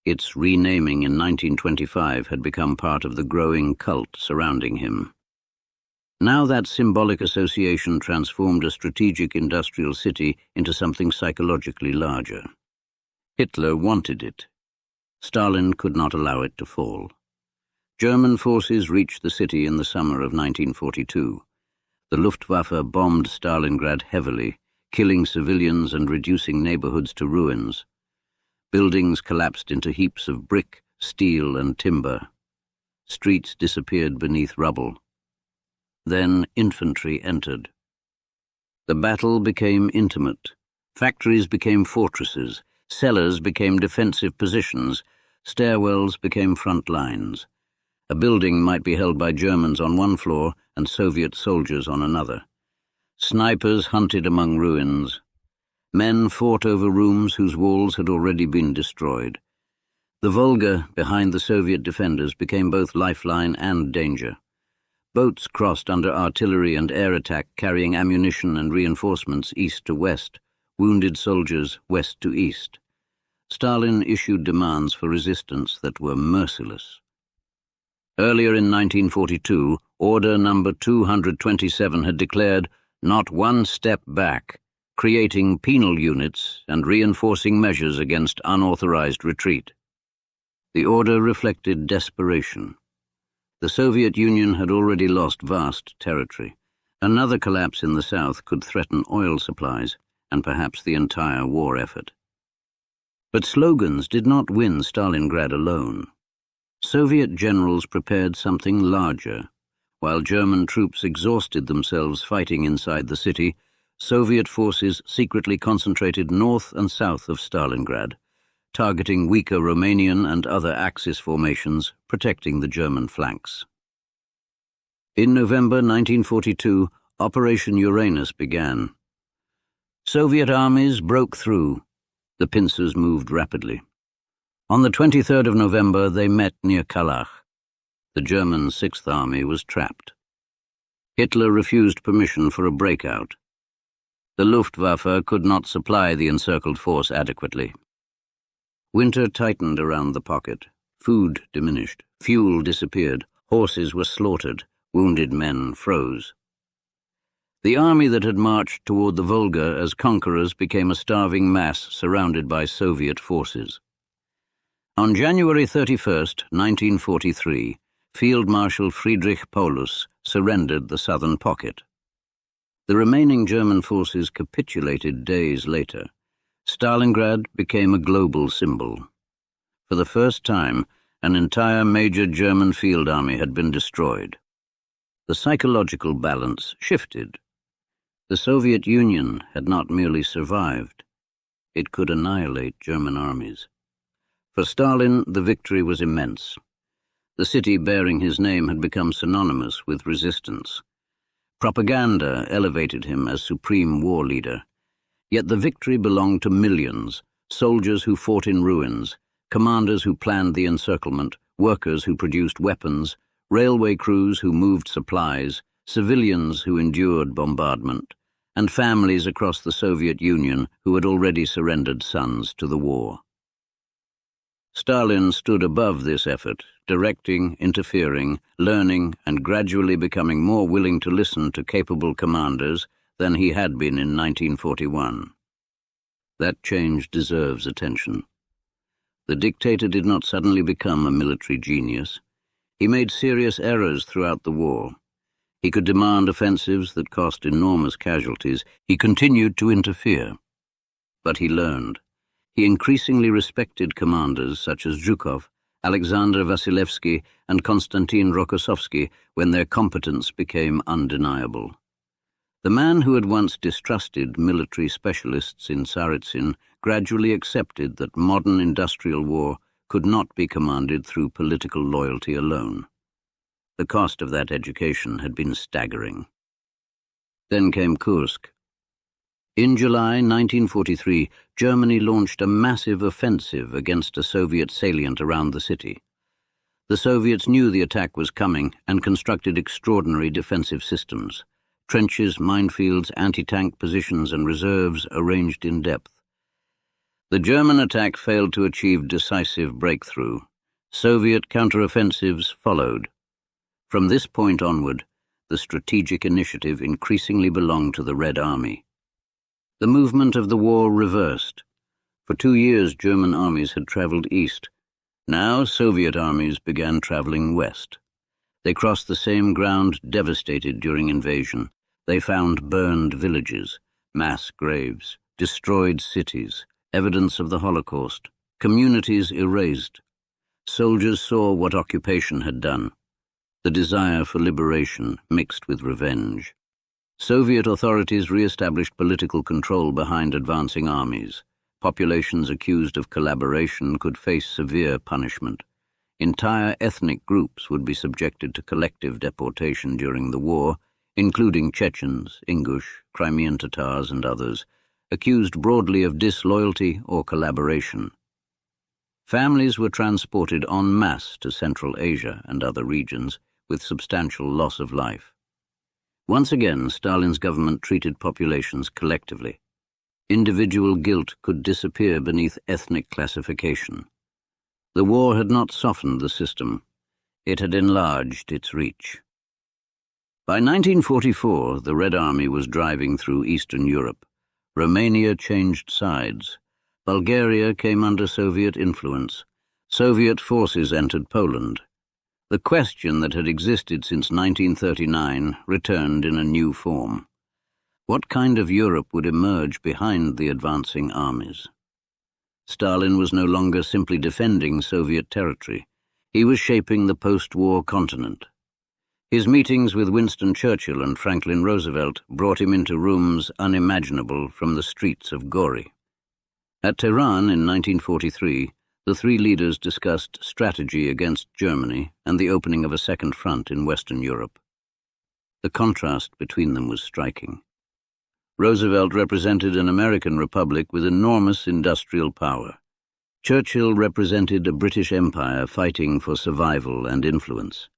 Its renaming in 1925 had become part of the growing cult surrounding him. Now that symbolic association transformed a strategic industrial city into something psychologically larger. Hitler wanted it. Stalin could not allow it to fall. German forces reached the city in the summer of 1942. The Luftwaffe bombed Stalingrad heavily, killing civilians and reducing neighborhoods to ruins. Buildings collapsed into heaps of brick, steel, and timber. Streets disappeared beneath rubble. Then infantry entered. The battle became intimate. Factories became fortresses, cellars became defensive positions, stairwells became front lines. A building might be held by Germans on one floor and Soviet soldiers on another. Snipers hunted among ruins. Men fought over rooms whose walls had already been destroyed. The Volga, behind the Soviet defenders, became both lifeline and danger. Boats crossed under artillery and air attack, carrying ammunition and reinforcements east to west, wounded soldiers west to east. Stalin issued demands for resistance that were merciless. Earlier in 1942, Order Number 227 had declared not one step back, creating penal units and reinforcing measures against unauthorized retreat. The order reflected desperation. The Soviet Union had already lost vast territory. Another collapse in the south could threaten oil supplies and perhaps the entire war effort. But slogans did not win Stalingrad alone. Soviet generals prepared something larger. While German troops exhausted themselves fighting inside the city, Soviet forces secretly concentrated north and south of Stalingrad, targeting weaker Romanian and other Axis formations, protecting the German flanks. In November 1942, Operation Uranus began. Soviet armies broke through. The pincers moved rapidly. On the 23rd of November, they met near Kalach. The German Sixth Army was trapped. Hitler refused permission for a breakout. The Luftwaffe could not supply the encircled force adequately. Winter tightened around the pocket. Food diminished. Fuel disappeared. Horses were slaughtered. Wounded men froze. The army that had marched toward the Volga as conquerors became a starving mass surrounded by Soviet forces. On January 31, 1943, Field Marshal Friedrich Paulus surrendered the southern pocket. The remaining German forces capitulated days later. Stalingrad became a global symbol. For the first time, an entire major German field army had been destroyed. The psychological balance shifted. The Soviet Union had not merely survived. It could annihilate German armies. For Stalin, the victory was immense. The city bearing his name had become synonymous with resistance. Propaganda elevated him as supreme war leader. Yet the victory belonged to millions, soldiers who fought in ruins, commanders who planned the encirclement, workers who produced weapons, railway crews who moved supplies, civilians who endured bombardment, and families across the Soviet Union who had already surrendered sons to the war. Stalin stood above this effort, directing, interfering, learning, and gradually becoming more willing to listen to capable commanders than he had been in 1941. That change deserves attention. The dictator did not suddenly become a military genius. He made serious errors throughout the war. He could demand offensives that cost enormous casualties. He continued to interfere. But he learned. He increasingly respected commanders such as Zhukov, Alexander Vasilevsky, and Konstantin Rokossovsky when their competence became undeniable. The man who had once distrusted military specialists in Tsaritsyn gradually accepted that modern industrial war could not be commanded through political loyalty alone. The cost of that education had been staggering. Then came Kursk. In July 1943, Germany launched a massive offensive against a Soviet salient around the city. The Soviets knew the attack was coming and constructed extraordinary defensive systems. Trenches, minefields, anti-tank positions, and reserves arranged in depth. The German attack failed to achieve decisive breakthrough. Soviet counteroffensives followed. From this point onward, the strategic initiative increasingly belonged to the Red Army. The movement of the war reversed. For 2 years, German armies had traveled east. Now Soviet armies began traveling west. They crossed the same ground devastated during invasion. They found burned villages, mass graves, destroyed cities, evidence of the Holocaust, communities erased. Soldiers saw what occupation had done. The desire for liberation mixed with revenge. Soviet authorities re-established political control behind advancing armies. Populations accused of collaboration could face severe punishment. Entire ethnic groups would be subjected to collective deportation during the war, including Chechens, Ingush, Crimean Tatars, and others, accused broadly of disloyalty or collaboration. Families were transported en masse to Central Asia and other regions, with substantial loss of life. Once again, Stalin's government treated populations collectively. Individual guilt could disappear beneath ethnic classification. The war had not softened the system. It had enlarged its reach. By 1944, the Red Army was driving through Eastern Europe. Romania changed sides. Bulgaria came under Soviet influence. Soviet forces entered Poland. The question that had existed since 1939 returned in a new form. What kind of Europe would emerge behind the advancing armies? Stalin was no longer simply defending Soviet territory. He was shaping the post-war continent. His meetings with Winston Churchill and Franklin Roosevelt brought him into rooms unimaginable from the streets of Gori. At Tehran in 1943, the three leaders discussed strategy against Germany and the opening of a second front in Western Europe. The contrast between them was striking. Roosevelt represented an American republic with enormous industrial power. Churchill represented a British Empire fighting for survival and influence.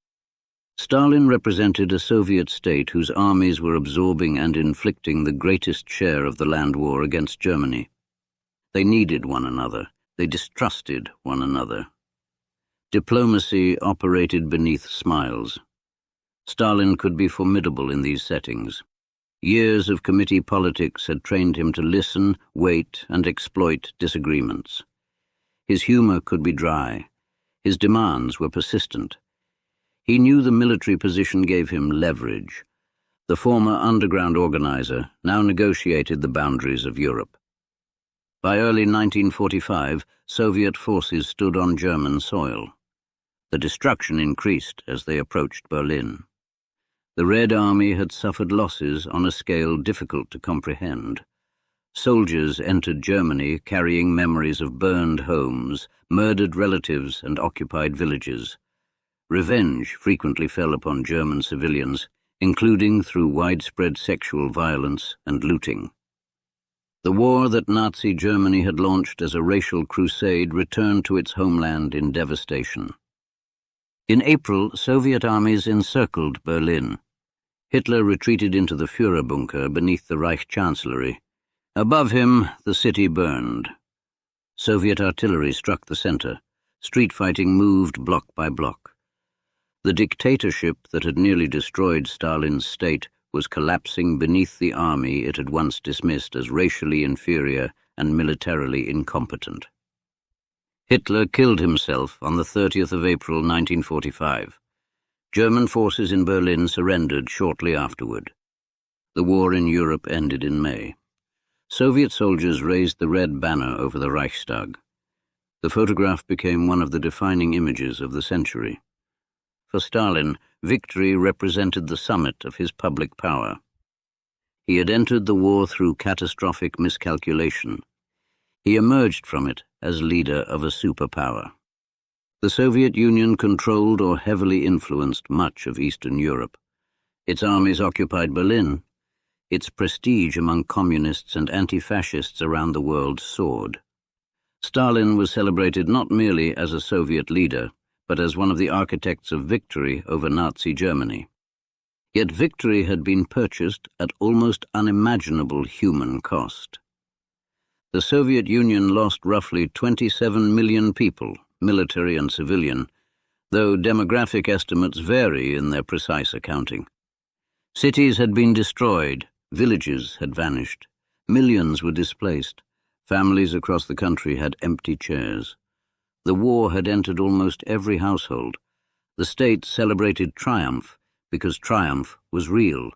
Stalin represented a Soviet state whose armies were absorbing and inflicting the greatest share of the land war against Germany. They needed one another. They distrusted one another. Diplomacy operated beneath smiles. Stalin could be formidable in these settings. Years of committee politics had trained him to listen, wait, and exploit disagreements. His humor could be dry. His demands were persistent. He knew the military position gave him leverage. The former underground organizer now negotiated the boundaries of Europe. By early 1945, Soviet forces stood on German soil. The destruction increased as they approached Berlin. The Red Army had suffered losses on a scale difficult to comprehend. Soldiers entered Germany carrying memories of burned homes, murdered relatives, and occupied villages. Revenge frequently fell upon German civilians, including through widespread sexual violence and looting. The war that Nazi Germany had launched as a racial crusade returned to its homeland in devastation. In April, Soviet armies encircled Berlin. Hitler retreated into the Führerbunker beneath the Reich Chancellery. Above him, the city burned. Soviet artillery struck the center. Street fighting moved block by block. The dictatorship that had nearly destroyed Stalin's state was collapsing beneath the army it had once dismissed as racially inferior and militarily incompetent. Hitler killed himself on the 30th of April 1945. German forces in Berlin surrendered shortly afterward. The war in Europe ended in May. Soviet soldiers raised the red banner over the Reichstag. The photograph became one of the defining images of the century. For Stalin, victory represented the summit of his public power. He had entered the war through catastrophic miscalculation. He emerged from it as leader of a superpower. The Soviet Union controlled or heavily influenced much of Eastern Europe. Its armies occupied Berlin. Its prestige among communists and anti-fascists around the world soared. Stalin was celebrated not merely as a Soviet leader, but as one of the architects of victory over Nazi Germany. Yet victory had been purchased at almost unimaginable human cost. The Soviet Union lost roughly 27 million people, military and civilian, though demographic estimates vary in their precise accounting. Cities had been destroyed, villages had vanished, millions were displaced, families across the country had empty chairs. The war had entered almost every household. The state celebrated triumph because triumph was real.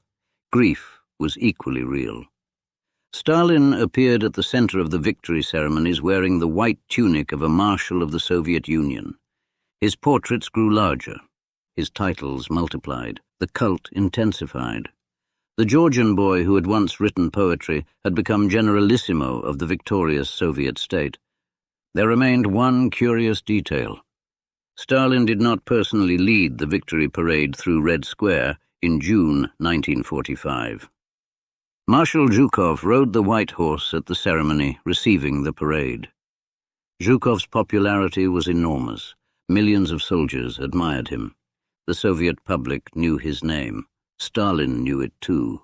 Grief was equally real. Stalin appeared at the center of the victory ceremonies wearing the white tunic of a marshal of the Soviet Union. His portraits grew larger. His titles multiplied. The cult intensified. The Georgian boy who had once written poetry had become generalissimo of the victorious Soviet state. There remained one curious detail. Stalin did not personally lead the victory parade through Red Square in June 1945. Marshal Zhukov rode the white horse at the ceremony, receiving the parade. Zhukov's popularity was enormous. Millions of soldiers admired him. The Soviet public knew his name. Stalin knew it too.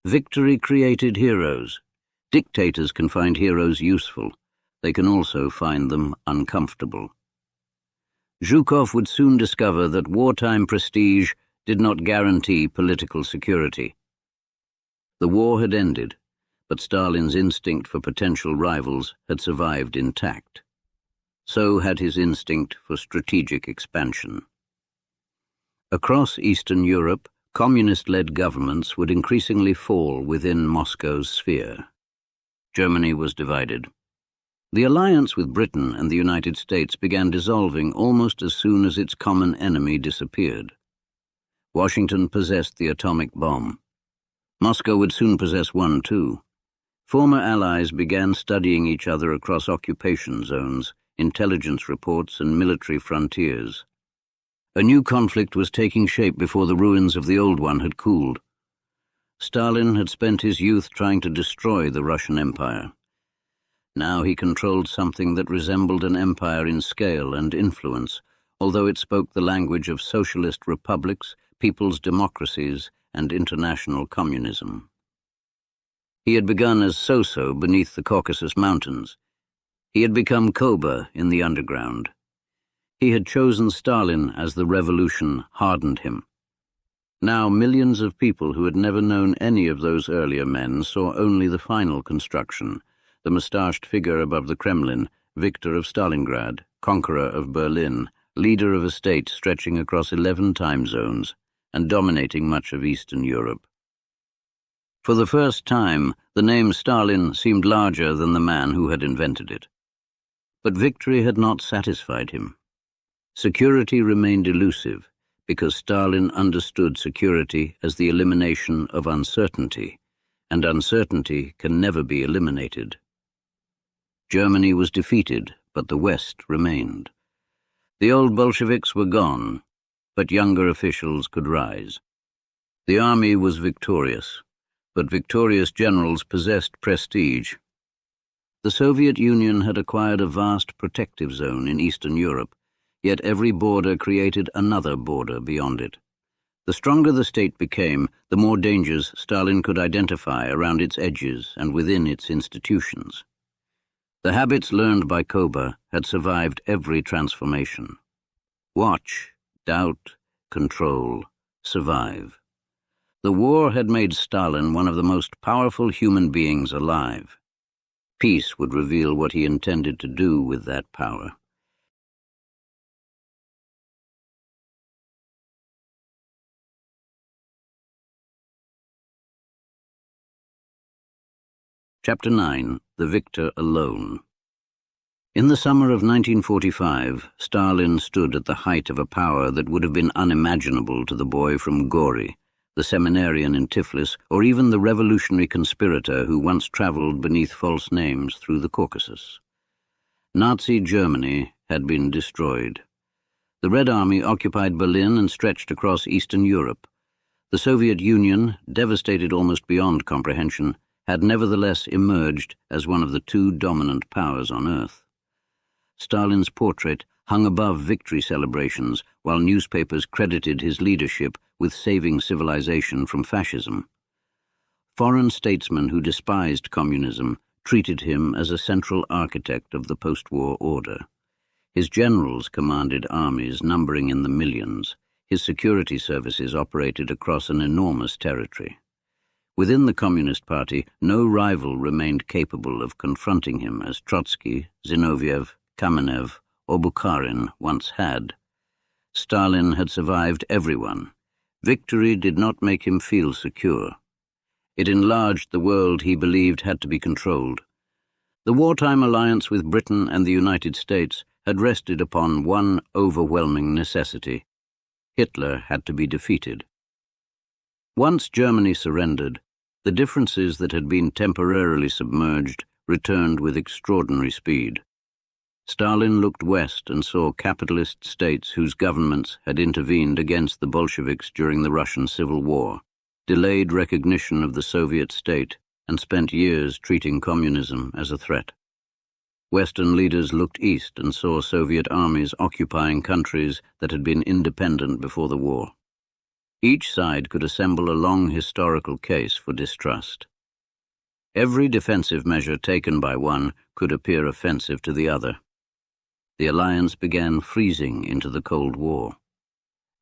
Victory created heroes. Dictators can find heroes useful. They can also find them uncomfortable. Zhukov would soon discover that wartime prestige did not guarantee political security. The war had ended, but Stalin's instinct for potential rivals had survived intact. So had his instinct for strategic expansion. Across Eastern Europe, communist-led governments would increasingly fall within Moscow's sphere. Germany was divided. The alliance with Britain and the United States began dissolving almost as soon as its common enemy disappeared. Washington possessed the atomic bomb. Moscow would soon possess one too. Former allies began studying each other across occupation zones, intelligence reports, and military frontiers. A new conflict was taking shape before the ruins of the old one had cooled. Stalin had spent his youth trying to destroy the Russian Empire. Now he controlled something that resembled an empire in scale and influence, although it spoke the language of socialist republics, people's democracies, and international communism. He had begun as So-So beneath the Caucasus Mountains. He had become Koba in the underground. He had chosen Stalin as the revolution hardened him. Now millions of people who had never known any of those earlier men saw only the final construction, the moustached figure above the Kremlin, victor of Stalingrad, conqueror of Berlin, leader of a state stretching across 11 time zones and dominating much of Eastern Europe. For the first time, the name Stalin seemed larger than the man who had invented it. But victory had not satisfied him. Security remained elusive because Stalin understood security as the elimination of uncertainty, and uncertainty can never be eliminated. Germany was defeated, but the West remained. The old Bolsheviks were gone, but younger officials could rise. The army was victorious, but victorious generals possessed prestige. The Soviet Union had acquired a vast protective zone in Eastern Europe, yet every border created another border beyond it. The stronger the state became, the more dangers Stalin could identify around its edges and within its institutions. The habits learned by Koba had survived every transformation. Watch, doubt, control, survive. The war had made Stalin one of the most powerful human beings alive. Peace would reveal what he intended to do with that power. Chapter 9. The Victor Alone. In the summer of 1945, Stalin stood at the height of a power that would have been unimaginable to the boy from Gori, the seminarian in Tiflis, or even the revolutionary conspirator who once traveled beneath false names through the Caucasus. Nazi Germany had been destroyed. The Red Army occupied Berlin and stretched across Eastern Europe. The Soviet Union, devastated almost beyond comprehension, had nevertheless emerged as one of the two dominant powers on Earth. Stalin's portrait hung above victory celebrations while newspapers credited his leadership with saving civilization from fascism. Foreign statesmen who despised communism treated him as a central architect of the post-war order. His generals commanded armies numbering in the millions. His security services operated across an enormous territory. Within the Communist Party, no rival remained capable of confronting him as Trotsky, Zinoviev, Kamenev, or Bukharin once had. Stalin had survived everyone. Victory did not make him feel secure. It enlarged the world he believed had to be controlled. The wartime alliance with Britain and the United States had rested upon one overwhelming necessity. Hitler had to be defeated. Once Germany surrendered, the differences that had been temporarily submerged returned with extraordinary speed. Stalin looked west and saw capitalist states whose governments had intervened against the Bolsheviks during the Russian Civil War, delayed recognition of the Soviet state, and spent years treating communism as a threat. Western leaders looked east and saw Soviet armies occupying countries that had been independent before the war. Each side could assemble a long historical case for distrust. Every defensive measure taken by one could appear offensive to the other. The alliance began freezing into the Cold War.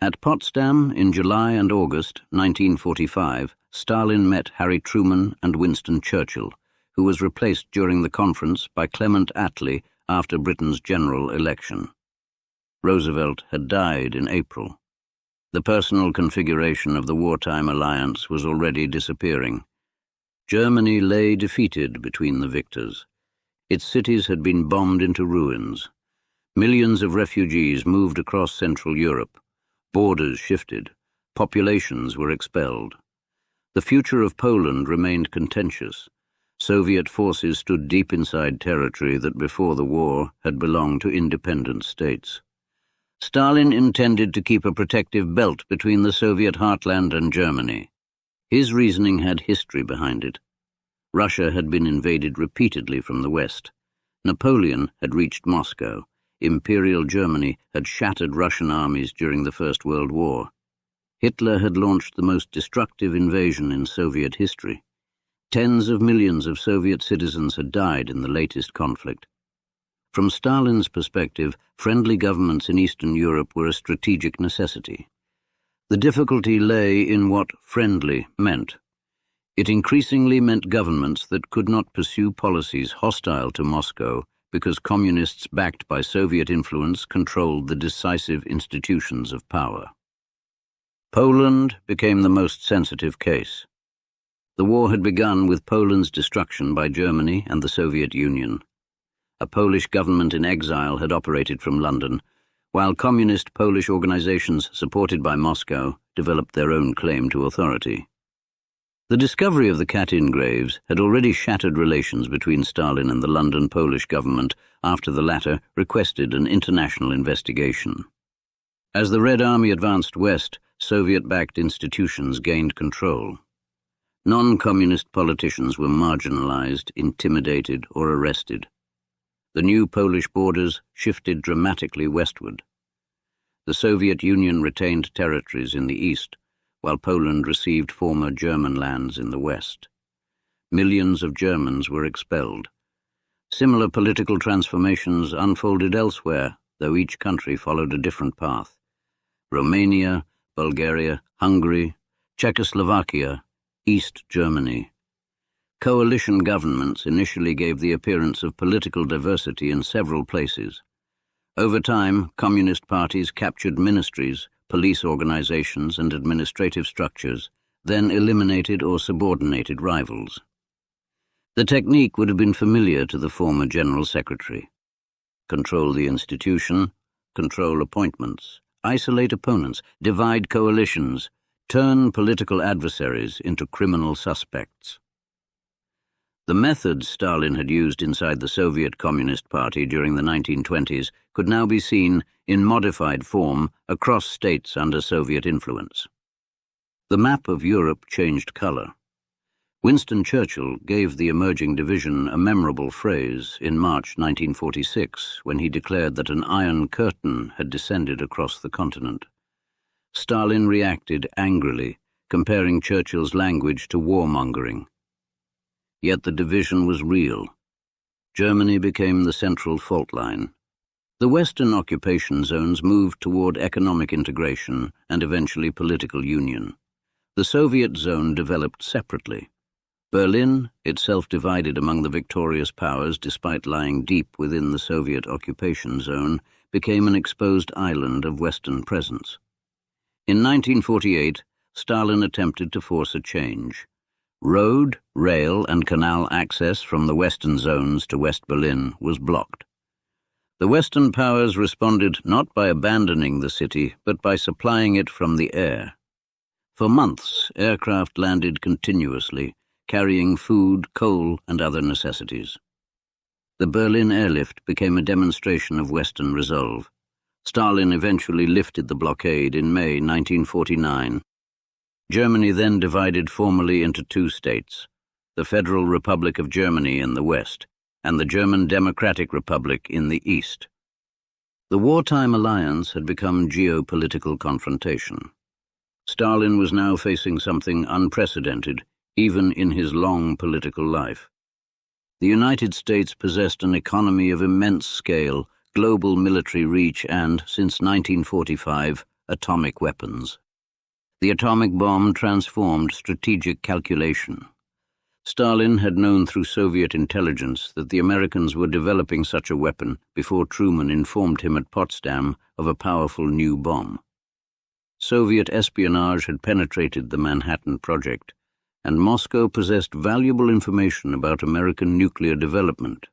At Potsdam in July and August 1945, Stalin met Harry Truman and Winston Churchill, who was replaced during the conference by Clement Attlee after Britain's general election. Roosevelt had died in April. The personal configuration of the wartime alliance was already disappearing. Germany lay defeated between the victors. Its cities had been bombed into ruins. Millions of refugees moved across Central Europe. Borders shifted. Populations were expelled. The future of Poland remained contentious. Soviet forces stood deep inside territory that before the war had belonged to independent states. Stalin intended to keep a protective belt between the Soviet heartland and Germany. His reasoning had history behind it. Russia had been invaded repeatedly from the west. Napoleon had reached Moscow. Imperial Germany had shattered Russian armies during the First World War. Hitler had launched the most destructive invasion in Soviet history. Tens of millions of Soviet citizens had died in the latest conflict. From Stalin's perspective, friendly governments in Eastern Europe were a strategic necessity. The difficulty lay in what friendly meant. It increasingly meant governments that could not pursue policies hostile to Moscow because communists backed by Soviet influence controlled the decisive institutions of power. Poland became the most sensitive case. The war had begun with Poland's destruction by Germany and the Soviet Union. A Polish government in exile had operated from London, while communist Polish organizations supported by Moscow developed their own claim to authority. The discovery of the Katyn graves had already shattered relations between Stalin and the London Polish government after the latter requested an international investigation. As the Red Army advanced west, Soviet-backed institutions gained control. Non-communist politicians were marginalized, intimidated, or arrested. The new Polish borders shifted dramatically westward. The Soviet Union retained territories in the east, while Poland received former German lands in the west. Millions of Germans were expelled. Similar political transformations unfolded elsewhere, though each country followed a different path. Romania, Bulgaria, Hungary, Czechoslovakia, East Germany. Coalition governments initially gave the appearance of political diversity in several places. Over time, communist parties captured ministries, police organizations, and administrative structures, then eliminated or subordinated rivals. The technique would have been familiar to the former General Secretary. Control the institution, control appointments, isolate opponents, divide coalitions, turn political adversaries into criminal suspects. The methods Stalin had used inside the Soviet Communist Party during the 1920s could now be seen in modified form across states under Soviet influence. The map of Europe changed color. Winston Churchill gave the emerging division a memorable phrase in March 1946 when he declared that an iron curtain had descended across the continent. Stalin reacted angrily, comparing Churchill's language to warmongering. Yet the division was real. Germany became the central fault line. The Western occupation zones moved toward economic integration and eventually political union. The Soviet zone developed separately. Berlin, itself divided among the victorious powers despite lying deep within the Soviet occupation zone, became an exposed island of Western presence. In 1948, Stalin attempted to force a change. Road, rail, and canal access from the Western zones to West Berlin was blocked. The Western powers responded not by abandoning the city, but by supplying it from the air. For months, aircraft landed continuously, carrying food, coal, and other necessities. The Berlin airlift became a demonstration of Western resolve. Stalin eventually lifted the blockade in May 1949. Germany then divided formally into two states, the Federal Republic of Germany in the west and the German Democratic Republic in the east. The wartime alliance had become geopolitical confrontation. Stalin was now facing something unprecedented, even in his long political life. The United States possessed an economy of immense scale, global military reach, and, since 1945, atomic weapons. The atomic bomb transformed strategic calculation. Stalin had known through Soviet intelligence that the Americans were developing such a weapon before Truman informed him at Potsdam of a powerful new bomb. Soviet espionage had penetrated the Manhattan Project, and Moscow possessed valuable information about American nuclear development.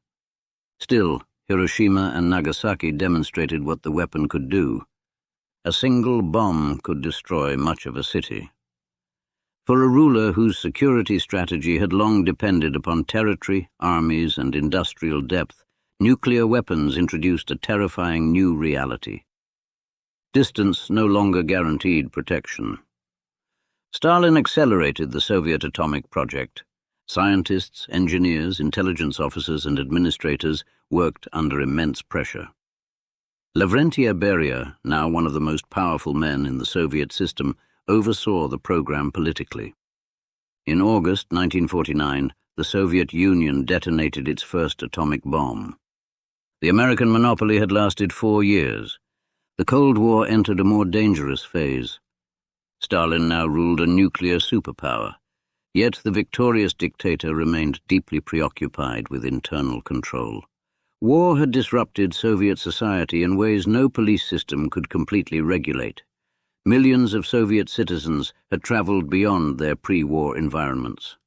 Still, Hiroshima and Nagasaki demonstrated what the weapon could do. A single bomb could destroy much of a city. For a ruler whose security strategy had long depended upon territory, armies, and industrial depth, nuclear weapons introduced a terrifying new reality. Distance no longer guaranteed protection. Stalin accelerated the Soviet atomic project. Scientists, engineers, intelligence officers, and administrators worked under immense pressure. Lavrentiy Beria, now one of the most powerful men in the Soviet system, oversaw the program politically. In August 1949, the Soviet Union detonated its first atomic bomb. The American monopoly had lasted 4 years. The Cold War entered a more dangerous phase. Stalin now ruled a nuclear superpower, yet the victorious dictator remained deeply preoccupied with internal control. War had disrupted Soviet society in ways no police system could completely regulate. Millions of Soviet citizens had traveled beyond their pre-war environments.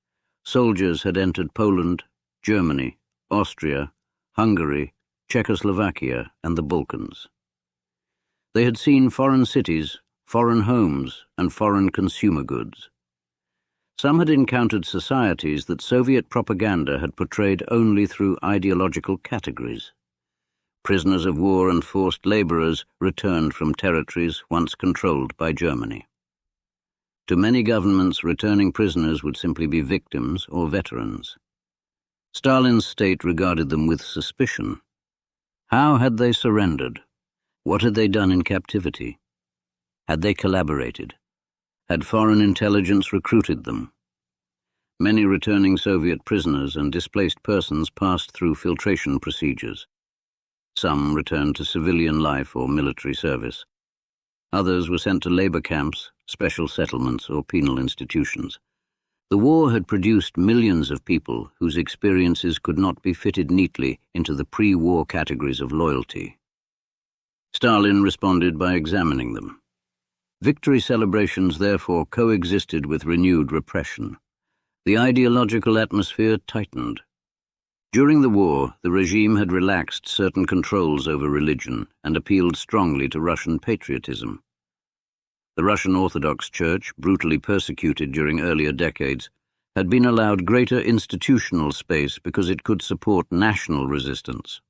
Soldiers had entered Poland, Germany, Austria, Hungary, Czechoslovakia, and the Balkans. They had seen foreign cities, foreign homes, and foreign consumer goods. Some had encountered societies that Soviet propaganda had portrayed only through ideological categories. Prisoners of war and forced laborers returned from territories once controlled by Germany. To many governments, returning prisoners would simply be victims or veterans. Stalin's state regarded them with suspicion. How had they surrendered? What had they done in captivity? Had they collaborated? Had foreign intelligence recruited them? Many returning Soviet prisoners and displaced persons passed through filtration procedures. Some returned to civilian life or military service. Others were sent to labor camps, special settlements, or penal institutions. The war had produced millions of people whose experiences could not be fitted neatly into the pre-war categories of loyalty. Stalin responded by examining them. Victory celebrations therefore coexisted with renewed repression. The ideological atmosphere tightened. During the war, the regime had relaxed certain controls over religion and appealed strongly to Russian patriotism. The Russian Orthodox Church, brutally persecuted during earlier decades, had been allowed greater institutional space because it could support national resistance.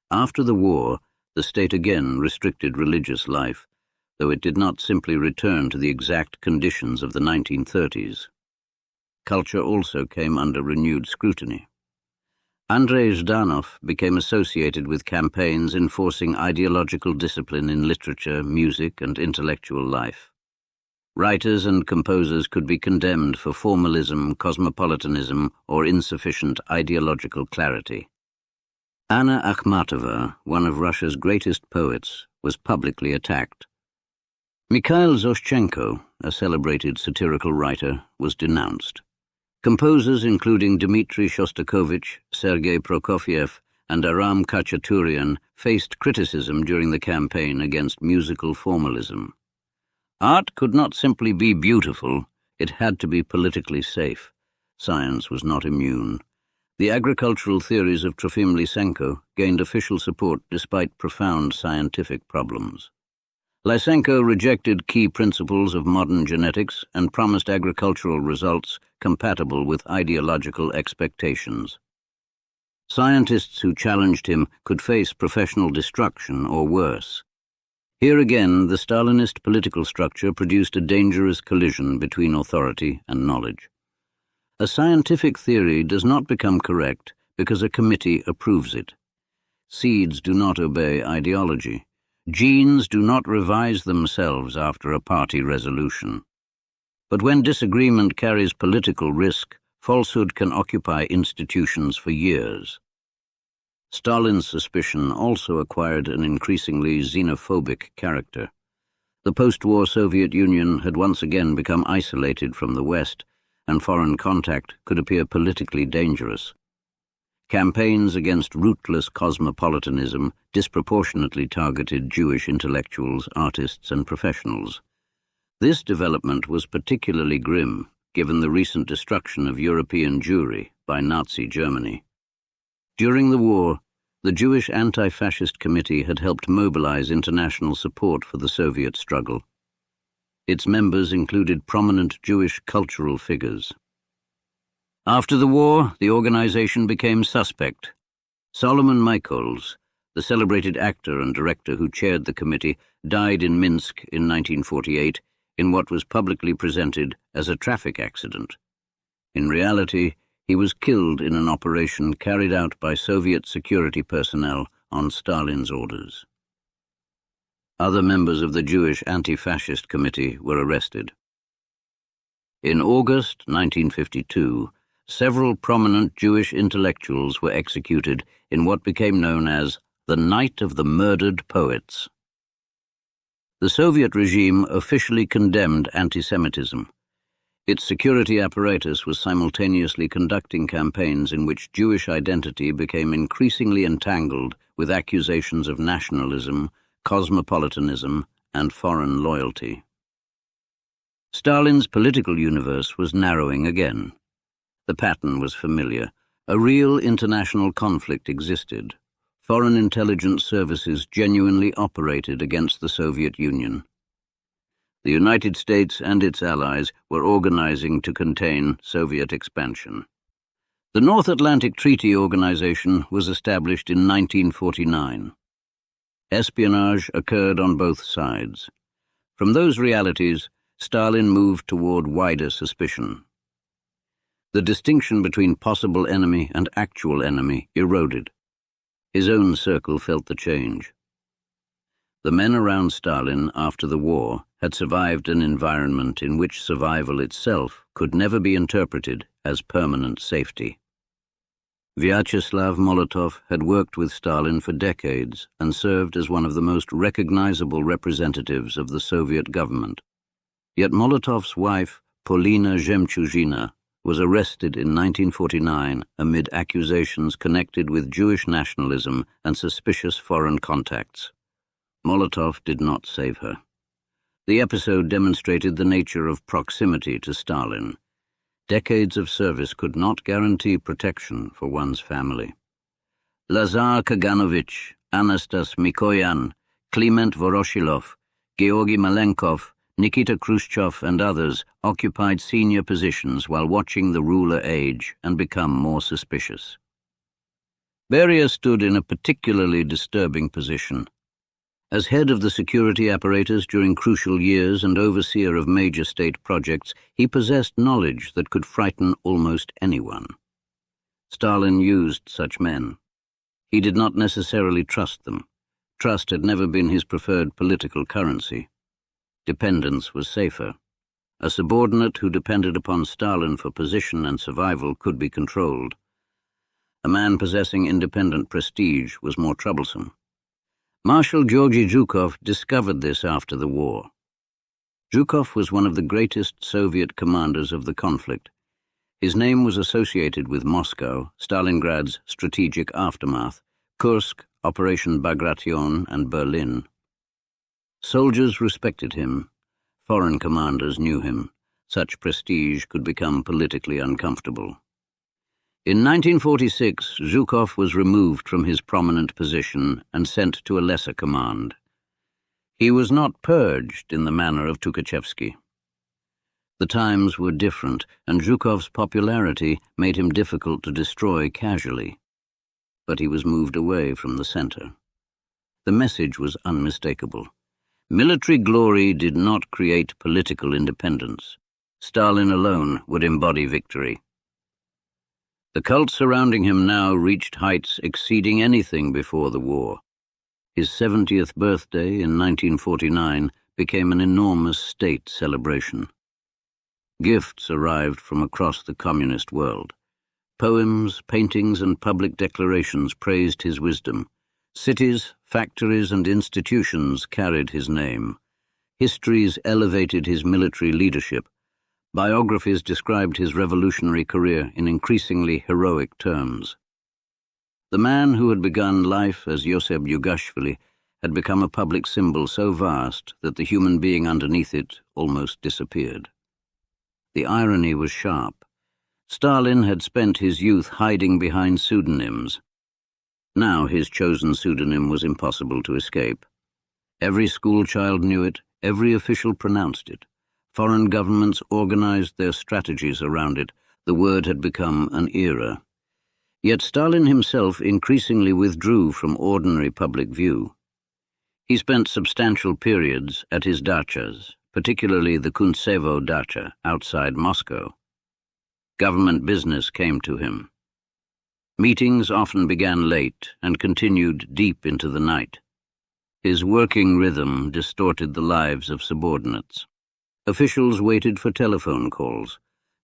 After the war, the state again restricted religious life, though it did not simply return to the exact conditions of the 1930s. Culture also came under renewed scrutiny. Andrei Zhdanov became associated with campaigns enforcing ideological discipline in literature, music, and intellectual life. Writers and composers could be condemned for formalism, cosmopolitanism, or insufficient ideological clarity. Anna Akhmatova, one of Russia's greatest poets, was publicly attacked. Mikhail Zoshchenko, a celebrated satirical writer, was denounced. Composers including Dmitri Shostakovich, Sergei Prokofiev, and Aram Khachaturian faced criticism during the campaign against musical formalism. Art could not simply be beautiful, it had to be politically safe. Science was not immune. The agricultural theories of Trofim Lysenko gained official support despite profound scientific problems. Lysenko rejected key principles of modern genetics and promised agricultural results compatible with ideological expectations. Scientists who challenged him could face professional destruction or worse. Here again, the Stalinist political structure produced a dangerous collision between authority and knowledge. A scientific theory does not become correct because a committee approves it. Seeds do not obey ideology. Genes do not revise themselves after a party resolution. But when disagreement carries political risk, falsehood can occupy institutions for years. Stalin's suspicion also acquired an increasingly xenophobic character. The post-war Soviet Union had once again become isolated from the West, and foreign contact could appear politically dangerous. Campaigns against rootless cosmopolitanism disproportionately targeted Jewish intellectuals, artists, and professionals. This development was particularly grim, given the recent destruction of European Jewry by Nazi Germany. During the war, the Jewish Anti-Fascist Committee had helped mobilize international support for the Soviet struggle. Its members included prominent Jewish cultural figures. After the war, the organization became suspect. Solomon Michaels, the celebrated actor and director who chaired the committee, died in Minsk in 1948 in what was publicly presented as a traffic accident. In reality, he was killed in an operation carried out by Soviet security personnel on Stalin's orders. Other members of the Jewish Anti-Fascist Committee were arrested. In August 1952, several prominent Jewish intellectuals were executed in what became known as the Night of the Murdered Poets. The Soviet regime officially condemned anti-Semitism. Its security apparatus was simultaneously conducting campaigns in which Jewish identity became increasingly entangled with accusations of nationalism, cosmopolitanism, and foreign loyalty. Stalin's political universe was narrowing again. The pattern was familiar. A real international conflict existed. Foreign intelligence services genuinely operated against the Soviet Union. The United States and its allies were organizing to contain Soviet expansion. The North Atlantic Treaty Organization was established in 1949. Espionage occurred on both sides. From those realities, Stalin moved toward wider suspicion. The distinction between possible enemy and actual enemy eroded. His own circle felt the change. The men around Stalin after the war had survived an environment in which survival itself could never be interpreted as permanent safety. Vyacheslav Molotov had worked with Stalin for decades and served as one of the most recognizable representatives of the Soviet government. Yet Molotov's wife, Polina Zhemchuzhina, was arrested in 1949 amid accusations connected with Jewish nationalism and suspicious foreign contacts. Molotov did not save her. The episode demonstrated the nature of proximity to Stalin. Decades of service could not guarantee protection for one's family. Lazar Kaganovich, Anastas Mikoyan, Kliment Voroshilov, Georgy Malenkov, Nikita Khrushchev and others occupied senior positions while watching the ruler age and become more suspicious. Beria stood in a particularly disturbing position. As head of the security apparatus during crucial years and overseer of major state projects, he possessed knowledge that could frighten almost anyone. Stalin used such men. He did not necessarily trust them. Trust had never been his preferred political currency. Dependence was safer. A subordinate who depended upon Stalin for position and survival could be controlled. A man possessing independent prestige was more troublesome. Marshal Georgy Zhukov discovered this after the war. Zhukov was one of the greatest Soviet commanders of the conflict. His name was associated with Moscow, Stalingrad's strategic aftermath, Kursk, Operation Bagration, and Berlin. Soldiers respected him. Foreign commanders knew him. Such prestige could become politically uncomfortable. In 1946, Zhukov was removed from his prominent position and sent to a lesser command. He was not purged in the manner of Tukhachevsky. The times were different, and Zhukov's popularity made him difficult to destroy casually. But he was moved away from the center. The message was unmistakable. Military glory did not create political independence. Stalin alone would embody victory. The cult surrounding him now reached heights exceeding anything before the war. His 70th birthday in 1949 became an enormous state celebration. Gifts arrived from across the communist world. Poems, paintings, and public declarations praised his wisdom. Cities, factories, and institutions carried his name. Histories elevated his military leadership. Biographies described his revolutionary career in increasingly heroic terms. The man who had begun life as Yosef Yugashvili had become a public symbol so vast that the human being underneath it almost disappeared. The irony was sharp. Stalin had spent his youth hiding behind pseudonyms. Now his chosen pseudonym was impossible to escape. Every schoolchild knew it, every official pronounced it. Foreign governments organized their strategies around it. The word had become an era. Yet Stalin himself increasingly withdrew from ordinary public view. He spent substantial periods at his dachas, particularly the Kuntsevo dacha outside Moscow. Government business came to him. Meetings often began late and continued deep into the night. His working rhythm distorted the lives of subordinates. Officials waited for telephone calls.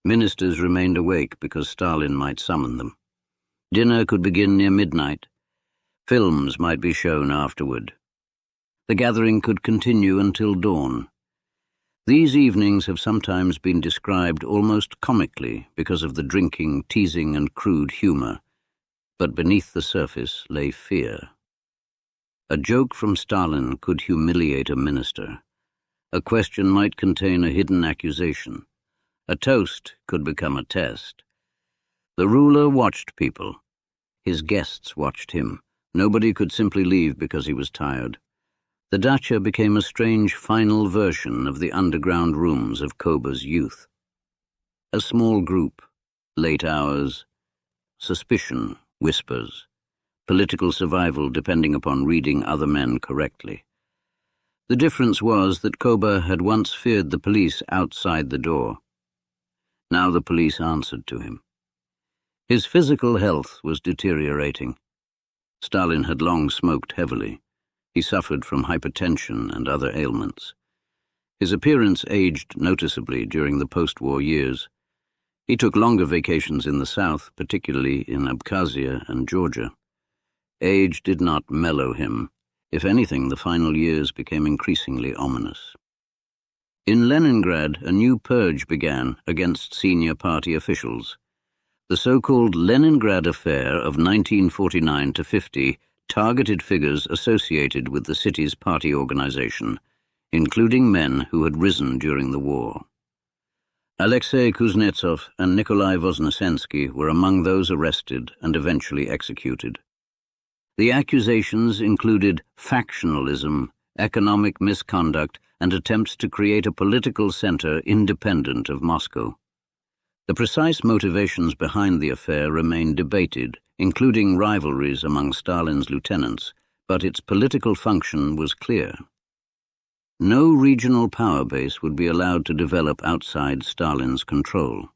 Ministers remained awake because Stalin might summon them. Dinner could begin near midnight. Films might be shown afterward. The gathering could continue until dawn. These evenings have sometimes been described almost comically because of the drinking, teasing, and crude humor. But beneath the surface lay fear. A joke from Stalin could humiliate a minister. A question might contain a hidden accusation. A toast could become a test. The ruler watched people. His guests watched him. Nobody could simply leave because he was tired. The dacha became a strange final version of the underground rooms of Koba's youth. A small group, late hours, suspicion, whispers, political survival depending upon reading other men correctly. The difference was that Koba had once feared the police outside the door. Now the police answered to him. His physical health was deteriorating. Stalin had long smoked heavily. He suffered from hypertension and other ailments. His appearance aged noticeably during the post-war years. He took longer vacations in the south, particularly in Abkhazia and Georgia. Age did not mellow him. If anything, the final years became increasingly ominous. In Leningrad, a new purge began against senior party officials. The so-called Leningrad Affair of 1949-50 targeted figures associated with the city's party organization, including men who had risen during the war. Alexei Kuznetsov and Nikolai Voznesensky were among those arrested and eventually executed. The accusations included factionalism, economic misconduct, and attempts to create a political center independent of Moscow. The precise motivations behind the affair remain debated, including rivalries among Stalin's lieutenants, but its political function was clear. No regional power base would be allowed to develop outside Stalin's control.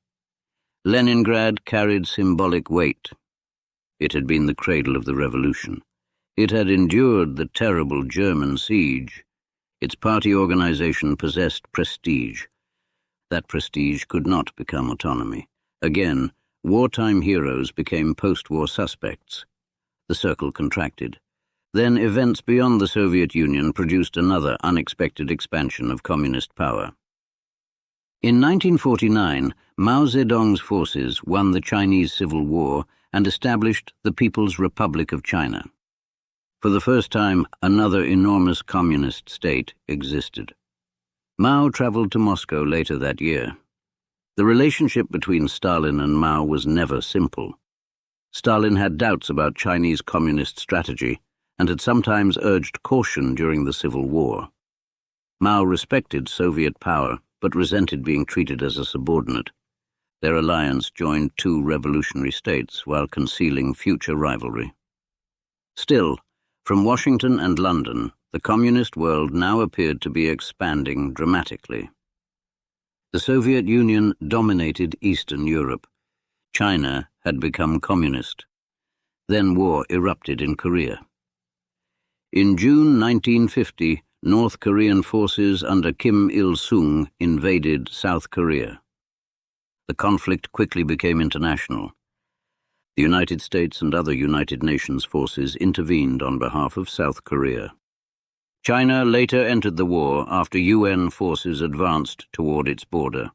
Leningrad carried symbolic weight. It had been the cradle of the revolution. It had endured the terrible German siege. Its party organization possessed prestige. That prestige could not become autonomy. Again, wartime heroes became post-war suspects. The circle contracted. Then events beyond the Soviet Union produced another unexpected expansion of communist power. In 1949, Mao Zedong's forces won the Chinese Civil War and established the People's Republic of China. For the first time, another enormous communist state existed. Mao traveled to Moscow later that year. The relationship between Stalin and Mao was never simple. Stalin had doubts about Chinese communist strategy and had sometimes urged caution during the Civil War. Mao respected Soviet power but resented being treated as a subordinate. Their alliance joined two revolutionary states while concealing future rivalry. Still, from Washington and London, the communist world now appeared to be expanding dramatically. The Soviet Union dominated Eastern Europe. China had become communist. Then war erupted in Korea. In June 1950, North Korean forces under Kim Il-sung invaded South Korea. The conflict quickly became international. The United States and other United Nations forces intervened on behalf of South Korea. China later entered the war after UN forces advanced toward its border.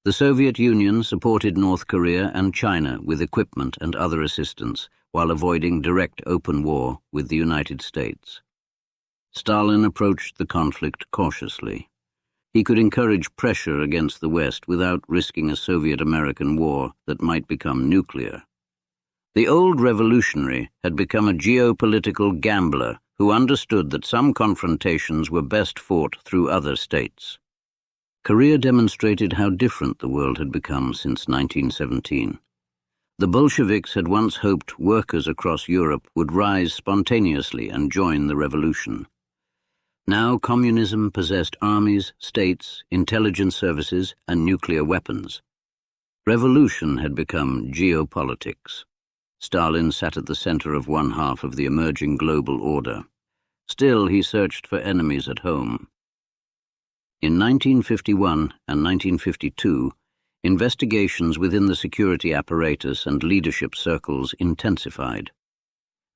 The Soviet Union supported North Korea and China with equipment and other assistance while avoiding direct open war with the United States. Stalin approached the conflict cautiously. He could encourage pressure against the West without risking a Soviet-American war that might become nuclear. The old revolutionary had become a geopolitical gambler who understood that some confrontations were best fought through other states. Korea demonstrated how different the world had become since 1917. The Bolsheviks had once hoped workers across Europe would rise spontaneously and join the revolution. Now communism possessed armies, states, intelligence services, and nuclear weapons. Revolution had become geopolitics. Stalin sat at the center of one half of the emerging global order. Still, he searched for enemies at home. In 1951 and 1952, investigations within the security apparatus and leadership circles intensified.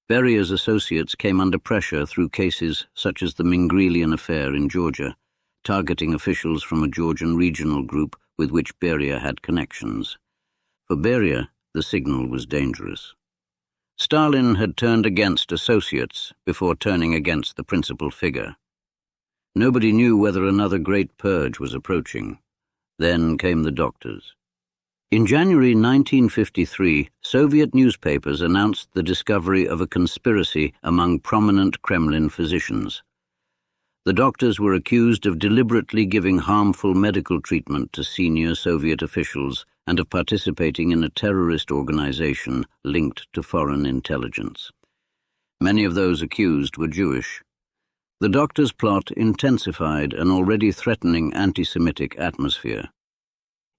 Beria's associates came under pressure through cases such as the Mingrelian affair in Georgia, targeting officials from a Georgian regional group with which Beria had connections. For Beria, the signal was dangerous. Stalin had turned against associates before turning against the principal figure. Nobody knew whether another great purge was approaching. Then came the doctors. In January 1953, Soviet newspapers announced the discovery of a conspiracy among prominent Kremlin physicians. The doctors were accused of deliberately giving harmful medical treatment to senior Soviet officials and of participating in a terrorist organization linked to foreign intelligence. Many of those accused were Jewish. The doctors' plot intensified an already threatening anti-Semitic atmosphere.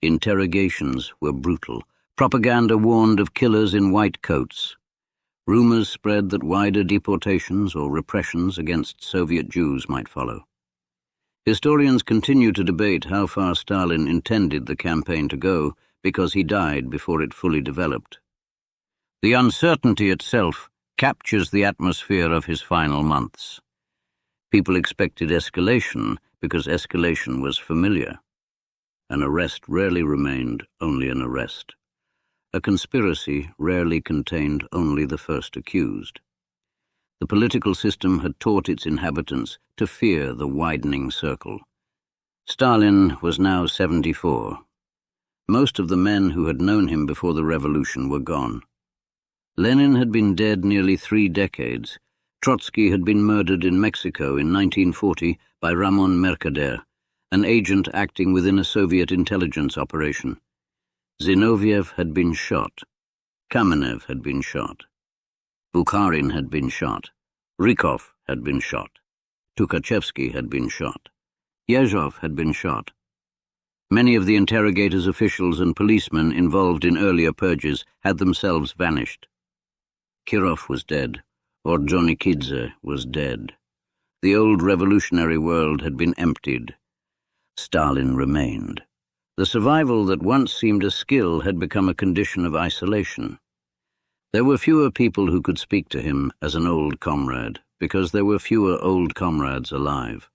Interrogations were brutal. Propaganda warned of killers in white coats. Rumors spread that wider deportations or repressions against Soviet Jews might follow. Historians continue to debate how far Stalin intended the campaign to go because he died before it fully developed. The uncertainty itself captures the atmosphere of his final months. People expected escalation because escalation was familiar. An arrest rarely remained only an arrest. A conspiracy rarely contained only the first accused. The political system had taught its inhabitants to fear the widening circle. Stalin was now 74. Most of the men who had known him before the revolution were gone. Lenin had been dead nearly 3 decades. Trotsky had been murdered in Mexico in 1940 by Ramon Mercader, an agent acting within a Soviet intelligence operation. Zinoviev had been shot. Kamenev had been shot. Bukharin had been shot. Rykov had been shot. Tukhachevsky had been shot. Yezhov had been shot. Many of the interrogators, officials, and policemen involved in earlier purges had themselves vanished. Kirov was dead. Ordzhonikidze was dead. The old revolutionary world had been emptied. Stalin remained. The survival that once seemed a skill had become a condition of isolation. There were fewer people who could speak to him as an old comrade, because there were fewer old comrades alive.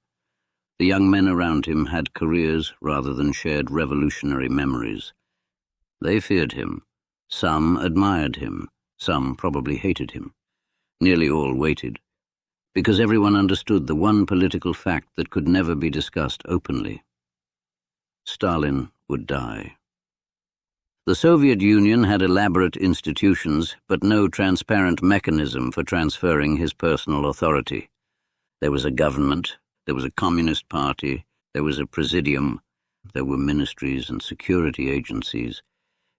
The young men around him had careers rather than shared revolutionary memories. They feared him. Some admired him. Some probably hated him. Nearly all waited, because everyone understood the one political fact that could never be discussed openly. Stalin would die. The Soviet Union had elaborate institutions, but no transparent mechanism for transferring his personal authority. There was a government, there was a communist party, there was a presidium, there were ministries and security agencies,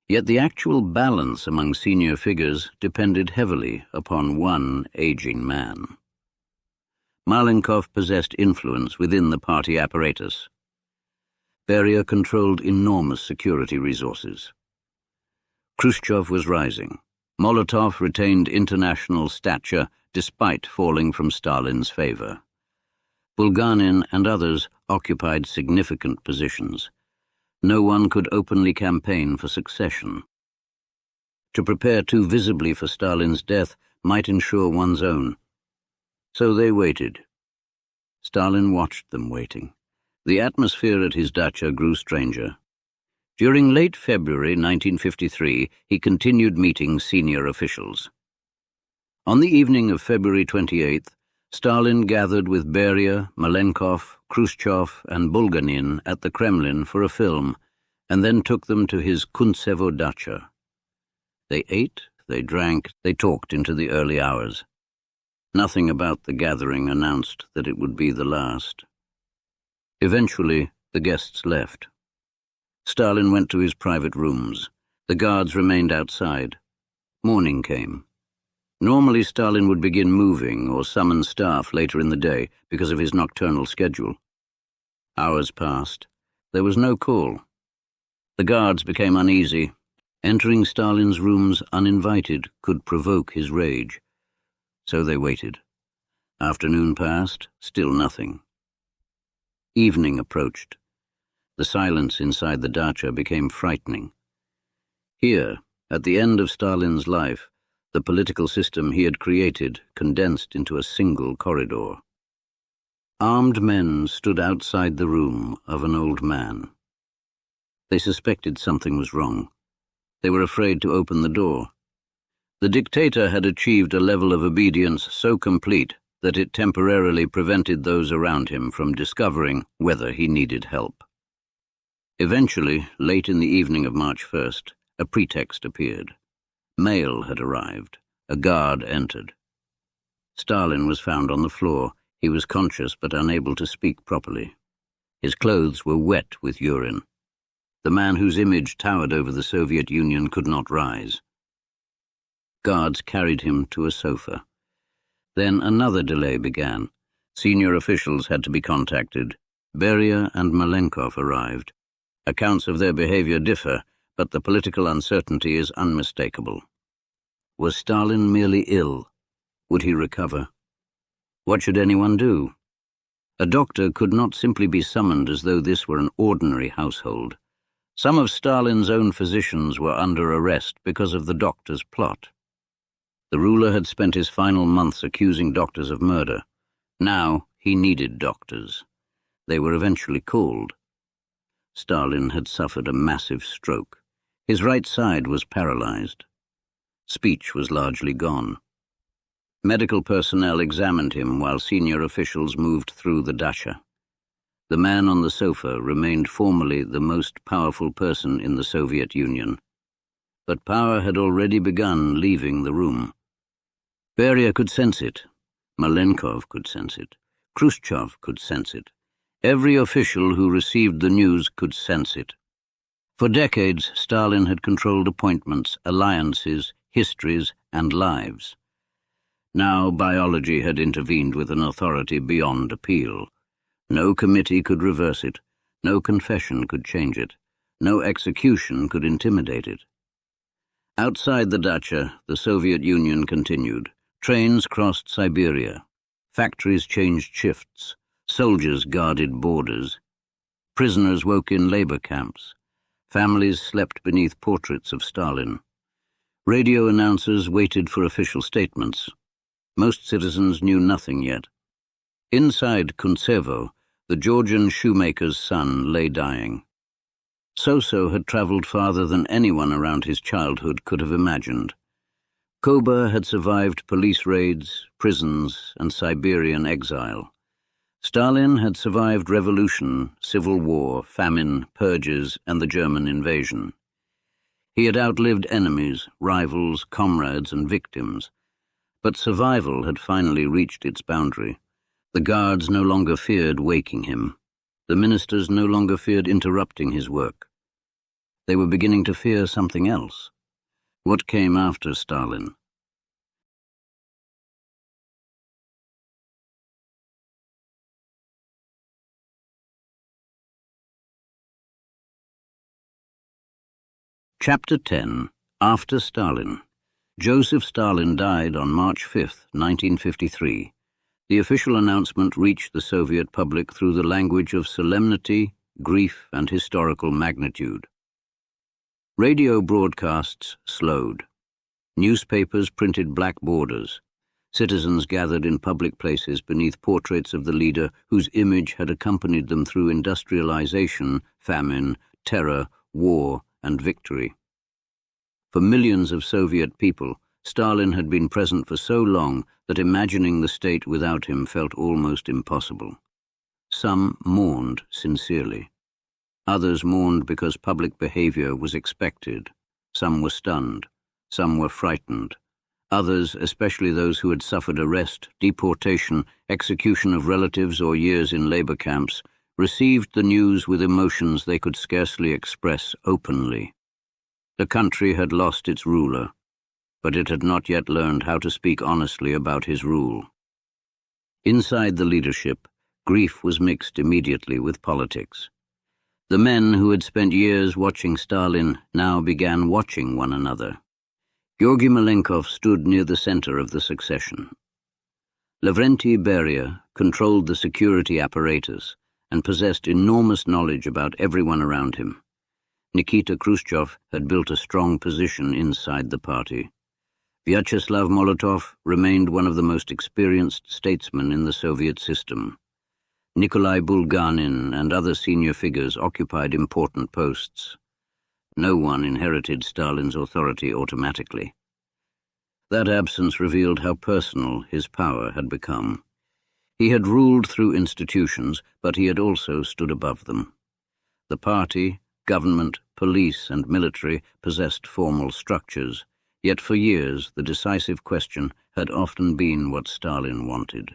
yet the actual balance among senior figures depended heavily upon one aging man. Malenkov possessed influence within the party apparatus. Beria controlled enormous security resources. Khrushchev was rising. Molotov retained international stature despite falling from Stalin's favor. Bulganin and others occupied significant positions. No one could openly campaign for succession. To prepare too visibly for Stalin's death might ensure one's own. So they waited. Stalin watched them waiting. The atmosphere at his dacha grew stranger. During late February 1953, he continued meeting senior officials. On the evening of February 28th, Stalin gathered with Beria, Malenkov, Khrushchev, and Bulganin at the Kremlin for a film, and then took them to his Kuntsevo dacha. They ate, they drank, they talked into the early hours. Nothing about the gathering announced that it would be the last. Eventually, the guests left. Stalin went to his private rooms. The guards remained outside. Morning came. Normally, Stalin would begin moving or summon staff later in the day because of his nocturnal schedule. Hours passed. There was no call. The guards became uneasy. Entering Stalin's rooms uninvited could provoke his rage. So they waited. Afternoon passed, still nothing. Evening approached. The silence inside the dacha became frightening. Here, at the end of Stalin's life, the political system he had created condensed into a single corridor. Armed men stood outside the room of an old man. They suspected something was wrong. They were afraid to open the door. The dictator had achieved a level of obedience so complete that it temporarily prevented those around him from discovering whether he needed help. Eventually, late in the evening of March 1st, a pretext appeared. Mail had arrived. A guard entered. Stalin was found on the floor. He was conscious but unable to speak properly. His clothes were wet with urine. The man whose image towered over the Soviet Union could not rise. Guards carried him to a sofa. Then another delay began. Senior officials had to be contacted. Beria and Malenkov arrived. Accounts of their behavior differ, but the political uncertainty is unmistakable. Was Stalin merely ill? Would he recover? What should anyone do? A doctor could not simply be summoned as though this were an ordinary household. Some of Stalin's own physicians were under arrest because of the doctor's plot. The ruler had spent his final months accusing doctors of murder. Now he needed doctors. They were eventually called. Stalin had suffered a massive stroke. His right side was paralyzed. Speech was largely gone. Medical personnel examined him while senior officials moved through the dacha. The man on the sofa remained formally the most powerful person in the Soviet Union. But power had already begun leaving the room. Beria could sense it. Malenkov could sense it. Khrushchev could sense it. Every official who received the news could sense it. For decades, Stalin had controlled appointments, alliances, histories, and lives. Now biology had intervened with an authority beyond appeal. No committee could reverse it. No confession could change it. No execution could intimidate it. Outside the dacha, the Soviet Union continued. Trains crossed Siberia. Factories changed shifts. Soldiers guarded borders. Prisoners woke in labor camps. Families slept beneath portraits of Stalin. Radio announcers waited for official statements. Most citizens knew nothing yet. Inside Kuntsevo, The Georgian shoemaker's son lay dying. So had traveled farther than anyone around his childhood could have imagined. Koba had survived police raids, prisons, and Siberian exile. Stalin had survived revolution, civil war, famine, purges, and the German invasion. He had outlived enemies, rivals, comrades, and victims. But survival had finally reached its boundary. The guards no longer feared waking him. The ministers no longer feared interrupting his work. They were beginning to fear something else. What came after Stalin? Chapter 10. After Stalin. Joseph Stalin died on March 5, 1953. The official announcement reached the Soviet public through the language of solemnity, grief, and historical magnitude. Radio broadcasts slowed. Newspapers printed black borders. Citizens gathered in public places beneath portraits of the leader whose image had accompanied them through industrialization, famine, terror, war, and victory. For millions of Soviet people, Stalin had been present for so long that imagining the state without him felt almost impossible. Some mourned sincerely. Others mourned because public behavior was expected. Some were stunned. Some were frightened. Others, especially those who had suffered arrest, deportation, execution of relatives, or years in labor camps, received the news with emotions they could scarcely express openly. The country had lost its ruler, but it had not yet learned how to speak honestly about his rule. Inside the leadership, grief was mixed immediately with politics. The men who had spent years watching Stalin now began watching one another. Georgy Malenkov stood near the center of the succession. Lavrenti Beria controlled the security apparatus and possessed enormous knowledge about everyone around him. Nikita Khrushchev had built a strong position inside the party. Vyacheslav Molotov remained one of the most experienced statesmen in the Soviet system. Nikolai Bulganin and other senior figures occupied important posts. No one inherited Stalin's authority automatically. That absence revealed how personal his power had become. He had ruled through institutions, but he had also stood above them. The party, government, police, and military possessed formal structures, yet for years the decisive question had often been what Stalin wanted.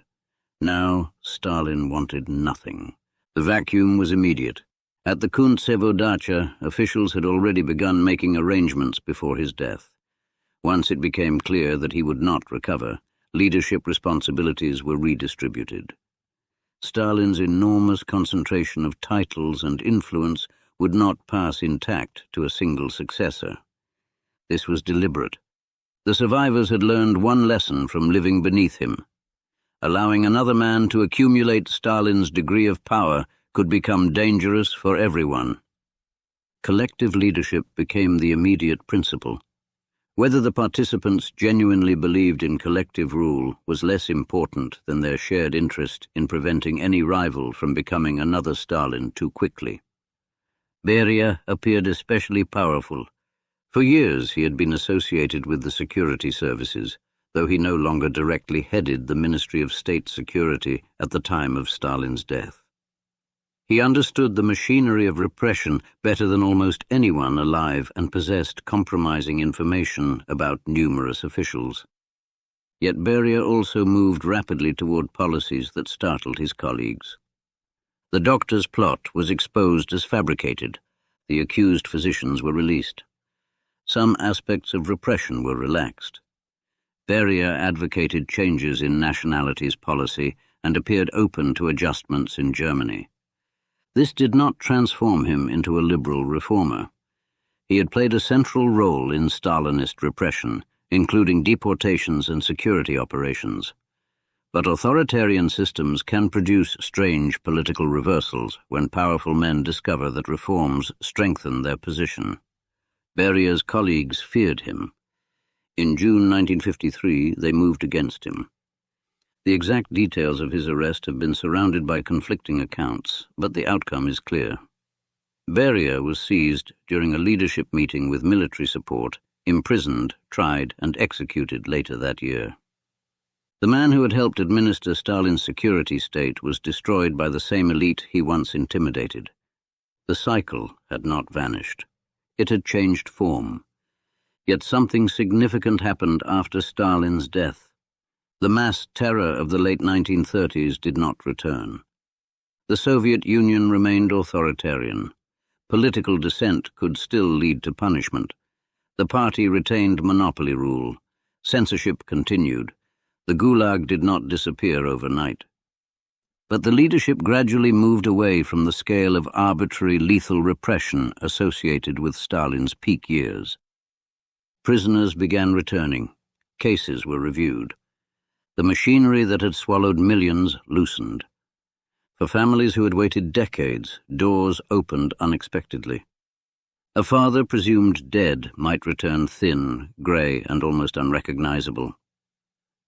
Now Stalin wanted nothing. The vacuum was immediate. At the Kuntsevo dacha, officials had already begun making arrangements before his death. Once it became clear that he would not recover, leadership responsibilities were redistributed. Stalin's enormous concentration of titles and influence would not pass intact to a single successor. This was deliberate. The survivors had learned one lesson from living beneath him. Allowing another man to accumulate Stalin's degree of power could become dangerous for everyone. Collective leadership became the immediate principle. Whether the participants genuinely believed in collective rule was less important than their shared interest in preventing any rival from becoming another Stalin too quickly. Beria appeared especially powerful. For years he had been associated with the security services, though he no longer directly headed the Ministry of State Security at the time of Stalin's death. He understood the machinery of repression better than almost anyone alive and possessed compromising information about numerous officials. Yet Beria also moved rapidly toward policies that startled his colleagues. The doctor's plot was exposed as fabricated. The accused physicians were released. Some aspects of repression were relaxed. Beria advocated changes in nationalities policy and appeared open to adjustments in Germany. This did not transform him into a liberal reformer. He had played a central role in Stalinist repression, including deportations and security operations. But authoritarian systems can produce strange political reversals when powerful men discover that reforms strengthen their position. Beria's colleagues feared him. In June 1953, they moved against him. The exact details of his arrest have been surrounded by conflicting accounts, but the outcome is clear. Beria was seized during a leadership meeting with military support, imprisoned, tried, and executed later that year. The man who had helped administer Stalin's security state was destroyed by the same elite he once intimidated. The cycle had not vanished. It had changed form. Yet something significant happened after Stalin's death. The mass terror of the late 1930s did not return. The Soviet Union remained authoritarian. Political dissent could still lead to punishment. The party retained monopoly rule. Censorship continued. The Gulag did not disappear overnight. But the leadership gradually moved away from the scale of arbitrary lethal repression associated with Stalin's peak years. Prisoners began returning. Cases were reviewed. The machinery that had swallowed millions loosened. For families who had waited decades, doors opened unexpectedly. A father presumed dead might return thin, grey, and almost unrecognizable.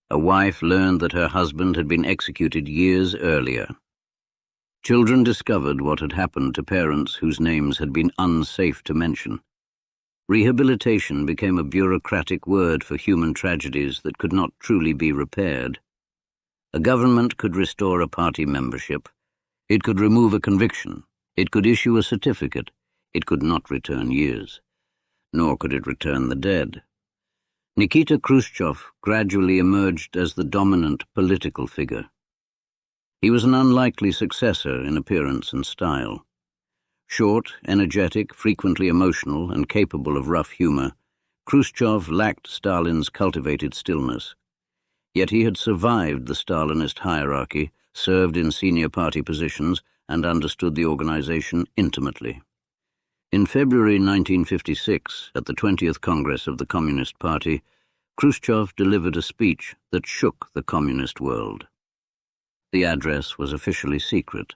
A wife learned that her husband had been executed years earlier. Children discovered what had happened to parents whose names had been unsafe to mention. Rehabilitation became a bureaucratic word for human tragedies that could not truly be repaired. A government could restore a party membership. It could remove a conviction. It could issue a certificate. It could not return years. Nor could it return the dead. Nikita Khrushchev gradually emerged as the dominant political figure. He was an unlikely successor in appearance and style. Short, energetic, frequently emotional, and capable of rough humor, Khrushchev lacked Stalin's cultivated stillness. Yet he had survived the Stalinist hierarchy, served in senior party positions, and understood the organization intimately. In February 1956, at the 20th Congress of the Communist Party, Khrushchev delivered a speech that shook the communist world. The address was officially secret.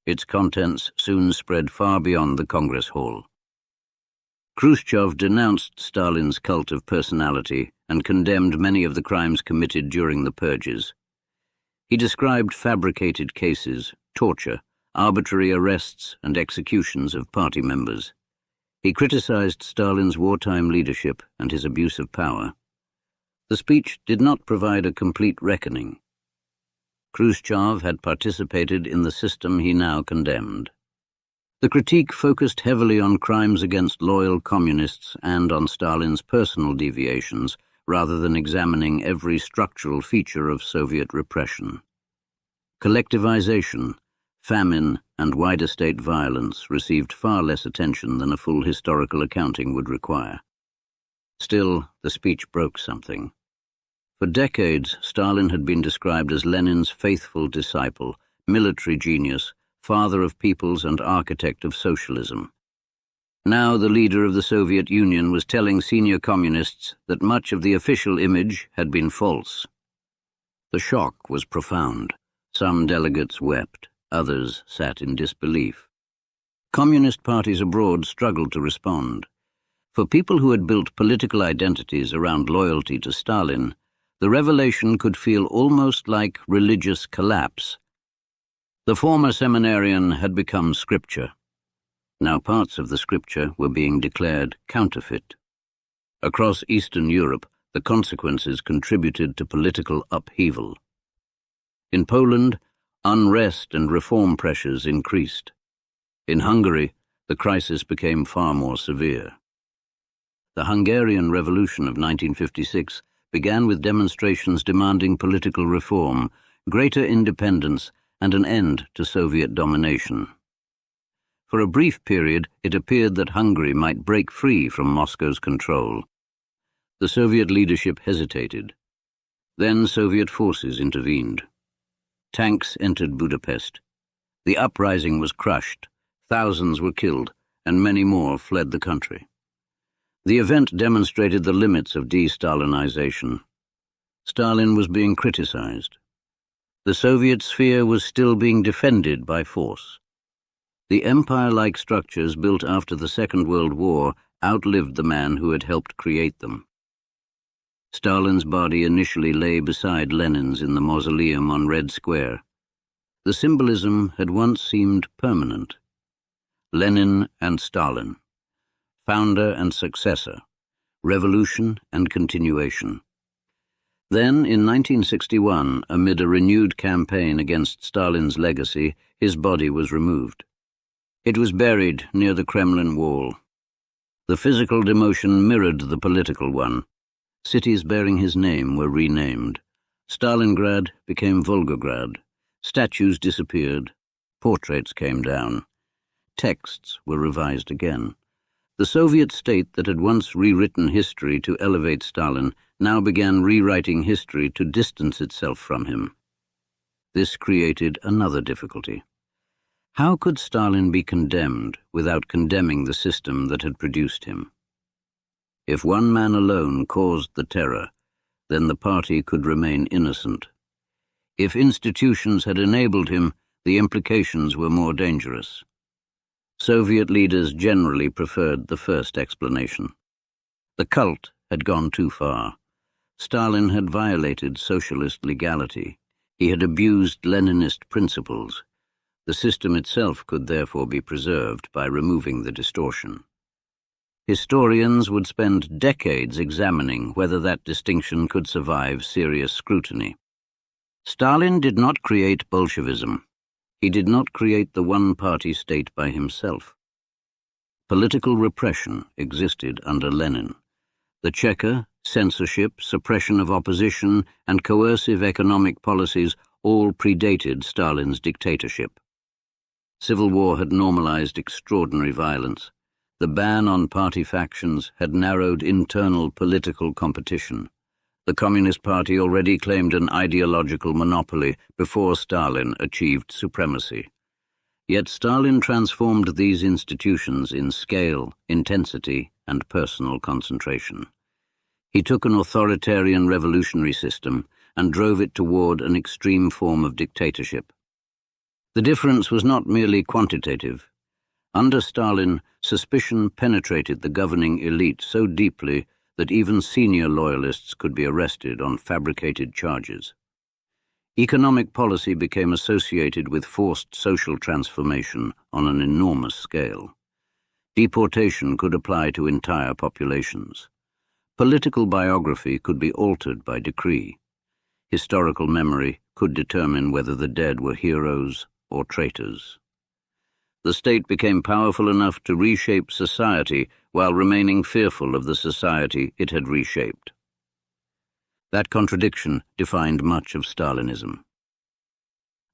Its contents soon spread far beyond the Congress Hall. Khrushchev denounced Stalin's cult of personality and condemned many of the crimes committed during the purges. He described fabricated cases, torture, arbitrary arrests and executions of party members. He criticized Stalin's wartime leadership and his abuse of power. The speech did not provide a complete reckoning. Khrushchev had participated in the system he now condemned. The critique focused heavily on crimes against loyal communists and on Stalin's personal deviations, rather than examining every structural feature of Soviet repression. Collectivization, famine, and wider state violence received far less attention than a full historical accounting would require. Still, the speech broke something. For decades, Stalin had been described as Lenin's faithful disciple, military genius, father of peoples and architect of socialism. Now the leader of the Soviet Union was telling senior communists that much of the official image had been false. The shock was profound. Some delegates wept. Others sat in disbelief. Communist parties abroad struggled to respond. For people who had built political identities around loyalty to Stalin, the revelation could feel almost like religious collapse. The former seminarian had become scripture. Now parts of the scripture were being declared counterfeit. Across Eastern Europe, the consequences contributed to political upheaval. In Poland, unrest and reform pressures increased. In Hungary, the crisis became far more severe. The Hungarian Revolution of 1956 began with demonstrations demanding political reform, greater independence, and an end to Soviet domination. For a brief period, it appeared that Hungary might break free from Moscow's control. The Soviet leadership hesitated. Then Soviet forces intervened. Tanks entered Budapest. The uprising was crushed, thousands were killed, and many more fled the country. The event demonstrated the limits of de-Stalinization. Stalin was being criticized. The Soviet sphere was still being defended by force. The empire-like structures built after the Second World War outlived the man who had helped create them. Stalin's body initially lay beside Lenin's in the mausoleum on Red Square. The symbolism had once seemed permanent. Lenin and Stalin, founder and successor, revolution and continuation. Then, in 1961, amid a renewed campaign against Stalin's legacy, his body was removed. It was buried near the Kremlin wall. The physical demotion mirrored the political one. Cities bearing his name were renamed. Stalingrad became Volgograd. Statues disappeared. Portraits came down. Texts were revised again. The Soviet state that had once rewritten history to elevate Stalin now began rewriting history to distance itself from him. This created another difficulty. How could Stalin be condemned without condemning the system that had produced him? If one man alone caused the terror, then the party could remain innocent. If institutions had enabled him, the implications were more dangerous. Soviet leaders generally preferred the first explanation. The cult had gone too far. Stalin had violated socialist legality. He had abused Leninist principles. The system itself could therefore be preserved by removing the distortion. Historians would spend decades examining whether that distinction could survive serious scrutiny. Stalin did not create Bolshevism. He did not create the one-party state by himself. Political repression existed under Lenin. The Cheka, censorship, suppression of opposition, and coercive economic policies all predated Stalin's dictatorship. Civil war had normalized extraordinary violence. The ban on party factions had narrowed internal political competition. The Communist Party already claimed an ideological monopoly before Stalin achieved supremacy. Yet Stalin transformed these institutions in scale, intensity, and personal concentration. He took an authoritarian revolutionary system and drove it toward an extreme form of dictatorship. The difference was not merely quantitative. Under Stalin, suspicion penetrated the governing elite so deeply that even senior loyalists could be arrested on fabricated charges. Economic policy became associated with forced social transformation on an enormous scale. Deportation could apply to entire populations. Political biography could be altered by decree. Historical memory could determine whether the dead were heroes or traitors. The state became powerful enough to reshape society while remaining fearful of the society it had reshaped. That contradiction defined much of Stalinism.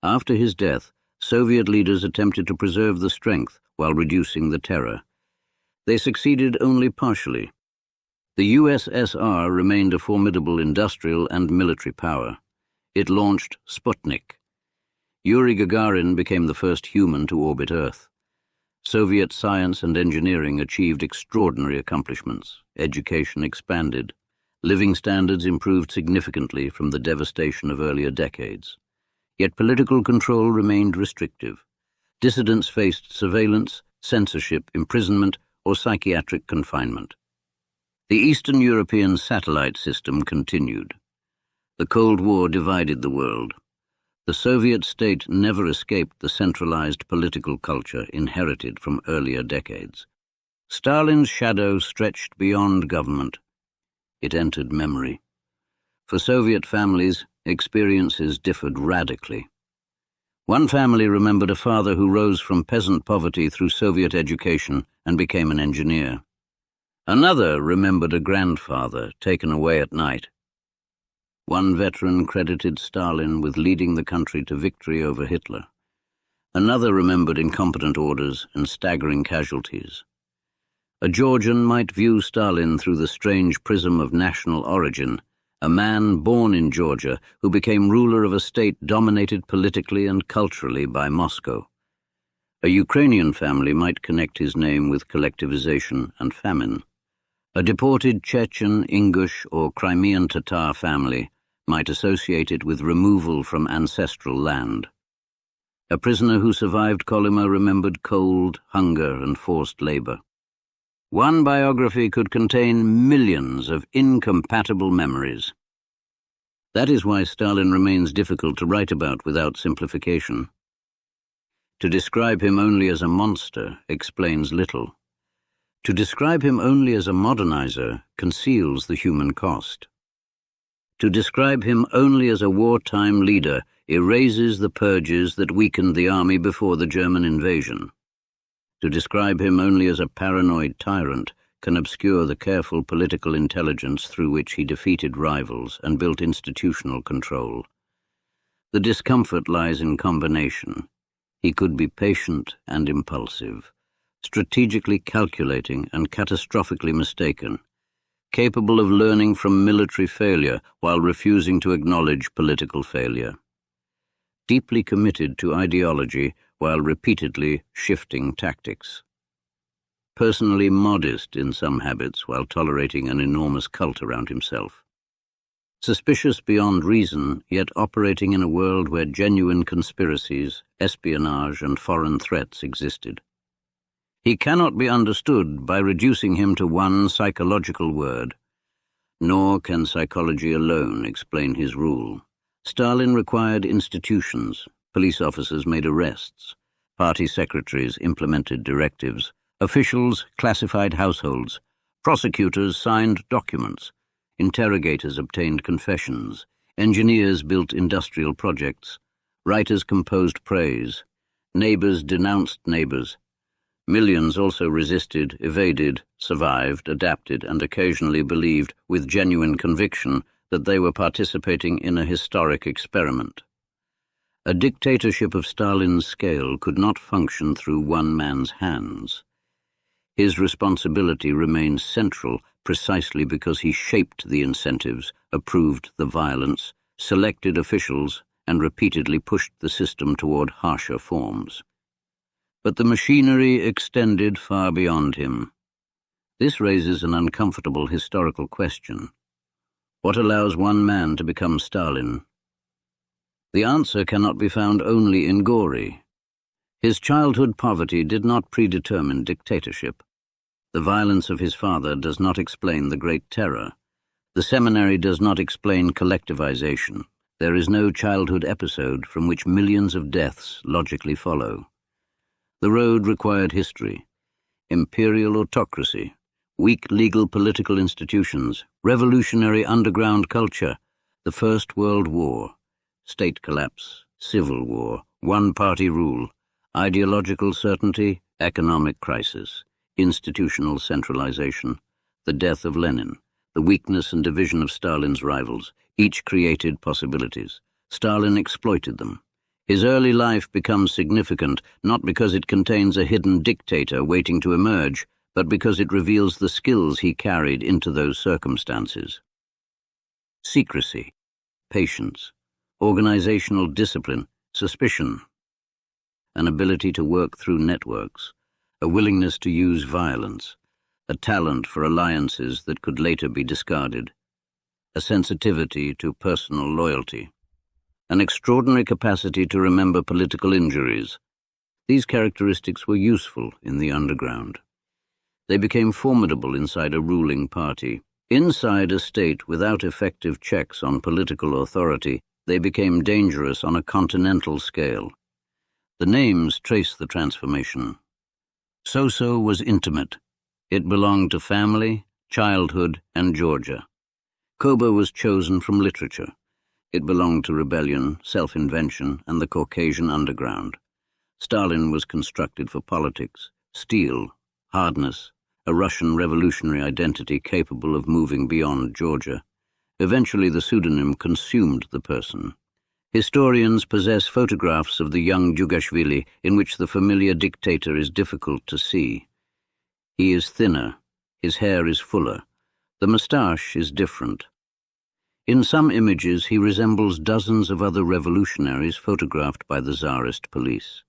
After his death, Soviet leaders attempted to preserve the strength while reducing the terror. They succeeded only partially. The USSR remained a formidable industrial and military power. It launched Sputnik. Yuri Gagarin became the first human to orbit Earth. Soviet science and engineering achieved extraordinary accomplishments. Education expanded. Living standards improved significantly from the devastation of earlier decades. Yet political control remained restrictive. Dissidents faced surveillance, censorship, imprisonment, or psychiatric confinement. The Eastern European satellite system continued. The Cold War divided the world. The Soviet state never escaped the centralized political culture inherited from earlier decades. Stalin's shadow stretched beyond government. It entered memory. For Soviet families, experiences differed radically. One family remembered a father who rose from peasant poverty through Soviet education and became an engineer. Another remembered a grandfather taken away at night. One veteran credited Stalin with leading the country to victory over Hitler. Another remembered incompetent orders and staggering casualties. A Georgian might view Stalin through the strange prism of national origin, a man born in Georgia who became ruler of a state dominated politically and culturally by Moscow. A Ukrainian family might connect his name with collectivization and famine. A deported Chechen, Ingush, or Crimean Tatar family might associate it with removal from ancestral land. A prisoner who survived Kolyma remembered cold, hunger, and forced labor. One biography could contain millions of incompatible memories. That is why Stalin remains difficult to write about without simplification. To describe him only as a monster explains little. To describe him only as a modernizer conceals the human cost. To describe him only as a wartime leader erases the purges that weakened the army before the German invasion. To describe him only as a paranoid tyrant can obscure the careful political intelligence through which he defeated rivals and built institutional control. The discomfort lies in combination. He could be patient and impulsive, strategically calculating and catastrophically mistaken, capable of learning from military failure while refusing to acknowledge political failure, deeply committed to ideology while repeatedly shifting tactics, personally modest in some habits while tolerating an enormous cult around himself, suspicious beyond reason, yet operating in a world where genuine conspiracies, espionage, and foreign threats existed. He cannot be understood by reducing him to one psychological word, nor can psychology alone explain his rule. Stalin required institutions. Police officers made arrests. Party secretaries implemented directives. Officials classified households. Prosecutors signed documents. Interrogators obtained confessions. Engineers built industrial projects. Writers composed praise. Neighbors denounced neighbors. Millions also resisted, evaded, survived, adapted, and occasionally believed with genuine conviction that they were participating in a historic experiment. A dictatorship of Stalin's scale could not function through one man's hands. His responsibility remains central precisely because he shaped the incentives, approved the violence, selected officials, and repeatedly pushed the system toward harsher forms. But the machinery extended far beyond him. This raises an uncomfortable historical question. What allows one man to become Stalin? The answer cannot be found only in Gori. His childhood poverty did not predetermine dictatorship. The violence of his father does not explain the Great Terror. The seminary does not explain collectivization. There is no childhood episode from which millions of deaths logically follow. The road required history, imperial autocracy, weak legal political institutions, revolutionary underground culture, the First World War, state collapse, civil war, one-party rule, ideological certainty, economic crisis, institutional centralization, the death of Lenin, the weakness and division of Stalin's rivals. Each created possibilities. Stalin exploited them. His early life becomes significant not because it contains a hidden dictator waiting to emerge, but because it reveals the skills he carried into those circumstances. Secrecy, patience, organizational discipline, suspicion, an ability to work through networks, a willingness to use violence, a talent for alliances that could later be discarded, a sensitivity to personal loyalty, an extraordinary capacity to remember political injuries. These characteristics were useful in the underground. They became formidable inside a ruling party. Inside a state without effective checks on political authority, they became dangerous on a continental scale. The names trace the transformation. So-so was intimate. It belonged to family, childhood, and Georgia. Koba was chosen from literature. It belonged to rebellion, self-invention, and the Caucasian underground. Stalin was constructed for politics, steel, hardness, a Russian revolutionary identity capable of moving beyond Georgia. Eventually the pseudonym consumed the person. Historians possess photographs of the young Djugashvili in which the familiar dictator is difficult to see. He is thinner, his hair is fuller, the moustache is different. In some images he resembles dozens of other revolutionaries photographed by the Tsarist police.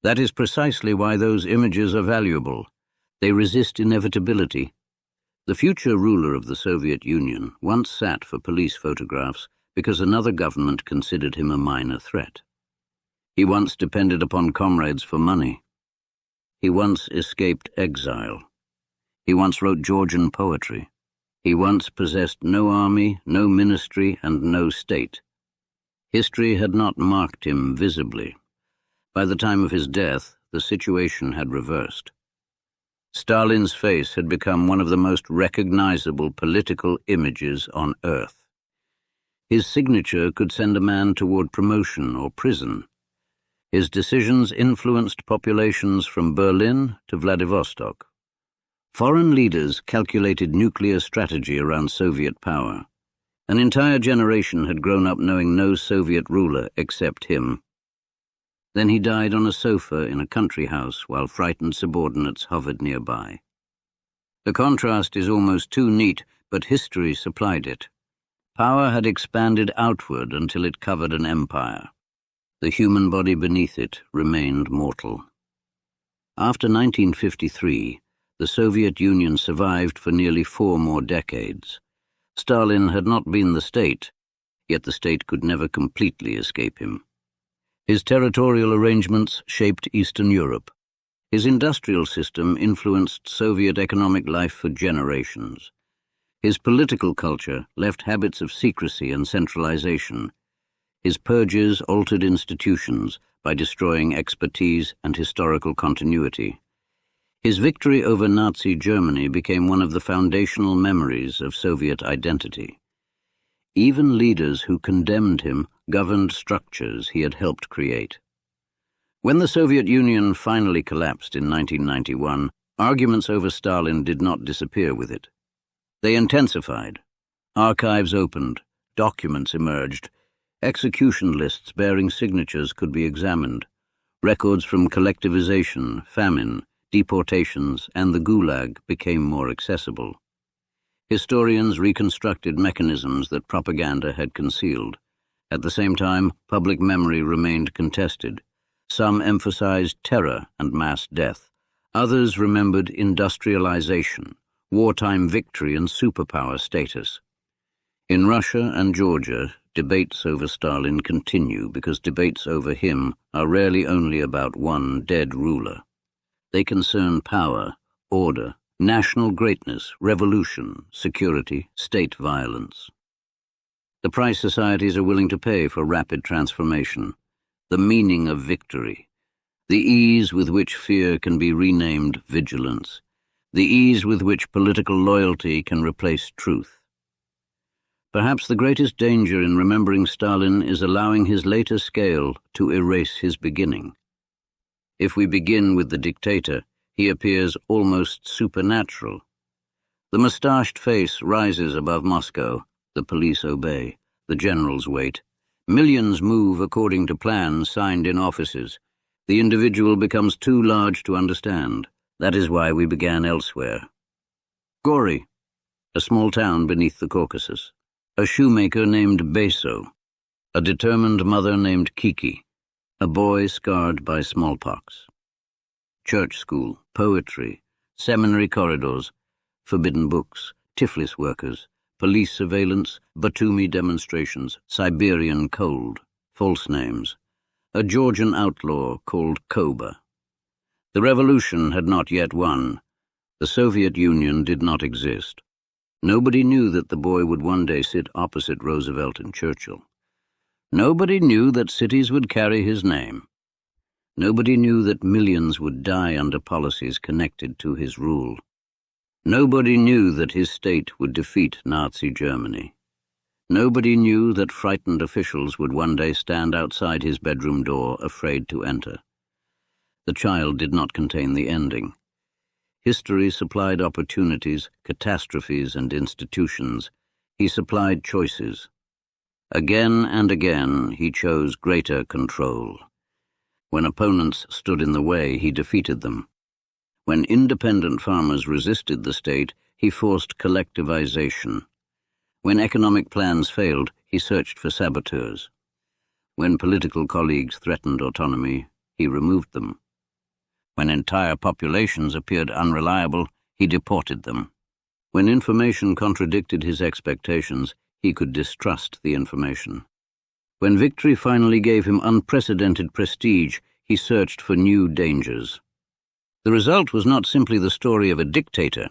That is precisely why those images are valuable. They resist inevitability. The future ruler of the Soviet Union once sat for police photographs because another government considered him a minor threat. He once depended upon comrades for money. He once escaped exile. He once wrote Georgian poetry. He once possessed no army, no ministry, and no state. History had not marked him visibly. By the time of his death, the situation had reversed. Stalin's face had become one of the most recognizable political images on Earth. His signature could send a man toward promotion or prison. His decisions influenced populations from Berlin to Vladivostok. Foreign leaders calculated nuclear strategy around Soviet power. An entire generation had grown up knowing no Soviet ruler except him. Then he died on a sofa in a country house while frightened subordinates hovered nearby. The contrast is almost too neat, but history supplied it. Power had expanded outward until it covered an empire. The human body beneath it remained mortal. After 1953, the Soviet Union survived for nearly 4 more decades. Stalin had not been the state, yet the state could never completely escape him. His territorial arrangements shaped Eastern Europe. His industrial system influenced Soviet economic life for generations. His political culture left habits of secrecy and centralization. His purges altered institutions by destroying expertise and historical continuity. His victory over Nazi Germany became one of the foundational memories of Soviet identity. Even leaders who condemned him governed structures he had helped create. When the Soviet Union finally collapsed in 1991, arguments over Stalin did not disappear with it. They intensified. Archives opened, documents emerged, execution lists bearing signatures could be examined, records from collectivization, famine, deportations, and the Gulag became more accessible. Historians reconstructed mechanisms that propaganda had concealed. At the same time, public memory remained contested. Some emphasized terror and mass death. Others remembered industrialization, wartime victory, and superpower status. In Russia and Georgia, debates over Stalin continue because debates over him are rarely only about one dead ruler. They concern power, order, national greatness, revolution, security, state violence. The price societies are willing to pay for rapid transformation, the meaning of victory, the ease with which fear can be renamed vigilance, the ease with which political loyalty can replace truth. Perhaps the greatest danger in remembering Stalin is allowing his later scale to erase his beginning. If we begin with the dictator, he appears almost supernatural. The mustached face rises above Moscow, the police obey, the generals wait. Millions move according to plans signed in offices. The individual becomes too large to understand. That is why we began elsewhere. Gori, a small town beneath the Caucasus. A shoemaker named Beso. A determined mother named Kiki. A boy scarred by smallpox. Church school, poetry, seminary corridors, forbidden books, Tiflis workers, police surveillance, Batumi demonstrations, Siberian cold, false names, a Georgian outlaw called Koba. The revolution had not yet won. The Soviet Union did not exist. Nobody knew that the boy would one day sit opposite Roosevelt and Churchill. Nobody knew that cities would carry his name. Nobody knew that millions would die under policies connected to his rule. Nobody knew that his state would defeat Nazi Germany. Nobody knew that frightened officials would one day stand outside his bedroom door, afraid to enter. The child did not contain the ending. History supplied opportunities, catastrophes, and institutions. He supplied choices. Again and again, he chose greater control. When opponents stood in the way, he defeated them. When independent farmers resisted the state, he forced collectivization. When economic plans failed, he searched for saboteurs. When political colleagues threatened autonomy, he removed them. When entire populations appeared unreliable, he deported them. When information contradicted his expectations, he could distrust the information. When victory finally gave him unprecedented prestige, he searched for new dangers. The result was not simply the story of a dictator.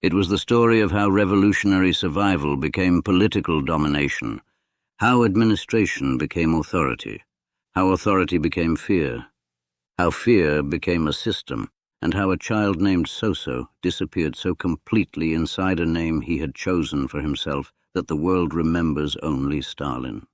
It was the story of how revolutionary survival became political domination, how administration became authority, how authority became fear, how fear became a system, and how a child named So-So disappeared so completely inside a name he had chosen for himself that the world remembers only Stalin.